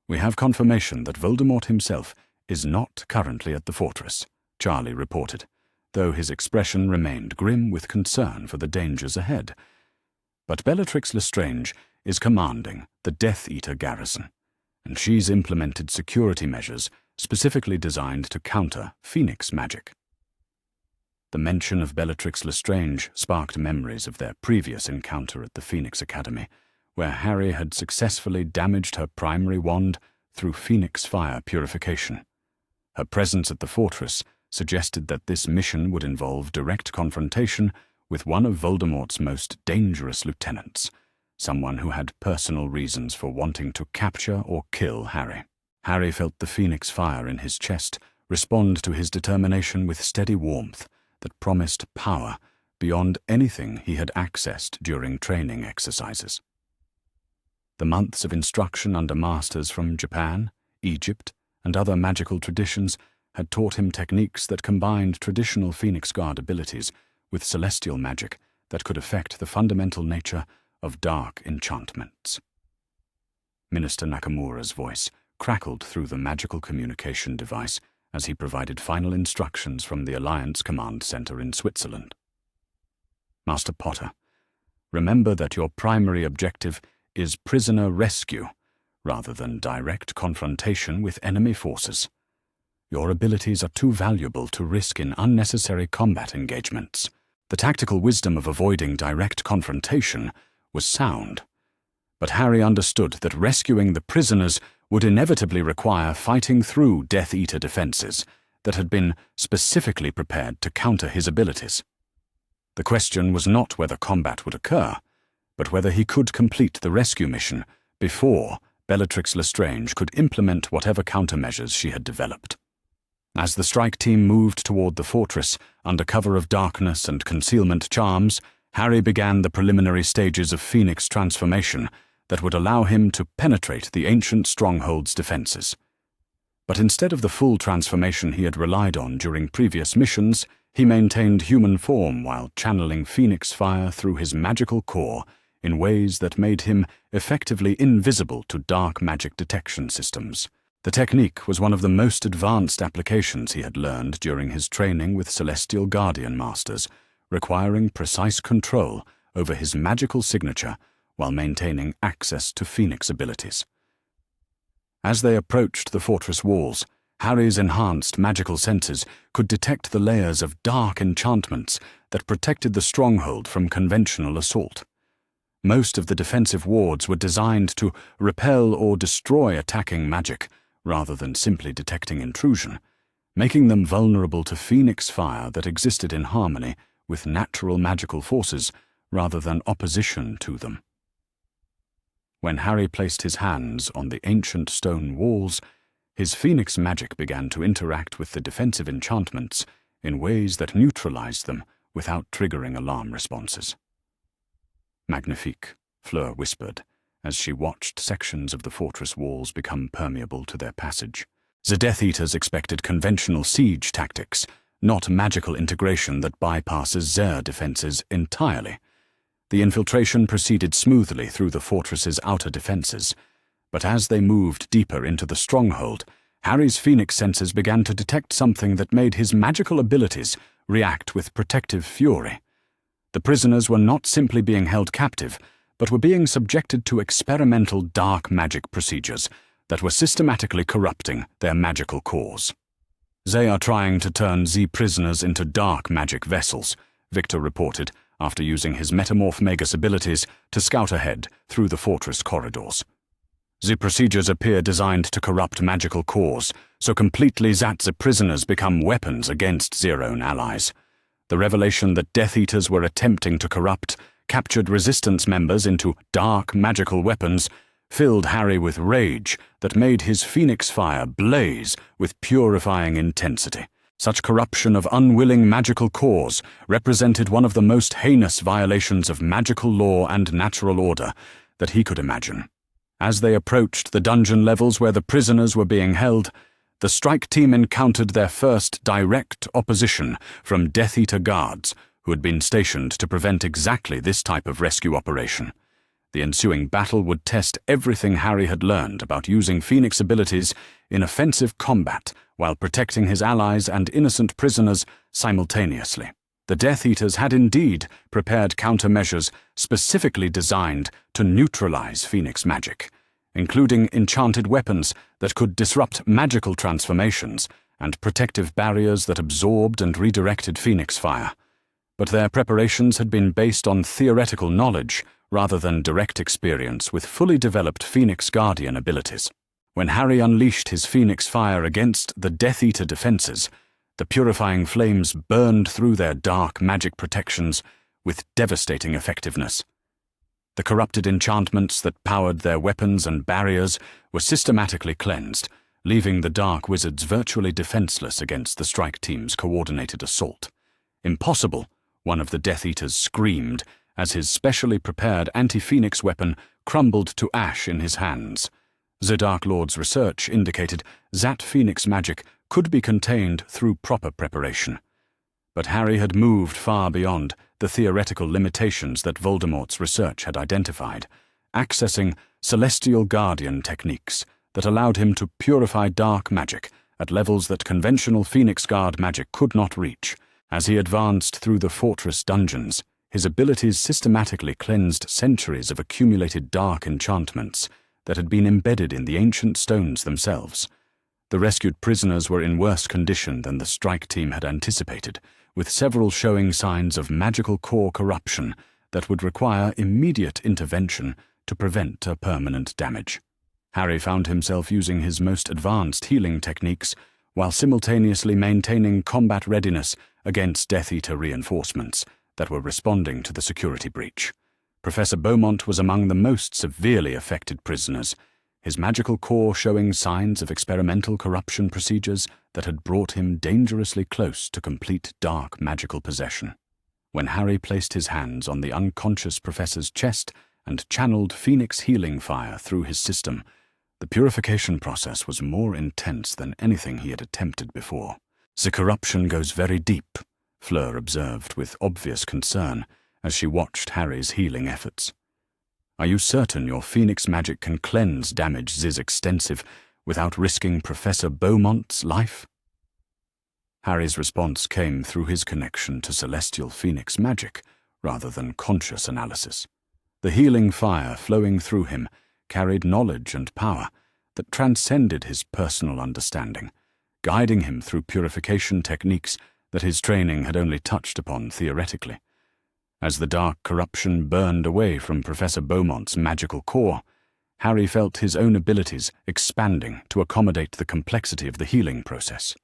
"We have confirmation that Voldemort himself is not currently at the fortress," Charlie reported, though his expression remained grim with concern for the dangers ahead. "But Bellatrix Lestrange is commanding the Death Eater garrison, and she's implemented security measures specifically designed to counter Phoenix magic." The mention of Bellatrix Lestrange sparked memories of their previous encounter at the Phoenix Academy, where Harry had successfully damaged her primary wand through Phoenix fire purification. Her presence at the fortress suggested that this mission would involve direct confrontation with one of Voldemort's most dangerous lieutenants, someone who had personal reasons for wanting to capture or kill Harry. Harry felt the Phoenix fire in his chest respond to his determination with steady warmth that promised power beyond anything he had accessed during training exercises. The months of instruction under masters from Japan, Egypt, and other magical traditions had taught him techniques that combined traditional Phoenix Guard abilities with celestial magic that could affect the fundamental nature of dark enchantments. Minister Nakamura's voice crackled through the magical communication device as he provided final instructions from the Alliance Command Center in Switzerland. "Master Potter, remember that your primary objective is prisoner rescue rather than direct confrontation with enemy forces. Your abilities are too valuable to risk in unnecessary combat engagements." The tactical wisdom of avoiding direct confrontation was sound, but Harry understood that rescuing the prisoners would inevitably require fighting through Death Eater defenses that had been specifically prepared to counter his abilities. The question was not whether combat would occur, but whether he could complete the rescue mission before Bellatrix Lestrange could implement whatever countermeasures she had developed. As the strike team moved toward the fortress under cover of darkness and concealment charms, Harry began the preliminary stages of Phoenix transformation that would allow him to penetrate the ancient stronghold's defenses. But instead of the full transformation he had relied on during previous missions, he maintained human form while channeling phoenix fire through his magical core in ways that made him effectively invisible to dark magic detection systems. The technique was one of the most advanced applications he had learned during his training with Celestial Guardian Masters, requiring precise control over his magical signature while maintaining access to phoenix abilities. As they approached the fortress walls, Harry's enhanced magical senses could detect the layers of dark enchantments that protected the stronghold from conventional assault. Most of the defensive wards were designed to repel or destroy attacking magic, rather than simply detecting intrusion, making them vulnerable to phoenix fire that existed in harmony with natural magical forces rather than opposition to them. When Harry placed his hands on the ancient stone walls, his phoenix magic began to interact with the defensive enchantments in ways that neutralized them without triggering alarm responses. Magnifique, Fleur whispered, as she watched sections of the fortress walls become permeable to their passage. The Death Eaters expected conventional siege tactics, not magical integration that bypasses their defenses entirely. The infiltration proceeded smoothly through the fortress's outer defenses, but as they moved deeper into the stronghold, Harry's phoenix senses began to detect something that made his magical abilities react with protective fury. The prisoners were not simply being held captive, but were being subjected to experimental dark magic procedures that were systematically corrupting their magical cores. "They are trying to turn the prisoners into dark magic vessels," Victor reported after using his Metamorph Magus abilities to scout ahead through the fortress corridors. "The procedures appear designed to corrupt magical cores so completely that the prisoners become weapons against their own allies. The revelation that Death Eaters were attempting to corrupt captured resistance members into dark magical weapons filled Harry with rage that made his phoenix fire blaze with purifying intensity. Such corruption of unwilling magical cores represented one of the most heinous violations of magical law and natural order that he could imagine. As they approached the dungeon levels where the prisoners were being held, the strike team encountered their first direct opposition from Death Eater guards who had been stationed to prevent exactly this type of rescue operation. The ensuing battle would test everything Harry had learned about using Phoenix abilities in offensive combat while protecting his allies and innocent prisoners simultaneously. The Death Eaters had indeed prepared countermeasures specifically designed to neutralize Phoenix magic, including enchanted weapons that could disrupt magical transformations and protective barriers that absorbed and redirected Phoenix fire. But their preparations had been based on theoretical knowledge rather than direct experience with fully developed Phoenix Guardian abilities. When Harry unleashed his Phoenix fire against the Death Eater defenses, the purifying flames burned through their dark magic protections with devastating effectiveness. The corrupted enchantments that powered their weapons and barriers were systematically cleansed, leaving the Dark Wizards virtually defenseless against the strike team's coordinated assault. "Impossible," one of the Death Eaters screamed as his specially prepared anti-Phoenix weapon crumbled to ash in his hands. The Dark Lord's research indicated that Phoenix magic could be contained through proper preparation. But Harry had moved far beyond the theoretical limitations that Voldemort's research had identified, accessing Celestial Guardian techniques that allowed him to purify dark magic at levels that conventional Phoenix Guard magic could not reach. As he advanced through the fortress dungeons, his abilities systematically cleansed centuries of accumulated dark enchantments that had been embedded in the ancient stones themselves. The rescued prisoners were in worse condition than the strike team had anticipated, with several showing signs of magical core corruption that would require immediate intervention to prevent a permanent damage. Harry found himself using his most advanced healing techniques while simultaneously maintaining combat readiness against Death Eater reinforcements that were responding to the security breach. Professor Beaumont was among the most severely affected prisoners, his magical core showing signs of experimental corruption procedures that had brought him dangerously close to complete dark magical possession. When Harry placed his hands on the unconscious professor's chest and channeled Phoenix healing fire through his system, The purification process was more intense than anything he had attempted before. "The corruption goes very deep," Fleur observed with obvious concern as she watched Harry's healing efforts. "Are you certain your phoenix magic can cleanse damage this extensive without risking Professor Beaumont's life?" Harry's response came through his connection to celestial phoenix magic rather than conscious analysis. The healing fire flowing through him carried knowledge and power that transcended his personal understanding, guiding him through purification techniques that his training had only touched upon theoretically. As the dark corruption burned away from Professor Beaumont's magical core, Harry felt his own abilities expanding to accommodate the complexity of the healing process.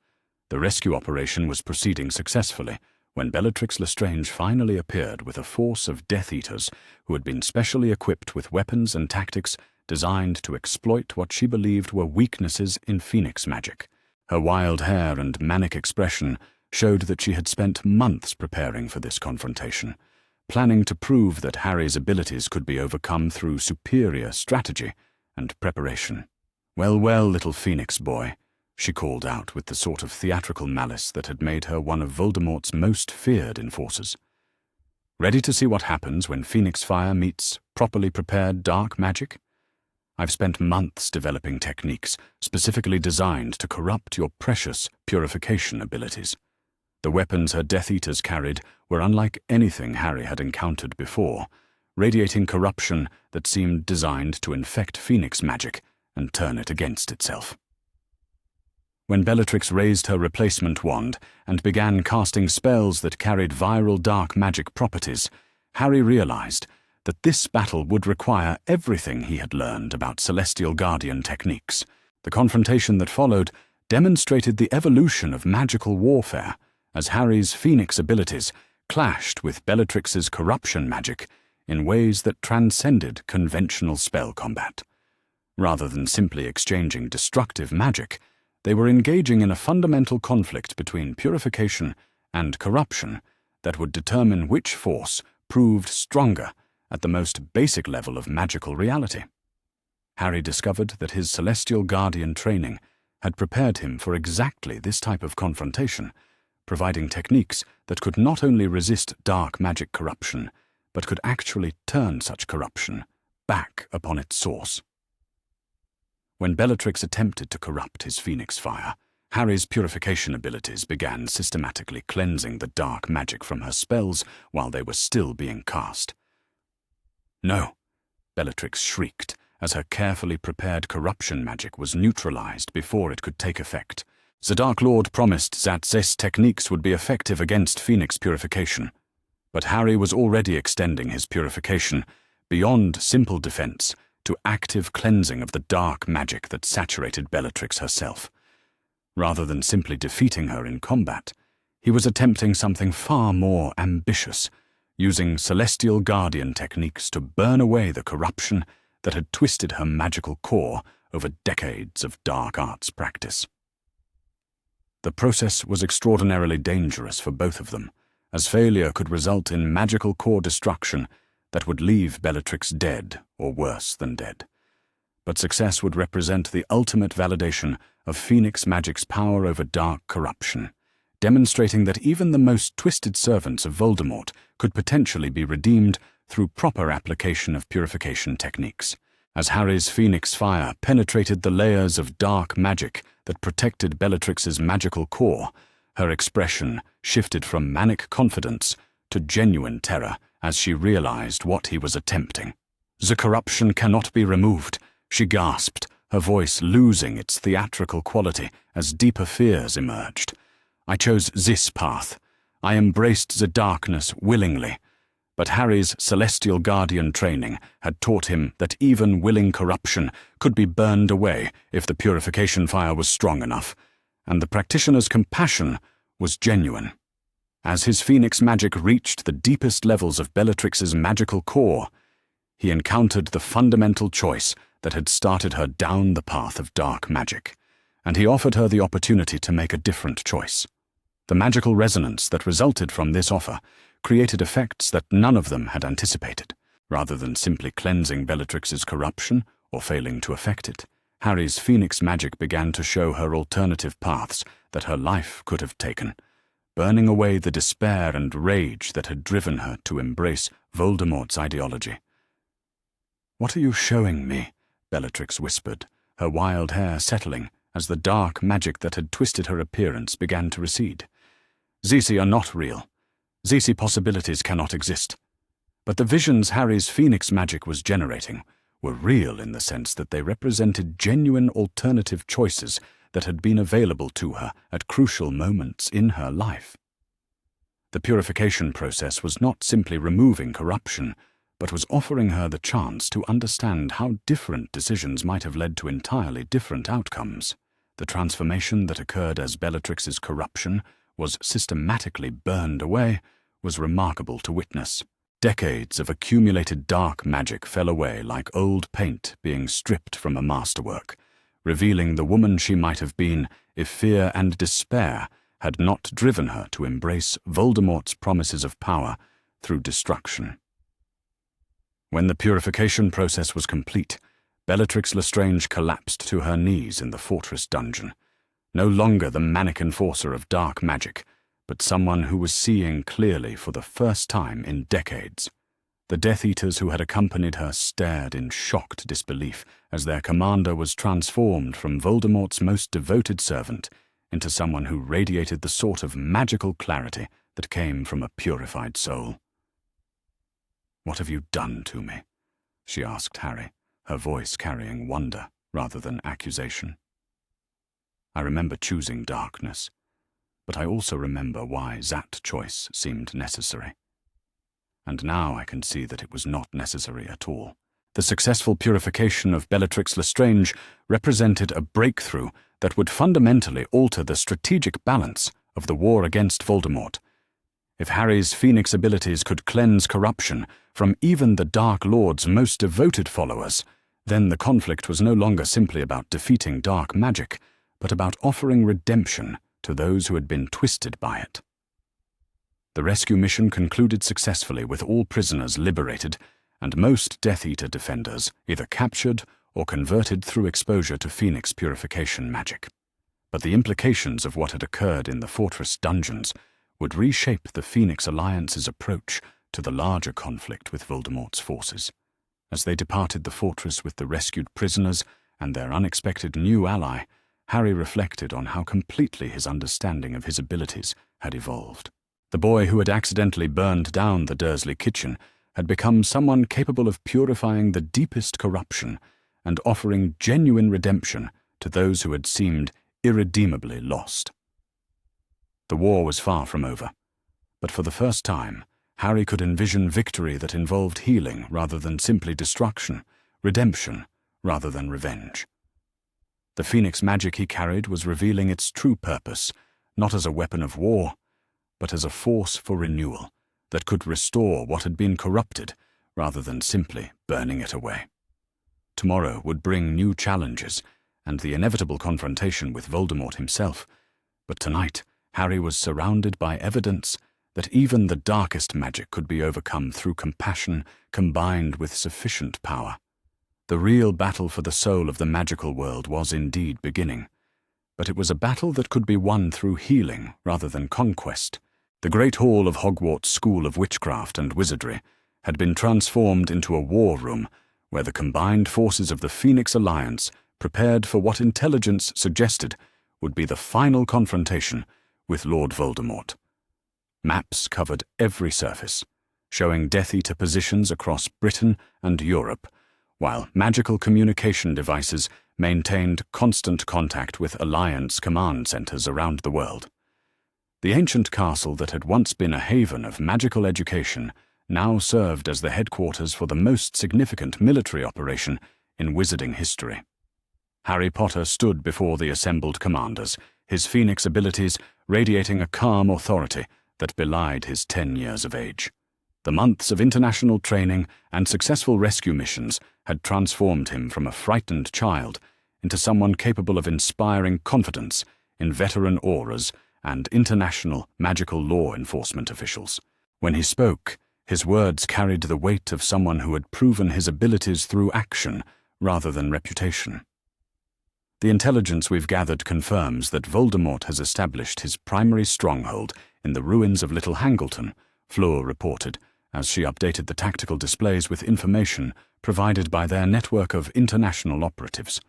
The rescue operation was proceeding successfully when Bellatrix Lestrange finally appeared with a force of Death Eaters who had been specially equipped with weapons and tactics designed to exploit what she believed were weaknesses in phoenix magic. Her wild hair and manic expression showed that she had spent months preparing for this confrontation, planning to prove that Harry's abilities could be overcome through superior strategy and preparation. "Well, well, little phoenix boy," she called out with the sort of theatrical malice that had made her one of Voldemort's most feared enforcers. "Ready to see what happens when phoenix fire meets properly prepared dark magic? I've spent months developing techniques specifically designed to corrupt your precious purification abilities." The weapons her Death Eaters carried were unlike anything Harry had encountered before, radiating corruption that seemed designed to infect phoenix magic and turn it against itself. When Bellatrix raised her replacement wand and began casting spells that carried viral dark magic properties, Harry realized that this battle would require everything he had learned about Celestial Guardian techniques. The confrontation that followed demonstrated the evolution of magical warfare, as Harry's phoenix abilities clashed with Bellatrix's corruption magic in ways that transcended conventional spell combat. Rather than simply exchanging destructive magic, they were engaging in a fundamental conflict between purification and corruption that would determine which force proved stronger at the most basic level of magical reality. Harry discovered that his Celestial Guardian training had prepared him for exactly this type of confrontation, providing techniques that could not only resist dark magic corruption, but could actually turn such corruption back upon its source. When Bellatrix attempted to corrupt his phoenix fire, Harry's purification abilities began systematically cleansing the dark magic from her spells while they were still being cast. "No," Bellatrix shrieked as her carefully prepared corruption magic was neutralized before it could take effect. "The Dark Lord promised that these techniques would be effective against phoenix purification, but Harry was already extending his purification beyond simple defense to active cleansing of the dark magic that saturated Bellatrix herself. Rather than simply defeating her in combat, he was attempting something far more ambitious, using Celestial Guardian techniques to burn away the corruption that had twisted her magical core over decades of dark arts practice. The process was extraordinarily dangerous for both of them, as failure could result in magical core destruction that would leave Bellatrix dead or worse than dead. But success would represent the ultimate validation of Phoenix magic's power over dark corruption, demonstrating that even the most twisted servants of Voldemort could potentially be redeemed through proper application of purification techniques. As Harry's Phoenix fire penetrated the layers of dark magic that protected Bellatrix's magical core, her expression shifted from manic confidence to genuine terror as she realized what he was attempting. "The corruption cannot be removed," she gasped, her voice losing its theatrical quality as deeper fears emerged. "I chose this path. I embraced the darkness willingly. But Harry's Celestial Guardian training had taught him that even willing corruption could be burned away if the purification fire was strong enough, and the practitioner's compassion was genuine. As his Phoenix magic reached the deepest levels of Bellatrix's magical core, he encountered the fundamental choice that had started her down the path of dark magic, and he offered her the opportunity to make a different choice. The magical resonance that resulted from this offer created effects that none of them had anticipated. Rather than simply cleansing Bellatrix's corruption or failing to affect it, Harry's phoenix magic began to show her alternative paths that her life could have taken, burning away the despair and rage that had driven her to embrace Voldemort's ideology. "What are you showing me?" Bellatrix whispered, her wild hair settling as the dark magic that had twisted her appearance began to recede. "Zisi are not real. Zisi possibilities cannot exist. But the visions Harry's phoenix magic was generating were real in the sense that they represented genuine alternative choices that had been available to her at crucial moments in her life. The purification process was not simply removing corruption, but was offering her the chance to understand how different decisions might have led to entirely different outcomes. The transformation that occurred as Bellatrix's corruption was systematically burned away was remarkable to witness. Decades of accumulated dark magic fell away like old paint being stripped from a masterwork, revealing the woman she might have been if fear and despair had not driven her to embrace Voldemort's promises of power through destruction. When the purification process was complete, Bellatrix Lestrange collapsed to her knees in the fortress dungeon, no longer the manic enforcer of dark magic, but someone who was seeing clearly for the first time in decades. The Death Eaters who had accompanied her stared in shocked disbelief as their commander was transformed from Voldemort's most devoted servant into someone who radiated the sort of magical clarity that came from a purified soul. "What have you done to me?" she asked Harry, her voice carrying wonder rather than accusation. "I remember choosing darkness, but I also remember why that choice seemed necessary. And now I can see that it was not necessary at all. The successful purification of Bellatrix Lestrange represented a breakthrough that would fundamentally alter the strategic balance of the war against Voldemort. If Harry's phoenix abilities could cleanse corruption from even the Dark Lord's most devoted followers, then the conflict was no longer simply about defeating dark magic, but about offering redemption to those who had been twisted by it. The rescue mission concluded successfully with all prisoners liberated and most Death Eater defenders either captured or converted through exposure to Phoenix purification magic. But the implications of what had occurred in the fortress dungeons would reshape the Phoenix Alliance's approach to the larger conflict with Voldemort's forces. As they departed the fortress with the rescued prisoners and their unexpected new ally, Harry reflected on how completely his understanding of his abilities had evolved. The boy who had accidentally burned down the Dursley kitchen had become someone capable of purifying the deepest corruption and offering genuine redemption to those who had seemed irredeemably lost. The war was far from over, but for the first time, Harry could envision victory that involved healing rather than simply destruction, redemption rather than revenge. The phoenix magic he carried was revealing its true purpose, not as a weapon of war, but as a force for renewal that could restore what had been corrupted rather than simply burning it away. Tomorrow would bring new challenges and the inevitable confrontation with Voldemort himself, but tonight Harry was surrounded by evidence that even the darkest magic could be overcome through compassion combined with sufficient power. The real battle for the soul of the magical world was indeed beginning, but it was a battle that could be won through healing rather than conquest. The great hall of Hogwarts School of Witchcraft and Wizardry had been transformed into a war room where the combined forces of the Phoenix Alliance prepared for what intelligence suggested would be the final confrontation with Lord Voldemort. Maps covered every surface, showing Death Eater positions across Britain and Europe, while magical communication devices maintained constant contact with Alliance command centers around the world. The ancient castle that had once been a haven of magical education now served as the headquarters for the most significant military operation in wizarding history. Harry Potter stood before the assembled commanders, his phoenix abilities radiating a calm authority that belied his 10 years of age. The months of international training and successful rescue missions had transformed him from a frightened child into someone capable of inspiring confidence in veteran auras and international magical law enforcement officials. When he spoke, his words carried the weight of someone who had proven his abilities through action rather than reputation. The intelligence we've gathered confirms that Voldemort has established his primary stronghold in the ruins of Little Hangleton, Fleur reported, as she updated the tactical displays with information provided by their network of international operatives.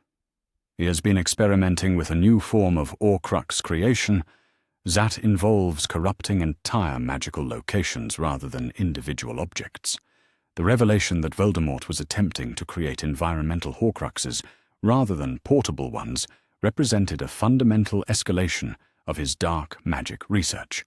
He has been experimenting with a new form of Horcrux creation that involves corrupting entire magical locations rather than individual objects. The revelation that Voldemort was attempting to create environmental Horcruxes rather than portable ones represented a fundamental escalation of his dark magic research.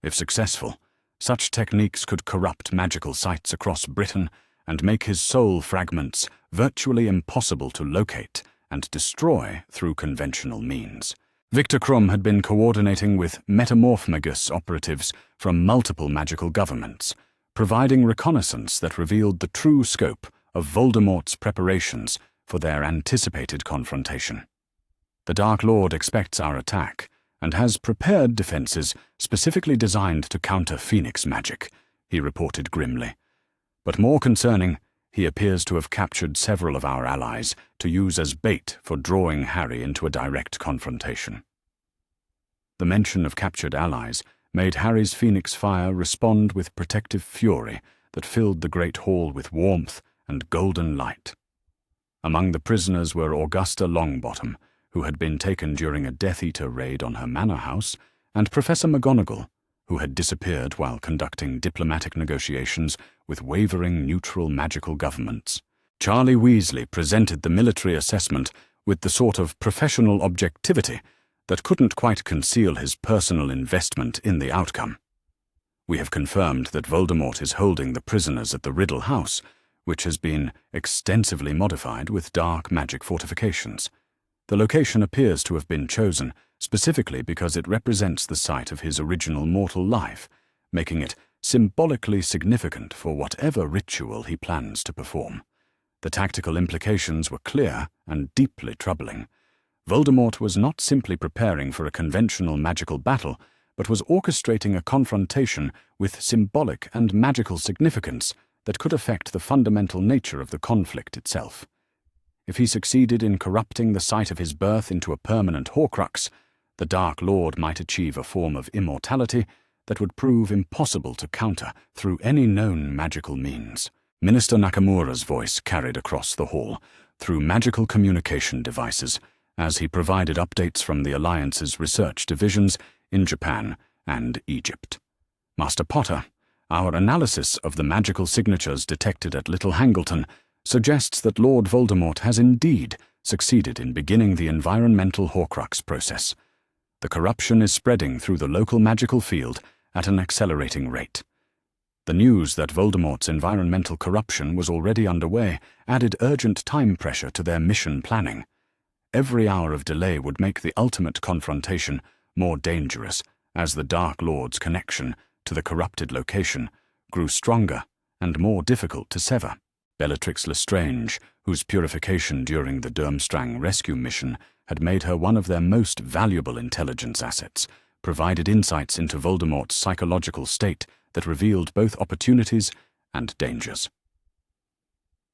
If successful, such techniques could corrupt magical sites across Britain and make his soul fragments virtually impossible to locate and destroy through conventional means. Victor Krum had been coordinating with Metamorphmagus operatives from multiple magical governments, providing reconnaissance that revealed the true scope of Voldemort's preparations for their anticipated confrontation. The Dark Lord expects our attack and has prepared defenses specifically designed to counter Phoenix magic, he reported grimly. But more concerning, he appears to have captured several of our allies to use as bait for drawing Harry into a direct confrontation. The mention of captured allies made Harry's Phoenix fire respond with protective fury that filled the Great Hall with warmth and golden light. Among the prisoners were Augusta Longbottom, who had been taken during a Death Eater raid on her manor house, and Professor McGonagall, who had disappeared while conducting diplomatic negotiations with wavering neutral magical governments. Charlie Weasley presented the military assessment with the sort of professional objectivity that couldn't quite conceal his personal investment in the outcome. We have confirmed that Voldemort is holding the prisoners at the Riddle House, which has been extensively modified with dark magic fortifications. The location appears to have been chosen specifically because it represents the site of his original mortal life, making it symbolically significant for whatever ritual he plans to perform. The tactical implications were clear and deeply troubling. Voldemort was not simply preparing for a conventional magical battle, but was orchestrating a confrontation with symbolic and magical significance that could affect the fundamental nature of the conflict itself. If he succeeded in corrupting the site of his birth into a permanent Horcrux, the Dark Lord might achieve a form of immortality that would prove impossible to counter through any known magical means. Minister Nakamura's voice carried across the hall through magical communication devices as he provided updates from the Alliance's research divisions in Japan and Egypt. Master Potter, our analysis of the magical signatures detected at Little Hangleton suggests that Lord Voldemort has indeed succeeded in beginning the environmental Horcrux process. The corruption is spreading through the local magical field at an accelerating rate. The news that Voldemort's environmental corruption was already underway added urgent time pressure to their mission planning. Every hour of delay would make the ultimate confrontation more dangerous as the Dark Lord's connection to the corrupted location grew stronger and more difficult to sever. Bellatrix Lestrange, whose purification during the Durmstrang rescue mission had made her one of their most valuable intelligence assets, provided insights into Voldemort's psychological state that revealed both opportunities and dangers.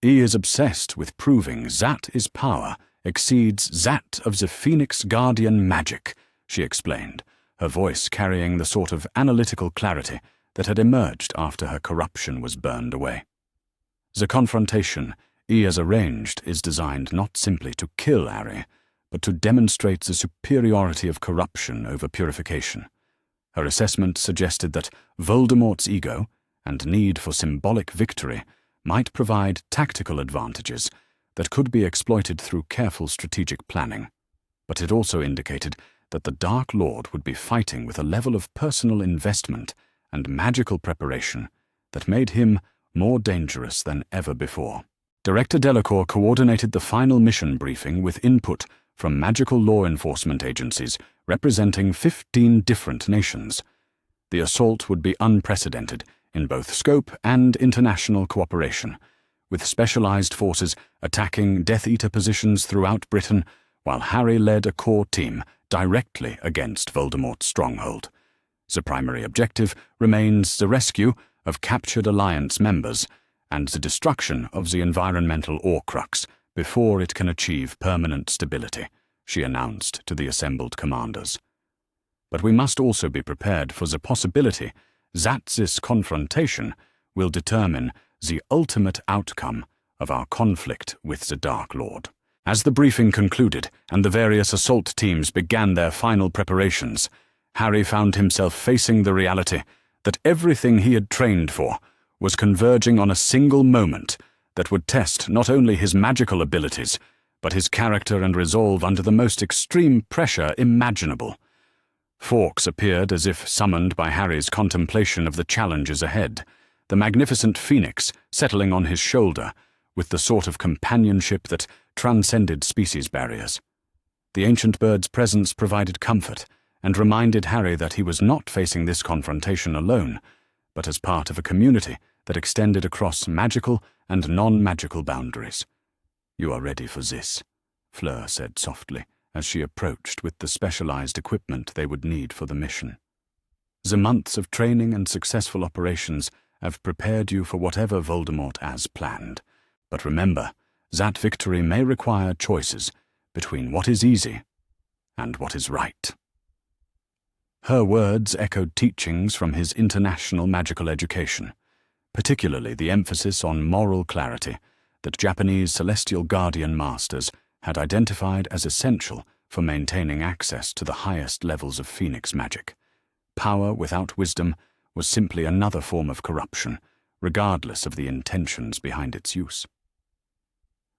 He is obsessed with proving that his power exceeds that of the Phoenix Guardian magic, she explained, her voice carrying the sort of analytical clarity that had emerged after her corruption was burned away. The confrontation he has arranged is designed not simply to kill Harry, but to demonstrate the superiority of corruption over purification. Her assessment suggested that Voldemort's ego and need for symbolic victory might provide tactical advantages that could be exploited through careful strategic planning, but it also indicated that the Dark Lord would be fighting with a level of personal investment and magical preparation that made him more dangerous than ever before. Director Delacour coordinated the final mission briefing with input from magical law enforcement agencies representing 15 different nations. The assault would be unprecedented in both scope and international cooperation, with specialized forces attacking Death Eater positions throughout Britain, while Harry led a core team directly against Voldemort's stronghold. The primary objective remains the rescue of captured Alliance members and the destruction of the environmental Horcrux before it can achieve permanent stability, she announced to the assembled commanders. But we must also be prepared for the possibility that this confrontation will determine the ultimate outcome of our conflict with the Dark Lord. As the briefing concluded and the various assault teams began their final preparations, Harry found himself facing the reality that everything he had trained for was converging on a single moment that would test not only his magical abilities, but his character and resolve under the most extreme pressure imaginable. Fawkes appeared as if summoned by Harry's contemplation of the challenges ahead, the magnificent phoenix settling on his shoulder with the sort of companionship that transcended species barriers. The ancient bird's presence provided comfort and reminded Harry that he was not facing this confrontation alone, but as part of a community that extended across magical and non-magical boundaries. "You are ready for this," Fleur said softly as she approached with the specialized equipment they would need for the mission. "The months of training and successful operations have prepared you for whatever Voldemort has planned. But remember, that victory may require choices between what is easy and what is right." Her words echoed teachings from his international magical education, particularly the emphasis on moral clarity that Japanese Celestial Guardian Masters had identified as essential for maintaining access to the highest levels of Phoenix magic. Power without wisdom was simply another form of corruption, regardless of the intentions behind its use.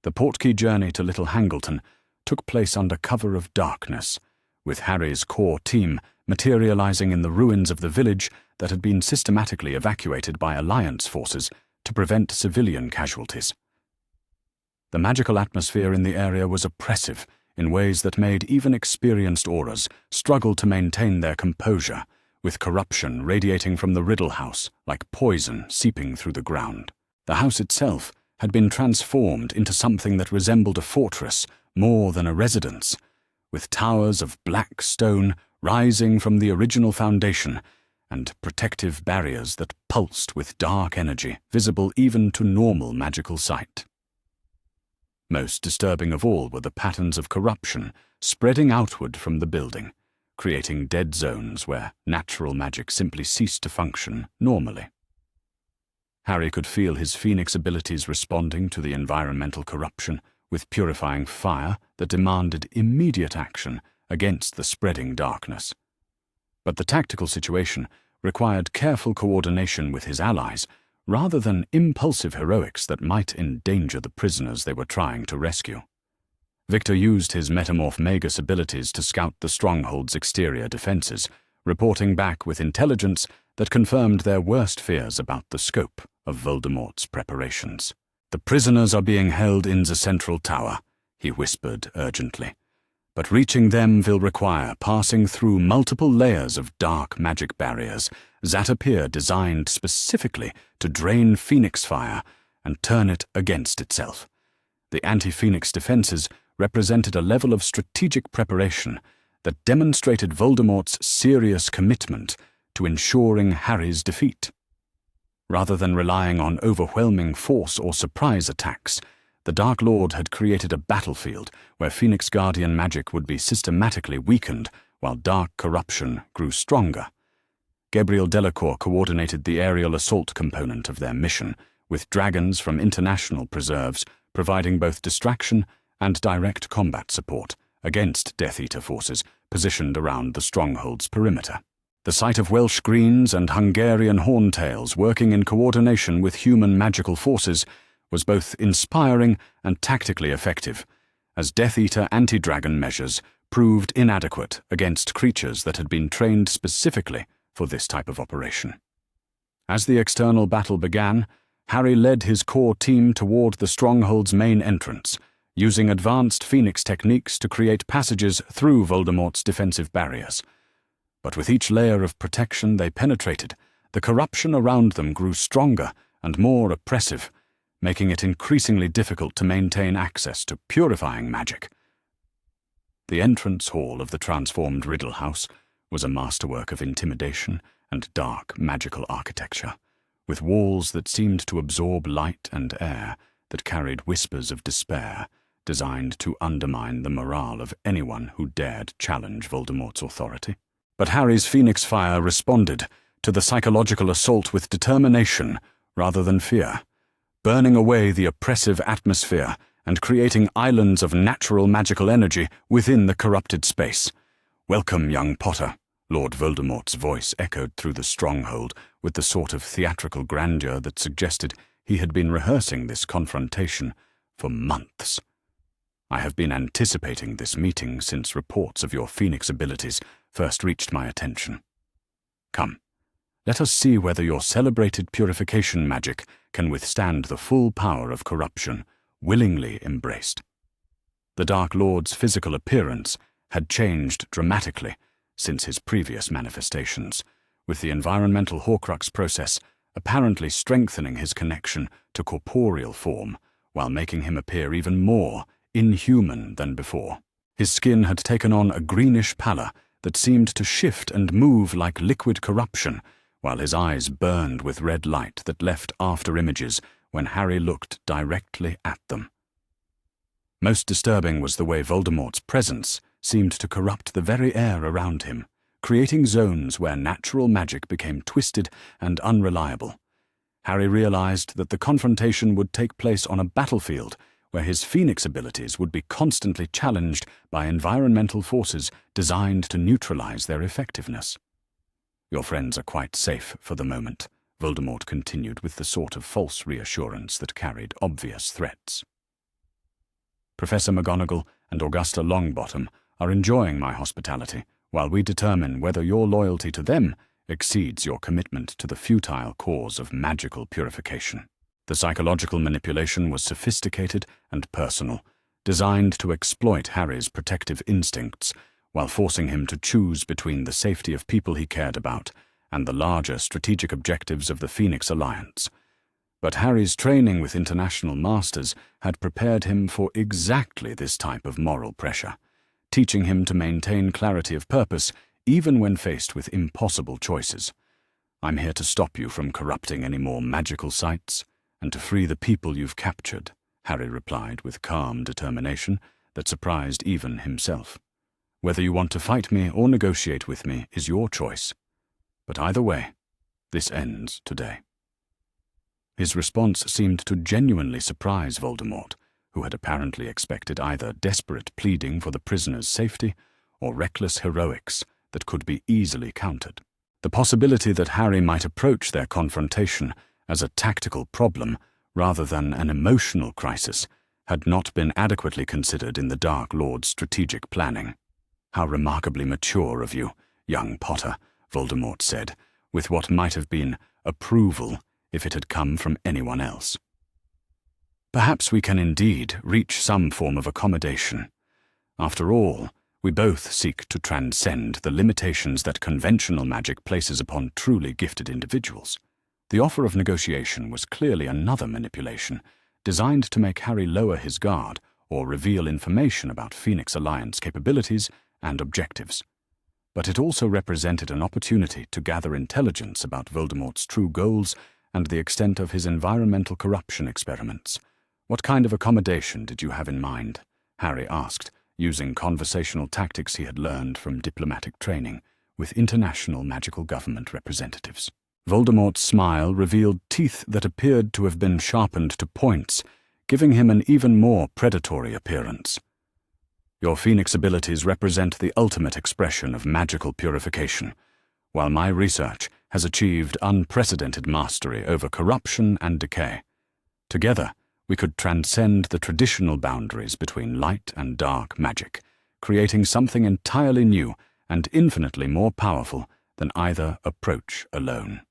The portkey journey to Little Hangleton took place under cover of darkness, with Harry's core team materializing in the ruins of the village that had been systematically evacuated by Alliance forces to prevent civilian casualties. The magical atmosphere in the area was oppressive in ways that made even experienced aurors struggle to maintain their composure, with corruption radiating from the Riddle House like poison seeping through the ground. The house itself had been transformed into something that resembled a fortress more than a residence, with towers of black stone rising from the original foundation and protective barriers that pulsed with dark energy, visible even to normal magical sight. Most disturbing of all were the patterns of corruption spreading outward from the building, creating dead zones where natural magic simply ceased to function normally. Harry could feel his Phoenix abilities responding to the environmental corruption with purifying fire that demanded immediate action against the spreading darkness. But the tactical situation required careful coordination with his allies, rather than impulsive heroics that might endanger the prisoners they were trying to rescue. Victor used his Metamorph Magus abilities to scout the stronghold's exterior defenses, reporting back with intelligence that confirmed their worst fears about the scope of Voldemort's preparations. "The prisoners are being held in the central tower," he whispered urgently. "But reaching them will require passing through multiple layers of dark magic barriers that appear designed specifically to drain Phoenix fire and turn it against itself. The anti-Phoenix defenses represented a level of strategic preparation that demonstrated Voldemort's serious commitment to ensuring Harry's defeat. Rather than relying on overwhelming force or surprise attacks, the Dark Lord had created a battlefield where Phoenix Guardian magic would be systematically weakened while dark corruption grew stronger. Gabriel Delacour coordinated the aerial assault component of their mission, with dragons from international preserves providing both distraction and direct combat support against Death Eater forces positioned around the stronghold's perimeter. The sight of Welsh Greens and Hungarian Horntails working in coordination with human magical forces was both inspiring and tactically effective, as Death Eater anti-dragon measures proved inadequate against creatures that had been trained specifically for this type of operation. As the external battle began, Harry led his core team toward the stronghold's main entrance, using advanced Phoenix techniques to create passages through Voldemort's defensive barriers. But with each layer of protection they penetrated, the corruption around them grew stronger and more oppressive, making it increasingly difficult to maintain access to purifying magic. The entrance hall of the transformed Riddle House was a masterwork of intimidation and dark magical architecture, with walls that seemed to absorb light and air that carried whispers of despair, designed to undermine the morale of anyone who dared challenge Voldemort's authority. But Harry's Phoenix Fire responded to the psychological assault with determination rather than fear, burning away the oppressive atmosphere and creating islands of natural magical energy within the corrupted space. "Welcome, young Potter," Lord Voldemort's voice echoed through the stronghold with the sort of theatrical grandeur that suggested he had been rehearsing this confrontation for months. "I have been anticipating this meeting since reports of your Phoenix abilities first reached my attention. Come, let us see whether your celebrated purification magic can withstand the full power of corruption, willingly embraced." The Dark Lord's physical appearance had changed dramatically since his previous manifestations, with the environmental Horcrux process apparently strengthening his connection to corporeal form, while making him appear even more inhuman than before. His skin had taken on a greenish pallor that seemed to shift and move like liquid corruption, while his eyes burned with red light that left after-images when Harry looked directly at them. Most disturbing was the way Voldemort's presence seemed to corrupt the very air around him, creating zones where natural magic became twisted and unreliable. Harry realized that the confrontation would take place on a battlefield where his Phoenix abilities would be constantly challenged by environmental forces designed to neutralize their effectiveness. "Your friends are quite safe for the moment," Voldemort continued with the sort of false reassurance that carried obvious threats. "Professor McGonagall and Augusta Longbottom are enjoying my hospitality, while we determine whether your loyalty to them exceeds your commitment to the futile cause of magical purification." The psychological manipulation was sophisticated and personal, designed to exploit Harry's protective instincts, while forcing him to choose between the safety of people he cared about and the larger strategic objectives of the Phoenix Alliance. But Harry's training with international masters had prepared him for exactly this type of moral pressure, teaching him to maintain clarity of purpose even when faced with impossible choices. "I'm here to stop you from corrupting any more magical sites, and to free the people you've captured," Harry replied with calm determination that surprised even himself. "Whether you want to fight me or negotiate with me is your choice. But either way, this ends today." His response seemed to genuinely surprise Voldemort, who had apparently expected either desperate pleading for the prisoner's safety or reckless heroics that could be easily countered. The possibility that Harry might approach their confrontation as a tactical problem rather than an emotional crisis had not been adequately considered in the Dark Lord's strategic planning. "How remarkably mature of you, young Potter," Voldemort said, with what might have been approval if it had come from anyone else. "Perhaps we can indeed reach some form of accommodation. After all, we both seek to transcend the limitations that conventional magic places upon truly gifted individuals." The offer of negotiation was clearly another manipulation, designed to make Harry lower his guard or reveal information about Phoenix Alliance capabilities and objectives. But it also represented an opportunity to gather intelligence about Voldemort's true goals and the extent of his environmental corruption experiments. "What kind of accommodation did you have in mind?" Harry asked, using conversational tactics he had learned from diplomatic training with international magical government representatives. Voldemort's smile revealed teeth that appeared to have been sharpened to points, giving him an even more predatory appearance. "Your Phoenix abilities represent the ultimate expression of magical purification, while my research has achieved unprecedented mastery over corruption and decay. Together, we could transcend the traditional boundaries between light and dark magic, creating something entirely new and infinitely more powerful than either approach alone."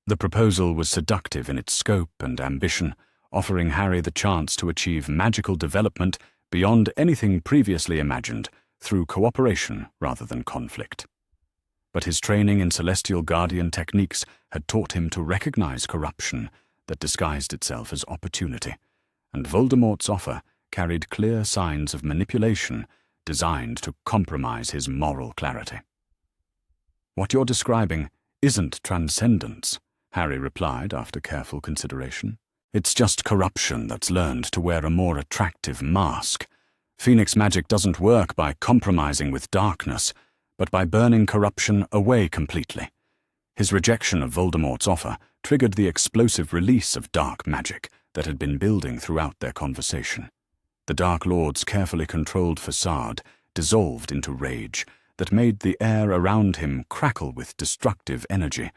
The proposal was seductive in its scope and ambition, offering Harry the chance to achieve magical development beyond anything previously imagined through cooperation rather than conflict. But his training in Celestial Guardian techniques had taught him to recognize corruption that disguised itself as opportunity, and Voldemort's offer carried clear signs of manipulation designed to compromise his moral clarity. "What you're describing isn't transcendence," Harry replied after careful consideration. It's just corruption that's learned to wear a more attractive mask. Phoenix magic doesn't work by compromising with darkness, but by burning corruption away completely. His rejection of Voldemort's offer triggered the explosive release of dark magic that had been building throughout their conversation. The Dark Lord's carefully controlled facade dissolved into rage that made the air around him crackle with destructive energy,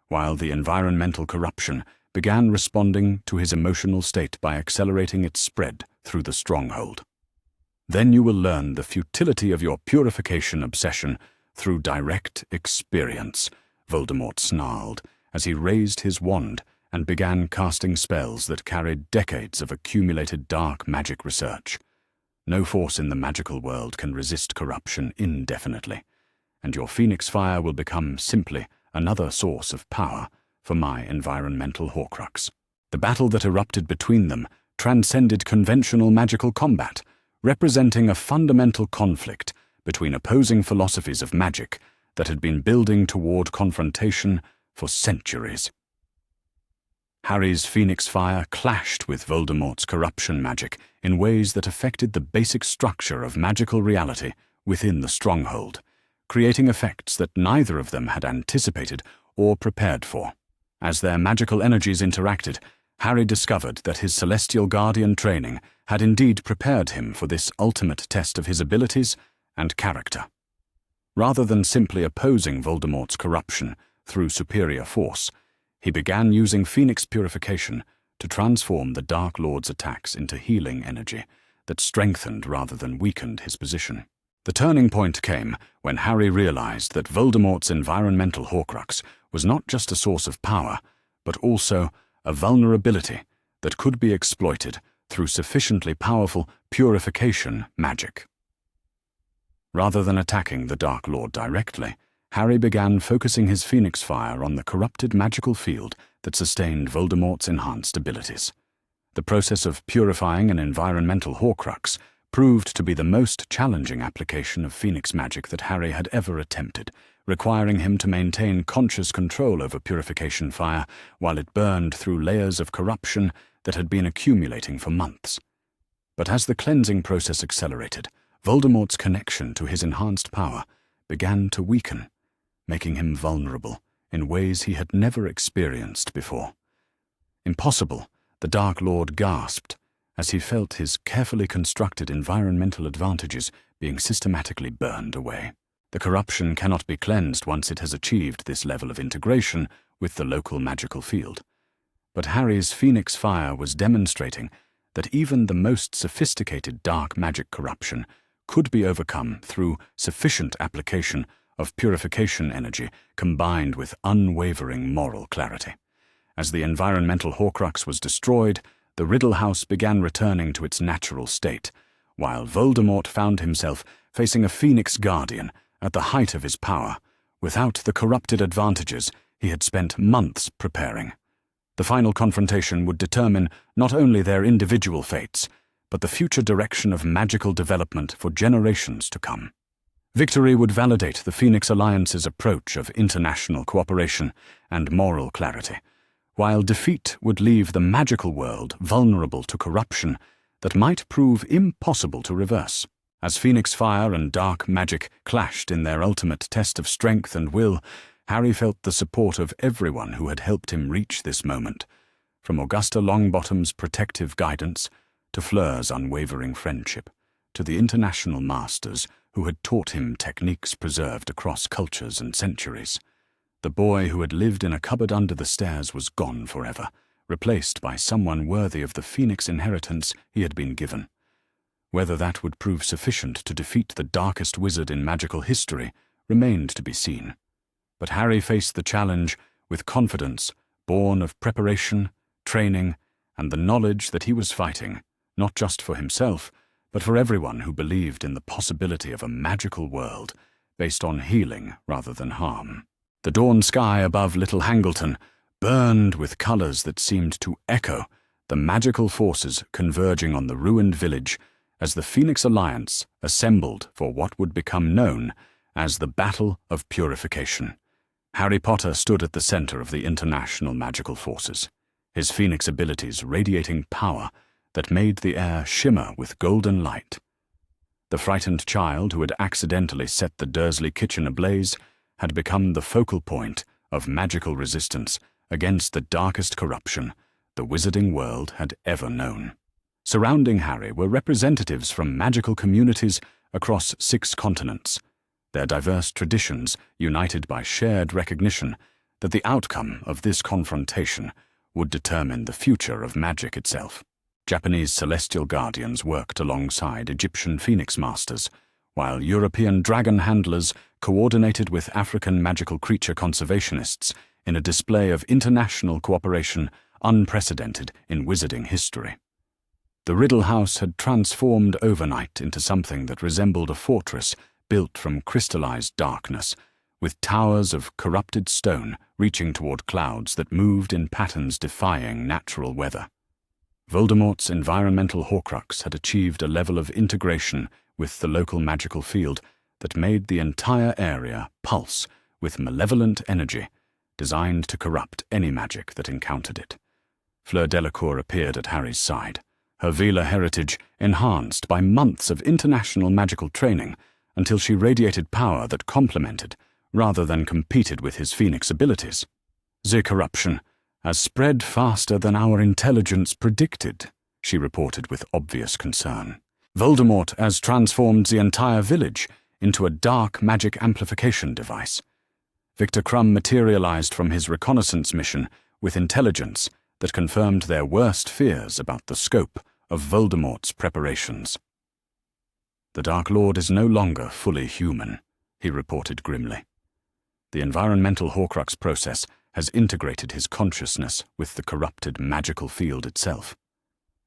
while the environmental corruption began responding to his emotional state by accelerating its spread through the stronghold. Then you will learn the futility of your purification obsession through direct experience, Voldemort snarled as he raised his wand and began casting spells that carried decades of accumulated dark magic research. No force in the magical world can resist corruption indefinitely, and your Phoenix Fire will become simply another source of power for my environmental Horcrux. The battle that erupted between them transcended conventional magical combat, representing a fundamental conflict between opposing philosophies of magic that had been building toward confrontation for centuries. Harry's Phoenix Fire clashed with Voldemort's corruption magic in ways that affected the basic structure of magical reality within the stronghold, creating effects that neither of them had anticipated or prepared for. As their magical energies interacted, Harry discovered that his Celestial Guardian training had indeed prepared him for this ultimate test of his abilities and character. Rather than simply opposing Voldemort's corruption through superior force, he began using Phoenix Purification to transform the Dark Lord's attacks into healing energy that strengthened rather than weakened his position. The turning point came when Harry realized that Voldemort's environmental Horcrux was not just a source of power, but also a vulnerability that could be exploited through sufficiently powerful purification magic. Rather than attacking the Dark Lord directly, Harry began focusing his Phoenix Fire on the corrupted magical field that sustained Voldemort's enhanced abilities. The process of purifying an environmental Horcrux proved to be the most challenging application of Phoenix magic that Harry had ever attempted, requiring him to maintain conscious control over purification fire while it burned through layers of corruption that had been accumulating for months. But as the cleansing process accelerated, Voldemort's connection to his enhanced power began to weaken, making him vulnerable in ways he had never experienced before. Impossible, the Dark Lord gasped as he felt his carefully constructed environmental advantages being systematically burned away. The corruption cannot be cleansed once it has achieved this level of integration with the local magical field. But Harry's Phoenix Fire was demonstrating that even the most sophisticated dark magic corruption could be overcome through sufficient application of purification energy combined with unwavering moral clarity. As the environmental Horcrux was destroyed, the Riddle House began returning to its natural state, while Voldemort found himself facing a Phoenix Guardian at the height of his power, without the corrupted advantages he had spent months preparing. The final confrontation would determine not only their individual fates, but the future direction of magical development for generations to come. Victory would validate the Phoenix Alliance's approach of international cooperation and moral clarity, while defeat would leave the magical world vulnerable to corruption that might prove impossible to reverse. As Phoenix Fire and dark magic clashed in their ultimate test of strength and will, Harry felt the support of everyone who had helped him reach this moment, from Augusta Longbottom's protective guidance to Fleur's unwavering friendship, to the international masters who had taught him techniques preserved across cultures and centuries. The boy who had lived in a cupboard under the stairs was gone forever, replaced by someone worthy of the Phoenix inheritance he had been given. Whether that would prove sufficient to defeat the darkest wizard in magical history remained to be seen. But Harry faced the challenge with confidence born of preparation, training, and the knowledge that he was fighting, not just for himself, but for everyone who believed in the possibility of a magical world based on healing rather than harm. The dawn sky above Little Hangleton burned with colors that seemed to echo the magical forces converging on the ruined village as the Phoenix Alliance assembled for what would become known as the Battle of Purification. Harry Potter stood at the center of the international magical forces. his phoenix abilities radiating power that made the air shimmer with golden light. The frightened child who had accidentally set the Dursley kitchen ablaze had become the focal point of magical resistance against the darkest corruption the wizarding world had ever known. Surrounding Harry were representatives from magical communities across 6 continents, their diverse traditions united by shared recognition that the outcome of this confrontation would determine the future of magic itself. Japanese celestial guardians worked alongside Egyptian phoenix masters, while European dragon handlers coordinated with African magical creature conservationists in a display of international cooperation unprecedented in wizarding history. The Riddle House had transformed overnight into something that resembled a fortress built from crystallized darkness, with towers of corrupted stone reaching toward clouds that moved in patterns defying natural weather. Voldemort's environmental Horcrux had achieved a level of integration with the local magical field that made the entire area pulse with malevolent energy, designed to corrupt any magic that encountered it. Fleur Delacour appeared at Harry's side, her Veela heritage enhanced by months of international magical training until she radiated power that complemented, rather than competed with his phoenix abilities. "The corruption has spread faster than our intelligence predicted," she reported with obvious concern. "Voldemort has transformed the entire village into a dark magic amplification device. Victor Crumb materialized from his reconnaissance mission with intelligence that confirmed their worst fears about the scope of Voldemort's preparations." "The Dark Lord is no longer fully human," he reported grimly. "The environmental Horcrux process has integrated his consciousness with the corrupted magical field itself.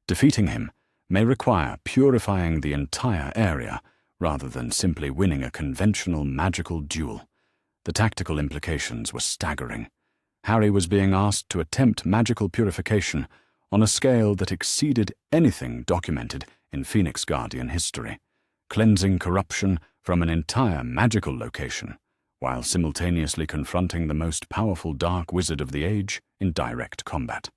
Defeating him may require purifying the entire area rather than simply winning a conventional magical duel." The tactical implications were staggering. Harry was being asked to attempt magical purification on a scale that exceeded anything documented in Phoenix Guardian history, cleansing corruption from an entire magical location, while simultaneously confronting the most powerful dark wizard of the age in direct combat.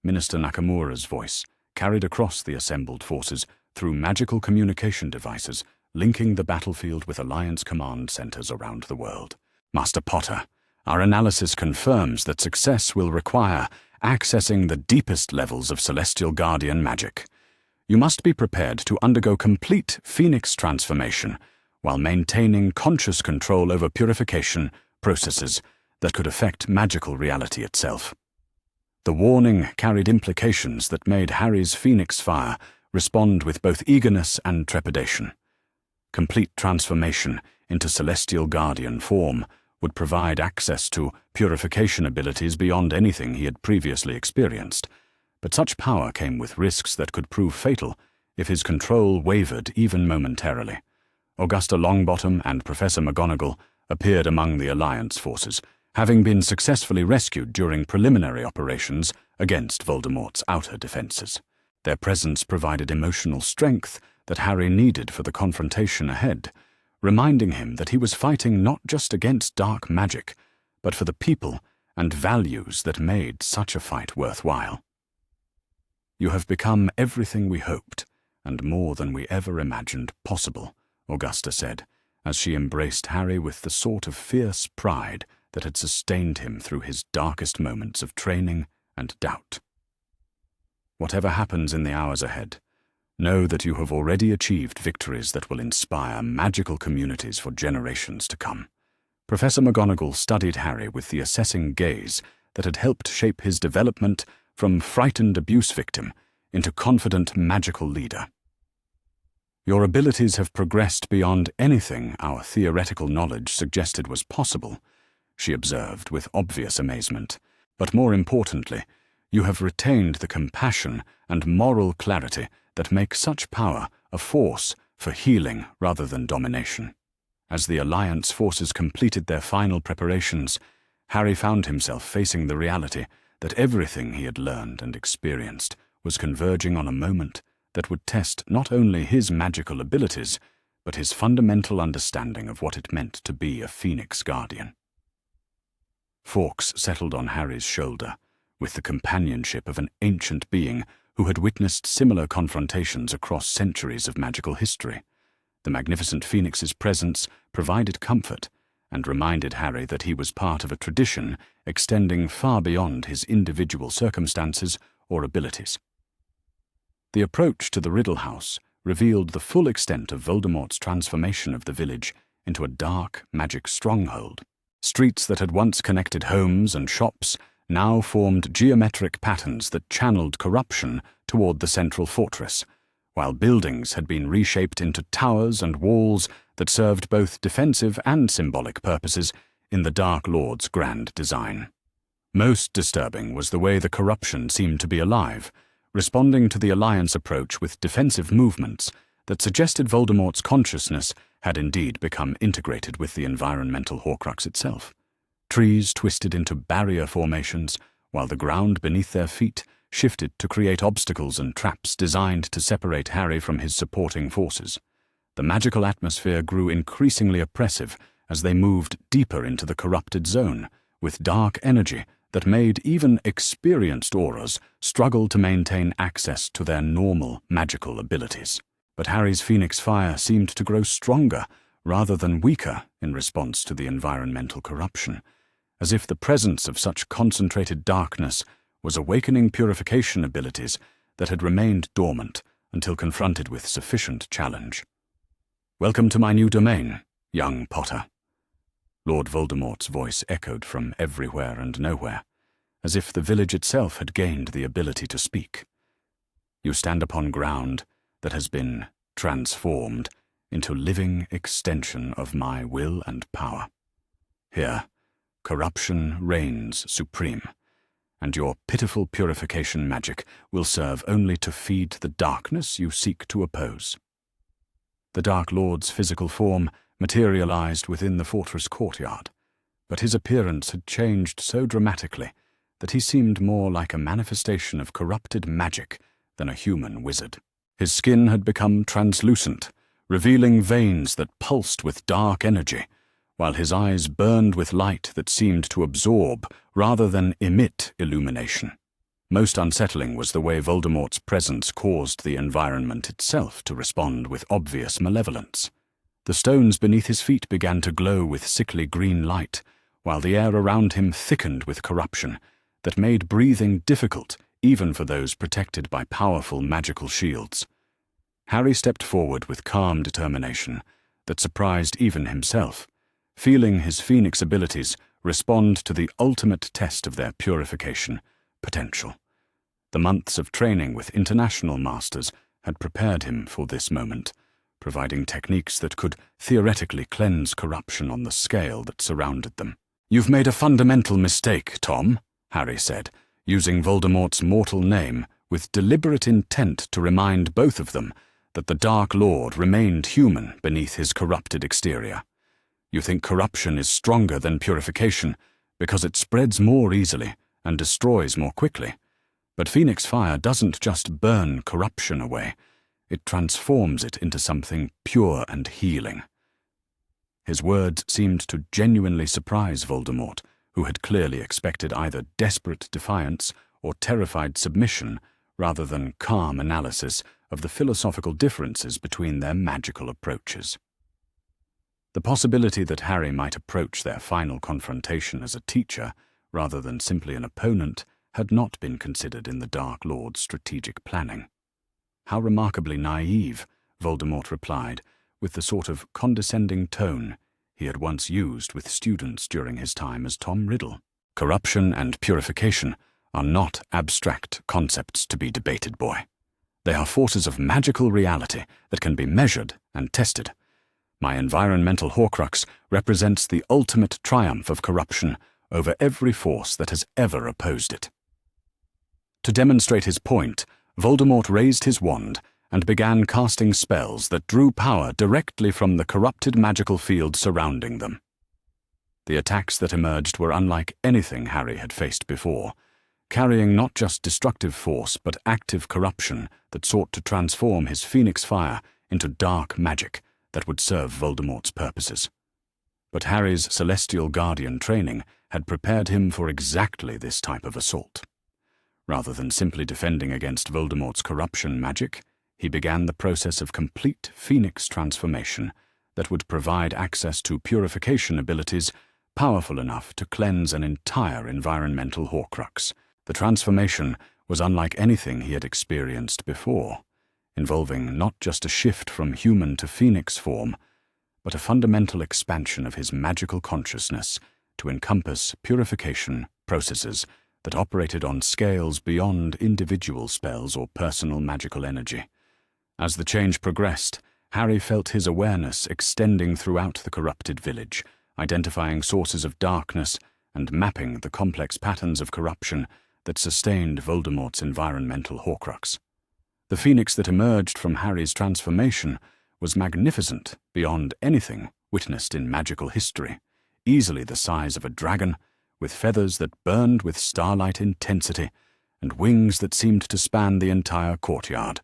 Minister Nakamura's voice carried across the assembled forces through magical communication devices linking the battlefield with Alliance command centers around the world. "Master Potter, our analysis confirms that success will require accessing the deepest levels of Celestial Guardian magic. You must be prepared to undergo complete Phoenix transformation while maintaining conscious control over purification processes that could affect magical reality itself." The warning carried implications that made Harry's Phoenix fire respond with both eagerness and trepidation. Complete transformation into Celestial Guardian form would provide access to purification abilities beyond anything he had previously experienced, but such power came with risks that could prove fatal if his control wavered even momentarily. Augusta Longbottom and Professor McGonagall appeared among the Alliance forces, having been successfully rescued during preliminary operations against Voldemort's outer defenses. Their presence provided emotional strength that Harry needed for the confrontation ahead, reminding him that he was fighting not just against dark magic, but for the people and values that made such a fight worthwhile. "You have become everything we hoped, and more than we ever imagined possible," Augusta said, as she embraced Harry with the sort of fierce pride that had sustained him through his darkest moments of training and doubt. "Whatever happens in the hours ahead, know that you have already achieved victories that will inspire magical communities for generations to come." Professor McGonagall studied Harry with the assessing gaze that had helped shape his development from frightened abuse victim into confident magical leader. "Your abilities have progressed beyond anything our theoretical knowledge suggested was possible," she observed with obvious amazement. "But more importantly, you have retained the compassion and moral clarity that make such power a force for healing rather than domination." As the Alliance forces completed their final preparations, Harry found himself facing the reality that everything he had learned and experienced was converging on a moment that would test not only his magical abilities, but his fundamental understanding of what it meant to be a Phoenix Guardian. Fawkes settled on Harry's shoulder, with the companionship of an ancient being who had witnessed similar confrontations across centuries of magical history. The magnificent Phoenix's presence provided comfort and reminded Harry that he was part of a tradition extending far beyond his individual circumstances or abilities. The approach to the Riddle House revealed the full extent of Voldemort's transformation of the village into a dark, magic stronghold. Streets that had once connected homes and shops now formed geometric patterns that channeled corruption toward the central fortress, while buildings had been reshaped into towers and walls that served both defensive and symbolic purposes in the Dark Lord's grand design. Most disturbing was the way the corruption seemed to be alive, responding to the Alliance approach with defensive movements that suggested Voldemort's consciousness had indeed become integrated with the environmental Horcrux itself. Trees twisted into barrier formations, while the ground beneath their feet shifted to create obstacles and traps designed to separate Harry from his supporting forces. The magical atmosphere grew increasingly oppressive as they moved deeper into the corrupted zone, with dark energy that made even experienced aurors struggle to maintain access to their normal magical abilities. But Harry's Phoenix Fire seemed to grow stronger rather than weaker in response to the environmental corruption, as if the presence of such concentrated darkness was awakening purification abilities that had remained dormant until confronted with sufficient challenge. "Welcome to my new domain, young Potter." Lord Voldemort's voice echoed from everywhere and nowhere, as if the village itself had gained the ability to speak. "You stand upon ground that has been transformed into living extension of my will and power. Here, corruption reigns supreme, and your pitiful purification magic will serve only to feed the darkness you seek to oppose." The Dark Lord's physical form materialized within the fortress courtyard, but his appearance had changed so dramatically that he seemed more like a manifestation of corrupted magic than a human wizard. His skin had become translucent, revealing veins that pulsed with dark energy, while his eyes burned with light that seemed to absorb rather than emit illumination. Most unsettling was the way Voldemort's presence caused the environment itself to respond with obvious malevolence. The stones beneath his feet began to glow with sickly green light, while the air around him thickened with corruption that made breathing difficult even for those protected by powerful magical shields. Harry stepped forward with calm determination that surprised even himself, feeling his Phoenix abilities respond to the ultimate test of their purification potential. The months of training with international masters had prepared him for this moment, providing techniques that could theoretically cleanse corruption on the scale that surrounded them. "You've made a fundamental mistake, Tom," Harry said, using Voldemort's mortal name with deliberate intent to remind both of them that the Dark Lord remained human beneath his corrupted exterior. "You think corruption is stronger than purification because it spreads more easily and destroys more quickly. But Phoenix Fire doesn't just burn corruption away, it transforms it into something pure and healing." His words seemed to genuinely surprise Voldemort, who had clearly expected either desperate defiance or terrified submission rather than calm analysis of the philosophical differences between their magical approaches. The possibility that Harry might approach their final confrontation as a teacher rather than simply an opponent had not been considered in the Dark Lord's strategic planning. "How remarkably naive," Voldemort replied, with the sort of condescending tone he had once used with students during his time as Tom Riddle. "Corruption and purification are not abstract concepts to be debated, boy. They are forces of magical reality that can be measured and tested. My environmental Horcrux represents the ultimate triumph of corruption over every force that has ever opposed it." To demonstrate his point, Voldemort raised his wand and began casting spells that drew power directly from the corrupted magical field surrounding them. The attacks that emerged were unlike anything Harry had faced before, carrying not just destructive force but active corruption that sought to transform his Phoenix Fire into dark magic that would serve Voldemort's purposes. But Harry's Celestial Guardian training had prepared him for exactly this type of assault. Rather than simply defending against Voldemort's corruption magic, he began the process of complete phoenix transformation that would provide access to purification abilities powerful enough to cleanse an entire environmental Horcrux. The transformation was unlike anything he had experienced before, involving not just a shift from human to phoenix form, but a fundamental expansion of his magical consciousness to encompass purification processes that operated on scales beyond individual spells or personal magical energy. As the change progressed, Harry felt his awareness extending throughout the corrupted village, identifying sources of darkness and mapping the complex patterns of corruption that sustained Voldemort's environmental Horcrux. The phoenix that emerged from Harry's transformation was magnificent beyond anything witnessed in magical history, easily the size of a dragon, with feathers that burned with starlight intensity and wings that seemed to span the entire courtyard.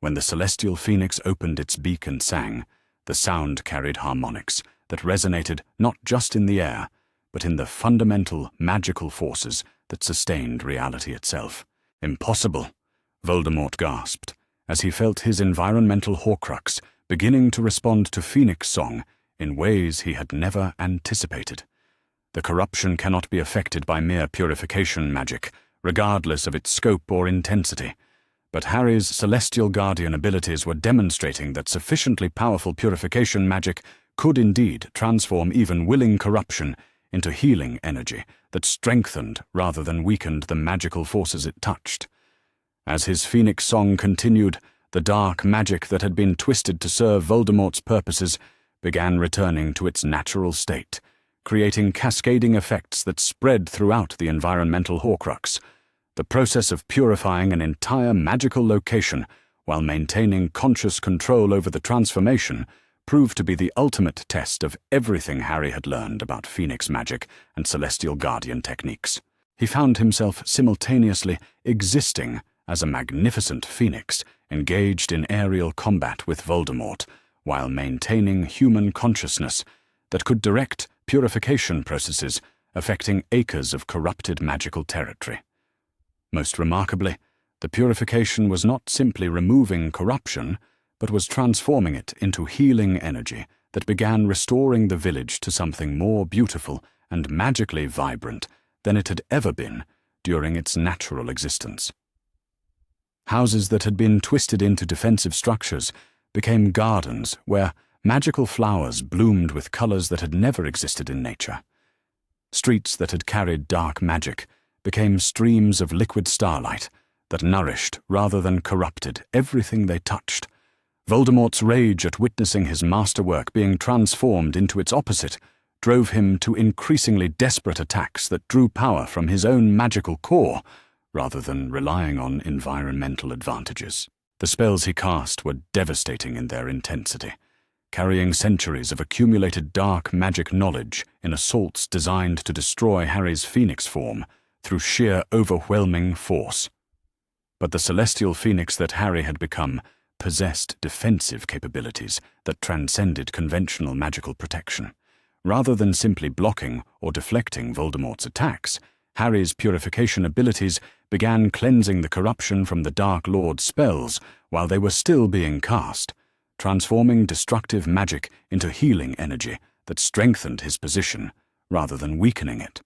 When the celestial phoenix opened its beak and sang, the sound carried harmonics that resonated not just in the air, but in the fundamental magical forces that sustained reality itself. "Impossible," Voldemort gasped, as he felt his environmental Horcrux beginning to respond to Phoenix Song in ways he had never anticipated. The corruption cannot be affected by mere purification magic, regardless of its scope or intensity. But Harry's Celestial Guardian abilities were demonstrating that sufficiently powerful purification magic could indeed transform even willing corruption into healing energy that strengthened rather than weakened the magical forces it touched. As his Phoenix Song continued, the dark magic that had been twisted to serve Voldemort's purposes began returning to its natural state, creating cascading effects that spread throughout the environmental Horcrux. The process of purifying an entire magical location while maintaining conscious control over the transformation proved to be the ultimate test of everything Harry had learned about Phoenix magic and Celestial Guardian techniques. He found himself simultaneously existing as a magnificent phoenix engaged in aerial combat with Voldemort, while maintaining human consciousness that could direct purification processes affecting acres of corrupted magical territory. Most remarkably, the purification was not simply removing corruption, but was transforming it into healing energy that began restoring the village to something more beautiful and magically vibrant than it had ever been during its natural existence. Houses that had been twisted into defensive structures became gardens where magical flowers bloomed with colors that had never existed in nature. Streets that had carried dark magic became streams of liquid starlight that nourished rather than corrupted everything they touched. Voldemort's rage at witnessing his masterwork being transformed into its opposite drove him to increasingly desperate attacks that drew power from his own magical core rather than relying on environmental advantages. The spells he cast were devastating in their intensity, carrying centuries of accumulated dark magic knowledge in assaults designed to destroy Harry's phoenix form through sheer overwhelming force. But the celestial phoenix that Harry had become possessed defensive capabilities that transcended conventional magical protection. Rather than simply blocking or deflecting Voldemort's attacks, Harry's purification abilities began cleansing the corruption from the Dark Lord's spells while they were still being cast, transforming destructive magic into healing energy that strengthened his position rather than weakening it.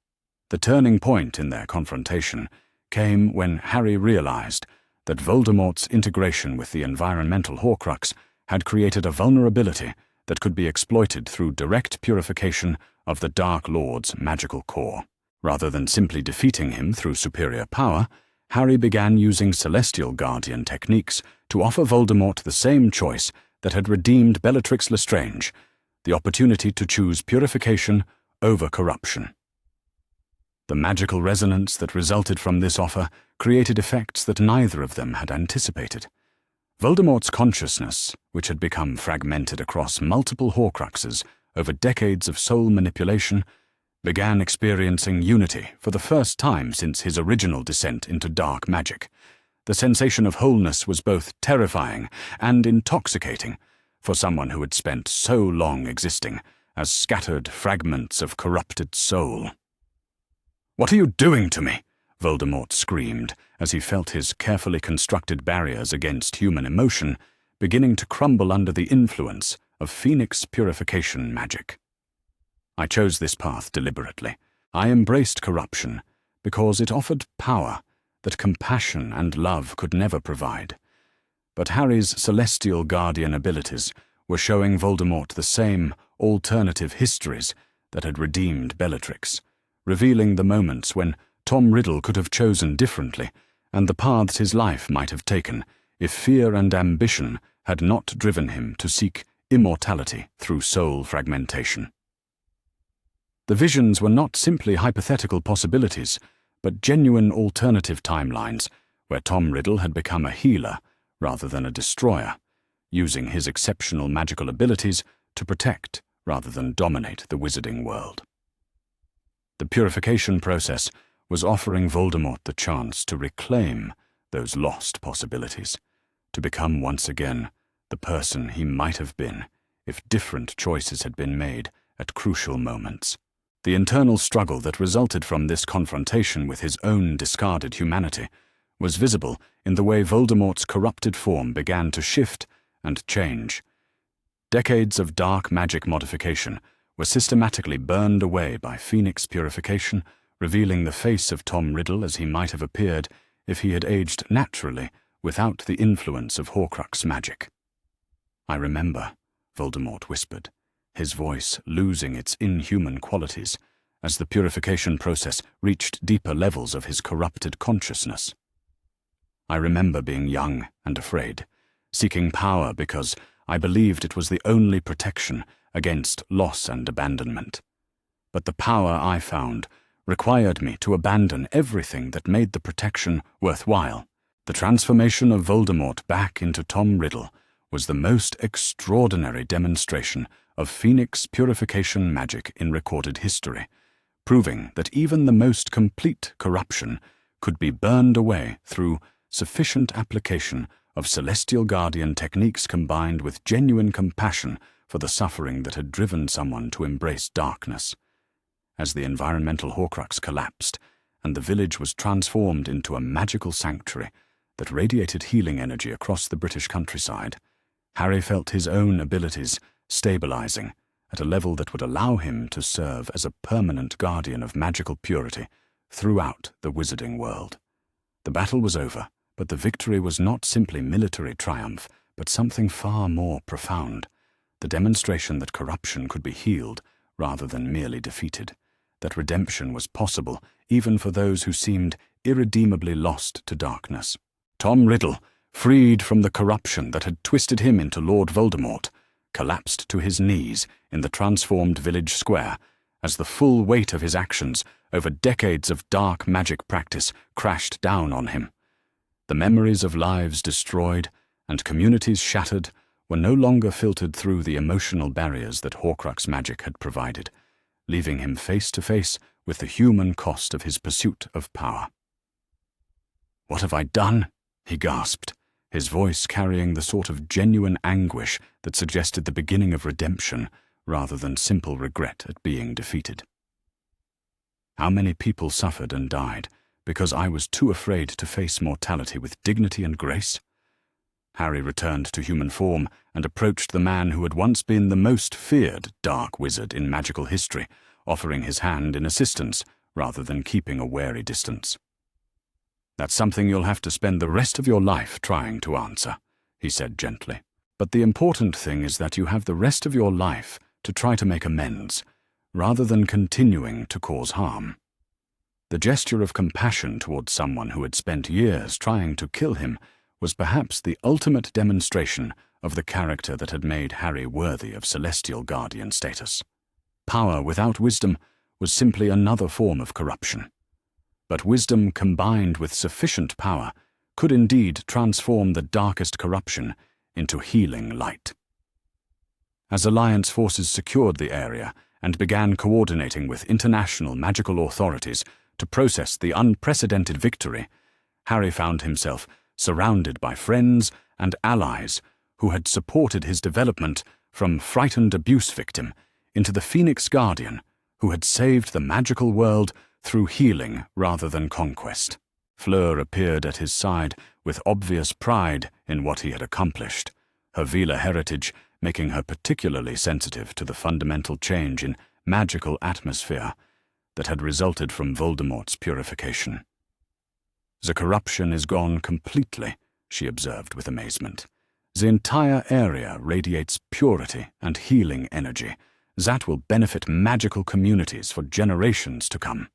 The turning point in their confrontation came when Harry realized that Voldemort's integration with the environmental Horcrux had created a vulnerability that could be exploited through direct purification of the Dark Lord's magical core. Rather than simply defeating him through superior power, Harry began using Celestial Guardian techniques to offer Voldemort the same choice that had redeemed Bellatrix Lestrange, the opportunity to choose purification over corruption. The magical resonance that resulted from this offer created effects that neither of them had anticipated. Voldemort's consciousness, which had become fragmented across multiple Horcruxes over decades of soul manipulation, began experiencing unity for the first time since his original descent into dark magic. The sensation of wholeness was both terrifying and intoxicating for someone who had spent so long existing as scattered fragments of corrupted soul. "What are you doing to me?" Voldemort screamed as he felt his carefully constructed barriers against human emotion beginning to crumble under the influence of Phoenix purification magic. I chose this path deliberately. I embraced corruption because it offered power that compassion and love could never provide. But Harry's celestial guardian abilities were showing Voldemort the same alternative histories that had redeemed Bellatrix, revealing the moments when Tom Riddle could have chosen differently and the paths his life might have taken if fear and ambition had not driven him to seek immortality through soul fragmentation. The visions were not simply hypothetical possibilities, but genuine alternative timelines where Tom Riddle had become a healer rather than a destroyer, using his exceptional magical abilities to protect rather than dominate the wizarding world. The purification process was offering Voldemort the chance to reclaim those lost possibilities, to become once again the person he might have been if different choices had been made at crucial moments. The internal struggle that resulted from this confrontation with his own discarded humanity was visible in the way Voldemort's corrupted form began to shift and change. Decades of dark magic modification were systematically burned away by Phoenix purification, revealing the face of Tom Riddle as he might have appeared if he had aged naturally without the influence of Horcrux magic. "I remember," Voldemort whispered, his voice losing its inhuman qualities as the purification process reached deeper levels of his corrupted consciousness. "I remember being young and afraid, seeking power because I believed it was the only protection against loss and abandonment. But the power I found required me to abandon everything that made the protection worthwhile." The transformation of Voldemort back into Tom Riddle was the most extraordinary demonstration of Phoenix purification magic in recorded history, proving that even the most complete corruption could be burned away through sufficient application of celestial guardian techniques combined with genuine compassion for the suffering that had driven someone to embrace darkness. As the environmental Horcrux collapsed and the village was transformed into a magical sanctuary that radiated healing energy across the British countryside, Harry felt his own abilities stabilizing at a level that would allow him to serve as a permanent guardian of magical purity throughout the wizarding world. The battle was over, but the victory was not simply military triumph, but something far more profound. The demonstration that corruption could be healed rather than merely defeated, that redemption was possible even for those who seemed irredeemably lost to darkness. Tom Riddle, freed from the corruption that had twisted him into Lord Voldemort, collapsed to his knees in the transformed village square as the full weight of his actions over decades of dark magic practice crashed down on him. The memories of lives destroyed and communities shattered were no longer filtered through the emotional barriers that Horcrux magic had provided, leaving him face to face with the human cost of his pursuit of power. "What have I done?" he gasped, his voice carrying the sort of genuine anguish that suggested the beginning of redemption rather than simple regret at being defeated. "How many people suffered and died because I was too afraid to face mortality with dignity and grace?" Harry returned to human form and approached the man who had once been the most feared dark wizard in magical history, offering his hand in assistance rather than keeping a wary distance. "That's something you'll have to spend the rest of your life trying to answer," he said gently. "But the important thing is that you have the rest of your life to try to make amends, rather than continuing to cause harm." The gesture of compassion towards someone who had spent years trying to kill him was perhaps the ultimate demonstration of the character that had made Harry worthy of celestial guardian status. Power without wisdom was simply another form of corruption. But wisdom combined with sufficient power could indeed transform the darkest corruption into healing light. As Alliance forces secured the area and began coordinating with international magical authorities to process the unprecedented victory, Harry found himself surrounded by friends and allies who had supported his development from frightened abuse victim into the Phoenix Guardian who had saved the magical world through healing rather than conquest. Fleur appeared at his side with obvious pride in what he had accomplished, her Vila heritage making her particularly sensitive to the fundamental change in magical atmosphere that had resulted from Voldemort's purification. "The corruption is gone completely," she observed with amazement. "The entire area radiates purity and healing energy that will benefit magical communities for generations to come."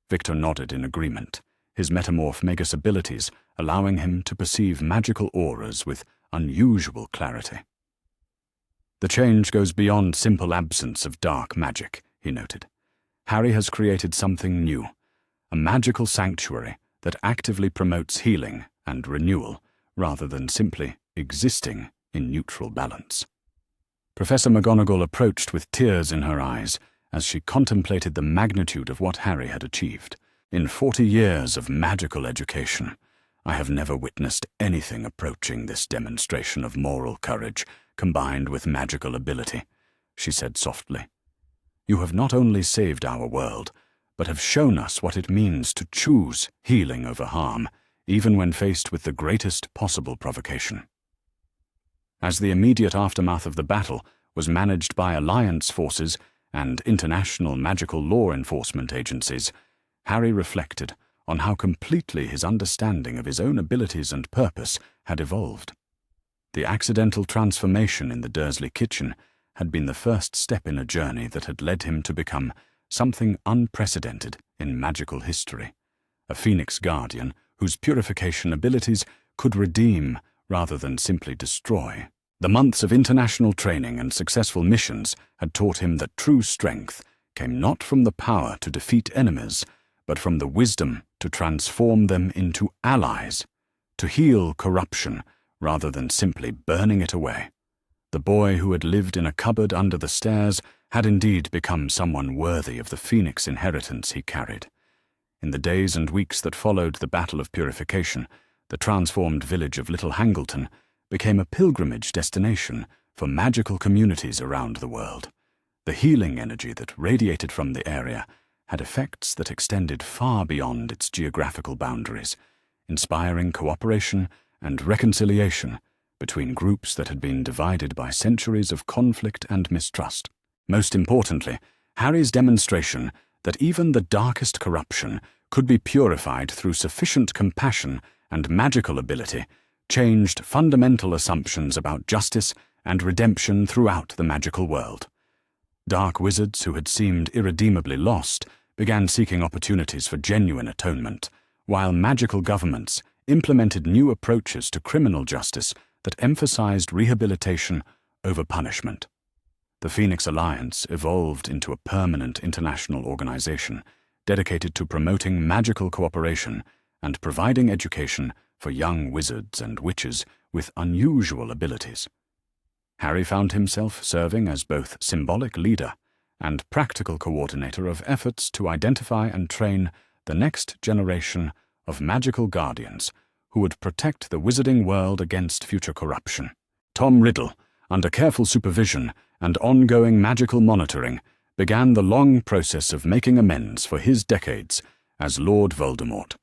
Victor nodded in agreement, his metamorph magus abilities allowing him to perceive magical auras with unusual clarity. "The change goes beyond simple absence of dark magic," he noted. "Harry has created something new, a magical sanctuary that actively promotes healing and renewal rather than simply existing in neutral balance." Professor McGonagall approached with tears in her eyes as she contemplated the magnitude of what Harry had achieved. "In 40 years of magical education, I have never witnessed anything approaching this demonstration of moral courage combined with magical ability," she said softly. "You have not only saved our world, but have shown us what it means to choose healing over harm, even when faced with the greatest possible provocation." As the immediate aftermath of the battle was managed by Alliance forces and international magical law enforcement agencies, Harry reflected on how completely his understanding of his own abilities and purpose had evolved. The accidental transformation in the Dursley kitchen had been the first step in a journey that had led him to become something unprecedented in magical history, a Phoenix Guardian whose purification abilities could redeem rather than simply destroy. The months of international training and successful missions had taught him that true strength came not from the power to defeat enemies, but from the wisdom to transform them into allies, to heal corruption rather than simply burning it away. The boy who had lived in a cupboard under the stairs had indeed become someone worthy of the Phoenix inheritance he carried. In the days and weeks that followed the Battle of Purification, the transformed village of Little Hangleton became a pilgrimage destination for magical communities around the world. The healing energy that radiated from the area had effects that extended far beyond its geographical boundaries, inspiring cooperation and reconciliation between groups that had been divided by centuries of conflict and mistrust. Most importantly, Harry's demonstration that even the darkest corruption could be purified through sufficient compassion and magical ability changed fundamental assumptions about justice and redemption throughout the magical world. Dark wizards who had seemed irredeemably lost began seeking opportunities for genuine atonement, while magical governments implemented new approaches to criminal justice that emphasized rehabilitation over punishment. The Phoenix Alliance evolved into a permanent international organization dedicated to promoting magical cooperation and providing education for young wizards and witches with unusual abilities. Harry found himself serving as both symbolic leader and practical coordinator of efforts to identify and train the next generation of magical guardians who would protect the wizarding world against future corruption. Tom Riddle, under careful supervision and ongoing magical monitoring, began the long process of making amends for his decades as Lord Voldemort.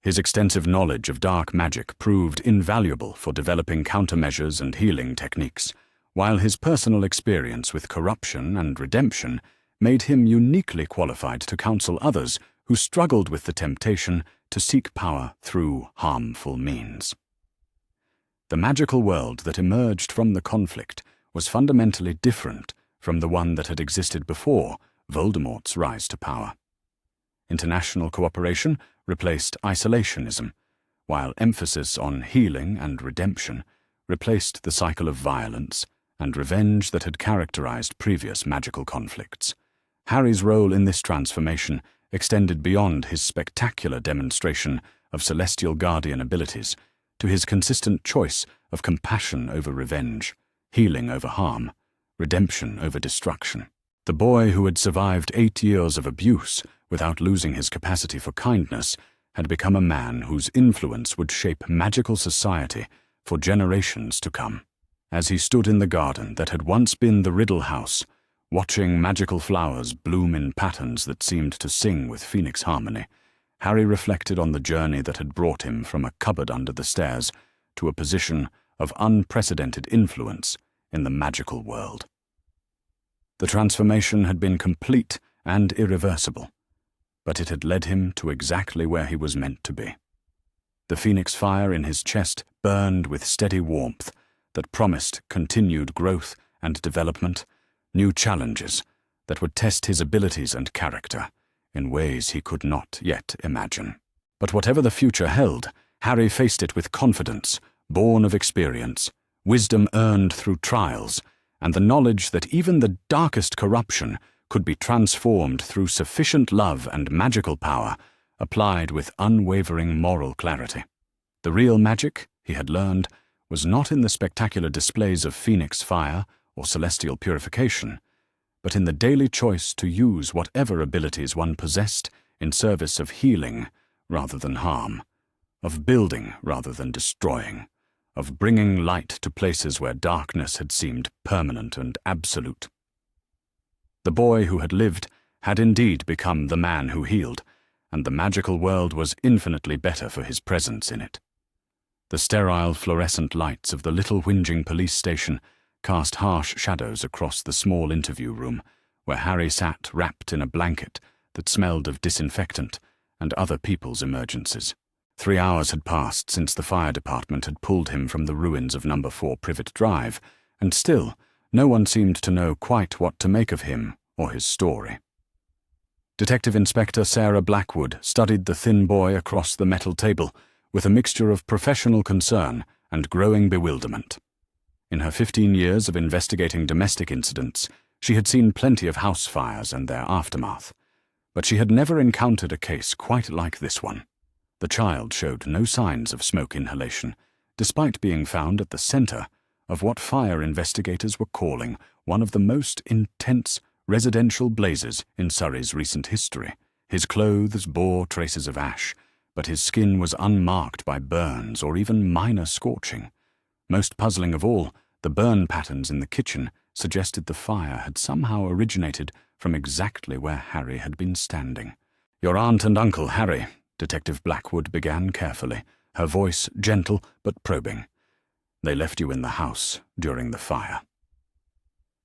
His extensive knowledge of dark magic proved invaluable for developing countermeasures and healing techniques, while his personal experience with corruption and redemption made him uniquely qualified to counsel others who struggled with the temptation to seek power through harmful means. The magical world that emerged from the conflict was fundamentally different from the one that had existed before Voldemort's rise to power. International cooperation replaced isolationism, while emphasis on healing and redemption replaced the cycle of violence and revenge that had characterized previous magical conflicts. Harry's role in this transformation extended beyond his spectacular demonstration of celestial guardian abilities to his consistent choice of compassion over revenge, healing over harm, redemption over destruction. The boy who had survived 8 years of abuse without losing his capacity for kindness had become a man whose influence would shape magical society for generations to come. As he stood in the garden that had once been the Riddle House, Watching magical flowers bloom in patterns that seemed to sing with phoenix harmony, Harry reflected on the journey that had brought him from a cupboard under the stairs to a position of unprecedented influence in the magical world. The transformation had been complete and irreversible, but it had led him to exactly where he was meant to be. The phoenix fire in his chest burned with steady warmth that promised continued growth and development, new challenges that would test his abilities and character in ways he could not yet imagine. But whatever the future held, Harry faced it with confidence, born of experience, wisdom earned through trials, and the knowledge that even the darkest corruption could be transformed through sufficient love and magical power applied with unwavering moral clarity. The real magic, he had learned, was not in the spectacular displays of phoenix fire or celestial purification, but in the daily choice to use whatever abilities one possessed in service of healing rather than harm, of building rather than destroying, of bringing light to places where darkness had seemed permanent and absolute. The boy who had lived had indeed become the man who healed, and the magical world was infinitely better for his presence in it. The sterile fluorescent lights of the little whinging police station cast harsh shadows across the small interview room, where Harry sat wrapped in a blanket that smelled of disinfectant and other people's emergencies. 3 hours had passed since the fire department had pulled him from the ruins of No. 4 Privet Drive, and still no one seemed to know quite what to make of him or his story. Detective Inspector Sarah Blackwood studied the thin boy across the metal table with a mixture of professional concern and growing bewilderment. In her 15 years of investigating domestic incidents, she had seen plenty of house fires and their aftermath, but she had never encountered a case quite like this one. The child showed no signs of smoke inhalation, despite being found at the center of what fire investigators were calling one of the most intense residential blazes in Surrey's recent history. His clothes bore traces of ash, but his skin was unmarked by burns or even minor scorching. Most puzzling of all, the burn patterns in the kitchen suggested the fire had somehow originated from exactly where Harry had been standing. "Your aunt and uncle, Harry," Detective Blackwood began carefully, her voice gentle but probing. "They left you in the house during the fire."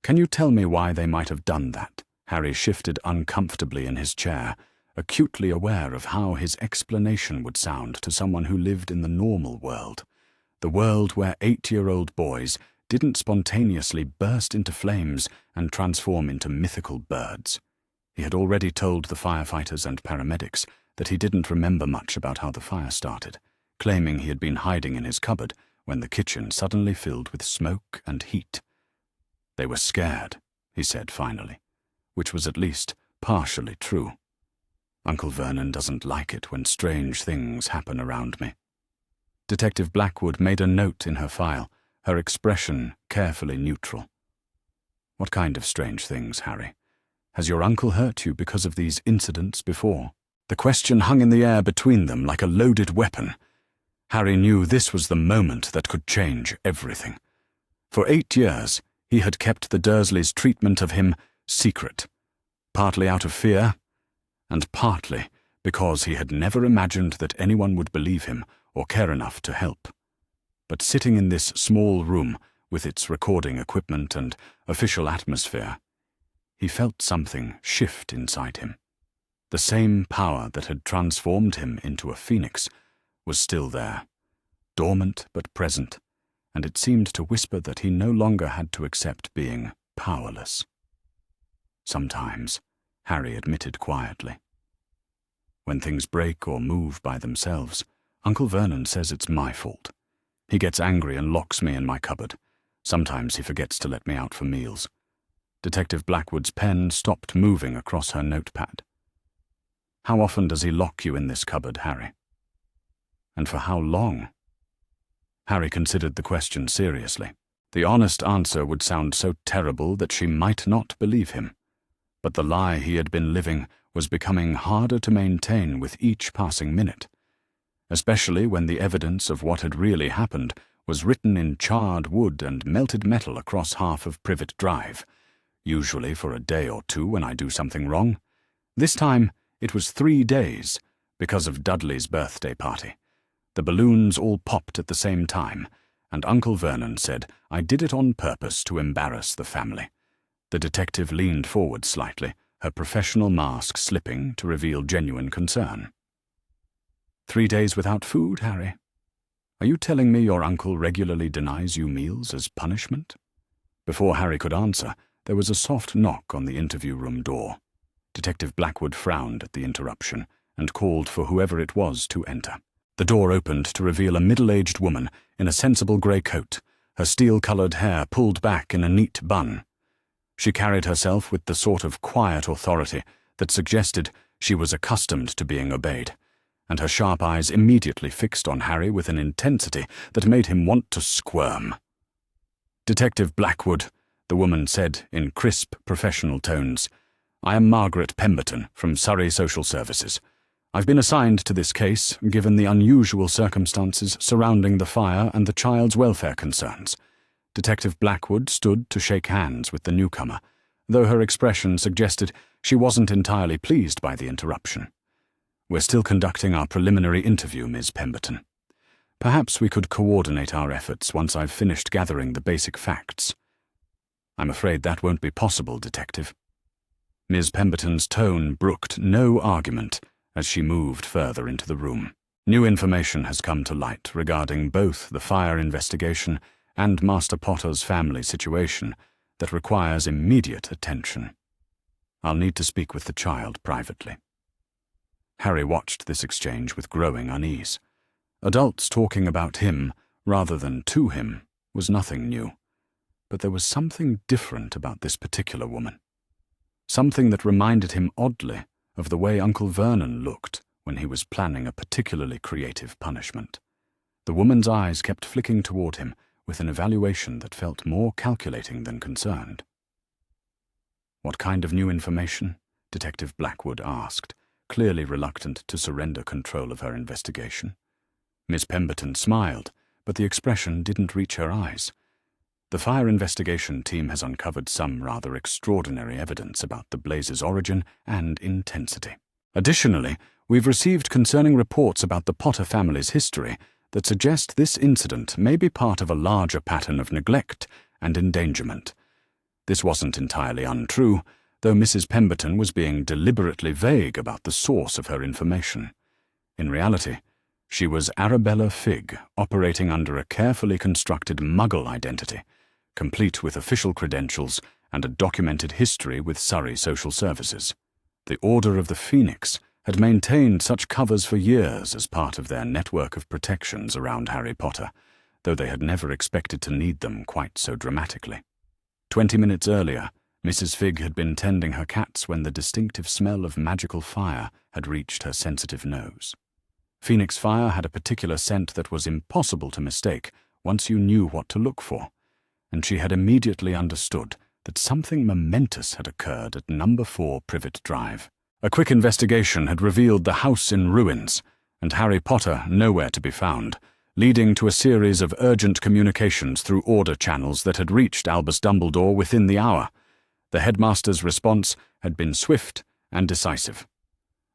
"Can you tell me why they might have done that?" Harry shifted uncomfortably in his chair, acutely aware of how his explanation would sound to someone who lived in the normal world, the world where 8-year-old boys didn't spontaneously burst into flames and transform into mythical birds. He had already told the firefighters and paramedics that he didn't remember much about how the fire started, claiming he had been hiding in his cupboard when the kitchen suddenly filled with smoke and heat. "They were scared," he said finally, which was at least partially true. "Uncle Vernon doesn't like it when strange things happen around me." Detective Blackwood made a note in her file, her expression carefully neutral. "What kind of strange things, Harry? Has your uncle hurt you because of these incidents before?" The question hung in the air between them like a loaded weapon. Harry knew this was the moment that could change everything. For 8 years, he had kept the Dursleys' treatment of him secret, partly out of fear, and partly because he had never imagined that anyone would believe him or care enough to help. But sitting in this small room with its recording equipment and official atmosphere, he felt something shift inside him. The same power that had transformed him into a phoenix was still there, dormant but present, and it seemed to whisper that he no longer had to accept being powerless. "Sometimes," Harry admitted quietly. "When things break or move by themselves, Uncle Vernon says it's my fault. He gets angry and locks me in my cupboard. Sometimes he forgets to let me out for meals." Detective Blackwood's pen stopped moving across her notepad. "How often does he lock you in this cupboard, Harry? And for how long?" Harry considered the question seriously. The honest answer would sound so terrible that she might not believe him. But the lie he had been living was becoming harder to maintain with each passing minute, especially when the evidence of what had really happened was written in charred wood and melted metal across half of Privet Drive. usually for a day or two when I do something wrong. This time, it was 3 days, because of Dudley's birthday party. The balloons all popped at the same time, and Uncle Vernon said I did it on purpose to embarrass the family. The detective leaned forward slightly, her professional mask slipping to reveal genuine concern. 3 days without food, Harry? Are you telling me your uncle regularly denies you meals as punishment? Before Harry could answer, there was a soft knock on the interview room door. Detective Blackwood frowned at the interruption and called for whoever it was to enter. The door opened to reveal a middle-aged woman in a sensible grey coat, her steel-coloured hair pulled back in a neat bun. She carried herself with the sort of quiet authority that suggested she was accustomed to being obeyed, and her sharp eyes immediately fixed on Harry with an intensity that made him want to squirm. "Detective Blackwood," the woman said in crisp, professional tones, "I am Margaret Pemberton from Surrey Social Services. I've been assigned to this case, given the unusual circumstances surrounding the fire and the child's welfare concerns." Detective Blackwood stood to shake hands with the newcomer, though her expression suggested she wasn't entirely pleased by the interruption. "We're still conducting our preliminary interview, Ms. Pemberton. Perhaps we could coordinate our efforts once I've finished gathering the basic facts." "I'm afraid that won't be possible, Detective." Ms. Pemberton's tone brooked no argument as she moved further into the room. "New information has come to light regarding both the fire investigation and Master Potter's family situation that requires immediate attention. I'll need to speak with the child privately." Harry watched this exchange with growing unease. Adults talking about him, rather than to him, was nothing new. But there was something different about this particular woman. Something that reminded him oddly of the way Uncle Vernon looked when he was planning a particularly creative punishment. The woman's eyes kept flicking toward him with an evaluation that felt more calculating than concerned. "What kind of new information?" Detective Blackwood asked, clearly reluctant to surrender control of her investigation. Miss Pemberton smiled, but the expression didn't reach her eyes. "The fire investigation team has uncovered some rather extraordinary evidence about the blaze's origin and intensity. Additionally, we've received concerning reports about the Potter family's history that suggest this incident may be part of a larger pattern of neglect and endangerment. This wasn't entirely untrue, though Mrs. Pemberton was being deliberately vague about the source of her information. In reality, she was Arabella Figg, operating under a carefully constructed Muggle identity, complete with official credentials and a documented history with Surrey Social Services. The Order of the Phoenix had maintained such covers for years as part of their network of protections around Harry Potter, though they had never expected to need them quite so dramatically. 20 minutes earlier, Mrs. Figg had been tending her cats when the distinctive smell of magical fire had reached her sensitive nose. Phoenix fire had a particular scent that was impossible to mistake once you knew what to look for, and she had immediately understood that something momentous had occurred at number 4 Privet Drive. A quick investigation had revealed the house in ruins, and Harry Potter nowhere to be found, leading to a series of urgent communications through order channels that had reached Albus Dumbledore within the hour. The headmaster's response had been swift and decisive.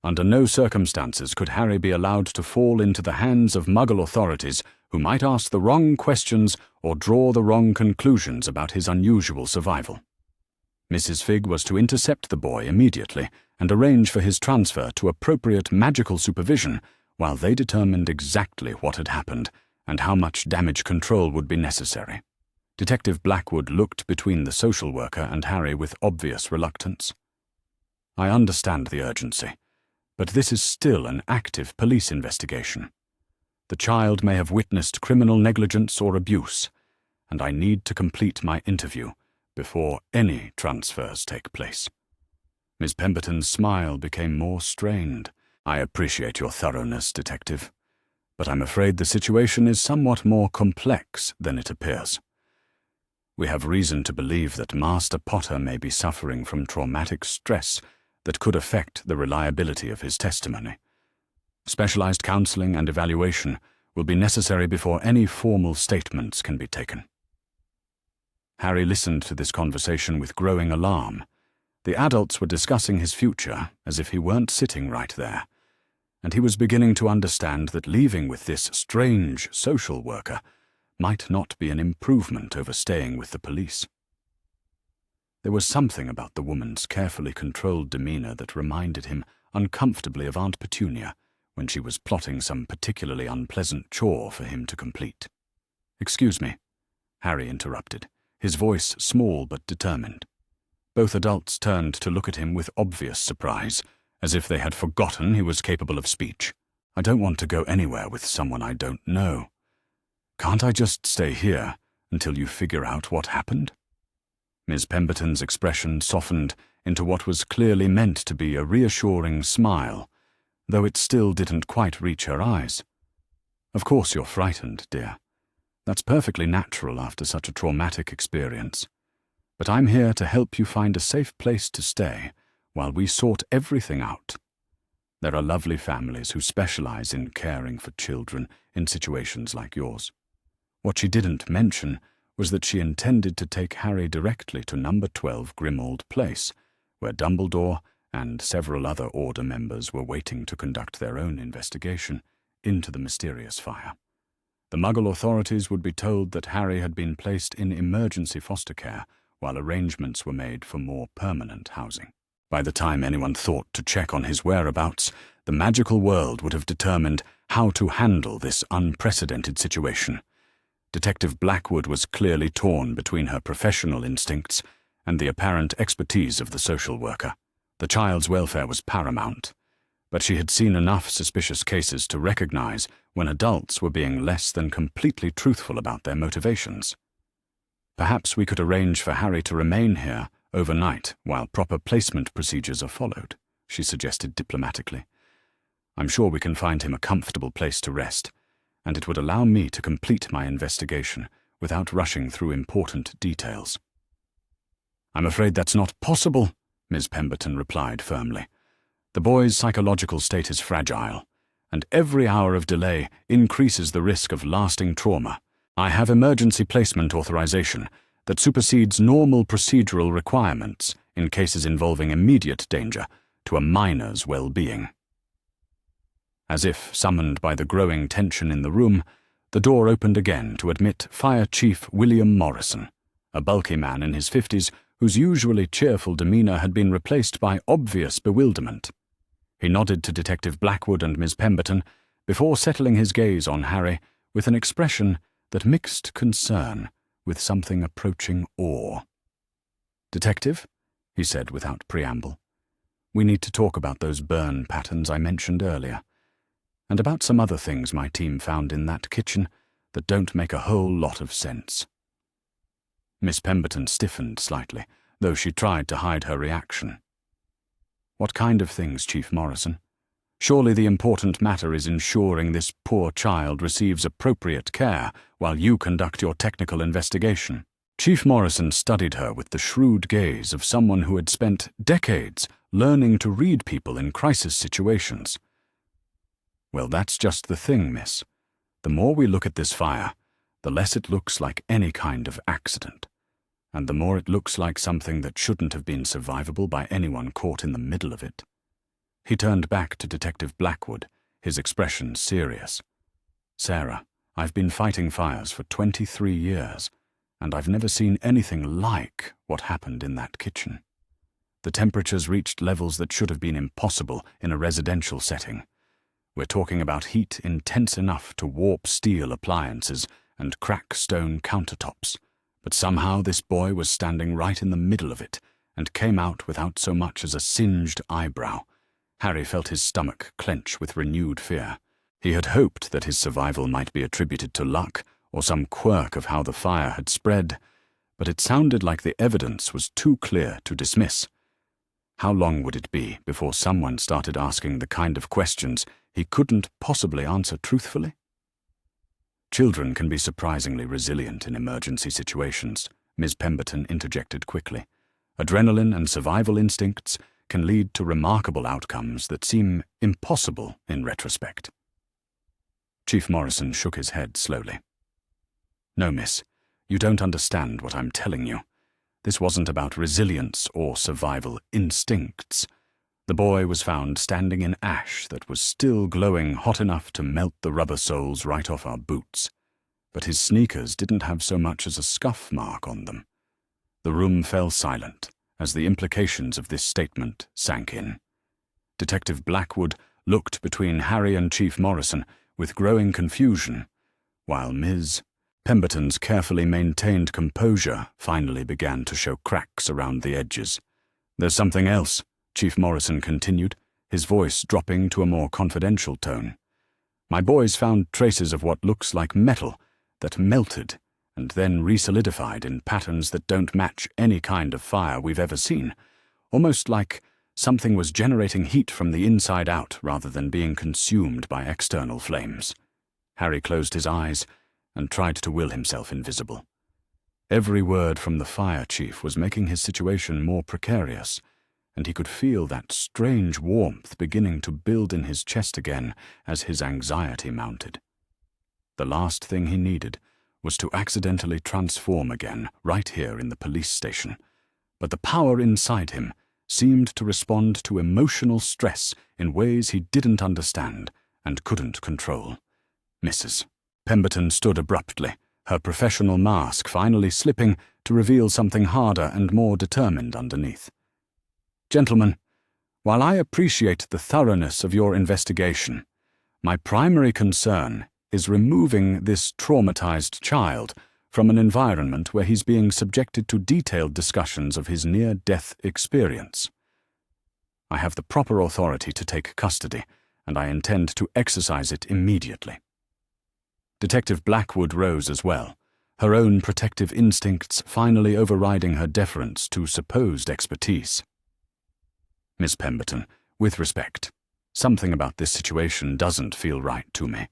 Under no circumstances could Harry be allowed to fall into the hands of Muggle authorities who might ask the wrong questions or draw the wrong conclusions about his unusual survival. Mrs. Figg was to intercept the boy immediately and arrange for his transfer to appropriate magical supervision while they determined exactly what had happened and how much damage control would be necessary. Detective Blackwood looked between the social worker and Harry with obvious reluctance. "I understand the urgency, but this is still an active police investigation. The child may have witnessed criminal negligence or abuse, and I need to complete my interview before any transfers take place." Miss Pemberton's smile became more strained. "I appreciate your thoroughness, Detective, but I'm afraid the situation is somewhat more complex than it appears. We have reason to believe that Master Potter may be suffering from traumatic stress that could affect the reliability of his testimony. Specialized counseling and evaluation will be necessary before any formal statements can be taken." Harry listened to this conversation with growing alarm. The adults were discussing his future as if he weren't sitting right there, and he was beginning to understand that leaving with this strange social worker might not be an improvement over staying with the police. There was something about the woman's carefully controlled demeanor that reminded him uncomfortably of Aunt Petunia when she was plotting some particularly unpleasant chore for him to complete. "Excuse me," Harry interrupted, his voice small but determined. Both adults turned to look at him with obvious surprise, as if they had forgotten he was capable of speech. "I don't want to go anywhere with someone I don't know. Can't I just stay here until you figure out what happened?" Miss Pemberton's expression softened into what was clearly meant to be a reassuring smile, though it still didn't quite reach her eyes. "Of course you're frightened, dear. That's perfectly natural after such a traumatic experience. But I'm here to help you find a safe place to stay while we sort everything out. There are lovely families who specialize in caring for children in situations like yours." What she didn't mention was that she intended to take Harry directly to number 12 Grimmauld Place, where Dumbledore and several other Order members were waiting to conduct their own investigation into the mysterious fire. The Muggle authorities would be told that Harry had been placed in emergency foster care while arrangements were made for more permanent housing. By the time anyone thought to check on his whereabouts, the magical world would have determined how to handle this unprecedented situation. Detective Blackwood was clearly torn between her professional instincts and the apparent expertise of the social worker. The child's welfare was paramount, but she had seen enough suspicious cases to recognize when adults were being less than completely truthful about their motivations. "Perhaps we could arrange for Harry to remain here overnight while proper placement procedures are followed," she suggested diplomatically. "I'm sure we can find him a comfortable place to rest, and it would allow me to complete my investigation without rushing through important details." "I'm afraid that's not possible," Ms. Pemberton replied firmly. "The boy's psychological state is fragile, and every hour of delay increases the risk of lasting trauma. I have emergency placement authorization that supersedes normal procedural requirements in cases involving immediate danger to a minor's well-being." As if summoned by the growing tension in the room, the door opened again to admit Fire Chief William Morrison, a bulky man in his 50s whose usually cheerful demeanor had been replaced by obvious bewilderment. He nodded to Detective Blackwood and Miss Pemberton before settling his gaze on Harry with an expression that mixed concern with something approaching awe. "Detective," he said without preamble, "we need to talk about those burn patterns I mentioned earlier, and about some other things my team found in that kitchen that don't make a whole lot of sense." Miss Pemberton stiffened slightly, though she tried to hide her reaction. "What kind of things, Chief Morrison? Surely the important matter is ensuring this poor child receives appropriate care while you conduct your technical investigation." Chief Morrison studied her with the shrewd gaze of someone who had spent decades learning to read people in crisis situations. "Well, that's just the thing, miss. The more we look at this fire, the less it looks like any kind of accident, and the more it looks like something that shouldn't have been survivable by anyone caught in the middle of it." He turned back to Detective Blackwood, his expression serious. "Sarah, I've been fighting fires for 23 years, and I've never seen anything like what happened in that kitchen. The temperatures reached levels that should have been impossible in a residential setting. We're talking about heat intense enough to warp steel appliances and crack stone countertops, but somehow this boy was standing right in the middle of it and came out without so much as a singed eyebrow." Harry felt his stomach clench with renewed fear. He had hoped that his survival might be attributed to luck or some quirk of how the fire had spread, but it sounded like the evidence was too clear to dismiss. How long would it be before someone started asking the kind of questions he couldn't possibly answer truthfully? "Children can be surprisingly resilient in emergency situations," Ms. Pemberton interjected quickly. "Adrenaline and survival instincts can lead to remarkable outcomes that seem impossible in retrospect." Chief Morrison shook his head slowly. "No, miss. You don't understand what I'm telling you. This wasn't about resilience or survival instincts. The boy was found standing in ash that was still glowing hot enough to melt the rubber soles right off our boots. But his sneakers didn't have so much as a scuff mark on them. The room fell silent as the implications of this statement sank in. Detective Blackwood looked between Harry and Chief Morrison with growing confusion, while Ms. Pemberton's carefully maintained composure finally began to show cracks around the edges. "There's something else," Chief Morrison continued, his voice dropping to a more confidential tone. "My boys found traces of what looks like metal that melted and then resolidified in patterns that don't match any kind of fire we've ever seen, almost like something was generating heat from the inside out rather than being consumed by external flames." Harry closed his eyes and tried to will himself invisible. Every word from the fire chief was making his situation more precarious, and he could feel that strange warmth beginning to build in his chest again as his anxiety mounted. The last thing he needed was to accidentally transform again right here in the police station, but the power inside him seemed to respond to emotional stress in ways he didn't understand and couldn't control. Mrs. Pemberton stood abruptly, her professional mask finally slipping to reveal something harder and more determined underneath. "Gentlemen, while I appreciate the thoroughness of your investigation, my primary concern is removing this traumatized child from an environment where he's being subjected to detailed discussions of his near-death experience. I have the proper authority to take custody, and I intend to exercise it immediately." Detective Blackwood rose as well, her own protective instincts finally overriding her deference to supposed expertise. "Miss Pemberton, with respect, something about this situation doesn't feel right to me.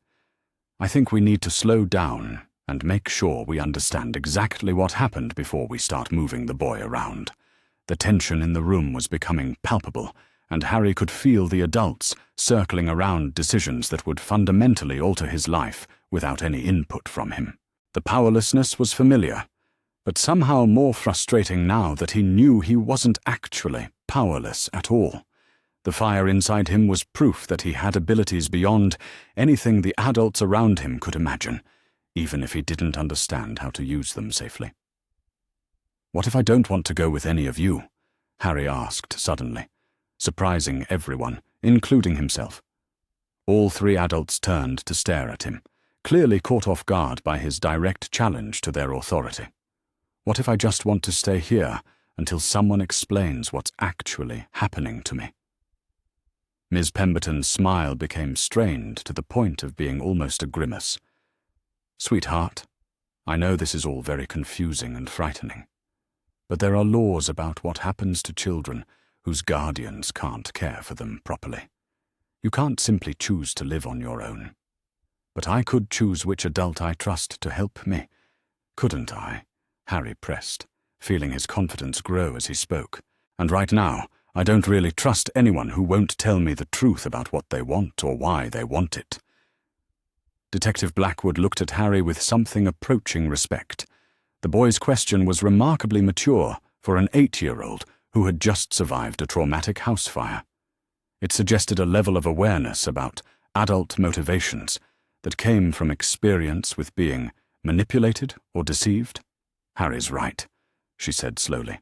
I think we need to slow down and make sure we understand exactly what happened before we start moving the boy around." The tension in the room was becoming palpable, and Harry could feel the adults circling around decisions that would fundamentally alter his life without any input from him. The powerlessness was familiar, but somehow more frustrating now that he knew he wasn't actually powerless at all. The fire inside him was proof that he had abilities beyond anything the adults around him could imagine, even if he didn't understand how to use them safely. "What if I don't want to go with any of you?" Harry asked suddenly, surprising everyone, including himself. All three adults turned to stare at him, clearly caught off guard by his direct challenge to their authority. "What if I just want to stay here until someone explains what's actually happening to me?" Ms. Pemberton's smile became strained to the point of being almost a grimace. "Sweetheart, I know this is all very confusing and frightening, but there are laws about what happens to children whose guardians can't care for them properly. You can't simply choose to live on your own. But I could choose which adult I trust to help me, couldn't I?" Harry pressed, feeling his confidence grow as he spoke. "And right now, I don't really trust anyone who won't tell me the truth about what they want or why they want it." Detective Blackwood looked at Harry with something approaching respect. The boy's question was remarkably mature for an 8-year-old who had just survived a traumatic house fire. It suggested a level of awareness about adult motivations that came from experience with being manipulated or deceived. "Harry's right," she said slowly.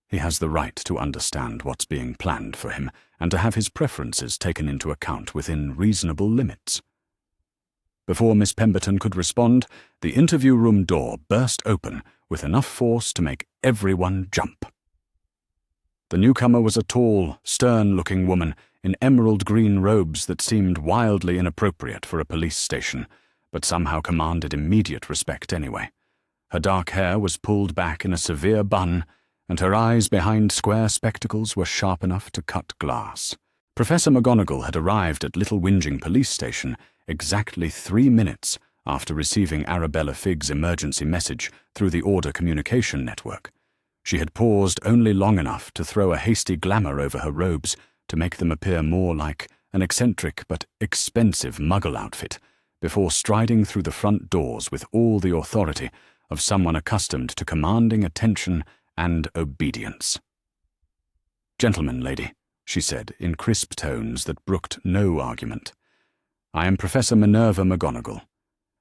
"He has the right to understand what's being planned for him and to have his preferences taken into account within reasonable limits." Before Miss Pemberton could respond, the interview room door burst open with enough force to make everyone jump. The newcomer was a tall, stern-looking woman in emerald-green robes that seemed wildly inappropriate for a police station, but somehow commanded immediate respect anyway. Her dark hair was pulled back in a severe bun, and her eyes behind square spectacles were sharp enough to cut glass. Professor McGonagall had arrived at Little Whinging Police Station exactly 3 minutes after receiving Arabella Figg's emergency message through the Order communication network. She had paused only long enough to throw a hasty glamour over her robes to make them appear more like an eccentric but expensive Muggle outfit, before striding through the front doors with all the authority of someone accustomed to commanding attention and obedience. "Gentlemen, lady," she said in crisp tones that brooked no argument, "I am Professor Minerva McGonagall,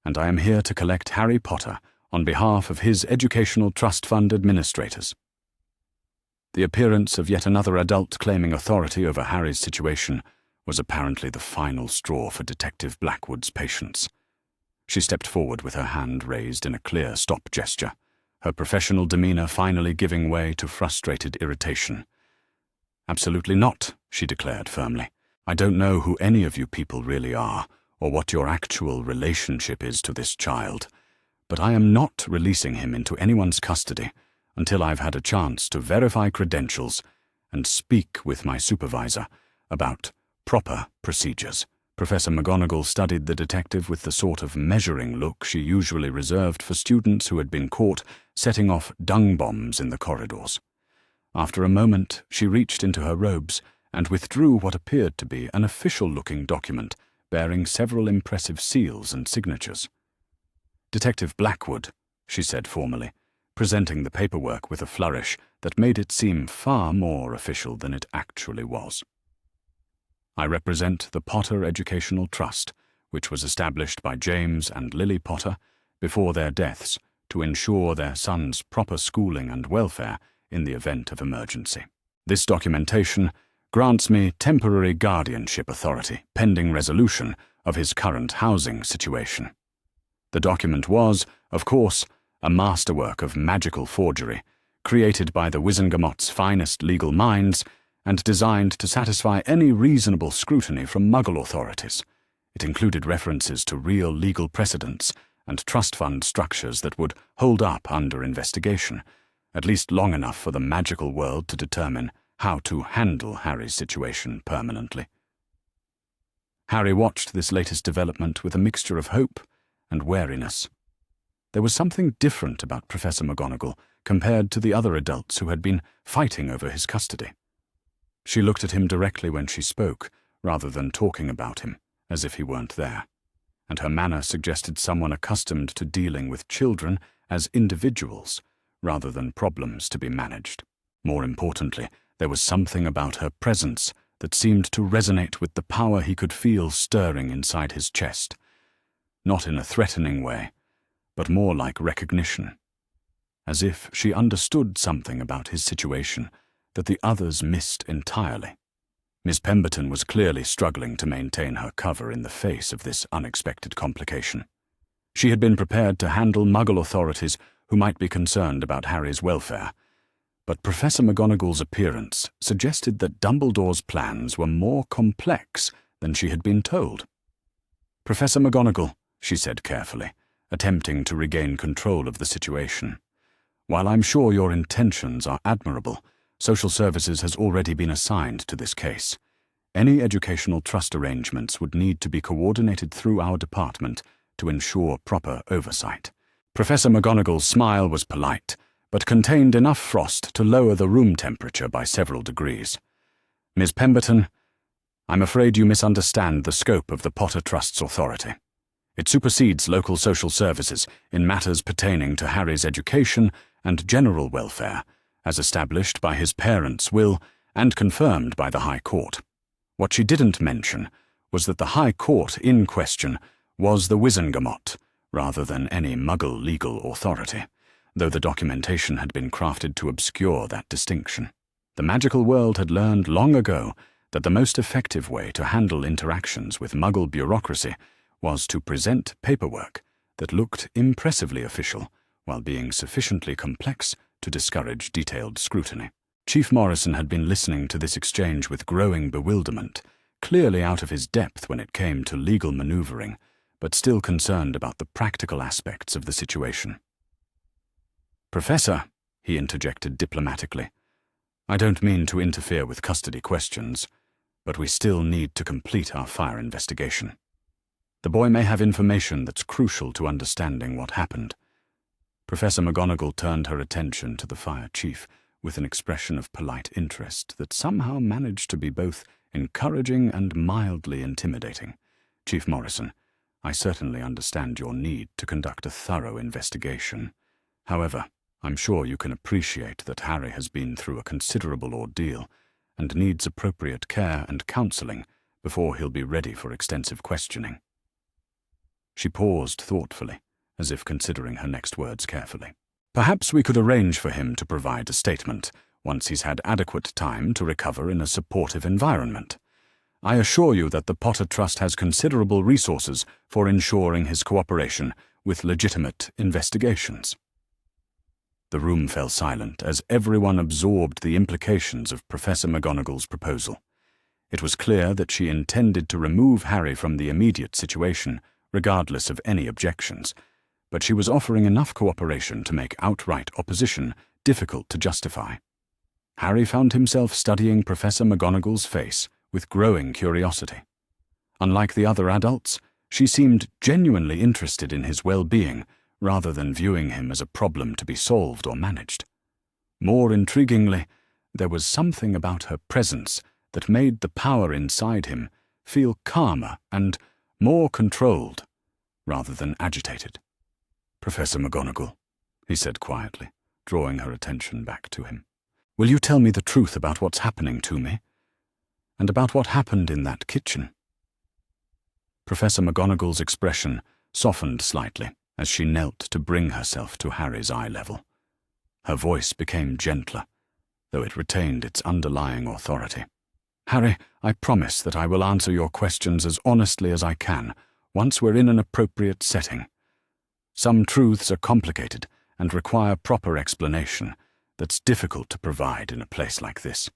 and I am here to collect Harry Potter on behalf of his Educational Trust Fund administrators." The appearance of yet another adult claiming authority over Harry's situation was apparently the final straw for Detective Blackwood's patience. She stepped forward with her hand raised in a clear stop gesture, her professional demeanor finally giving way to frustrated irritation. "Absolutely not," she declared firmly. "I don't know who any of you people really are, or what your actual relationship is to this child, but I am not releasing him into anyone's custody until I've had a chance to verify credentials and speak with my supervisor about proper procedures." Professor McGonagall studied the detective with the sort of measuring look she usually reserved for students who had been caught setting off dung bombs in the corridors. After a moment, she reached into her robes and withdrew what appeared to be an official-looking document bearing several impressive seals and signatures. "Detective Blackwood," she said formally, presenting the paperwork with a flourish that made it seem far more official than it actually was. "I represent the Potter Educational Trust, which was established by James and Lily Potter before their deaths to ensure their son's proper schooling and welfare in the event of emergency. This documentation grants me temporary guardianship authority pending resolution of his current housing situation." The document was, of course, a masterwork of magical forgery, created by the Wizengamot's finest legal minds and designed to satisfy any reasonable scrutiny from Muggle authorities. It included references to real legal precedents and trust fund structures that would hold up under investigation, at least long enough for the magical world to determine how to handle Harry's situation permanently. Harry watched this latest development with a mixture of hope and wariness. There was something different about Professor McGonagall compared to the other adults who had been fighting over his custody. She looked at him directly when she spoke, rather than talking about him, as if he weren't there, and her manner suggested someone accustomed to dealing with children as individuals, rather than problems to be managed. More importantly, there was something about her presence that seemed to resonate with the power he could feel stirring inside his chest, not in a threatening way, but more like recognition, as if she understood something about his situation that the others missed entirely. Miss Pemberton was clearly struggling to maintain her cover in the face of this unexpected complication. She had been prepared to handle Muggle authorities who might be concerned about Harry's welfare, but Professor McGonagall's appearance suggested that Dumbledore's plans were more complex than she had been told. "Professor McGonagall," she said carefully, attempting to regain control of the situation, "while I'm sure your intentions are admirable, Social Services has already been assigned to this case. Any educational trust arrangements would need to be coordinated through our department to ensure proper oversight." Professor McGonagall's smile was polite, but contained enough frost to lower the room temperature by several degrees. "Miss Pemberton, I'm afraid you misunderstand the scope of the Potter Trust's authority. It supersedes local social services in matters pertaining to Harry's education and general welfare, as established by his parents' will and confirmed by the High Court. What she didn't mention was that the High Court in question was the Wizengamot, rather than any Muggle legal authority, though the documentation had been crafted to obscure that distinction. The magical world had learned long ago that the most effective way to handle interactions with Muggle bureaucracy was to present paperwork that looked impressively official while being sufficiently complex to discourage detailed scrutiny. Chief Morrison had been listening to this exchange with growing bewilderment, clearly out of his depth when it came to legal maneuvering, but still concerned about the practical aspects of the situation. "Professor," he interjected diplomatically, "I don't mean to interfere with custody questions, but we still need to complete our fire investigation. The boy may have information that's crucial to understanding what happened." Professor McGonagall turned her attention to the fire chief with an expression of polite interest that somehow managed to be both encouraging and mildly intimidating. "Chief Morrison, I certainly understand your need to conduct a thorough investigation, However, I'm sure you can appreciate that Harry has been through a considerable ordeal and needs appropriate care and counselling before he'll be ready for extensive questioning." She paused thoughtfully, as if considering her next words carefully. "Perhaps we could arrange for him to provide a statement once he's had adequate time to recover in a supportive environment. I assure you that the Potter Trust has considerable resources for ensuring his cooperation with legitimate investigations." The room fell silent as everyone absorbed the implications of Professor McGonagall's proposal. It was clear that she intended to remove Harry from the immediate situation, regardless of any objections, but she was offering enough cooperation to make outright opposition difficult to justify. Harry found himself studying Professor McGonagall's face with growing curiosity. Unlike the other adults, she seemed genuinely interested in his well-being, rather than viewing him as a problem to be solved or managed. More intriguingly, there was something about her presence that made the power inside him feel calmer and more controlled, rather than agitated. "Professor McGonagall," he said quietly, drawing her attention back to him, "will you tell me the truth about what's happening to me? And about what happened in that kitchen?" Professor McGonagall's expression softened slightly as she knelt to bring herself to Harry's eye level. Her voice became gentler, though it retained its underlying authority. "Harry, I promise that I will answer your questions as honestly as I can once we're in an appropriate setting. Some truths are complicated and require proper explanation that's difficult to provide in a place like this."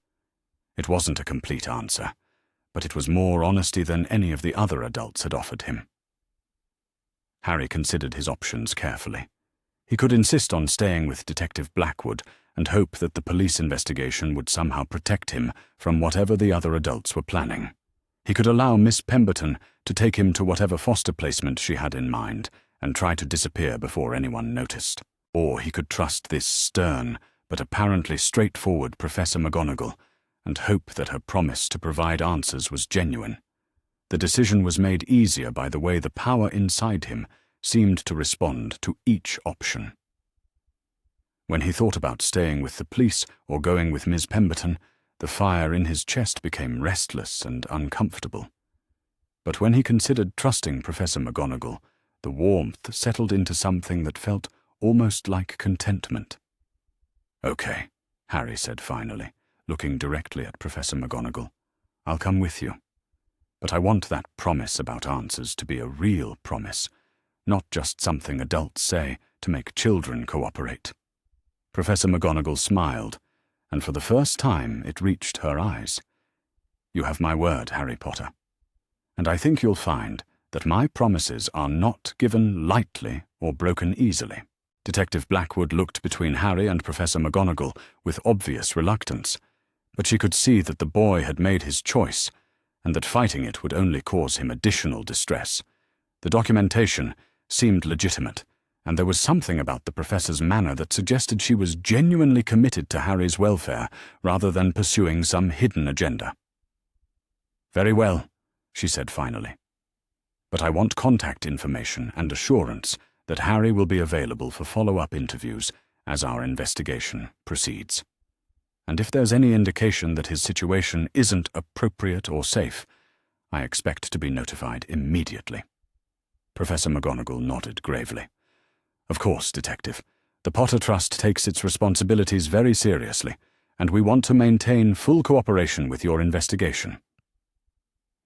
It wasn't a complete answer, but it was more honesty than any of the other adults had offered him. Harry considered his options carefully. He could insist on staying with Detective Blackwood and hope that the police investigation would somehow protect him from whatever the other adults were planning. He could allow Miss Pemberton to take him to whatever foster placement she had in mind and try to disappear before anyone noticed. Or he could trust this stern but apparently straightforward Professor McGonagall and hope that her promise to provide answers was genuine. The decision was made easier by the way the power inside him seemed to respond to each option. When he thought about staying with the police or going with Miss Pemberton, the fire in his chest became restless and uncomfortable. But when he considered trusting Professor McGonagall, the warmth settled into something that felt almost like contentment. "Okay," Harry said finally, looking directly at Professor McGonagall. "I'll come with you. But I want that promise about answers to be a real promise, not just something adults say to make children cooperate." Professor McGonagall smiled, and for the first time it reached her eyes. "You have my word, Harry Potter. And I think you'll find that my promises are not given lightly or broken easily." Detective Blackwood looked between Harry and Professor McGonagall with obvious reluctance, but she could see that the boy had made his choice, and that fighting it would only cause him additional distress. The documentation seemed legitimate, and there was something about the professor's manner that suggested she was genuinely committed to Harry's welfare rather than pursuing some hidden agenda. "Very well," she said finally. "But I want contact information and assurance that Harry will be available for follow-up interviews as our investigation proceeds. And if there's any indication that his situation isn't appropriate or safe, I expect to be notified immediately." Professor McGonagall nodded gravely. "Of course, Detective. The Potter Trust takes its responsibilities very seriously, and we want to maintain full cooperation with your investigation."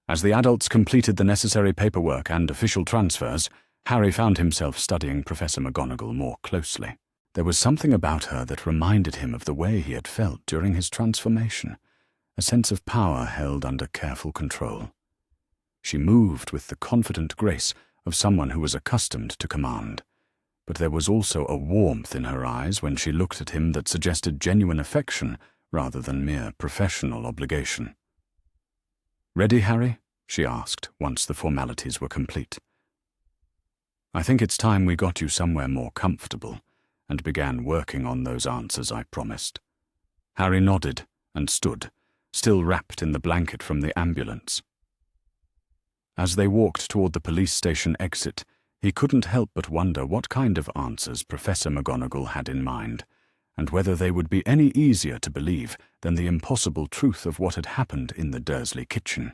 As the adults completed the necessary paperwork and official transfers, Harry found himself studying Professor McGonagall more closely. There was something about her that reminded him of the way he had felt during his transformation, a sense of power held under careful control. She moved with the confident grace of someone who was accustomed to command, but there was also a warmth in her eyes when she looked at him that suggested genuine affection rather than mere professional obligation. "Ready, Harry?" she asked once the formalities were complete. "I think it's time we got you somewhere more comfortable and began working on those answers I promised." Harry nodded and stood, still wrapped in the blanket from the ambulance. As they walked toward the police station exit, He couldn't help but wonder what kind of answers Professor McGonagall had in mind, and whether they would be any easier to believe than the impossible truth of what had happened in the Dursley kitchen.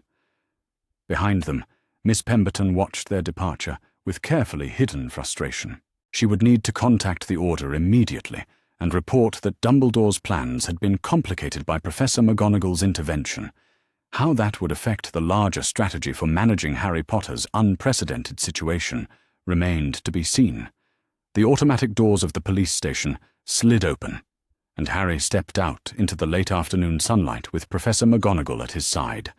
Behind them, Miss Pemberton watched their departure with carefully hidden frustration. She would need to contact the Order immediately and report that Dumbledore's plans had been complicated by Professor McGonagall's intervention. How that would affect the larger strategy for managing Harry Potter's unprecedented situation remained to be seen. The automatic doors of the police station slid open, and Harry stepped out into the late afternoon sunlight with Professor McGonagall at his side.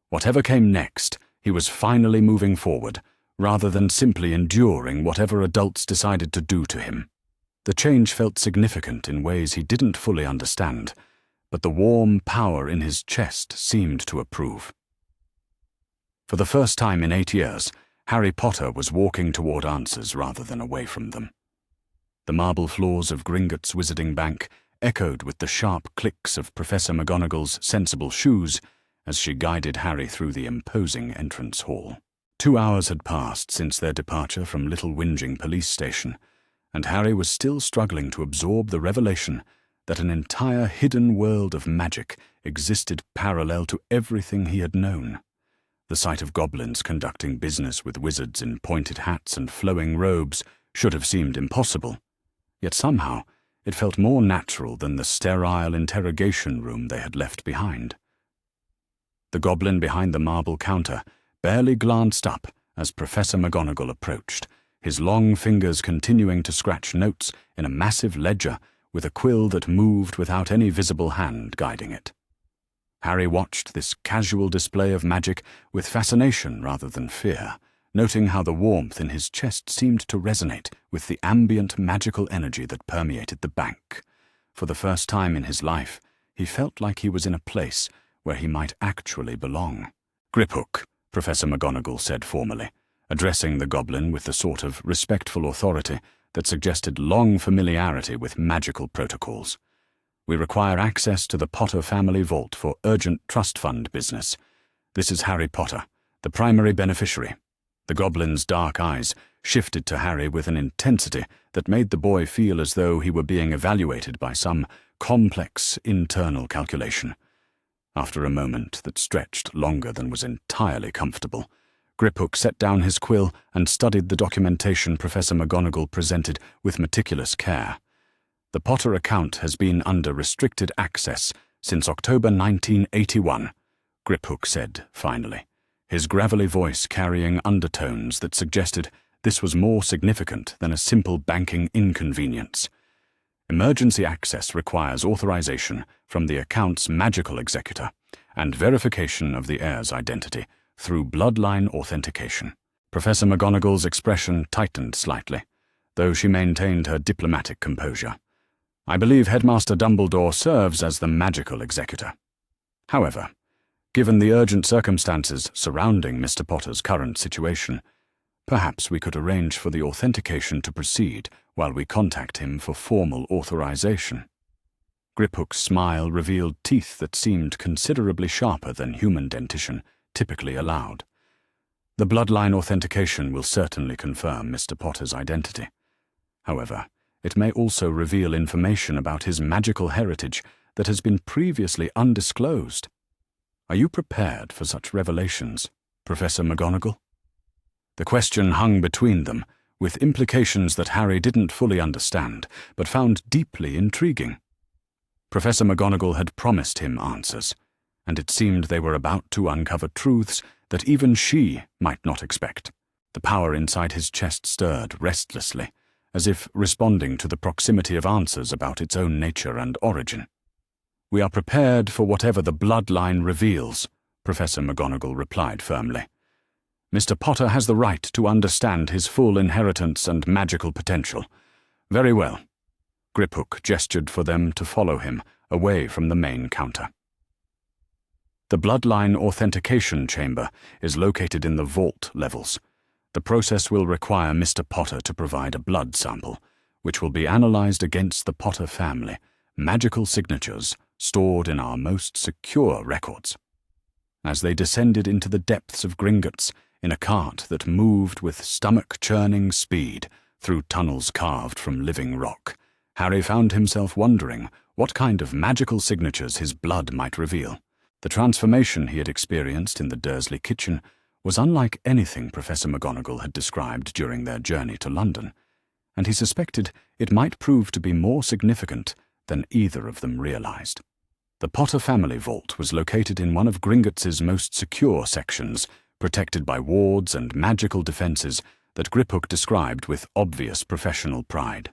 Whatever came next, he was finally moving forward, rather than simply enduring whatever adults decided to do to him. The change felt significant in ways he didn't fully understand, but the warm power in his chest seemed to approve. For the first time in 8 years, Harry Potter was walking toward answers rather than away from them. The marble floors of Gringotts' Wizarding Bank echoed with the sharp clicks of Professor McGonagall's sensible shoes as she guided Harry through the imposing entrance hall. 2 hours had passed since their departure from Little Whinging Police Station, and Harry was still struggling to absorb the revelation that an entire hidden world of magic existed parallel to everything he had known. The sight of goblins conducting business with wizards in pointed hats and flowing robes should have seemed impossible, yet somehow it felt more natural than the sterile interrogation room they had left behind. The goblin behind the marble counter barely glanced up as Professor McGonagall approached, his long fingers continuing to scratch notes in a massive ledger with a quill that moved without any visible hand guiding it. Harry watched this casual display of magic with fascination rather than fear, noting how the warmth in his chest seemed to resonate with the ambient magical energy that permeated the bank. For the first time in his life, he felt like he was in a place where he might actually belong. "Griphook," Professor McGonagall said formally, addressing the goblin with the sort of respectful authority that suggested long familiarity with magical protocols. "We require access to the Potter family vault for urgent trust fund business. This is Harry Potter, the primary beneficiary." The goblin's dark eyes shifted to Harry with an intensity that made the boy feel as though he were being evaluated by some complex internal calculation. After a moment that stretched longer than was entirely comfortable, Griphook set down his quill and studied the documentation Professor McGonagall presented with meticulous care. "The Potter account has been under restricted access since October 1981, Griphook said finally, his gravelly voice carrying undertones that suggested this was more significant than a simple banking inconvenience. "Emergency access requires authorization from the account's magical executor and verification of the heir's identity through bloodline authentication." Professor McGonagall's expression tightened slightly, though she maintained her diplomatic composure. "I believe Headmaster Dumbledore serves as the magical executor. However, given the urgent circumstances surrounding Mr. Potter's current situation, perhaps we could arrange for the authentication to proceed while we contact him for formal authorization." Griphook's smile revealed teeth that seemed considerably sharper than human dentition typically allowed. "The bloodline authentication will certainly confirm Mr. Potter's identity. However, it may also reveal information about his magical heritage that has been previously undisclosed. Are you prepared for such revelations, Professor McGonagall?" The question hung between them, with implications that Harry didn't fully understand, but found deeply intriguing. Professor McGonagall had promised him answers, and it seemed they were about to uncover truths that even she might not expect. The power inside his chest stirred restlessly, as if responding to the proximity of answers about its own nature and origin. "We are prepared for whatever the bloodline reveals," Professor McGonagall replied firmly. "Mr. Potter has the right to understand his full inheritance and magical potential. Very well." Griphook gestured for them to follow him away from the main counter. The bloodline authentication chamber is located in the vault levels. The process will require Mr. Potter to provide a blood sample, which will be analyzed against the Potter family, magical signatures stored in our most secure records. As they descended into the depths of Gringotts, in a cart that moved with stomach-churning speed through tunnels carved from living rock, Harry found himself wondering what kind of magical signatures his blood might reveal. The transformation he had experienced in the Dursley kitchen was unlike anything Professor McGonagall had described during their journey to London, and he suspected it might prove to be more significant than either of them realized. The Potter family vault was located in one of Gringotts' most secure sections, protected by wards and magical defenses that Griphook described with obvious professional pride.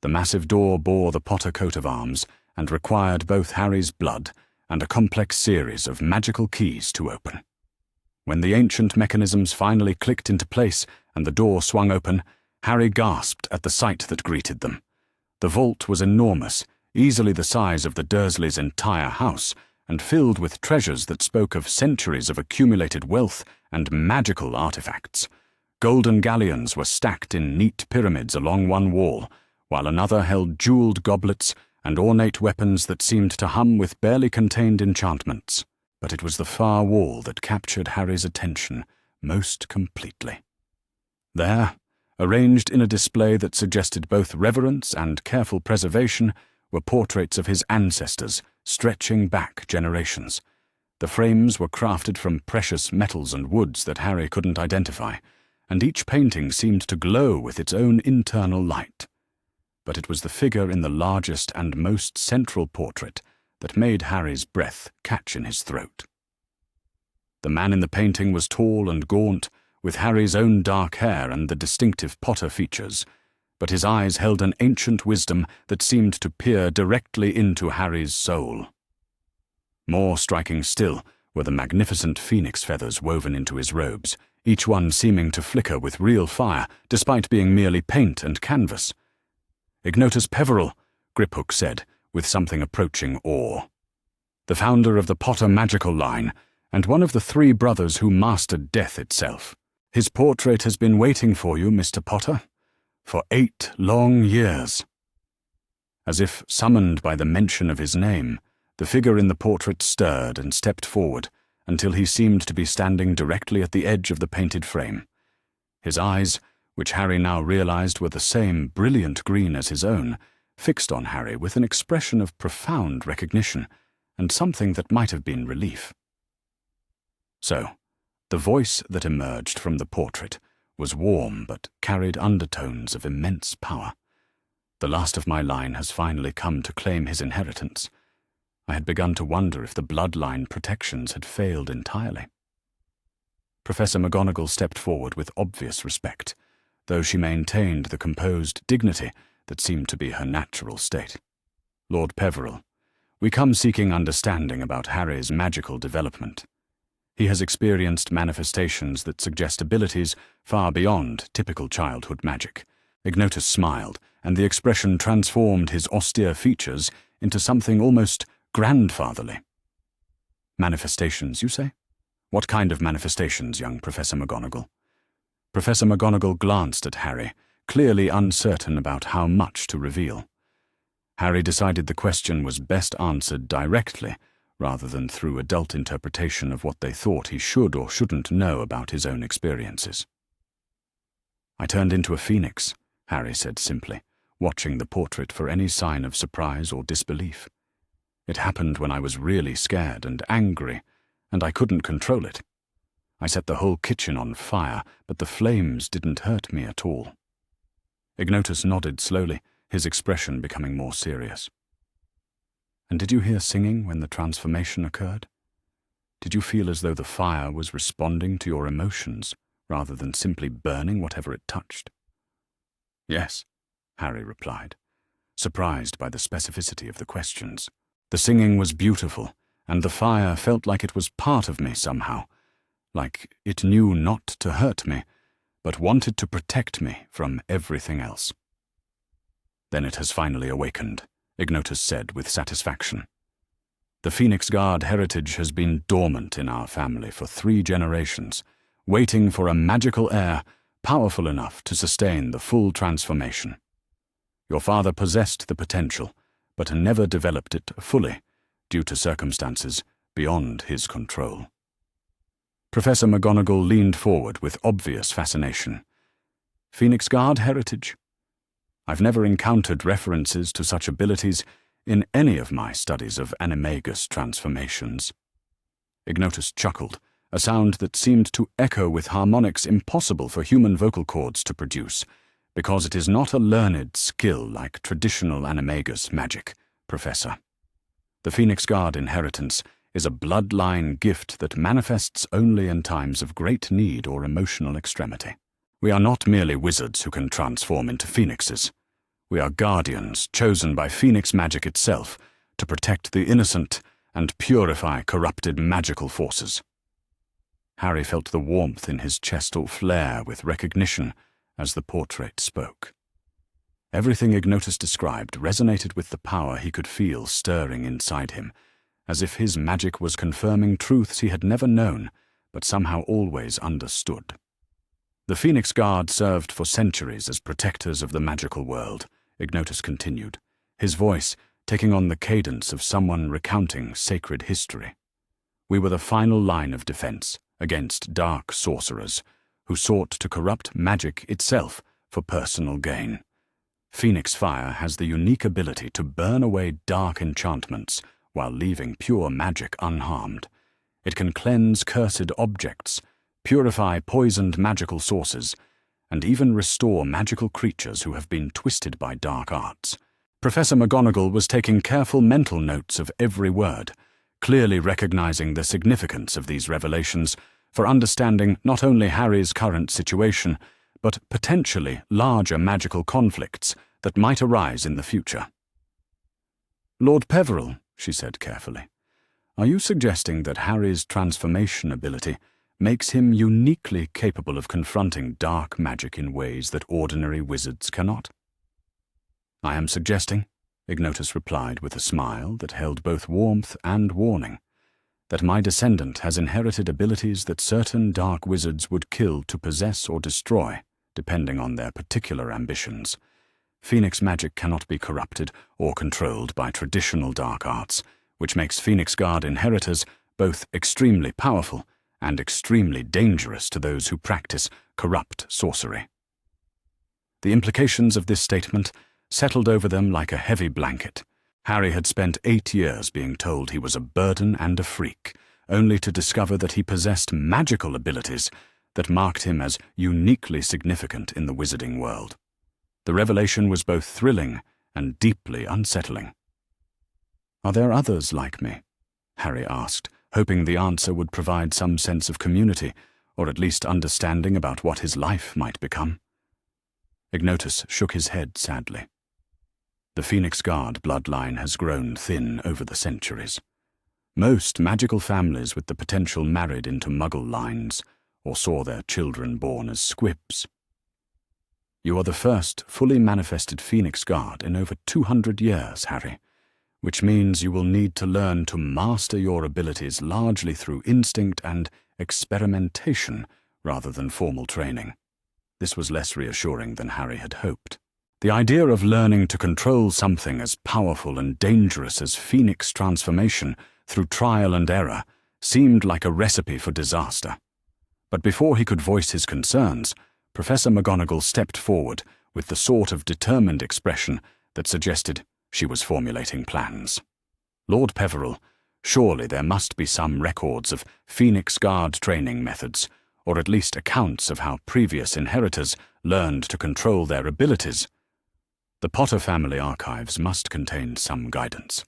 The massive door bore the Potter coat of arms and required both Harry's blood and a complex series of magical keys to open. When the ancient mechanisms finally clicked into place and the door swung open, Harry gasped at the sight that greeted them. The vault was enormous, easily the size of the Dursleys' entire house, and filled with treasures that spoke of centuries of accumulated wealth and magical artifacts. Golden galleons were stacked in neat pyramids along one wall, while another held jeweled goblets and ornate weapons that seemed to hum with barely contained enchantments. But it was the far wall that captured Harry's attention most completely. There, arranged in a display that suggested both reverence and careful preservation, were portraits of his ancestors, stretching back generations. The frames were crafted from precious metals and woods that Harry couldn't identify, and each painting seemed to glow with its own internal light. But it was the figure in the largest and most central portrait that made Harry's breath catch in his throat. The man in the painting was tall and gaunt, with Harry's own dark hair and the distinctive Potter features, but his eyes held an ancient wisdom that seemed to peer directly into Harry's soul. More striking still were the magnificent phoenix feathers woven into his robes, each one seeming to flicker with real fire, despite being merely paint and canvas. "Ignotus Peverell," Griphook said, with something approaching awe. "The founder of the Potter magical line, and one of the 3 brothers who mastered death itself. His portrait has been waiting for you, Mr. Potter, for 8 long years." As if summoned by the mention of his name, the figure in the portrait stirred and stepped forward until he seemed to be standing directly at the edge of the painted frame. His eyes, which Harry now realized were the same brilliant green as his own, fixed on Harry with an expression of profound recognition and something that might have been relief. So, the voice that emerged from the portrait was warm but carried undertones of immense power. The last of my line has finally come to claim his inheritance. I had begun to wonder if the bloodline protections had failed entirely. Professor McGonagall stepped forward with obvious respect, though she maintained the composed dignity that seemed to be her natural state. "Lord Peverell, we come seeking understanding about Harry's magical development. He has experienced manifestations that suggest abilities far beyond typical childhood magic." Ignotus smiled, and the expression transformed his austere features into something almost grandfatherly. "Manifestations, you say? What kind of manifestations, young Professor McGonagall?" Professor McGonagall glanced at Harry, clearly uncertain about how much to reveal. Harry decided the question was best answered directly, rather than through adult interpretation of what they thought he should or shouldn't know about his own experiences. "I turned into a phoenix," Harry said simply, watching the portrait for any sign of surprise or disbelief. "It happened when I was really scared and angry, and I couldn't control it. I set the whole kitchen on fire, but the flames didn't hurt me at all." Ignotus nodded slowly, his expression becoming more serious. "And did you hear singing when the transformation occurred? Did you feel as though the fire was responding to your emotions, rather than simply burning whatever it touched?" "Yes," Harry replied, surprised by the specificity of the questions. "The singing was beautiful, and the fire felt like it was part of me somehow, like it knew not to hurt me, but wanted to protect me from everything else." "Then it has finally awakened," Ignotus said with satisfaction. "The Phoenix Guard heritage has been dormant in our family for 3 generations, waiting for a magical heir powerful enough to sustain the full transformation. Your father possessed the potential, but never developed it fully, due to circumstances beyond his control." Professor McGonagall leaned forward with obvious fascination. Phoenix Guard heritage? I've never encountered references to such abilities in any of my studies of animagus transformations. Ignotus chuckled, a sound that seemed to echo with harmonics impossible for human vocal cords to produce, because it is not a learned skill like traditional animagus magic, Professor. The Phoenix Guard inheritance is a bloodline gift that manifests only in times of great need or emotional extremity. We are not merely wizards who can transform into phoenixes. We are guardians chosen by phoenix magic itself to protect the innocent and purify corrupted magical forces. Harry felt the warmth in his chest flare with recognition as the portrait spoke. Everything Ignotus described resonated with the power he could feel stirring inside him, as if his magic was confirming truths he had never known, but somehow always understood. The Phoenix Guard served for centuries as protectors of the magical world, Ignotus continued, his voice taking on the cadence of someone recounting sacred history. We were the final line of defense against dark sorcerers who sought to corrupt magic itself for personal gain. Phoenix Fire has the unique ability to burn away dark enchantments while leaving pure magic unharmed. It can cleanse cursed objects, purify poisoned magical sources, and even restore magical creatures who have been twisted by dark arts. Professor McGonagall was taking careful mental notes of every word, clearly recognizing the significance of these revelations for understanding not only Harry's current situation, but potentially larger magical conflicts that might arise in the future. Lord Peveril, she said carefully, are you suggesting that Harry's transformation ability makes him uniquely capable of confronting dark magic in ways that ordinary wizards cannot? I am suggesting, Ignotus replied with a smile that held both warmth and warning, that my descendant has inherited abilities that certain dark wizards would kill to possess or destroy, depending on their particular ambitions. Phoenix magic cannot be corrupted or controlled by traditional dark arts, which makes Phoenix Guard inheritors both extremely powerful and extremely dangerous to those who practice corrupt sorcery. The implications of this statement settled over them like a heavy blanket. Harry had spent 8 years being told he was a burden and a freak, only to discover that he possessed magical abilities that marked him as uniquely significant in the wizarding world. The revelation was both thrilling and deeply unsettling. Are there others like me? Harry asked, hoping the answer would provide some sense of community, or at least understanding about what his life might become. Ignotus shook his head sadly. The Phoenix Guard bloodline has grown thin over the centuries. Most magical families with the potential married into Muggle lines, or saw their children born as squibs. You are the first fully manifested Phoenix Guard in over 200 years, Harry, which means you will need to learn to master your abilities largely through instinct and experimentation rather than formal training. This was less reassuring than Harry had hoped. The idea of learning to control something as powerful and dangerous as Phoenix transformation through trial and error seemed like a recipe for disaster. But before he could voice his concerns, Professor McGonagall stepped forward with the sort of determined expression that suggested she was formulating plans. Lord Peveril, surely there must be some records of Phoenix Guard training methods, or at least accounts of how previous inheritors learned to control their abilities. The Potter family archives must contain some guidance.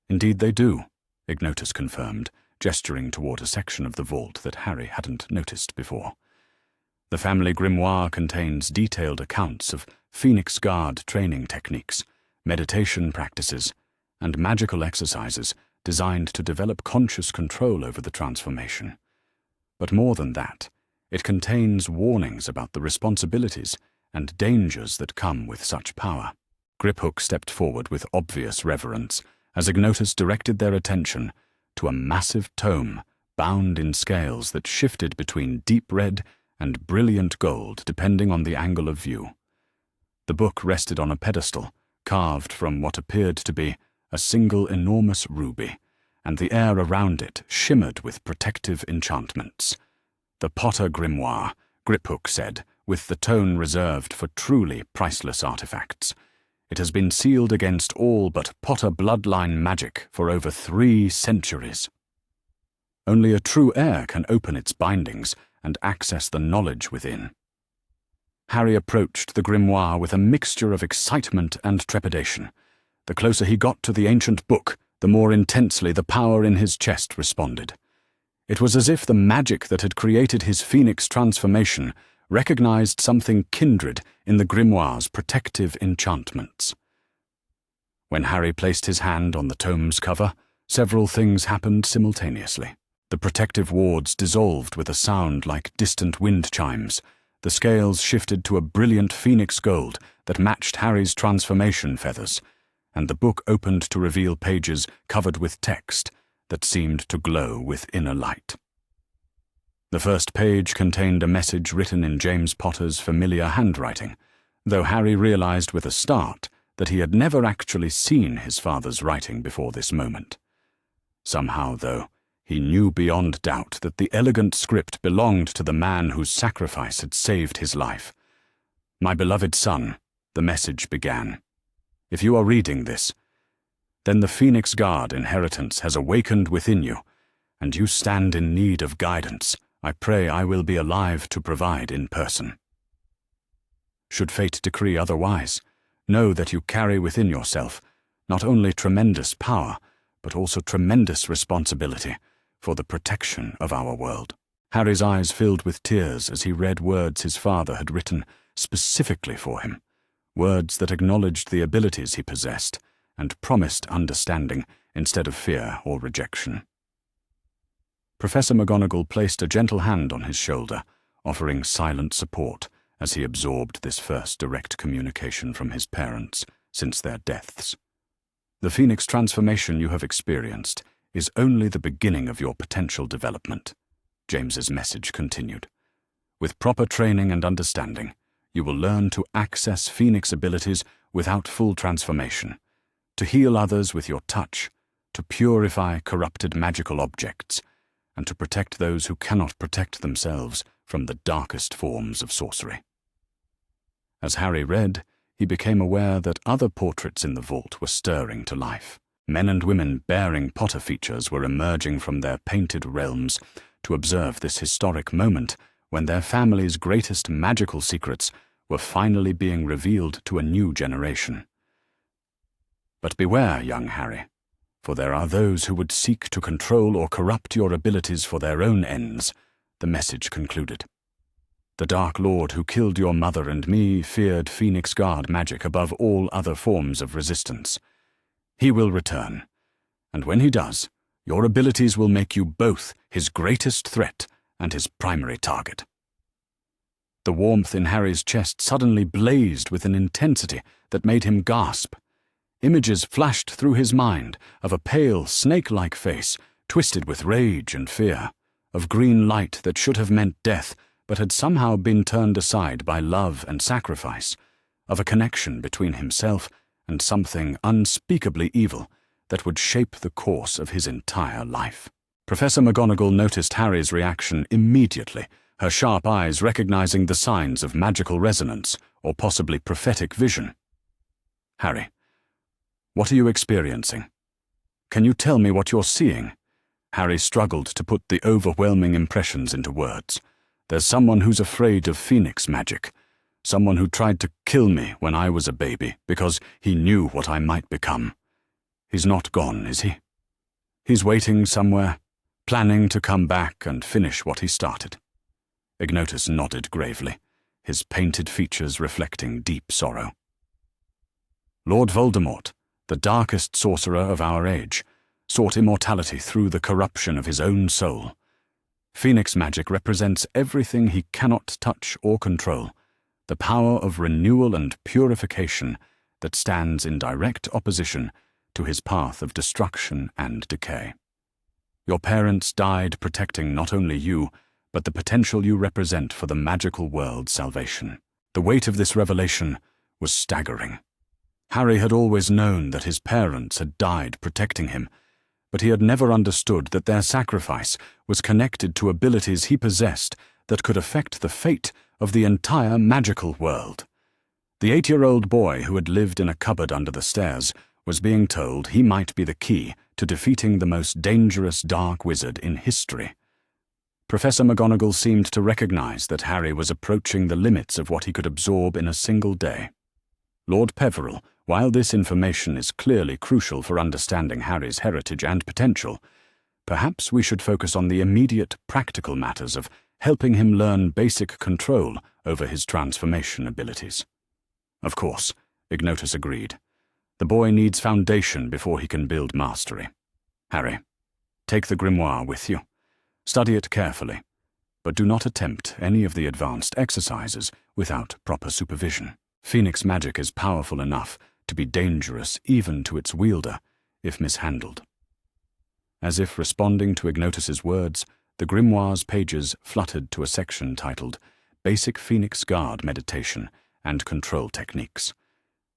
Indeed they do, Ignotus confirmed, gesturing toward a section of the vault that Harry hadn't noticed before. The family grimoire contains detailed accounts of Phoenix Guard training techniques, meditation practices, and magical exercises designed to develop conscious control over the transformation. But more than that, it contains warnings about the responsibilities and dangers that come with such power. Griphook stepped forward with obvious reverence as Ignotus directed their attention to a massive tome bound in scales that shifted between deep red and brilliant gold depending on the angle of view. The book rested on a pedestal carved from what appeared to be a single enormous ruby, and the air around it shimmered with protective enchantments. "The Potter Grimoire," Griphook said, with the tone reserved for truly priceless artifacts. "It has been sealed against all but Potter bloodline magic for over 3 centuries. Only a true heir can open its bindings and access the knowledge within." Harry approached the grimoire with a mixture of excitement and trepidation. The closer he got to the ancient book, the more intensely the power in his chest responded. It was as if the magic that had created his phoenix transformation recognized something kindred in the grimoire's protective enchantments. When Harry placed his hand on the tome's cover, several things happened simultaneously. The protective wards dissolved with a sound like distant wind chimes. The scales shifted to a brilliant phoenix gold that matched Harry's transformation feathers, and the book opened to reveal pages covered with text that seemed to glow with inner light. The first page contained a message written in James Potter's familiar handwriting, though Harry realized with a start that he had never actually seen his father's writing before this moment. Somehow, though, he knew beyond doubt that the elegant script belonged to the man whose sacrifice had saved his life. "My beloved son," the message began, "if you are reading this, then the Phoenix Guard inheritance has awakened within you, and you stand in need of guidance. I pray I will be alive to provide in person. Should fate decree otherwise, know that you carry within yourself not only tremendous power, but also tremendous responsibility for the protection of our world." Harry's eyes filled with tears as he read words his father had written specifically for him, words that acknowledged the abilities he possessed and promised understanding instead of fear or rejection. Professor McGonagall placed a gentle hand on his shoulder, offering silent support as he absorbed this first direct communication from his parents since their deaths. "The Phoenix transformation you have experienced is only the beginning of your potential development," James's message continued. "With proper training and understanding, you will learn to access Phoenix abilities without full transformation, to heal others with your touch, to purify corrupted magical objects, and to protect those who cannot protect themselves from the darkest forms of sorcery." As Harry read, he became aware that other portraits in the vault were stirring to life. Men and women bearing Potter features were emerging from their painted realms to observe this historic moment when their family's greatest magical secrets were finally being revealed to a new generation. "But beware, young Harry, for there are those who would seek to control or corrupt your abilities for their own ends," the message concluded. "The Dark Lord who killed your mother and me feared Phoenix Guard magic above all other forms of resistance. He will return, and when he does, your abilities will make you both his greatest threat and his primary target." The warmth in Harry's chest suddenly blazed with an intensity that made him gasp. Images flashed through his mind of a pale, snake-like face, twisted with rage and fear, of green light that should have meant death, but had somehow been turned aside by love and sacrifice, of a connection between himself and something unspeakably evil that would shape the course of his entire life. Professor McGonagall noticed Harry's reaction immediately, her sharp eyes recognizing the signs of magical resonance or possibly prophetic vision. "Harry, what are you experiencing? Can you tell me what you're seeing?" Harry struggled to put the overwhelming impressions into words. "There's someone who's afraid of Phoenix magic. Someone who tried to kill me when I was a baby because he knew what I might become. He's not gone, is he? He's waiting somewhere, planning to come back and finish what he started." Ignotus nodded gravely, his painted features reflecting deep sorrow. "Lord Voldemort, the darkest sorcerer of our age, sought immortality through the corruption of his own soul. Phoenix magic represents everything he cannot touch or control, the power of renewal and purification that stands in direct opposition to his path of destruction and decay. Your parents died protecting not only you, but the potential you represent for the magical world's salvation." The weight of this revelation was staggering. Harry had always known that his parents had died protecting him, but he had never understood that their sacrifice was connected to abilities he possessed that could affect the fate of the entire magical world. The 8-year-old boy who had lived in a cupboard under the stairs was being told he might be the key to defeating the most dangerous dark wizard in history. Professor McGonagall seemed to recognize that Harry was approaching the limits of what he could absorb in a single day. Lord Peveril, while this information is clearly crucial for understanding Harry's heritage and potential, perhaps we should focus on the immediate practical matters of helping him learn basic control over his transformation abilities. Of course, Ignotus agreed. The boy needs foundation before he can build mastery. Harry, take the grimoire with you. Study it carefully, but do not attempt any of the advanced exercises without proper supervision. Phoenix magic is powerful enough to be dangerous even to its wielder if mishandled. As if responding to Ignotus's words, the grimoire's pages fluttered to a section titled Basic Phoenix Guard Meditation and Control Techniques.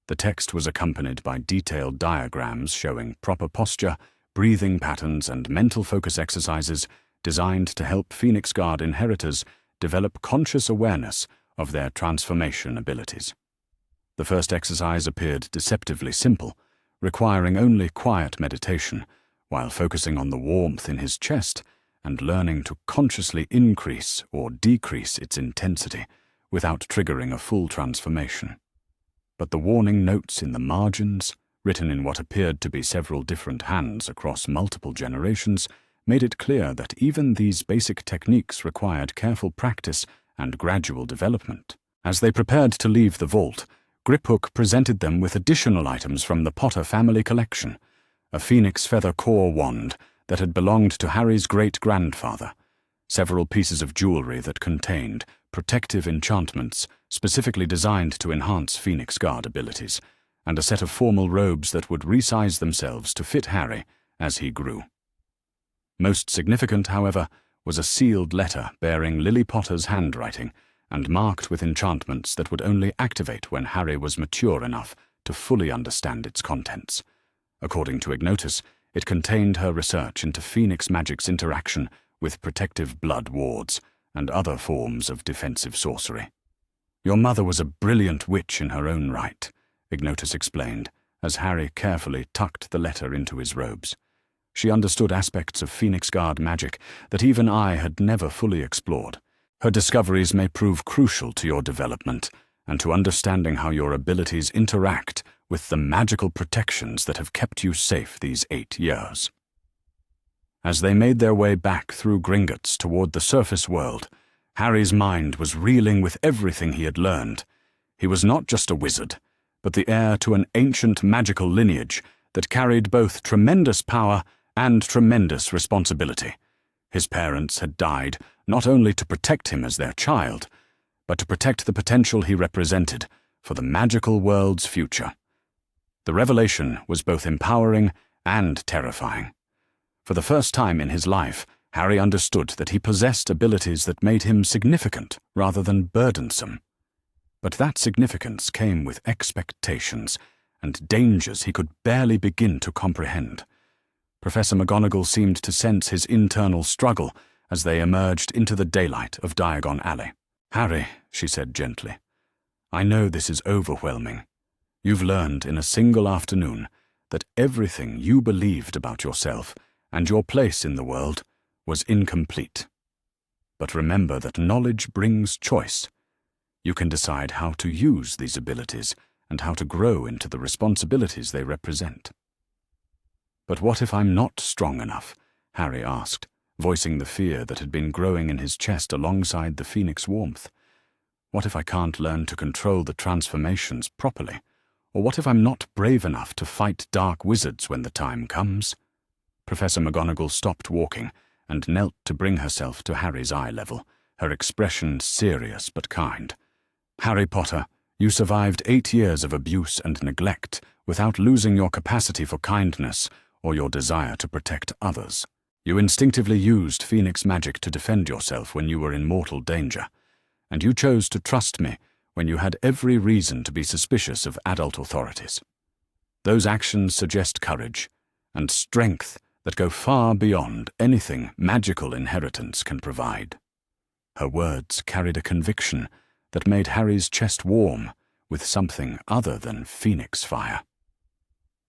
The text was accompanied by detailed diagrams showing proper posture, breathing patterns, and mental focus exercises designed to help Phoenix Guard inheritors develop conscious awareness of their transformation abilities. The first exercise appeared deceptively simple, requiring only quiet meditation, while focusing on the warmth in his chest and learning to consciously increase or decrease its intensity without triggering a full transformation. But the warning notes in the margins, written in what appeared to be several different hands across multiple generations, made it clear that even these basic techniques required careful practice and gradual development. As they prepared to leave the vault, Griphook presented them with additional items from the Potter family collection: a phoenix feather core wand that had belonged to Harry's great-grandfather, several pieces of jewelry that contained protective enchantments specifically designed to enhance Phoenix Guard abilities, and a set of formal robes that would resize themselves to fit Harry as he grew. Most significant, however, was a sealed letter bearing Lily Potter's handwriting and marked with enchantments that would only activate when Harry was mature enough to fully understand its contents. According to Ignotus, it contained her research into Phoenix magic's interaction with protective blood wards and other forms of defensive sorcery. "Your mother was a brilliant witch in her own right," Ignotus explained, as Harry carefully tucked the letter into his robes. "She understood aspects of Phoenix Guard magic that even I had never fully explored. Her discoveries may prove crucial to your development and to understanding how your abilities interact with the magical protections that have kept you safe these 8 years." As they made their way back through Gringotts toward the surface world, Harry's mind was reeling with everything he had learned. He was not just a wizard, but the heir to an ancient magical lineage that carried both tremendous power and tremendous responsibility. His parents had died not only to protect him as their child, but to protect the potential he represented for the magical world's future. The revelation was both empowering and terrifying. For the first time in his life, Harry understood that he possessed abilities that made him significant rather than burdensome. But that significance came with expectations and dangers he could barely begin to comprehend. Professor McGonagall seemed to sense his internal struggle as they emerged into the daylight of Diagon Alley. "Harry," she said gently, "I know this is overwhelming. You've learned in a single afternoon that everything you believed about yourself and your place in the world was incomplete. But remember that knowledge brings choice. You can decide how to use these abilities and how to grow into the responsibilities they represent." "But what if I'm not strong enough?" Harry asked, voicing the fear that had been growing in his chest alongside the phoenix warmth. "What if I can't learn to control the transformations properly? Or what if I'm not brave enough to fight dark wizards when the time comes?" Professor McGonagall stopped walking and knelt to bring herself to Harry's eye level, her expression serious but kind. "Harry Potter, you survived 8 years of abuse and neglect without losing your capacity for kindness or your desire to protect others. You instinctively used Phoenix magic to defend yourself when you were in mortal danger, and you chose to trust me when you had every reason to be suspicious of adult authorities. Those actions suggest courage and strength that go far beyond anything magical inheritance can provide. Her words carried a conviction that made Harry's chest warm with something other than phoenix fire.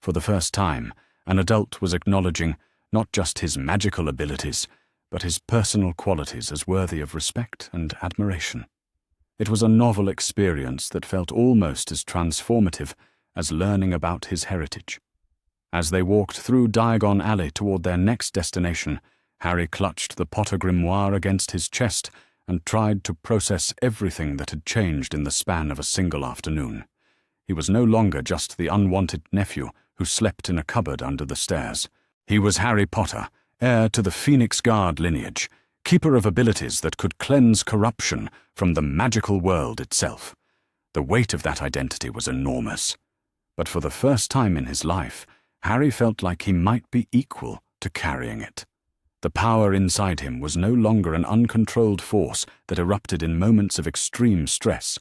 For the first time, an adult was acknowledging not just his magical abilities, but his personal qualities as worthy of respect and admiration. It was a novel experience that felt almost as transformative as learning about his heritage. As they walked through Diagon Alley toward their next destination, Harry clutched the Potter grimoire against his chest and tried to process everything that had changed in the span of a single afternoon. He was no longer just the unwanted nephew who slept in a cupboard under the stairs. He was Harry Potter, heir to the Phoenix Guard lineage, keeper of abilities that could cleanse corruption from the magical world itself. The weight of that identity was enormous. But for the first time in his life, Harry felt like he might be equal to carrying it. The power inside him was no longer an uncontrolled force that erupted in moments of extreme stress.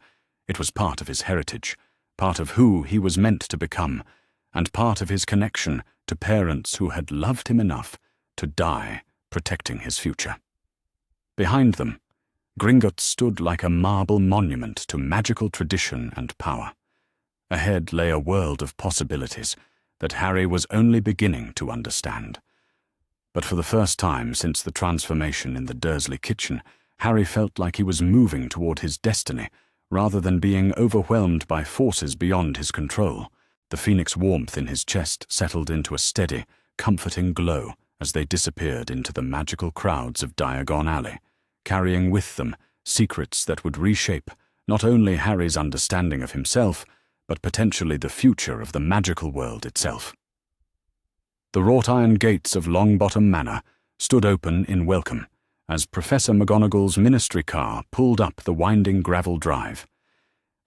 It was part of his heritage, part of who he was meant to become, and part of his connection to parents who had loved him enough to die protecting his future. Behind them, Gringotts stood like a marble monument to magical tradition and power. Ahead lay a world of possibilities that Harry was only beginning to understand. But for the first time since the transformation in the Dursley kitchen, Harry felt like he was moving toward his destiny rather than being overwhelmed by forces beyond his control. The phoenix warmth in his chest settled into a steady, comforting glow as they disappeared into the magical crowds of Diagon Alley, carrying with them secrets that would reshape not only Harry's understanding of himself, but potentially the future of the magical world itself. The wrought-iron gates of Longbottom Manor stood open in welcome as Professor McGonagall's ministry car pulled up the winding gravel drive.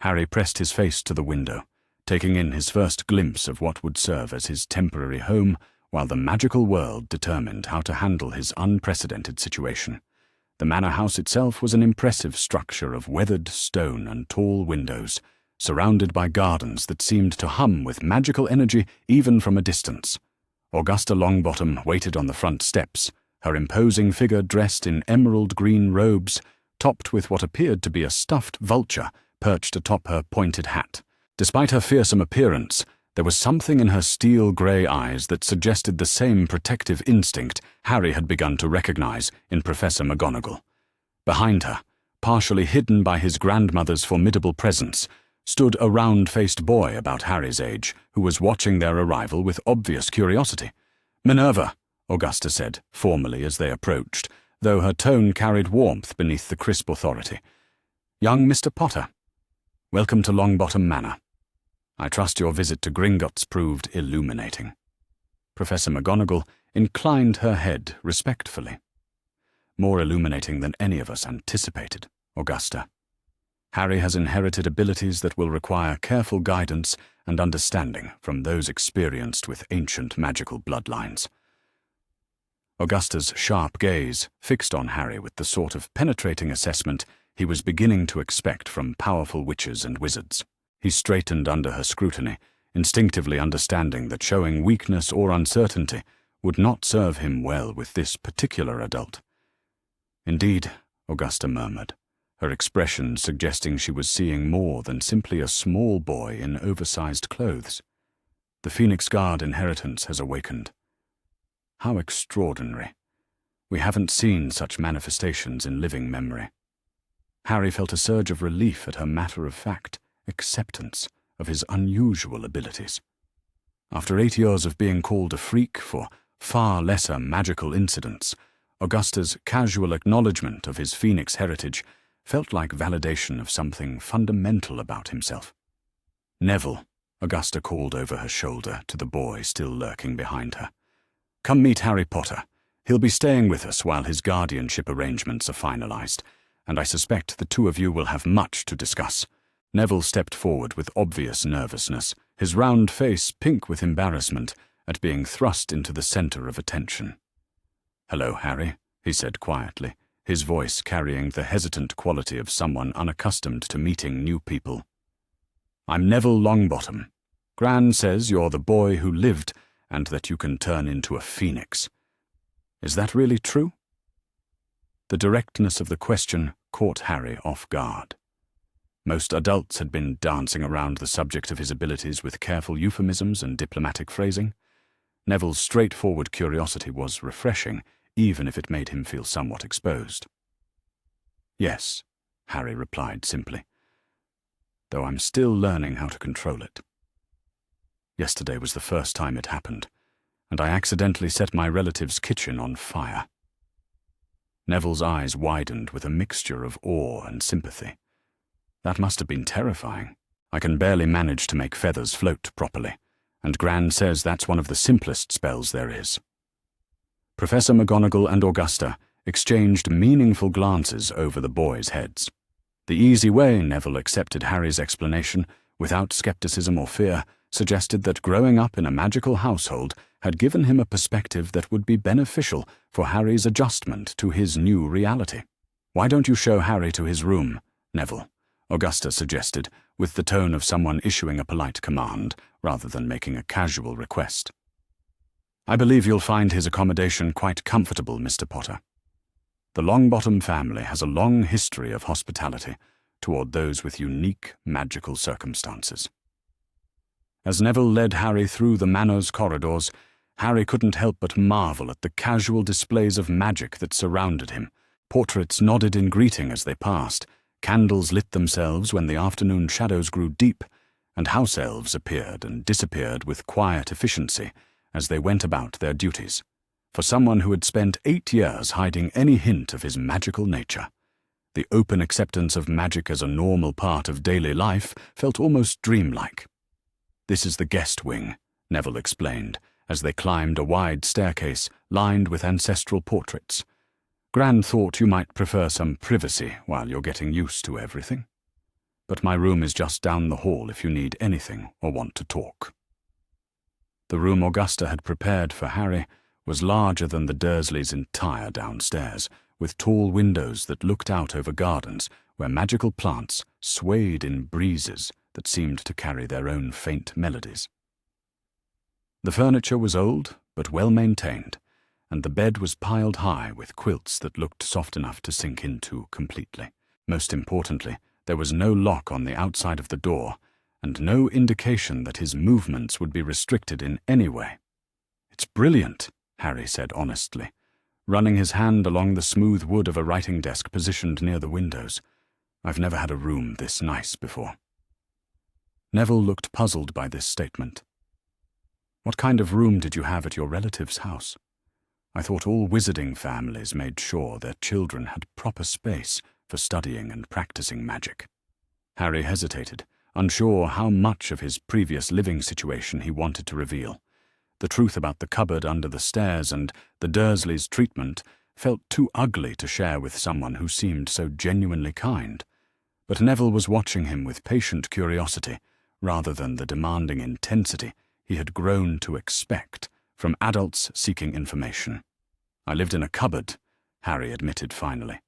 Harry pressed his face to the window, taking in his first glimpse of what would serve as his temporary home while the magical world determined how to handle his unprecedented situation. The manor house itself was an impressive structure of weathered stone and tall windows, surrounded by gardens that seemed to hum with magical energy even from a distance. Augusta Longbottom waited on the front steps, her imposing figure dressed in emerald green robes, topped with what appeared to be a stuffed vulture perched atop her pointed hat. Despite her fearsome appearance, there was something in her steel-grey eyes that suggested the same protective instinct Harry had begun to recognize in Professor McGonagall. Behind her, partially hidden by his grandmother's formidable presence, stood a round-faced boy about Harry's age who was watching their arrival with obvious curiosity. "Minerva," Augusta said, formally as they approached, though her tone carried warmth beneath the crisp authority. "Young Mr. Potter, welcome to Longbottom Manor. I trust your visit to Gringotts proved illuminating." Professor McGonagall inclined her head respectfully. "More illuminating than any of us anticipated, Augusta. Harry has inherited abilities that will require careful guidance and understanding from those experienced with ancient magical bloodlines." Augusta's sharp gaze fixed on Harry with the sort of penetrating assessment he was beginning to expect from powerful witches and wizards. He straightened under her scrutiny, instinctively understanding that showing weakness or uncertainty would not serve him well with this particular adult. "Indeed," Augusta murmured, her expression suggesting she was seeing more than simply a small boy in oversized clothes. "The Phoenix Guard inheritance has awakened. How extraordinary. We haven't seen such manifestations in living memory." Harry felt a surge of relief at her matter-of-fact acceptance of his unusual abilities. After 8 years of being called a freak for far lesser magical incidents, Augusta's casual acknowledgement of his Phoenix heritage felt like validation of something fundamental about himself. "Neville," Augusta called over her shoulder to the boy still lurking behind her. "Come meet Harry Potter. He'll be staying with us while his guardianship arrangements are finalized, and I suspect the two of you will have much to discuss." Neville stepped forward with obvious nervousness, his round face pink with embarrassment at being thrust into the center of attention. "Hello, Harry," he said quietly, his voice carrying the hesitant quality of someone unaccustomed to meeting new people. "I'm Neville Longbottom. Gran says you're the boy who lived and that you can turn into a phoenix. Is that really true? The directness of the question caught Harry off guard. Most adults had been dancing around the subject of his abilities with careful euphemisms and diplomatic phrasing. Neville's straightforward curiosity was refreshing, even if it made him feel somewhat exposed. "Yes," Harry replied simply, "though I'm still learning how to control it. Yesterday was the first time it happened, and I accidentally set my relative's kitchen on fire." Neville's eyes widened with a mixture of awe and sympathy. "That must have been terrifying. I can barely manage to make feathers float properly, and Gran says that's one of the simplest spells there is." Professor McGonagall and Augusta exchanged meaningful glances over the boys' heads. The easy way Neville accepted Harry's explanation, without skepticism or fear, suggested that growing up in a magical household had given him a perspective that would be beneficial for Harry's adjustment to his new reality. "Why don't you show Harry to his room, Neville?" Augusta suggested, with the tone of someone issuing a polite command, rather than making a casual request. "I believe you'll find his accommodation quite comfortable, Mr. Potter. The Longbottom family has a long history of hospitality toward those with unique magical circumstances." As Neville led Harry through the manor's corridors, Harry couldn't help but marvel at the casual displays of magic that surrounded him. Portraits nodded in greeting as they passed, candles lit themselves when the afternoon shadows grew deep, and house elves appeared and disappeared with quiet efficiency as they went about their duties. For someone who had spent 8 years hiding any hint of his magical nature, the open acceptance of magic as a normal part of daily life felt almost dreamlike. "This is the guest wing," Neville explained, as they climbed a wide staircase lined with ancestral portraits. "Gran thought you might prefer some privacy while you're getting used to everything. But my room is just down the hall if you need anything or want to talk." The room Augusta had prepared for Harry was larger than the Dursleys' entire downstairs, with tall windows that looked out over gardens where magical plants swayed in breezes that seemed to carry their own faint melodies. The furniture was old but well maintained, and the bed was piled high with quilts that looked soft enough to sink into completely. Most importantly, there was no lock on the outside of the door, and no indication that his movements would be restricted in any way. "It's brilliant," Harry said honestly, running his hand along the smooth wood of a writing desk positioned near the windows. "I've never had a room this nice before." Neville looked puzzled by this statement. "What kind of room did you have at your relative's house? I thought all wizarding families made sure their children had proper space for studying and practicing magic." Harry hesitated, unsure how much of his previous living situation he wanted to reveal. The truth about the cupboard under the stairs and the Dursleys' treatment felt too ugly to share with someone who seemed so genuinely kind. But Neville was watching him with patient curiosity, rather than the demanding intensity he had grown to expect from adults seeking information. "I lived in a cupboard," Harry admitted finally,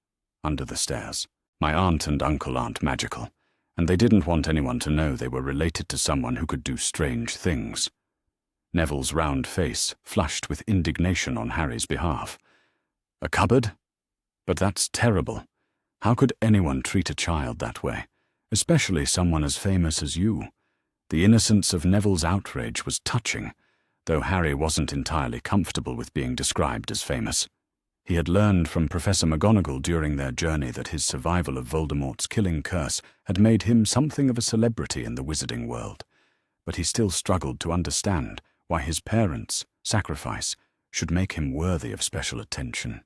"under the stairs. My aunt and uncle aren't magical, and they didn't want anyone to know they were related to someone who could do strange things." Neville's round face flushed with indignation on Harry's behalf. "A cupboard? But that's terrible. How could anyone treat a child that way, especially someone as famous as you?" The innocence of Neville's outrage was touching, though Harry wasn't entirely comfortable with being described as famous. He had learned from Professor McGonagall during their journey that his survival of Voldemort's killing curse had made him something of a celebrity in the wizarding world, but he still struggled to understand why his parents' sacrifice should make him worthy of special attention.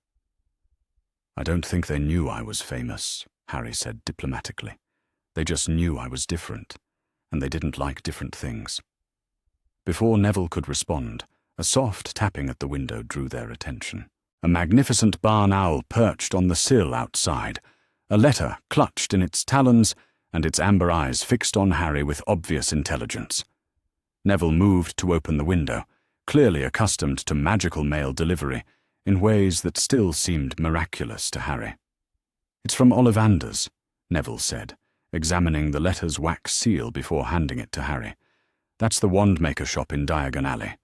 "I don't think they knew I was famous," Harry said diplomatically. "They just knew I was different, and they didn't like different things." Before Neville could respond, a soft tapping at the window drew their attention. A magnificent barn owl perched on the sill outside, a letter clutched in its talons, and its amber eyes fixed on Harry with obvious intelligence. Neville moved to open the window, clearly accustomed to magical mail delivery, in ways that still seemed miraculous to Harry. "It's from Ollivander's," Neville said, examining the letter's wax seal before handing it to Harry. "That's the wandmaker shop in Diagon Alley.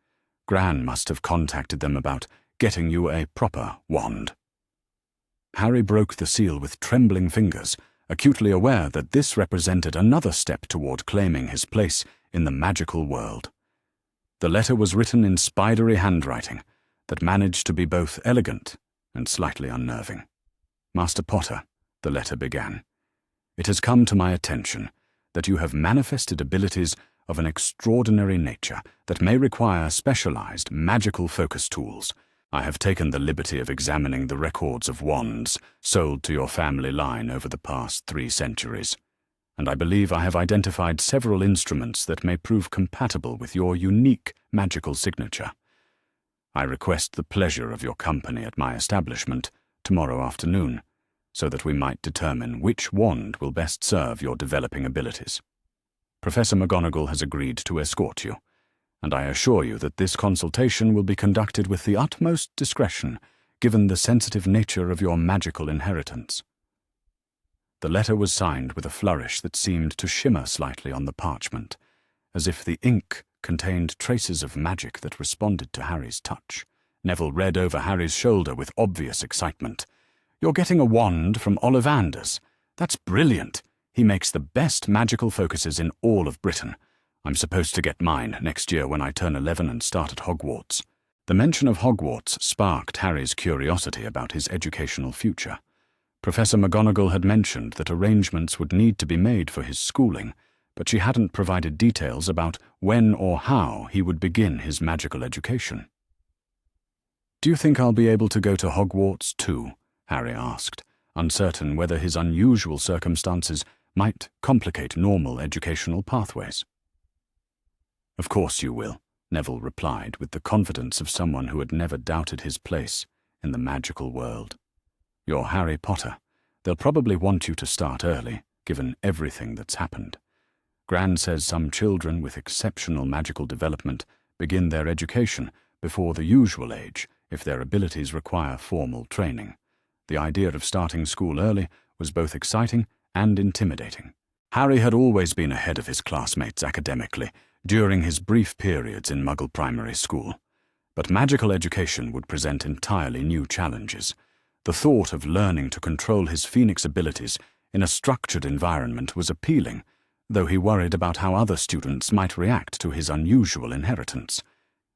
Gran must have contacted them about getting you a proper wand." Harry broke the seal with trembling fingers, acutely aware that this represented another step toward claiming his place in the magical world. The letter was written in spidery handwriting that managed to be both elegant and slightly unnerving. "Master Potter," the letter began, "it has come to my attention that you have manifested abilities of an extraordinary nature that may require specialized magical focus tools. I have taken the liberty of examining the records of wands sold to your family line over the past 3 centuries, and I believe I have identified several instruments that may prove compatible with your unique magical signature. I request the pleasure of your company at my establishment tomorrow afternoon, so that we might determine which wand will best serve your developing abilities. Professor McGonagall has agreed to escort you, and I assure you that this consultation will be conducted with the utmost discretion, given the sensitive nature of your magical inheritance." The letter was signed with a flourish that seemed to shimmer slightly on the parchment, as if the ink contained traces of magic that responded to Harry's touch. Neville read over Harry's shoulder with obvious excitement. "You're getting a wand from Ollivanders. That's brilliant. He makes the best magical focuses in all of Britain. I'm supposed to get mine next year when I turn 11 and start at Hogwarts." The mention of Hogwarts sparked Harry's curiosity about his educational future. Professor McGonagall had mentioned that arrangements would need to be made for his schooling, but she hadn't provided details about when or how he would begin his magical education. "Do you think I'll be able to go to Hogwarts too?" Harry asked, uncertain whether his unusual circumstances might complicate normal educational pathways. "Of course you will," Neville replied with the confidence of someone who had never doubted his place in the magical world. "You're Harry Potter. They'll probably want you to start early, given everything that's happened. Gran says some children with exceptional magical development begin their education before the usual age if their abilities require formal training. The idea of starting school early was both exciting and intimidating. Harry had always been ahead of his classmates academically during his brief periods in Muggle primary school, but magical education would present entirely new challenges. The thought of learning to control his Phoenix abilities in a structured environment was appealing, though he worried about how other students might react to his unusual inheritance.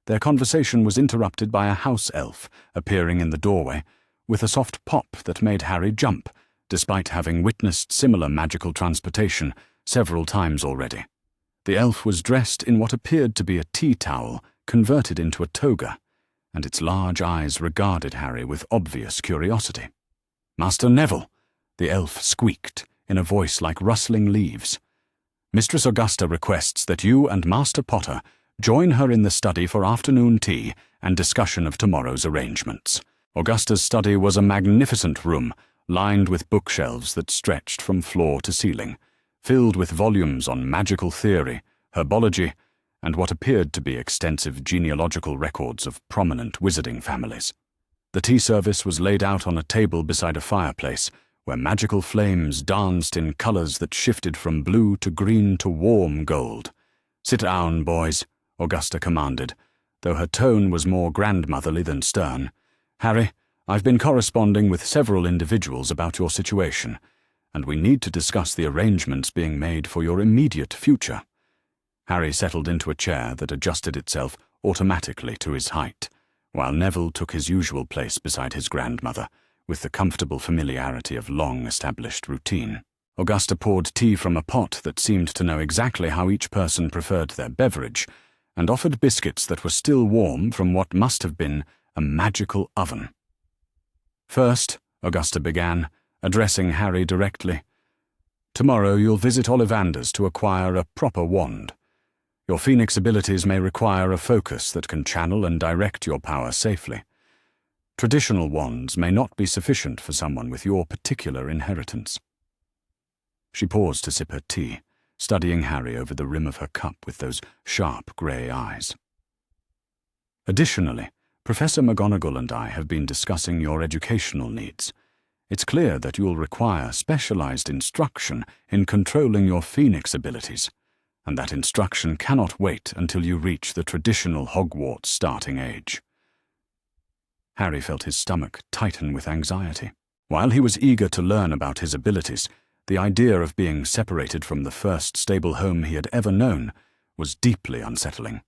Their conversation was interrupted by a house elf appearing in the doorway with a soft pop that made Harry jump, despite having witnessed similar magical transportation several times already. The elf was dressed in what appeared to be a tea towel converted into a toga, and its large eyes regarded Harry with obvious curiosity. "Master Neville," the elf squeaked in a voice like rustling leaves. "Mistress Augusta requests that you and Master Potter join her in the study for afternoon tea and discussion of tomorrow's arrangements." Augusta's study was a magnificent room, lined with bookshelves that stretched from floor to ceiling, filled with volumes on magical theory, herbology, and what appeared to be extensive genealogical records of prominent wizarding families. The tea service was laid out on a table beside a fireplace, where magical flames danced in colors that shifted from blue to green to warm gold. "Sit down, boys," Augusta commanded, though her tone was more grandmotherly than stern. "Harry, I've been corresponding with several individuals about your situation, and we need to discuss the arrangements being made for your immediate future." Harry settled into a chair that adjusted itself automatically to his height, while Neville took his usual place beside his grandmother, with the comfortable familiarity of long-established routine. Augusta poured tea from a pot that seemed to know exactly how each person preferred their beverage, and offered biscuits that were still warm from what must have been a magical oven. "First," Augusta began, addressing Harry directly, "tomorrow you'll visit Ollivanders to acquire a proper wand. Your Phoenix abilities may require a focus that can channel and direct your power safely. Traditional wands may not be sufficient for someone with your particular inheritance." She paused to sip her tea, studying Harry over the rim of her cup with those sharp grey eyes. "Additionally, Professor McGonagall and I have been discussing your educational needs. It's clear that you'll require specialized instruction in controlling your Phoenix abilities, and that instruction cannot wait until you reach the traditional Hogwarts starting age." Harry felt his stomach tighten with anxiety. While he was eager to learn about his abilities, the idea of being separated from the first stable home he had ever known was deeply unsettling.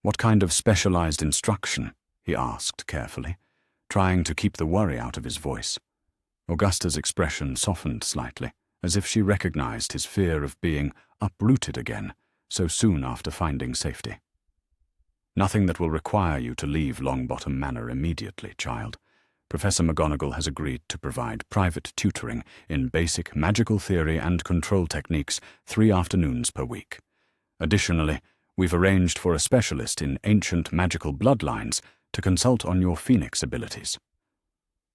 "What kind of specialized instruction?" he asked carefully, trying to keep the worry out of his voice. Augusta's expression softened slightly, as if she recognized his fear of being uprooted again so soon after finding safety. "Nothing that will require you to leave Longbottom Manor immediately, child. Professor McGonagall has agreed to provide private tutoring in basic magical theory and control techniques 3 afternoons per week. Additionally, we've arranged for a specialist in ancient magical bloodlines to consult on your phoenix abilities."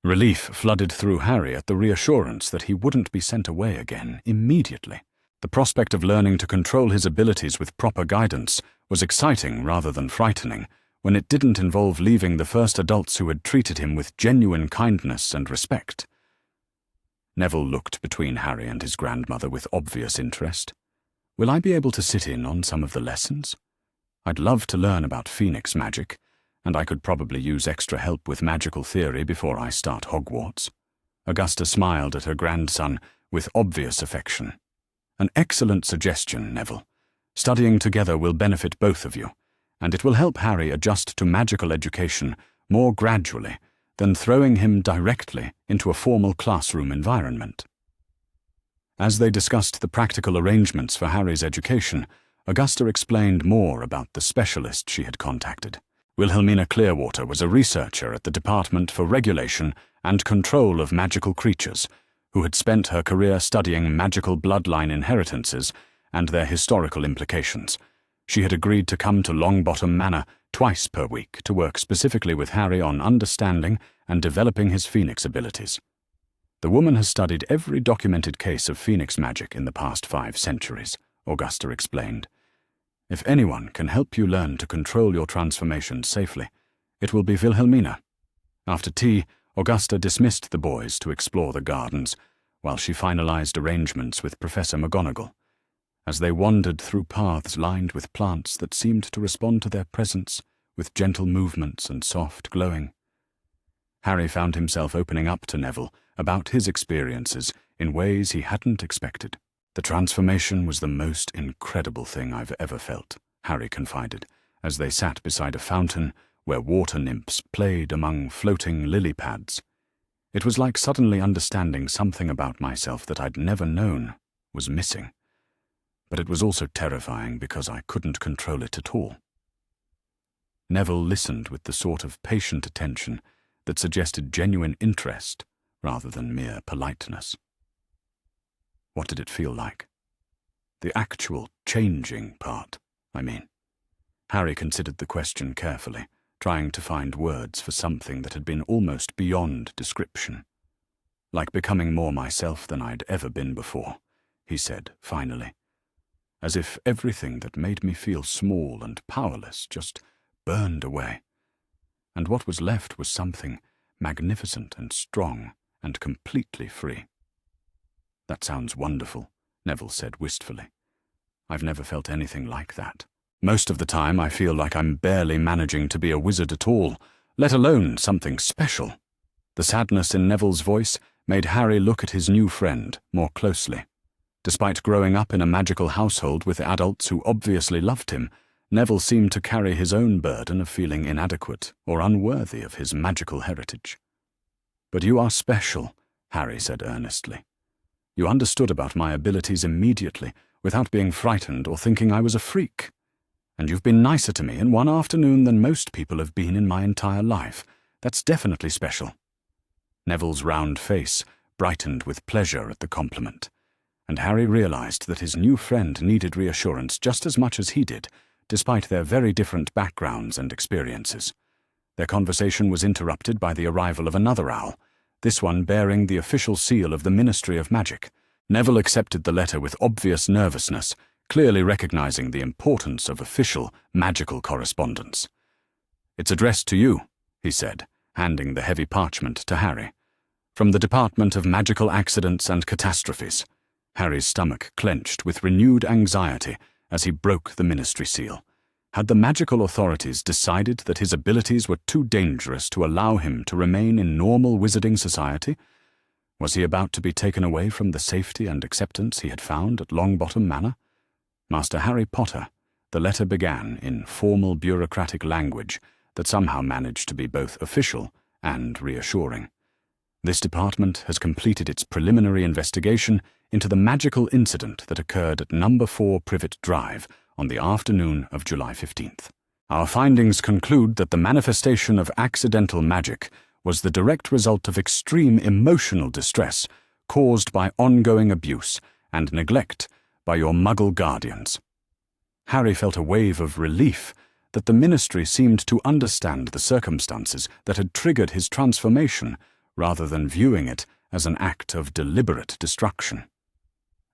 Relief flooded through Harry at the reassurance that he wouldn't be sent away again immediately. The prospect of learning to control his abilities with proper guidance was exciting rather than frightening, when it didn't involve leaving the first adults who had treated him with genuine kindness and respect. Neville looked between Harry and his grandmother with obvious interest. "Will I be able to sit in on some of the lessons? I'd love to learn about phoenix magic, and I could probably use extra help with magical theory before I start Hogwarts." Augusta smiled at her grandson with obvious affection. "An excellent suggestion, Neville. Studying together will benefit both of you, and it will help Harry adjust to magical education more gradually than throwing him directly into a formal classroom environment." As they discussed the practical arrangements for Harry's education, Augusta explained more about the specialist she had contacted. Wilhelmina Clearwater was a researcher at the Department for Regulation and Control of Magical Creatures, who had spent her career studying magical bloodline inheritances and their historical implications. She had agreed to come to Longbottom Manor twice per week to work specifically with Harry on understanding and developing his phoenix abilities. "The woman has studied every documented case of phoenix magic in the past 5 centuries, Augusta explained. "If anyone can help you learn to control your transformations safely, it will be Wilhelmina." After tea, Augusta dismissed the boys to explore the gardens, while she finalized arrangements with Professor McGonagall. As they wandered through paths lined with plants that seemed to respond to their presence with gentle movements and soft glowing, Harry found himself opening up to Neville about his experiences in ways he hadn't expected. "The transformation was the most incredible thing I've ever felt," Harry confided, as they sat beside a fountain where water nymphs played among floating lily pads. "It was like suddenly understanding something about myself that I'd never known was missing. But it was also terrifying because I couldn't control it at all." Neville listened with the sort of patient attention that suggested genuine interest rather than mere politeness. "What did it feel like? The actual changing part, I mean." Harry considered the question carefully, trying to find words for something that had been almost beyond description. "Like becoming more myself than I'd ever been before," he said finally. "As if everything that made me feel small and powerless just burned away. And what was left was something magnificent and strong and completely free." "That sounds wonderful," Neville said wistfully. "I've never felt anything like that. Most of the time I feel like I'm barely managing to be a wizard at all, let alone something special." The sadness in Neville's voice made Harry look at his new friend more closely. Despite growing up in a magical household with adults who obviously loved him, Neville seemed to carry his own burden of feeling inadequate or unworthy of his magical heritage. "But you are special," Harry said earnestly. "You understood about my abilities immediately, without being frightened or thinking I was a freak. And you've been nicer to me in one afternoon than most people have been in my entire life. That's definitely special." Neville's round face brightened with pleasure at the compliment, and Harry realized that his new friend needed reassurance just as much as he did, despite their very different backgrounds and experiences. Their conversation was interrupted by the arrival of another owl, this one bearing the official seal of the Ministry of Magic. Neville accepted the letter with obvious nervousness, clearly recognizing the importance of official magical correspondence. "It's addressed to you," he said, handing the heavy parchment to Harry. "From the Department of Magical Accidents and Catastrophes." Harry's stomach clenched with renewed anxiety as he broke the ministry seal. Had the magical authorities decided that his abilities were too dangerous to allow him to remain in normal wizarding society? Was he about to be taken away from the safety and acceptance he had found at Longbottom Manor? Master Harry Potter, the letter began in formal bureaucratic language that somehow managed to be both official and reassuring. This department has completed its preliminary investigation into the magical incident that occurred at Number 4 Privet Drive on the afternoon of July 15th. Our findings conclude that the manifestation of accidental magic was the direct result of extreme emotional distress caused by ongoing abuse and neglect by your Muggle guardians. Harry felt a wave of relief that the Ministry seemed to understand the circumstances that had triggered his transformation rather than viewing it as an act of deliberate destruction.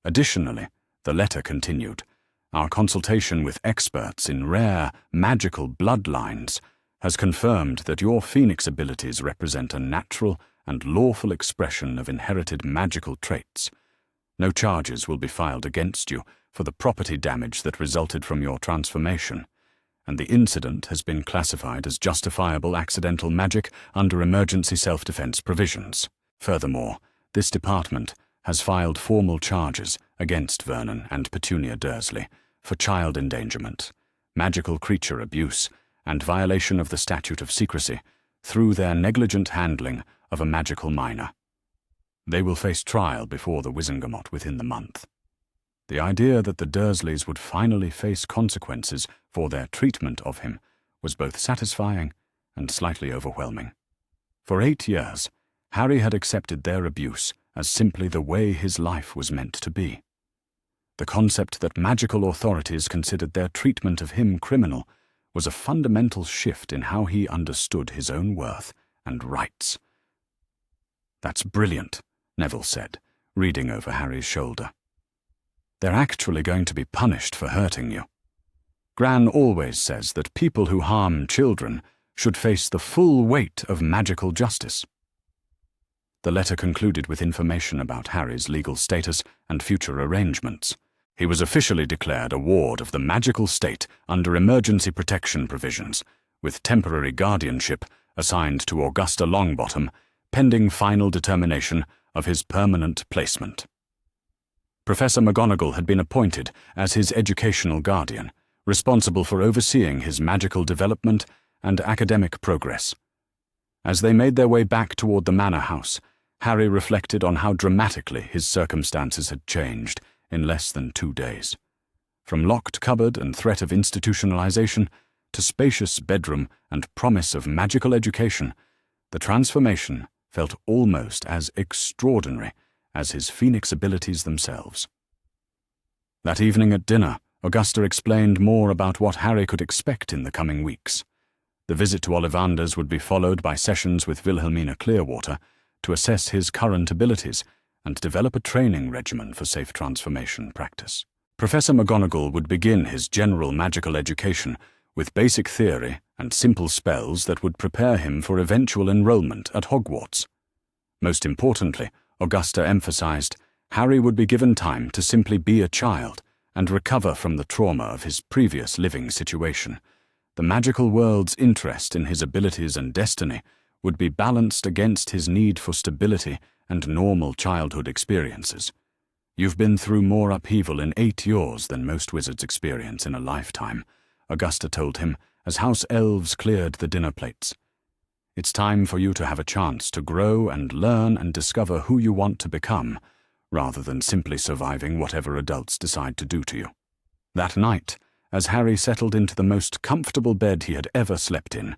Additionally, the letter continued, our consultation with experts in rare, magical bloodlines has confirmed that your Phoenix abilities represent a natural and lawful expression of inherited magical traits. No charges will be filed against you for the property damage that resulted from your transformation, and the incident has been classified as justifiable accidental magic under emergency self-defense provisions. Furthermore, this department has filed formal charges against Vernon and Petunia Dursley for child endangerment, magical creature abuse, and violation of the statute of secrecy through their negligent handling of a magical minor. They will face trial before the Wizengamot within the month. The idea that the Dursleys would finally face consequences for their treatment of him was both satisfying and slightly overwhelming. For 8 years, Harry had accepted their abuse as simply the way his life was meant to be. The concept that magical authorities considered their treatment of him criminal was a fundamental shift in how he understood his own worth and rights. "That's brilliant," Neville said, reading over Harry's shoulder. "They're actually going to be punished for hurting you. Gran always says that people who harm children should face the full weight of magical justice." The letter concluded with information about Harry's legal status and future arrangements. He was officially declared a ward of the magical state under emergency protection provisions, with temporary guardianship assigned to Augusta Longbottom, pending final determination of his permanent placement. Professor McGonagall had been appointed as his educational guardian, responsible for overseeing his magical development and academic progress. As they made their way back toward the manor house, Harry reflected on how dramatically his circumstances had changed in less than 2 days. From locked cupboard and threat of institutionalization to spacious bedroom and promise of magical education, the transformation felt almost as extraordinary as his Phoenix abilities themselves. That evening at dinner, Augusta explained more about what Harry could expect in the coming weeks. The visit to Ollivander's would be followed by sessions with Wilhelmina Clearwater to assess his current abilities and develop a training regimen for safe transformation practice. Professor McGonagall would begin his general magical education with basic theory and simple spells that would prepare him for eventual enrollment at Hogwarts. Most importantly, Augusta emphasized, Harry would be given time to simply be a child and recover from the trauma of his previous living situation. The magical world's interest in his abilities and destiny would be balanced against his need for stability and normal childhood experiences. "You've been through more upheaval in 8 years than most wizards experience in a lifetime," Augusta told him as house elves cleared the dinner plates. "It's time for you to have a chance to grow and learn and discover who you want to become, rather than simply surviving whatever adults decide to do to you." That night, as Harry settled into the most comfortable bed he had ever slept in,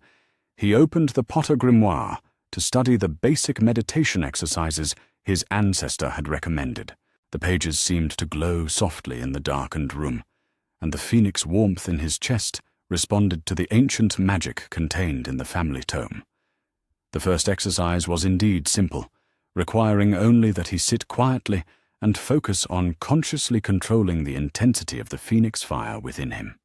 he opened the Potter Grimoire to study the basic meditation exercises his ancestor had recommended. The pages seemed to glow softly in the darkened room, and the phoenix warmth in his chest responded to the ancient magic contained in the family tome. The first exercise was indeed simple, requiring only that he sit quietly and focus on consciously controlling the intensity of the phoenix fire within him.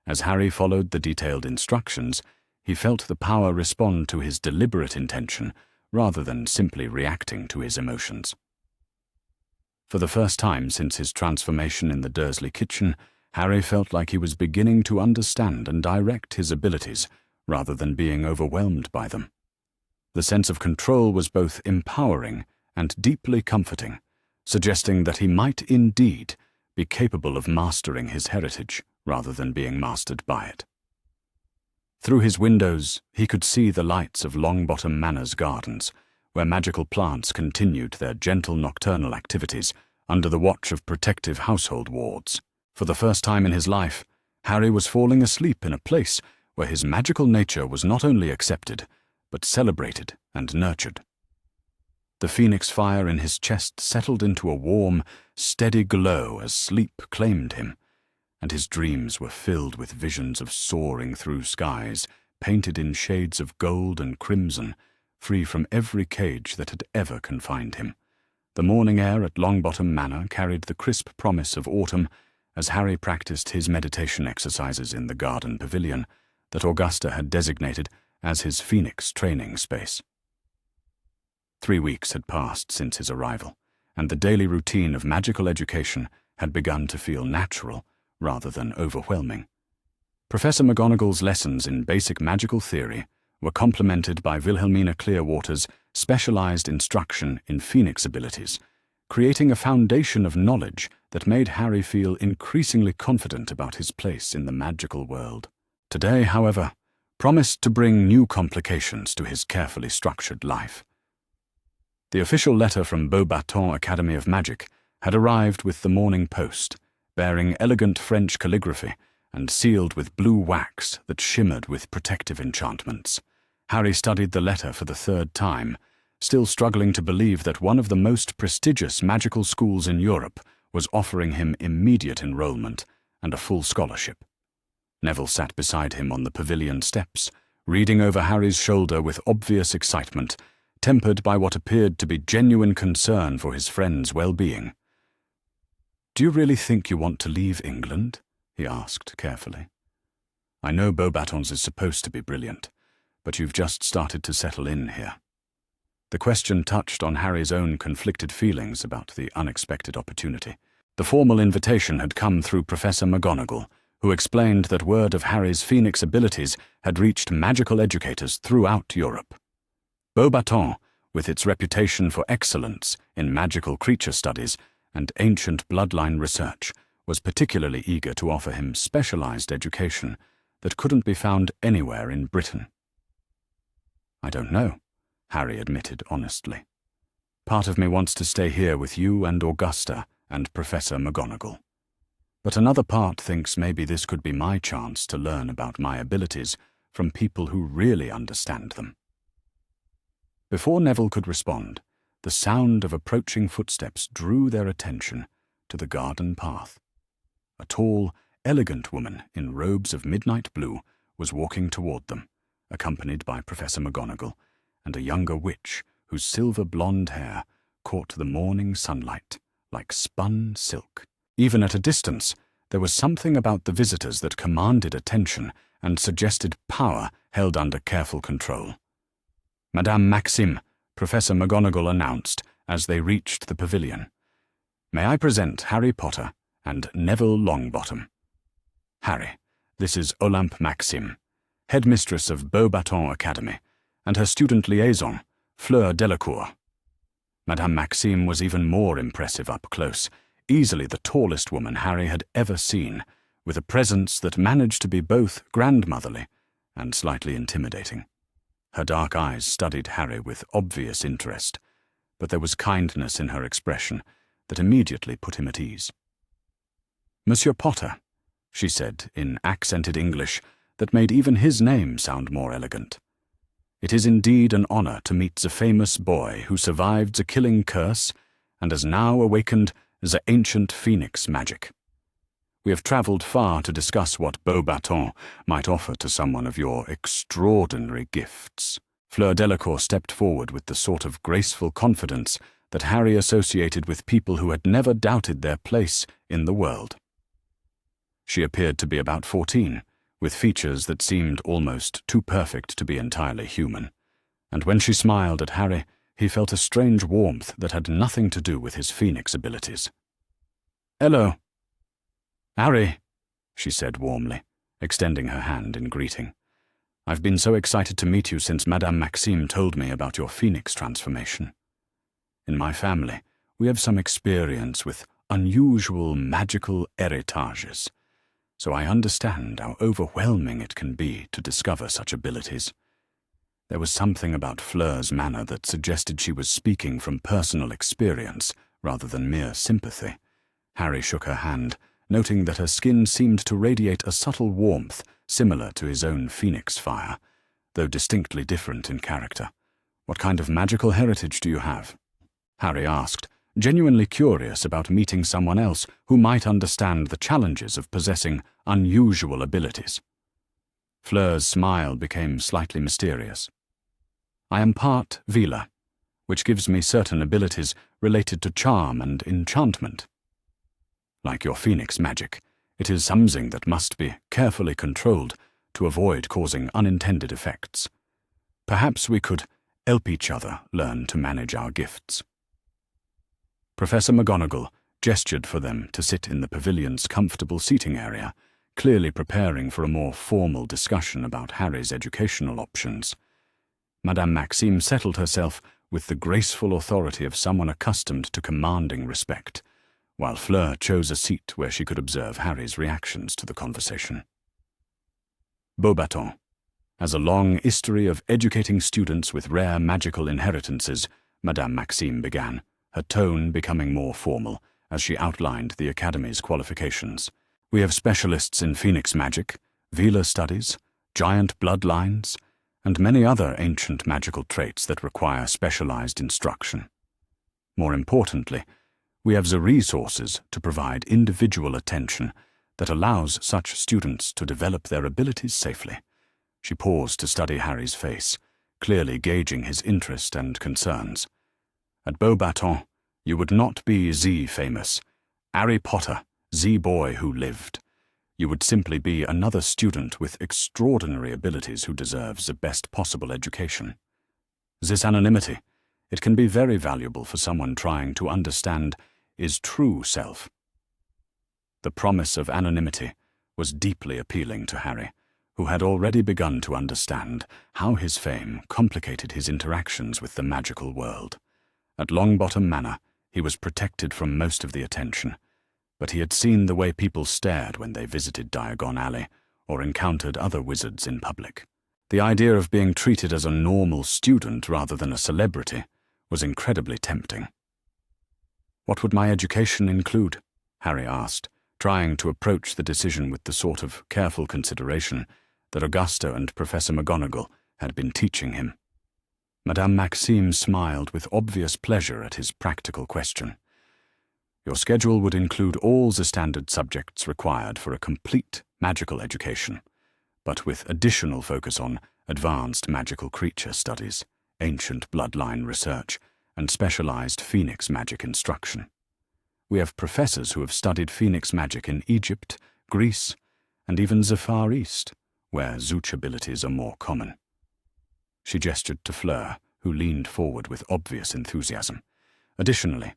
As Harry followed the detailed instructions, he felt the power respond to his deliberate intention rather than simply reacting to his emotions. For the first time since his transformation in the Dursley kitchen, Harry felt like he was beginning to understand and direct his abilities rather than being overwhelmed by them. The sense of control was both empowering and deeply comforting, suggesting that he might indeed be capable of mastering his heritage rather than being mastered by it. Through his windows, he could see the lights of Longbottom Manor's gardens, where magical plants continued their gentle nocturnal activities under the watch of protective household wards. For the first time in his life, Harry was falling asleep in a place where his magical nature was not only accepted, but celebrated and nurtured. The phoenix fire in his chest settled into a warm, steady glow as sleep claimed him, and his dreams were filled with visions of soaring through skies, painted in shades of gold and crimson, free from every cage that had ever confined him. The morning air at Longbottom Manor carried the crisp promise of autumn as Harry practiced his meditation exercises in the garden pavilion that Augusta had designated as his phoenix training space. 3 weeks had passed since his arrival, and the daily routine of magical education had begun to feel natural rather than overwhelming. Professor McGonagall's lessons in basic magical theory were complemented by Wilhelmina Clearwater's specialized instruction in phoenix abilities, creating a foundation of knowledge that made Harry feel increasingly confident about his place in the magical world. Today, however, promised to bring new complications to his carefully structured life. The official letter from Beauxbatons Academy of Magic had arrived with the morning post, bearing elegant French calligraphy and sealed with blue wax that shimmered with protective enchantments. Harry studied the letter for the 3rd time, still struggling to believe that one of the most prestigious magical schools in Europe was offering him immediate enrollment and a full scholarship. Neville sat beside him on the pavilion steps, reading over Harry's shoulder with obvious excitement, tempered by what appeared to be genuine concern for his friend's well-being. "Do you really think you want to leave England?" he asked carefully. "I know Beauxbatons is supposed to be brilliant, but you've just started to settle in here." The question touched on Harry's own conflicted feelings about the unexpected opportunity. The formal invitation had come through Professor McGonagall, who explained that word of Harry's phoenix abilities had reached magical educators throughout Europe. Beauxbatons, with its reputation for excellence in magical creature studies and ancient bloodline research, was particularly eager to offer him specialized education that couldn't be found anywhere in Britain. "I don't know," Harry admitted honestly. "Part of me wants to stay here with you and Augusta and Professor McGonagall. But another part thinks maybe this could be my chance to learn about my abilities from people who really understand them." Before Neville could respond, the sound of approaching footsteps drew their attention to the garden path. A tall, elegant woman in robes of midnight blue was walking toward them, accompanied by Professor McGonagall and a younger witch whose silver blonde hair caught the morning sunlight like spun silk. Even at a distance, there was something about the visitors that commanded attention and suggested power held under careful control. "Madame Maxime," Professor McGonagall announced as they reached the pavilion. "May I present Harry Potter and Neville Longbottom. Harry, this is Olympe Maxime, headmistress of Beauxbatons Academy, and her student liaison, Fleur Delacour." Madame Maxime was even more impressive up close, easily the tallest woman Harry had ever seen, with a presence that managed to be both grandmotherly and slightly intimidating. Her dark eyes studied Harry with obvious interest, but there was kindness in her expression that immediately put him at ease. "Monsieur Potter," she said in accented English that made even his name sound more elegant. "It is indeed an honor to meet the famous boy who survived the killing curse and has now awakened the ancient phoenix magic. We have traveled far to discuss what Beauxbatons might offer to someone of your extraordinary gifts." Fleur Delacour stepped forward with the sort of graceful confidence that Harry associated with people who had never doubted their place in the world. She appeared to be about 14, with features that seemed almost too perfect to be entirely human, and when she smiled at Harry, he felt a strange warmth that had nothing to do with his phoenix abilities. "Hello." "Harry," she said warmly, extending her hand in greeting. "I've been so excited to meet you since Madame Maxime told me about your phoenix transformation. In my family, we have some experience with unusual magical héritages, so I understand how overwhelming it can be to discover such abilities." There was something about Fleur's manner that suggested she was speaking from personal experience rather than mere sympathy. Harry shook her hand, noting that her skin seemed to radiate a subtle warmth similar to his own phoenix fire, though distinctly different in character. "What kind of magical heritage do you have?" Harry asked, genuinely curious about meeting someone else who might understand the challenges of possessing unusual abilities. Fleur's smile became slightly mysterious. "I am part Veela, which gives me certain abilities related to charm and enchantment. Like your phoenix magic, it is something that must be carefully controlled to avoid causing unintended effects. Perhaps we could help each other learn to manage our gifts." Professor McGonagall gestured for them to sit in the pavilion's comfortable seating area, clearly preparing for a more formal discussion about Harry's educational options. Madame Maxime settled herself with the graceful authority of someone accustomed to commanding respect, while Fleur chose a seat where she could observe Harry's reactions to the conversation. Beauxbatons has a long history of educating students with rare magical inheritances, Madame Maxime began, her tone becoming more formal as she outlined the Academy's qualifications. "We have specialists in phoenix magic, Veela studies, giant bloodlines, and many other ancient magical traits that require specialized instruction. More importantly, we have the resources to provide individual attention that allows such students to develop their abilities safely." She paused to study Harry's face, clearly gauging his interest and concerns. "At Beauxbatons, you would not be the famous Harry Potter, the boy who lived. You would simply be another student with extraordinary abilities who deserves the best possible education. This anonymity, it can be very valuable for someone trying to understand his true self." The promise of anonymity was deeply appealing to Harry, who had already begun to understand how his fame complicated his interactions with the magical world. At Longbottom Manor, he was protected from most of the attention, but he had seen the way people stared when they visited Diagon Alley or encountered other wizards in public. The idea of being treated as a normal student rather than a celebrity was incredibly tempting. "What would my education include?" Harry asked, trying to approach the decision with the sort of careful consideration that Augusta and Professor McGonagall had been teaching him. Madame Maxime smiled with obvious pleasure at his practical question. "Your schedule would include all the standard subjects required for a complete magical education, but with additional focus on advanced magical creature studies, ancient bloodline research, and specialized phoenix magic instruction. We have professors who have studied phoenix magic in Egypt, Greece, and even the Far East, where Zooch abilities are more common." She gestured to Fleur, who leaned forward with obvious enthusiasm. "Additionally,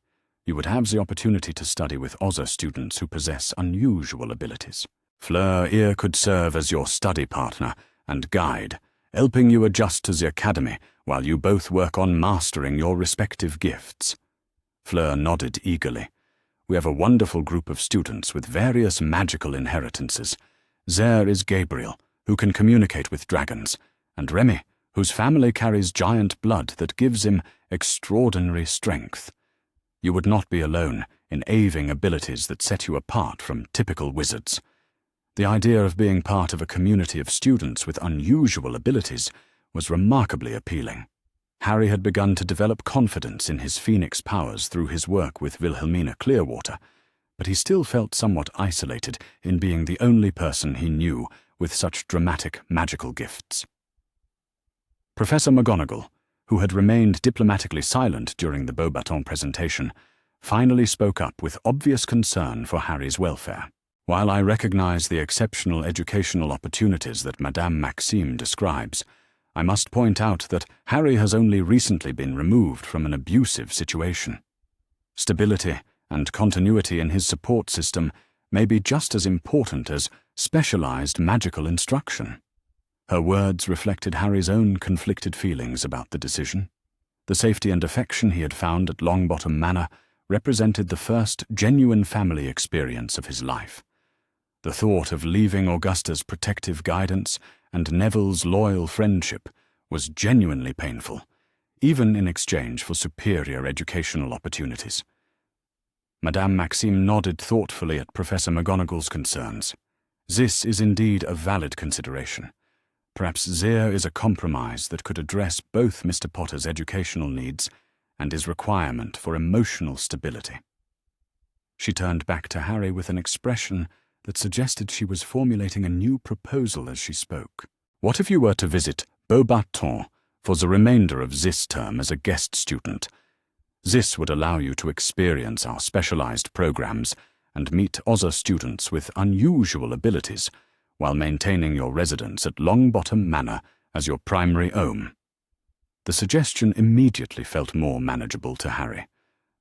you would have the opportunity to study with other students who possess unusual abilities. Fleur here could serve as your study partner and guide, helping you adjust to the Academy while you both work on mastering your respective gifts." Fleur nodded eagerly. "We have a wonderful group of students with various magical inheritances. There is Gabriel, who can communicate with dragons, and Remy, whose family carries giant blood that gives him extraordinary strength. You would not be alone in having abilities that set you apart from typical wizards." The idea of being part of a community of students with unusual abilities was remarkably appealing. Harry had begun to develop confidence in his phoenix powers through his work with Wilhelmina Clearwater, but he still felt somewhat isolated in being the only person he knew with such dramatic magical gifts. Professor McGonagall, who had remained diplomatically silent during the Beauxbatons presentation, finally spoke up with obvious concern for Harry's welfare. "While I recognize the exceptional educational opportunities that Madame Maxime describes, I must point out that Harry has only recently been removed from an abusive situation. Stability and continuity in his support system may be just as important as specialized magical instruction. Her words reflected Harry's own conflicted feelings about the decision. The safety and affection he had found at Longbottom Manor represented the first genuine family experience of his life. The thought of leaving Augusta's protective guidance and Neville's loyal friendship was genuinely painful, even in exchange for superior educational opportunities. Madame Maxime nodded thoughtfully at Professor McGonagall's concerns. This is indeed a valid consideration. Perhaps there is a compromise that could address both Mr. Potter's educational needs and his requirement for emotional stability. She turned back to Harry with an expression that suggested she was formulating a new proposal as she spoke. What if you were to visit Beauxbatons for the remainder of this term as a guest student? This would allow you to experience our specialized programs and meet other students with unusual abilities, while maintaining your residence at Longbottom Manor as your primary home. The suggestion immediately felt more manageable to Harry.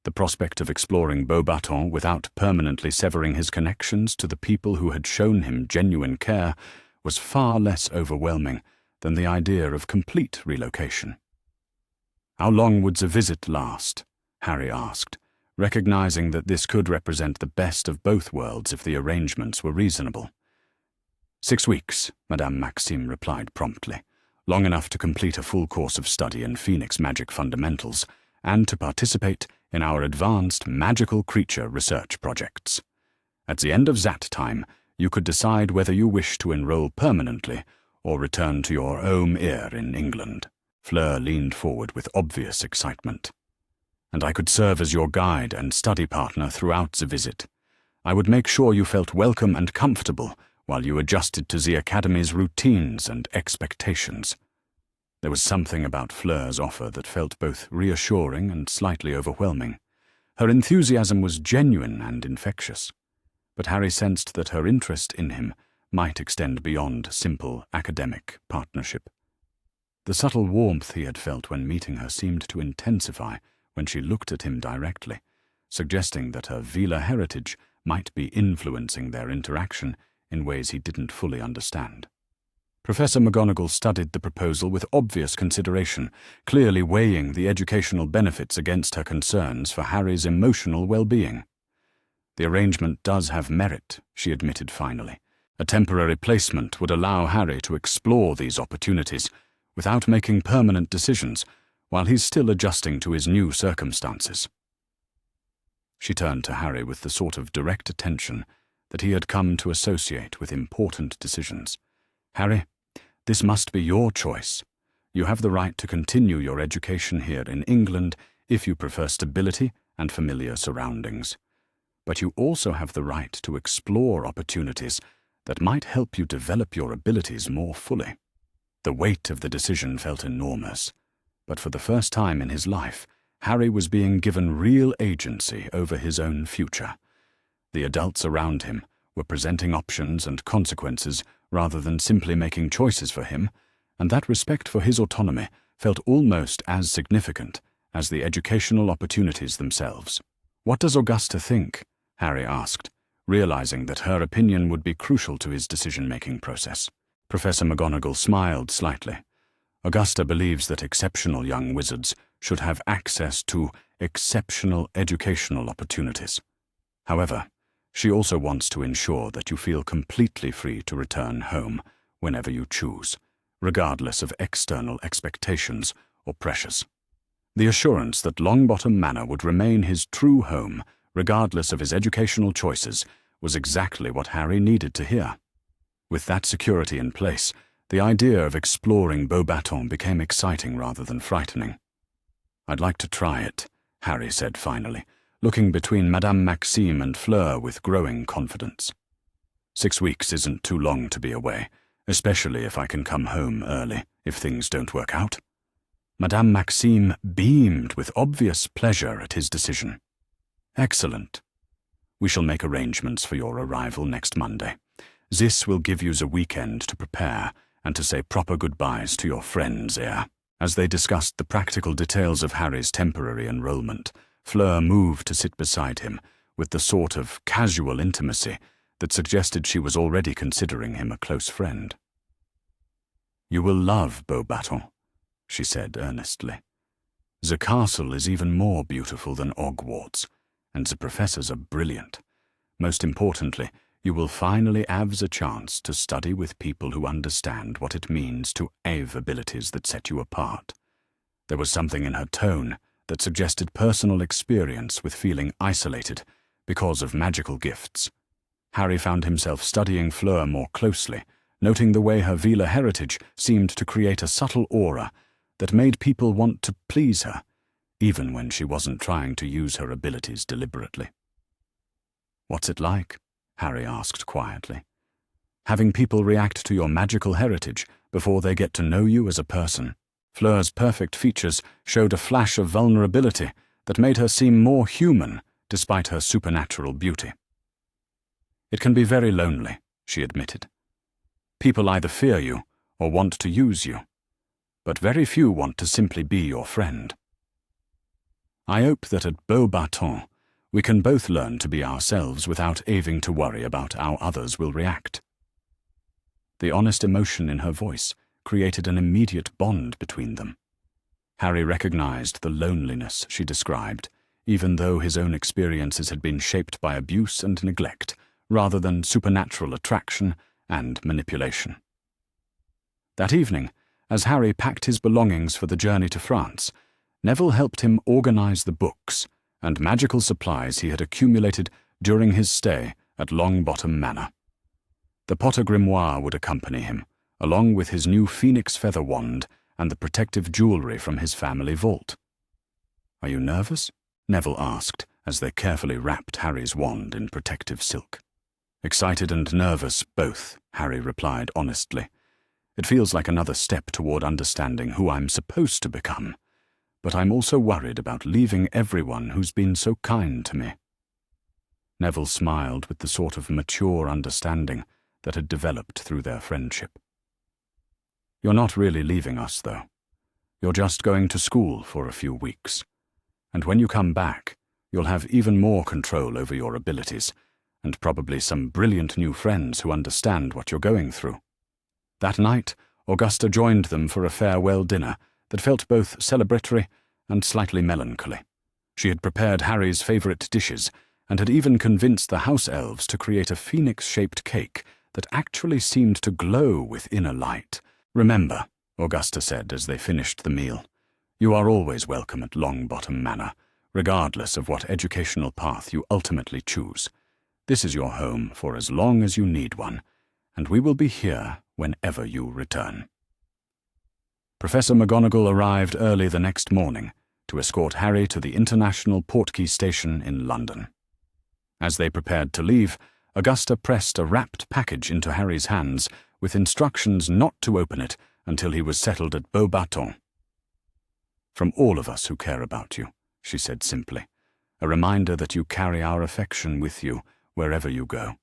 The prospect of exploring Beauxbatons without permanently severing his connections to the people who had shown him genuine care was far less overwhelming than the idea of complete relocation. How long would the visit last? Harry asked, recognizing that this could represent the best of both worlds if the arrangements were reasonable. 6 weeks, Madame Maxime replied promptly, long enough to complete a full course of study in Phoenix magic fundamentals and to participate in our advanced magical creature research projects. At the end of that time, you could decide whether you wish to enroll permanently or return to your home here in England. Fleur leaned forward with obvious excitement. And I could serve as your guide and study partner throughout the visit. I would make sure you felt welcome and comfortable while you adjusted to the Academy's routines and expectations. There was something about Fleur's offer that felt both reassuring and slightly overwhelming. Her enthusiasm was genuine and infectious, but Harry sensed that her interest in him might extend beyond simple academic partnership. The subtle warmth he had felt when meeting her seemed to intensify when she looked at him directly, suggesting that her Vila heritage might be influencing their interaction in ways he didn't fully understand. Professor McGonagall studied the proposal with obvious consideration, clearly weighing the educational benefits against her concerns for Harry's emotional well-being. The arrangement does have merit, she admitted finally. A temporary placement would allow Harry to explore these opportunities without making permanent decisions while he's still adjusting to his new circumstances. She turned to Harry with the sort of direct attention that he had come to associate with important decisions. Harry, this must be your choice. You have the right to continue your education here in England if you prefer stability and familiar surroundings. But you also have the right to explore opportunities that might help you develop your abilities more fully. The weight of the decision felt enormous, but for the first time in his life, Harry was being given real agency over his own future. The adults around him were presenting options and consequences rather than simply making choices for him, and that respect for his autonomy felt almost as significant as the educational opportunities themselves. What does Augusta think? Harry asked, realizing that her opinion would be crucial to his decision-making process. Professor McGonagall smiled slightly. Augusta believes that exceptional young wizards should have access to exceptional educational opportunities. However, she also wants to ensure that you feel completely free to return home whenever you choose, regardless of external expectations or pressures. The assurance that Longbottom Manor would remain his true home, regardless of his educational choices, was exactly what Harry needed to hear. With that security in place, the idea of exploring Beauxbatons became exciting rather than frightening. I'd like to try it, Harry said finally, looking between Madame Maxime and Fleur with growing confidence. 6 weeks isn't too long to be away, especially if I can come home early, if things don't work out. Madame Maxime beamed with obvious pleasure at his decision. Excellent. We shall make arrangements for your arrival next Monday. This will give you the weekend to prepare and to say proper goodbyes to your friends here. As they discussed the practical details of Harry's temporary enrollment, Fleur moved to sit beside him with the sort of casual intimacy that suggested she was already considering him a close friend. "You will love Beauxbatons," she said earnestly. "The castle is even more beautiful than Hogwarts, and the professors are brilliant. Most importantly, you will finally have the chance to study with people who understand what it means to have abilities that set you apart." There was something in her tone that suggested personal experience with feeling isolated because of magical gifts. Harry found himself studying Fleur more closely, noting the way her Veela heritage seemed to create a subtle aura that made people want to please her, even when she wasn't trying to use her abilities deliberately. "What's it like?" Harry asked quietly. "Having people react to your magical heritage before they get to know you as a person." Fleur's perfect features showed a flash of vulnerability that made her seem more human despite her supernatural beauty. "It can be very lonely," she admitted. "People either fear you or want to use you, but very few want to simply be your friend. I hope that at Beauxbatons we can both learn to be ourselves without having to worry about how others will react." The honest emotion in her voice created an immediate bond between them. Harry recognized the loneliness she described, even though his own experiences had been shaped by abuse and neglect, rather than supernatural attraction and manipulation. That evening, as Harry packed his belongings for the journey to France, Neville helped him organize the books and magical supplies he had accumulated during his stay at Longbottom Manor. The Potter grimoire would accompany him, along with his new phoenix feather wand and the protective jewelry from his family vault. "Are you nervous?" Neville asked as they carefully wrapped Harry's wand in protective silk. "Excited and nervous, both," Harry replied honestly. "It feels like another step toward understanding who I'm supposed to become, but I'm also worried about leaving everyone who's been so kind to me." Neville smiled with the sort of mature understanding that had developed through their friendship. "You're not really leaving us, though. You're just going to school for a few weeks. And when you come back, you'll have even more control over your abilities, and probably some brilliant new friends who understand what you're going through." That night, Augusta joined them for a farewell dinner that felt both celebratory and slightly melancholy. She had prepared Harry's favorite dishes, and had even convinced the house elves to create a phoenix-shaped cake that actually seemed to glow with inner light. "Remember," Augusta said as they finished the meal, "you are always welcome at Longbottom Manor, regardless of what educational path you ultimately choose. This is your home for as long as you need one, and we will be here whenever you return." Professor McGonagall arrived early the next morning to escort Harry to the International Portkey Station in London. As they prepared to leave, Augusta pressed a wrapped package into Harry's hands with instructions not to open it until he was settled at Beauxbatons. "From all of us who care about you," she said simply, "a reminder that you carry our affection with you wherever you go."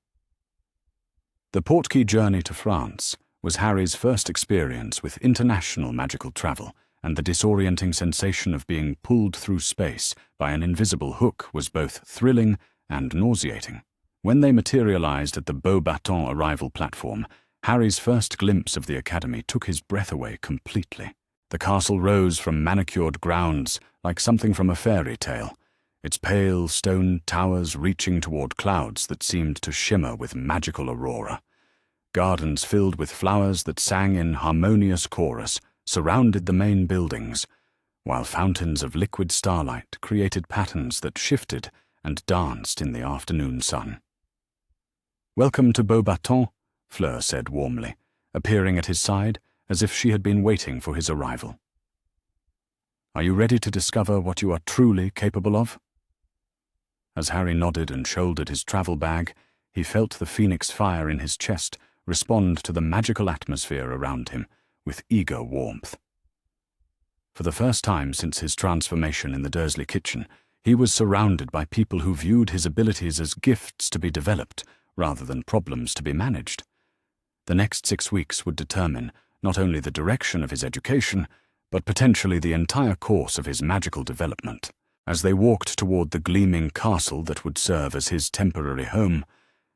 The Portkey journey to France was Harry's first experience with international magical travel, and the disorienting sensation of being pulled through space by an invisible hook was both thrilling and nauseating. When they materialized at the Beauxbatons arrival platform, Harry's first glimpse of the academy took his breath away completely. The castle rose from manicured grounds like something from a fairy tale, its pale stone towers reaching toward clouds that seemed to shimmer with magical aurora. Gardens filled with flowers that sang in harmonious chorus surrounded the main buildings, while fountains of liquid starlight created patterns that shifted and danced in the afternoon sun. "Welcome to Beauxbatons," Fleur said warmly, appearing at his side as if she had been waiting for his arrival. "Are you ready to discover what you are truly capable of?" As Harry nodded and shouldered his travel bag, he felt the phoenix fire in his chest respond to the magical atmosphere around him with eager warmth. For the first time since his transformation in the Dursley kitchen, he was surrounded by people who viewed his abilities as gifts to be developed rather than problems to be managed. The next 6 weeks would determine not only the direction of his education, but potentially the entire course of his magical development. As they walked toward the gleaming castle that would serve as his temporary home,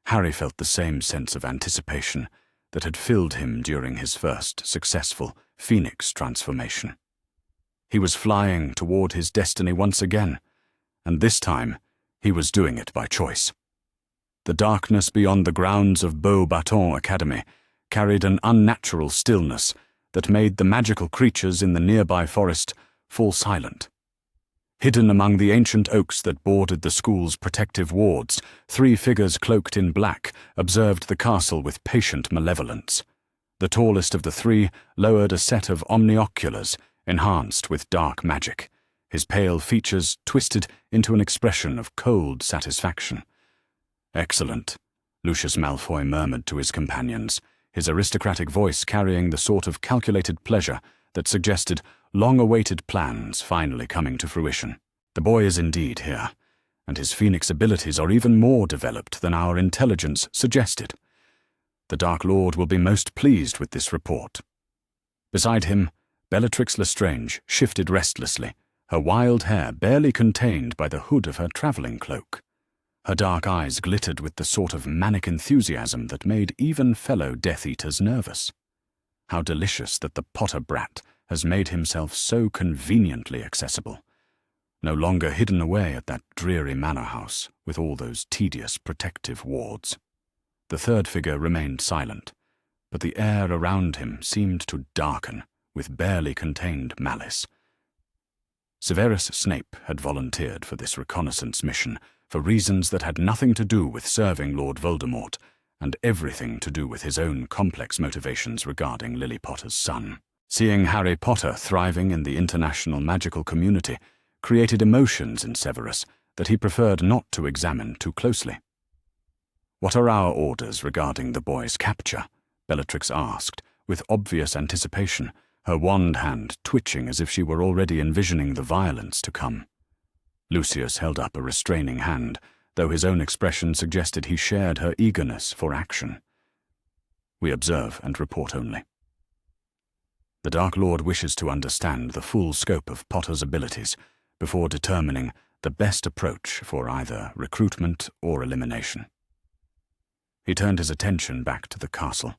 Harry felt the same sense of anticipation that had filled him during his first successful phoenix transformation. He was flying toward his destiny once again, and this time he was doing it by choice. The darkness beyond the grounds of Beauxbatons Academy carried an unnatural stillness that made the magical creatures in the nearby forest fall silent. Hidden among the ancient oaks that bordered the school's protective wards, 3 figures cloaked in black observed the castle with patient malevolence. The tallest of the 3 lowered a set of omnioculars enhanced with dark magic, his pale features twisted into an expression of cold satisfaction. "Excellent," Lucius Malfoy murmured to his companions, his aristocratic voice carrying the sort of calculated pleasure that suggested long-awaited plans finally coming to fruition. "The boy is indeed here, and his phoenix abilities are even more developed than our intelligence suggested. The Dark Lord will be most pleased with this report." Beside him, Bellatrix Lestrange shifted restlessly, her wild hair barely contained by the hood of her traveling cloak. Her dark eyes glittered with the sort of manic enthusiasm that made even fellow Death Eaters nervous. How delicious that the Potter brat has made himself so conveniently accessible, no longer hidden away at that dreary manor house with all those tedious protective wards. The third figure remained silent, but the air around him seemed to darken with barely contained malice. Severus Snape had volunteered for this reconnaissance mission for reasons that had nothing to do with serving Lord Voldemort and everything to do with his own complex motivations regarding Lily Potter's son. Seeing Harry Potter thriving in the international magical community created emotions in Severus that he preferred not to examine too closely. "What are our orders regarding the boy's capture?" Bellatrix asked, with obvious anticipation, her wand hand twitching as if she were already envisioning the violence to come. Lucius held up a restraining hand, though his own expression suggested he shared her eagerness for action. "We observe and report only. The Dark Lord wishes to understand the full scope of Potter's abilities before determining the best approach for either recruitment or elimination." He turned his attention back to the castle,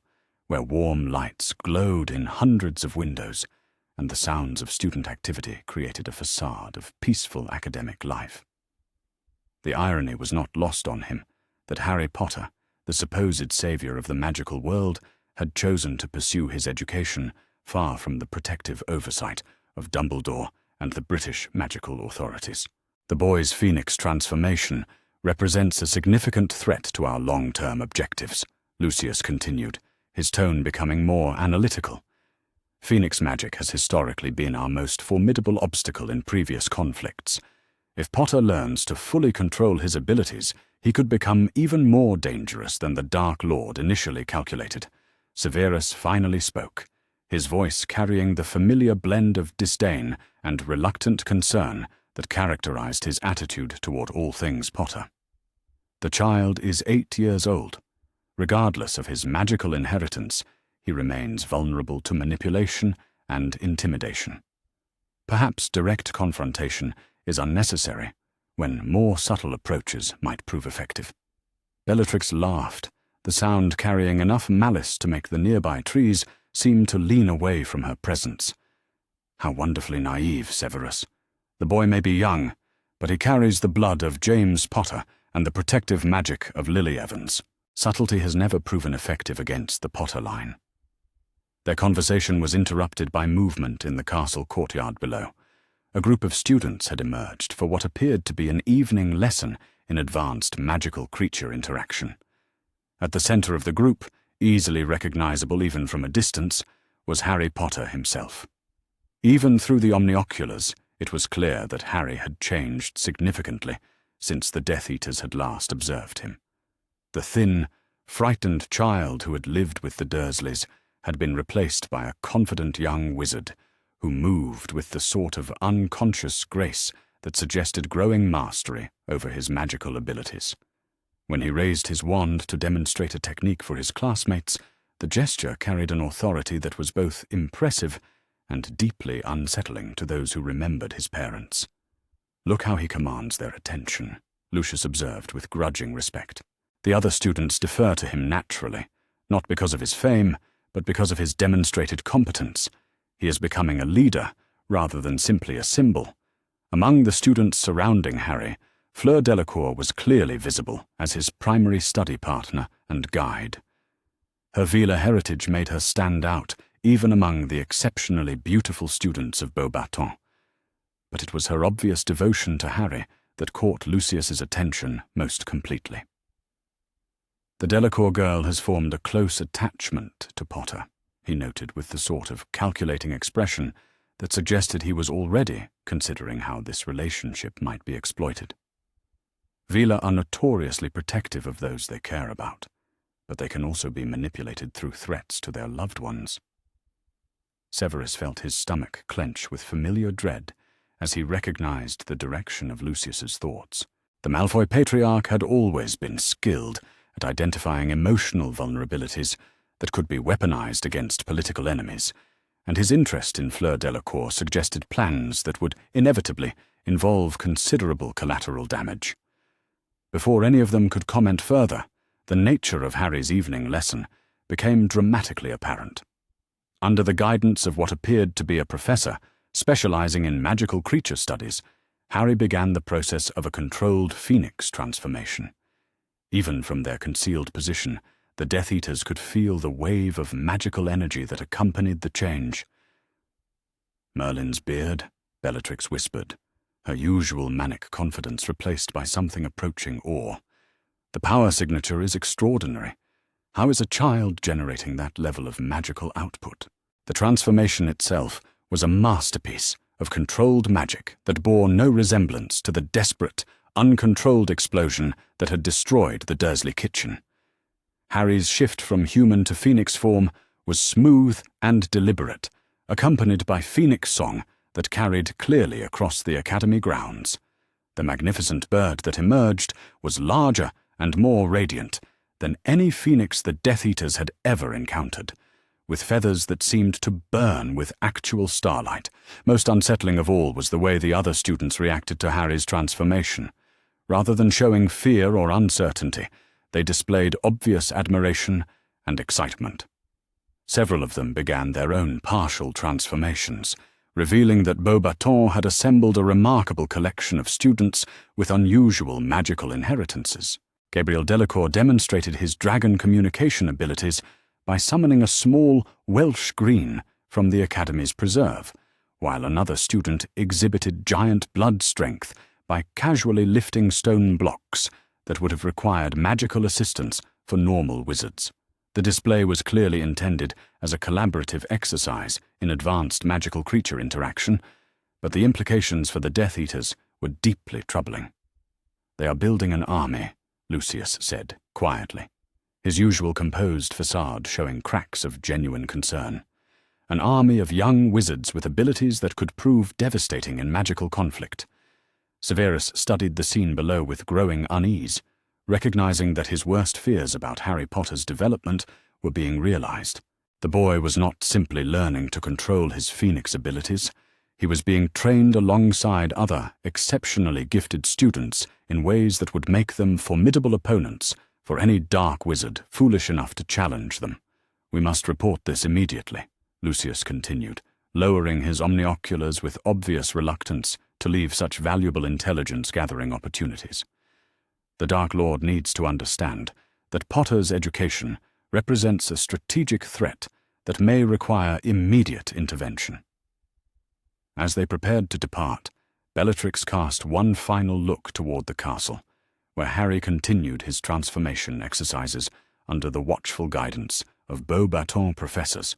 where warm lights glowed in hundreds of windows, and the sounds of student activity created a facade of peaceful academic life. The irony was not lost on him that Harry Potter, the supposed savior of the magical world, had chosen to pursue his education far from the protective oversight of Dumbledore and the British magical authorities. "The boy's phoenix transformation represents a significant threat to our long-term objectives," Lucius continued, his tone becoming more analytical. "Phoenix magic has historically been our most formidable obstacle in previous conflicts. If Potter learns to fully control his abilities, he could become even more dangerous than the Dark Lord initially calculated." Severus finally spoke, his voice carrying the familiar blend of disdain and reluctant concern that characterized his attitude toward all things Potter. "The child is 8 years old. Regardless of his magical inheritance, he remains vulnerable to manipulation and intimidation. Perhaps direct confrontation is unnecessary when more subtle approaches might prove effective." Bellatrix laughed, the sound carrying enough malice to make the nearby trees seem to lean away from her presence. "How wonderfully naive, Severus. The boy may be young, but he carries the blood of James Potter and the protective magic of Lily Evans. Subtlety has never proven effective against the Potter line." Their conversation was interrupted by movement in the castle courtyard below. A group of students had emerged for what appeared to be an evening lesson in advanced magical creature interaction. At the center of the group, easily recognizable even from a distance, was Harry Potter himself. Even through the omnioculars, it was clear that Harry had changed significantly since the Death Eaters had last observed him. The thin, frightened child who had lived with the Dursleys had been replaced by a confident young wizard who moved with the sort of unconscious grace that suggested growing mastery over his magical abilities. When he raised his wand to demonstrate a technique for his classmates, the gesture carried an authority that was both impressive and deeply unsettling to those who remembered his parents. "Look how he commands their attention," Lucius observed with grudging respect. The other students defer to him naturally, not because of his fame, but because of his demonstrated competence. He is becoming a leader, rather than simply a symbol. Among the students surrounding Harry, Fleur Delacour was clearly visible as his primary study partner and guide. Her Vila heritage made her stand out, even among the exceptionally beautiful students of Beauxbatons. But it was her obvious devotion to Harry that caught Lucius's attention most completely. The Delacour girl has formed a close attachment to Potter, he noted with the sort of calculating expression that suggested he was already considering how this relationship might be exploited. Vila are notoriously protective of those they care about, but they can also be manipulated through threats to their loved ones. Severus felt his stomach clench with familiar dread as he recognized the direction of Lucius's thoughts. The Malfoy patriarch had always been skilled at identifying emotional vulnerabilities that could be weaponized against political enemies, and his interest in Fleur Delacour suggested plans that would inevitably involve considerable collateral damage. Before any of them could comment further, the nature of Harry's evening lesson became dramatically apparent. Under the guidance of what appeared to be a professor specializing in magical creature studies, Harry began the process of a controlled phoenix transformation. Even from their concealed position, the Death Eaters could feel the wave of magical energy that accompanied the change. "Merlin's beard," Bellatrix whispered, her usual manic confidence replaced by something approaching awe. "The power signature is extraordinary. How is a child generating that level of magical output?" The transformation itself was a masterpiece of controlled magic that bore no resemblance to the desperate, uncontrolled explosion that had destroyed the Dursley kitchen. Harry's shift from human to phoenix form was smooth and deliberate, accompanied by phoenix song that carried clearly across the academy grounds. The magnificent bird that emerged was larger and more radiant than any phoenix the Death Eaters had ever encountered, with feathers that seemed to burn with actual starlight. Most unsettling of all was the way the other students reacted to Harry's transformation. Rather than showing fear or uncertainty, they displayed obvious admiration and excitement. Several of them began their own partial transformations, revealing that Beauxbatons had assembled a remarkable collection of students with unusual magical inheritances. Gabriel Delacour demonstrated his dragon communication abilities by summoning a small Welsh green from the Academy's preserve, while another student exhibited giant blood strength by casually lifting stone blocks that would have required magical assistance for normal wizards. The display was clearly intended as a collaborative exercise in advanced magical creature interaction, but the implications for the Death Eaters were deeply troubling. "They are building an army," Lucius said, quietly, his usual composed facade showing cracks of genuine concern. "An army of young wizards with abilities that could prove devastating in magical conflict." Severus studied the scene below with growing unease, recognizing that his worst fears about Harry Potter's development were being realized. The boy was not simply learning to control his phoenix abilities. He was being trained alongside other exceptionally gifted students in ways that would make them formidable opponents for any dark wizard foolish enough to challenge them. "We must report this immediately," Lucius continued, lowering his omnioculars with obvious reluctance to leave such valuable intelligence-gathering opportunities. "The Dark Lord needs to understand that Potter's education represents a strategic threat that may require immediate intervention." As they prepared to depart, Bellatrix cast one final look toward the castle, where Harry continued his transformation exercises under the watchful guidance of Beauxbatons professors.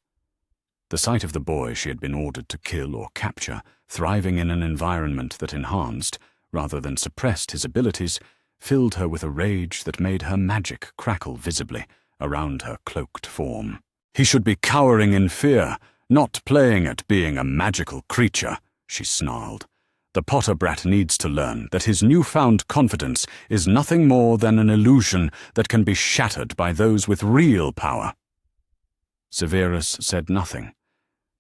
The sight of the boy she had been ordered to kill or capture, thriving in an environment that enhanced, rather than suppressed his abilities, filled her with a rage that made her magic crackle visibly around her cloaked form. "He should be cowering in fear, not playing at being a magical creature," she snarled. "The Potter brat needs to learn that his newfound confidence is nothing more than an illusion that can be shattered by those with real power." Severus said nothing,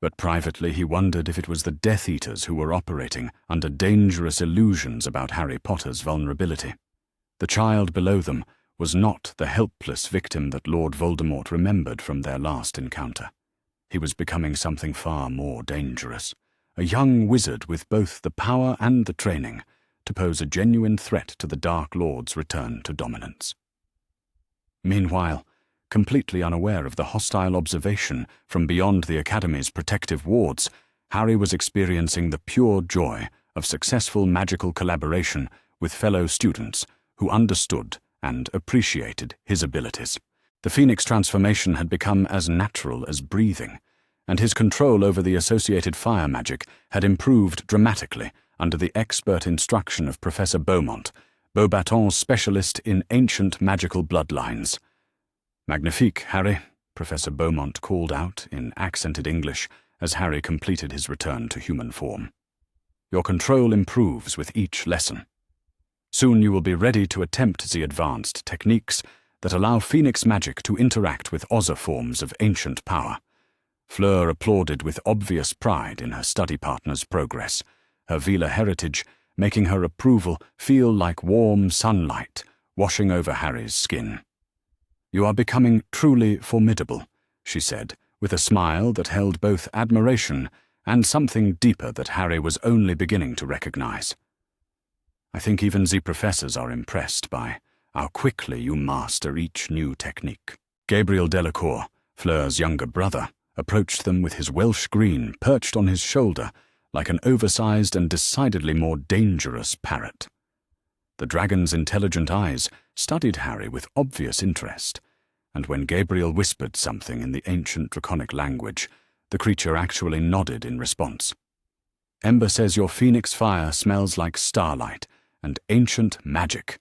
but privately he wondered if it was the Death Eaters who were operating under dangerous illusions about Harry Potter's vulnerability. The child below them was not the helpless victim that Lord Voldemort remembered from their last encounter. He was becoming something far more dangerous, a young wizard with both the power and the training to pose a genuine threat to the Dark Lord's return to dominance. Meanwhile, completely unaware of the hostile observation from beyond the Academy's protective wards, Harry was experiencing the pure joy of successful magical collaboration with fellow students who understood and appreciated his abilities. The Phoenix transformation had become as natural as breathing, and his control over the associated fire magic had improved dramatically under the expert instruction of Professor Beaumont, Beauxbaton's specialist in ancient magical bloodlines. "Magnifique, Harry," Professor Beaumont called out in accented English as Harry completed his return to human form. "Your control improves with each lesson. Soon you will be ready to attempt the advanced techniques that allow Phoenix magic to interact with other forms of ancient power." Fleur applauded with obvious pride in her study partner's progress, her Vila heritage making her approval feel like warm sunlight washing over Harry's skin. "You are becoming truly formidable," she said, with a smile that held both admiration and something deeper that Harry was only beginning to recognize. "I think even the professors are impressed by how quickly you master each new technique." Gabriel Delacour, Fleur's younger brother, approached them with his Welsh green perched on his shoulder like an oversized and decidedly more dangerous parrot. The dragon's intelligent eyes studied Harry with obvious interest, and when Gabriel whispered something in the ancient draconic language, the creature actually nodded in response. "Ember says your phoenix fire smells like starlight and ancient magic,"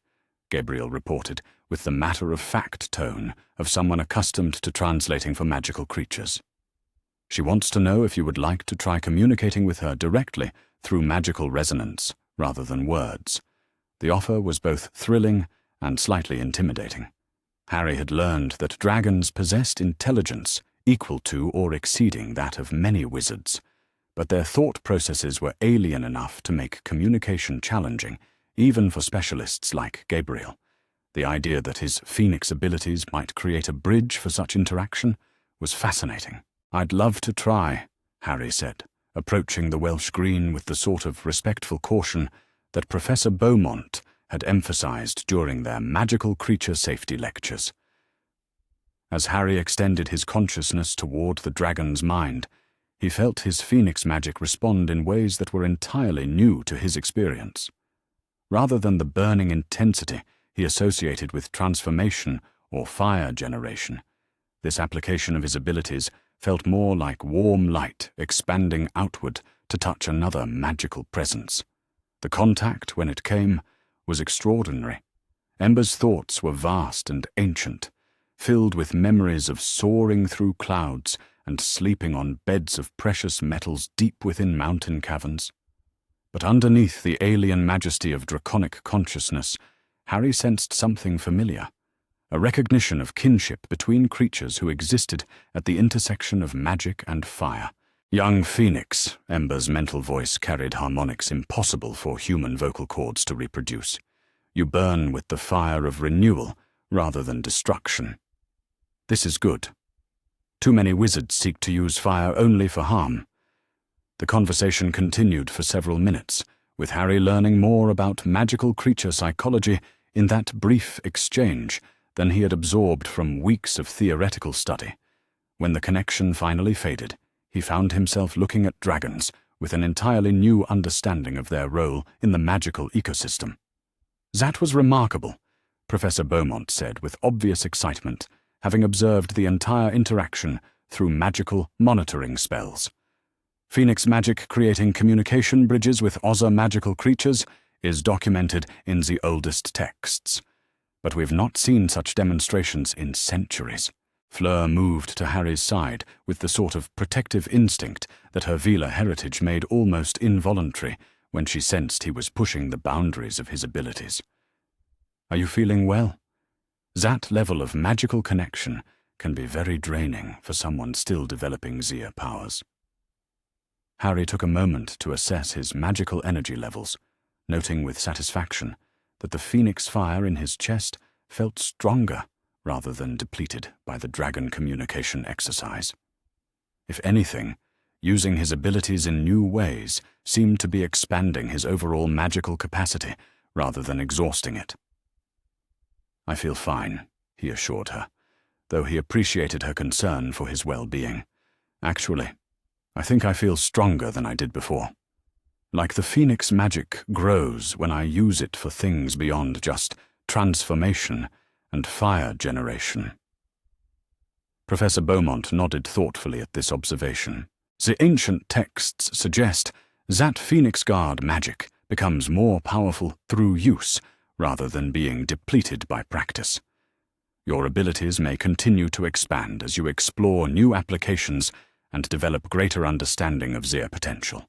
Gabriel reported with the matter-of-fact tone of someone accustomed to translating for magical creatures. "She wants to know if you would like to try communicating with her directly through magical resonance rather than words." The offer was both thrilling and slightly intimidating. Harry had learned that dragons possessed intelligence equal to or exceeding that of many wizards, but their thought processes were alien enough to make communication challenging, even for specialists like Gabriel. The idea that his phoenix abilities might create a bridge for such interaction was fascinating. "I'd love to try," Harry said, approaching the Welsh green with the sort of respectful caution that Professor Beaumont had emphasized during their magical creature safety lectures. As Harry extended his consciousness toward the dragon's mind, he felt his phoenix magic respond in ways that were entirely new to his experience. Rather than the burning intensity he associated with transformation or fire generation, this application of his abilities felt more like warm light expanding outward to touch another magical presence. The contact, when it came, was extraordinary. Ember's thoughts were vast and ancient, filled with memories of soaring through clouds and sleeping on beds of precious metals deep within mountain caverns. But underneath the alien majesty of draconic consciousness, Harry sensed something familiar, a recognition of kinship between creatures who existed at the intersection of magic and fire. "Young Phoenix," Ember's mental voice carried harmonics impossible for human vocal cords to reproduce. "You burn with the fire of renewal rather than destruction. This is good. Too many wizards seek to use fire only for harm." The conversation continued for several minutes, with Harry learning more about magical creature psychology in that brief exchange than he had absorbed from weeks of theoretical study. When the connection finally faded, he found himself looking at dragons with an entirely new understanding of their role in the magical ecosystem. "That was remarkable," Professor Beaumont said with obvious excitement, having observed the entire interaction through magical monitoring spells. "Phoenix magic creating communication bridges with other magical creatures is documented in the oldest texts, but we've not seen such demonstrations in centuries." Fleur moved to Harry's side with the sort of protective instinct that her Vila heritage made almost involuntary when she sensed he was pushing the boundaries of his abilities. "Are you feeling well? That level of magical connection can be very draining for someone still developing Zia powers." Harry took a moment to assess his magical energy levels, noting with satisfaction that the phoenix fire in his chest felt stronger rather than depleted by the dragon communication exercise. If anything, using his abilities in new ways seemed to be expanding his overall magical capacity rather than exhausting it. "I feel fine," he assured her, though he appreciated her concern for his well-being. "Actually, I think I feel stronger than I did before. Like the phoenix magic grows when I use it for things beyond just transformation and fire generation." Professor Beaumont nodded thoughtfully at this observation. "The ancient texts suggest that Phoenix Guard magic becomes more powerful through use rather than being depleted by practice. Your abilities may continue to expand as you explore new applications and develop greater understanding of their potential."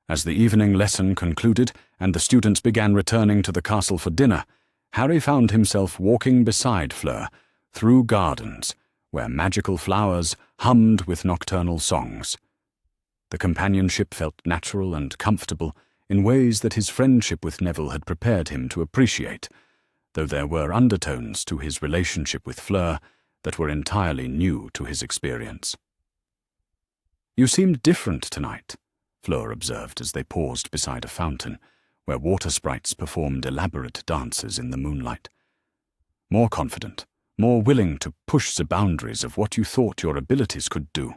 As the evening lesson concluded and the students began returning to the castle for dinner, Harry found himself walking beside Fleur through gardens where magical flowers hummed with nocturnal songs. The companionship felt natural and comfortable in ways that his friendship with Neville had prepared him to appreciate, though there were undertones to his relationship with Fleur that were entirely new to his experience. "You seemed different tonight," Fleur observed as they paused beside a fountain, where water sprites performed elaborate dances in the moonlight. "More confident, more willing to push the boundaries of what you thought your abilities could do."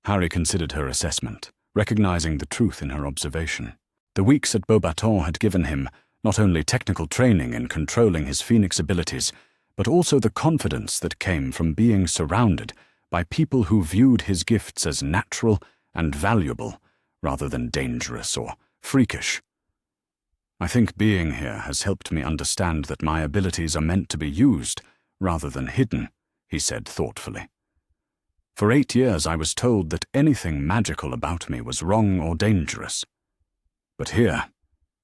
Harry considered her assessment, recognizing the truth in her observation. The weeks at Beaubaton had given him not only technical training in controlling his phoenix abilities, but also the confidence that came from being surrounded by people who viewed his gifts as natural and valuable rather than dangerous or freakish. "I think being here has helped me understand that my abilities are meant to be used rather than hidden," he said thoughtfully. "For 8 years I was told that anything magical about me was wrong or dangerous. But here,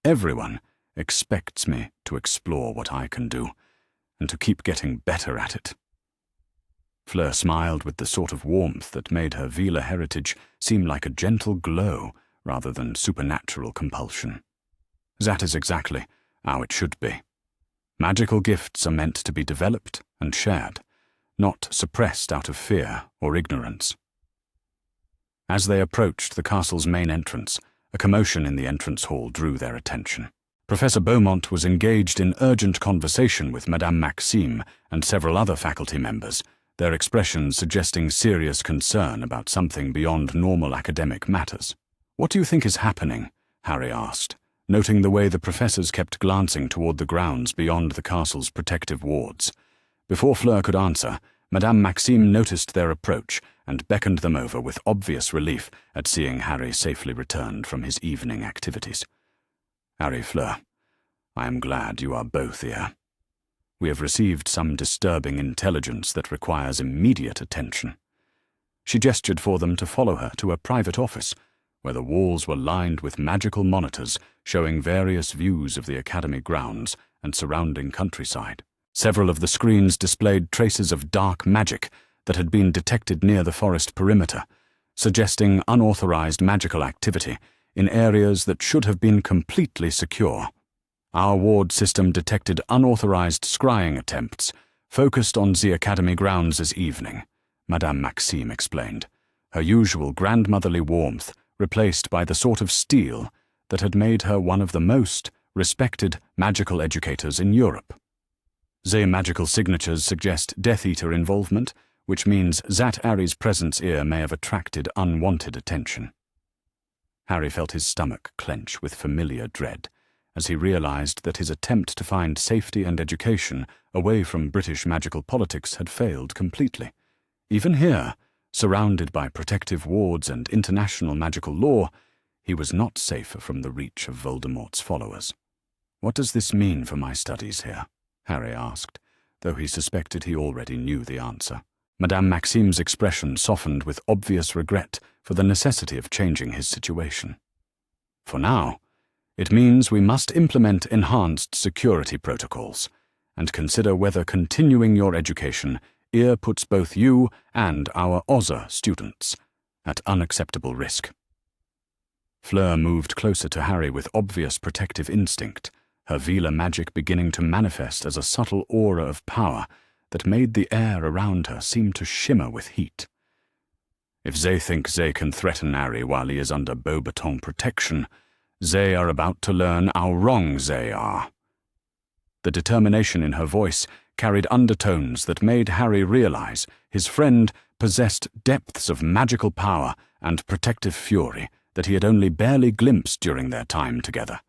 everyone expects me to explore what I can do and to keep getting better at it." Fleur smiled with the sort of warmth that made her Vila heritage seem like a gentle glow rather than supernatural compulsion. "That is exactly how it should be. Magical gifts are meant to be developed and shared, not suppressed out of fear or ignorance." As they approached the castle's main entrance, a commotion in the entrance hall drew their attention. Professor Beaumont was engaged in urgent conversation with Madame Maxime and several other faculty members, their expressions suggesting serious concern about something beyond normal academic matters. "What do you think is happening?" Harry asked, noting the way the professors kept glancing toward the grounds beyond the castle's protective wards. Before Fleur could answer, Madame Maxime noticed their approach and beckoned them over with obvious relief at seeing Harry safely returned from his evening activities. "Harry, Fleur, I am glad you are both here. We have received some disturbing intelligence that requires immediate attention." She gestured for them to follow her to a private office, where the walls were lined with magical monitors showing various views of the academy grounds and surrounding countryside. Several of the screens displayed traces of dark magic that had been detected near the forest perimeter, suggesting unauthorized magical activity in areas that should have been completely secure. "Our ward system detected unauthorized scrying attempts focused on the academy grounds this evening," Madame Maxime explained, her usual grandmotherly warmth replaced by the sort of steel that had made her one of the most respected magical educators in Europe. "The magical signatures suggest Death Eater involvement, which means that Harry's presence here may have attracted unwanted attention." Harry felt his stomach clench with familiar dread as he realized that his attempt to find safety and education away from British magical politics had failed completely. Even here, surrounded by protective wards and international magical law, he was not safe from the reach of Voldemort's followers. "What does this mean for my studies here?" Harry asked, though he suspected he already knew the answer. Madame Maxime's expression softened with obvious regret for the necessity of changing his situation. "For now, it means we must implement enhanced security protocols and consider whether continuing your education here puts both you and our Oza students at unacceptable risk." Fleur moved closer to Harry with obvious protective instinct, her Velar magic beginning to manifest as a subtle aura of power that made the air around her seem to shimmer with heat. If they think they can threaten Harry while he is under Beauxbaton protection, they are about to learn how wrong they are. The determination in her voice carried undertones that made Harry realize his friend possessed depths of magical power and protective fury that he had only barely glimpsed during their time together.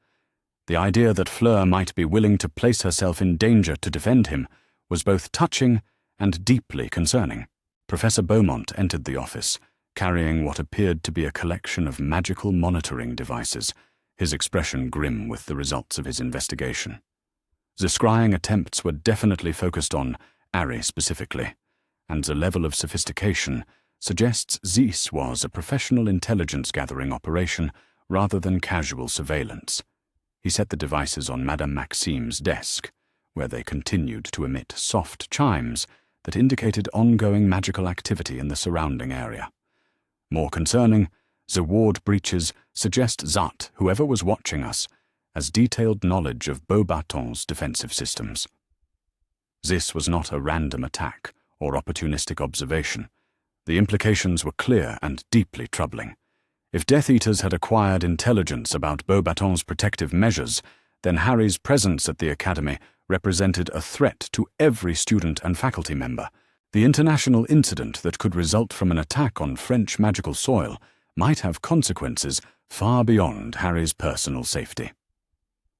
The idea that Fleur might be willing to place herself in danger to defend him was both touching and deeply concerning. Professor Beaumont entered the office, carrying what appeared to be a collection of magical monitoring devices, his expression grim with the results of his investigation. The scrying attempts were definitely focused on Harry specifically, and the level of sophistication suggests this was a professional intelligence-gathering operation rather than casual surveillance. He set the devices on Madame Maxime's desk, where they continued to emit soft chimes that indicated ongoing magical activity in the surrounding area. More concerning, the ward breaches suggest that whoever was watching us has detailed knowledge of Beauxbaton's defensive systems. This was not a random attack or opportunistic observation. The implications were clear and deeply troubling. If Death Eaters had acquired intelligence about Beauxbaton's protective measures, then Harry's presence at the Academy represented a threat to every student and faculty member. The international incident that could result from an attack on French magical soil might have consequences far beyond Harry's personal safety.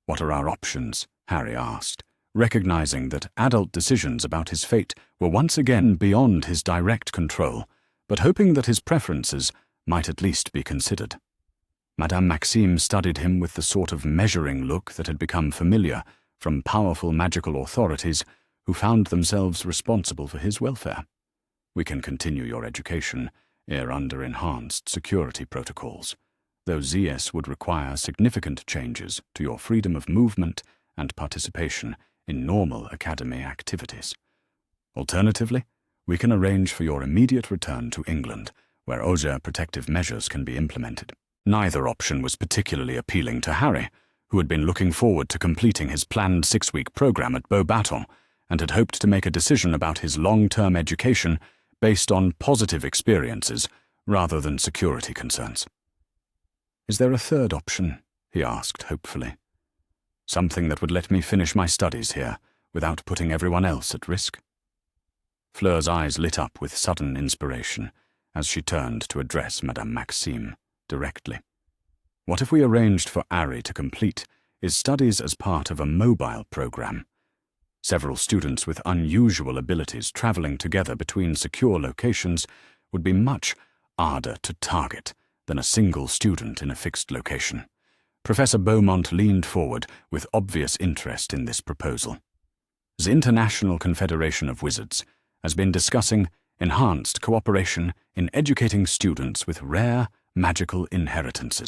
"What are our options?" Harry asked, recognizing that adult decisions about his fate were once again beyond his direct control, but hoping that his preferences might at least be considered. Madame Maxime studied him with the sort of measuring look that had become familiar from powerful magical authorities who found themselves responsible for his welfare. "We can continue your education ere under enhanced security protocols, though ZS would require significant changes to your freedom of movement and participation in normal academy activities. Alternatively, we can arrange for your immediate return to England, where Auger protective measures can be implemented." Neither option was particularly appealing to Harry, who had been looking forward to completing his planned 6-week program at Beauxbaton and had hoped to make a decision about his long-term education based on positive experiences rather than security concerns. "Is there a third option?" he asked hopefully. "Something that would let me finish my studies here without putting everyone else at risk?" Fleur's eyes lit up with sudden inspiration as she turned to address Madame Maxime directly. "What if we arranged for Harry to complete his studies as part of a mobile program? Several students with unusual abilities traveling together between secure locations would be much harder to target than a single student in a fixed location." Professor Beaumont leaned forward with obvious interest in this proposal. "The International Confederation of Wizards has been discussing enhanced cooperation in educating students with rare magical inheritances.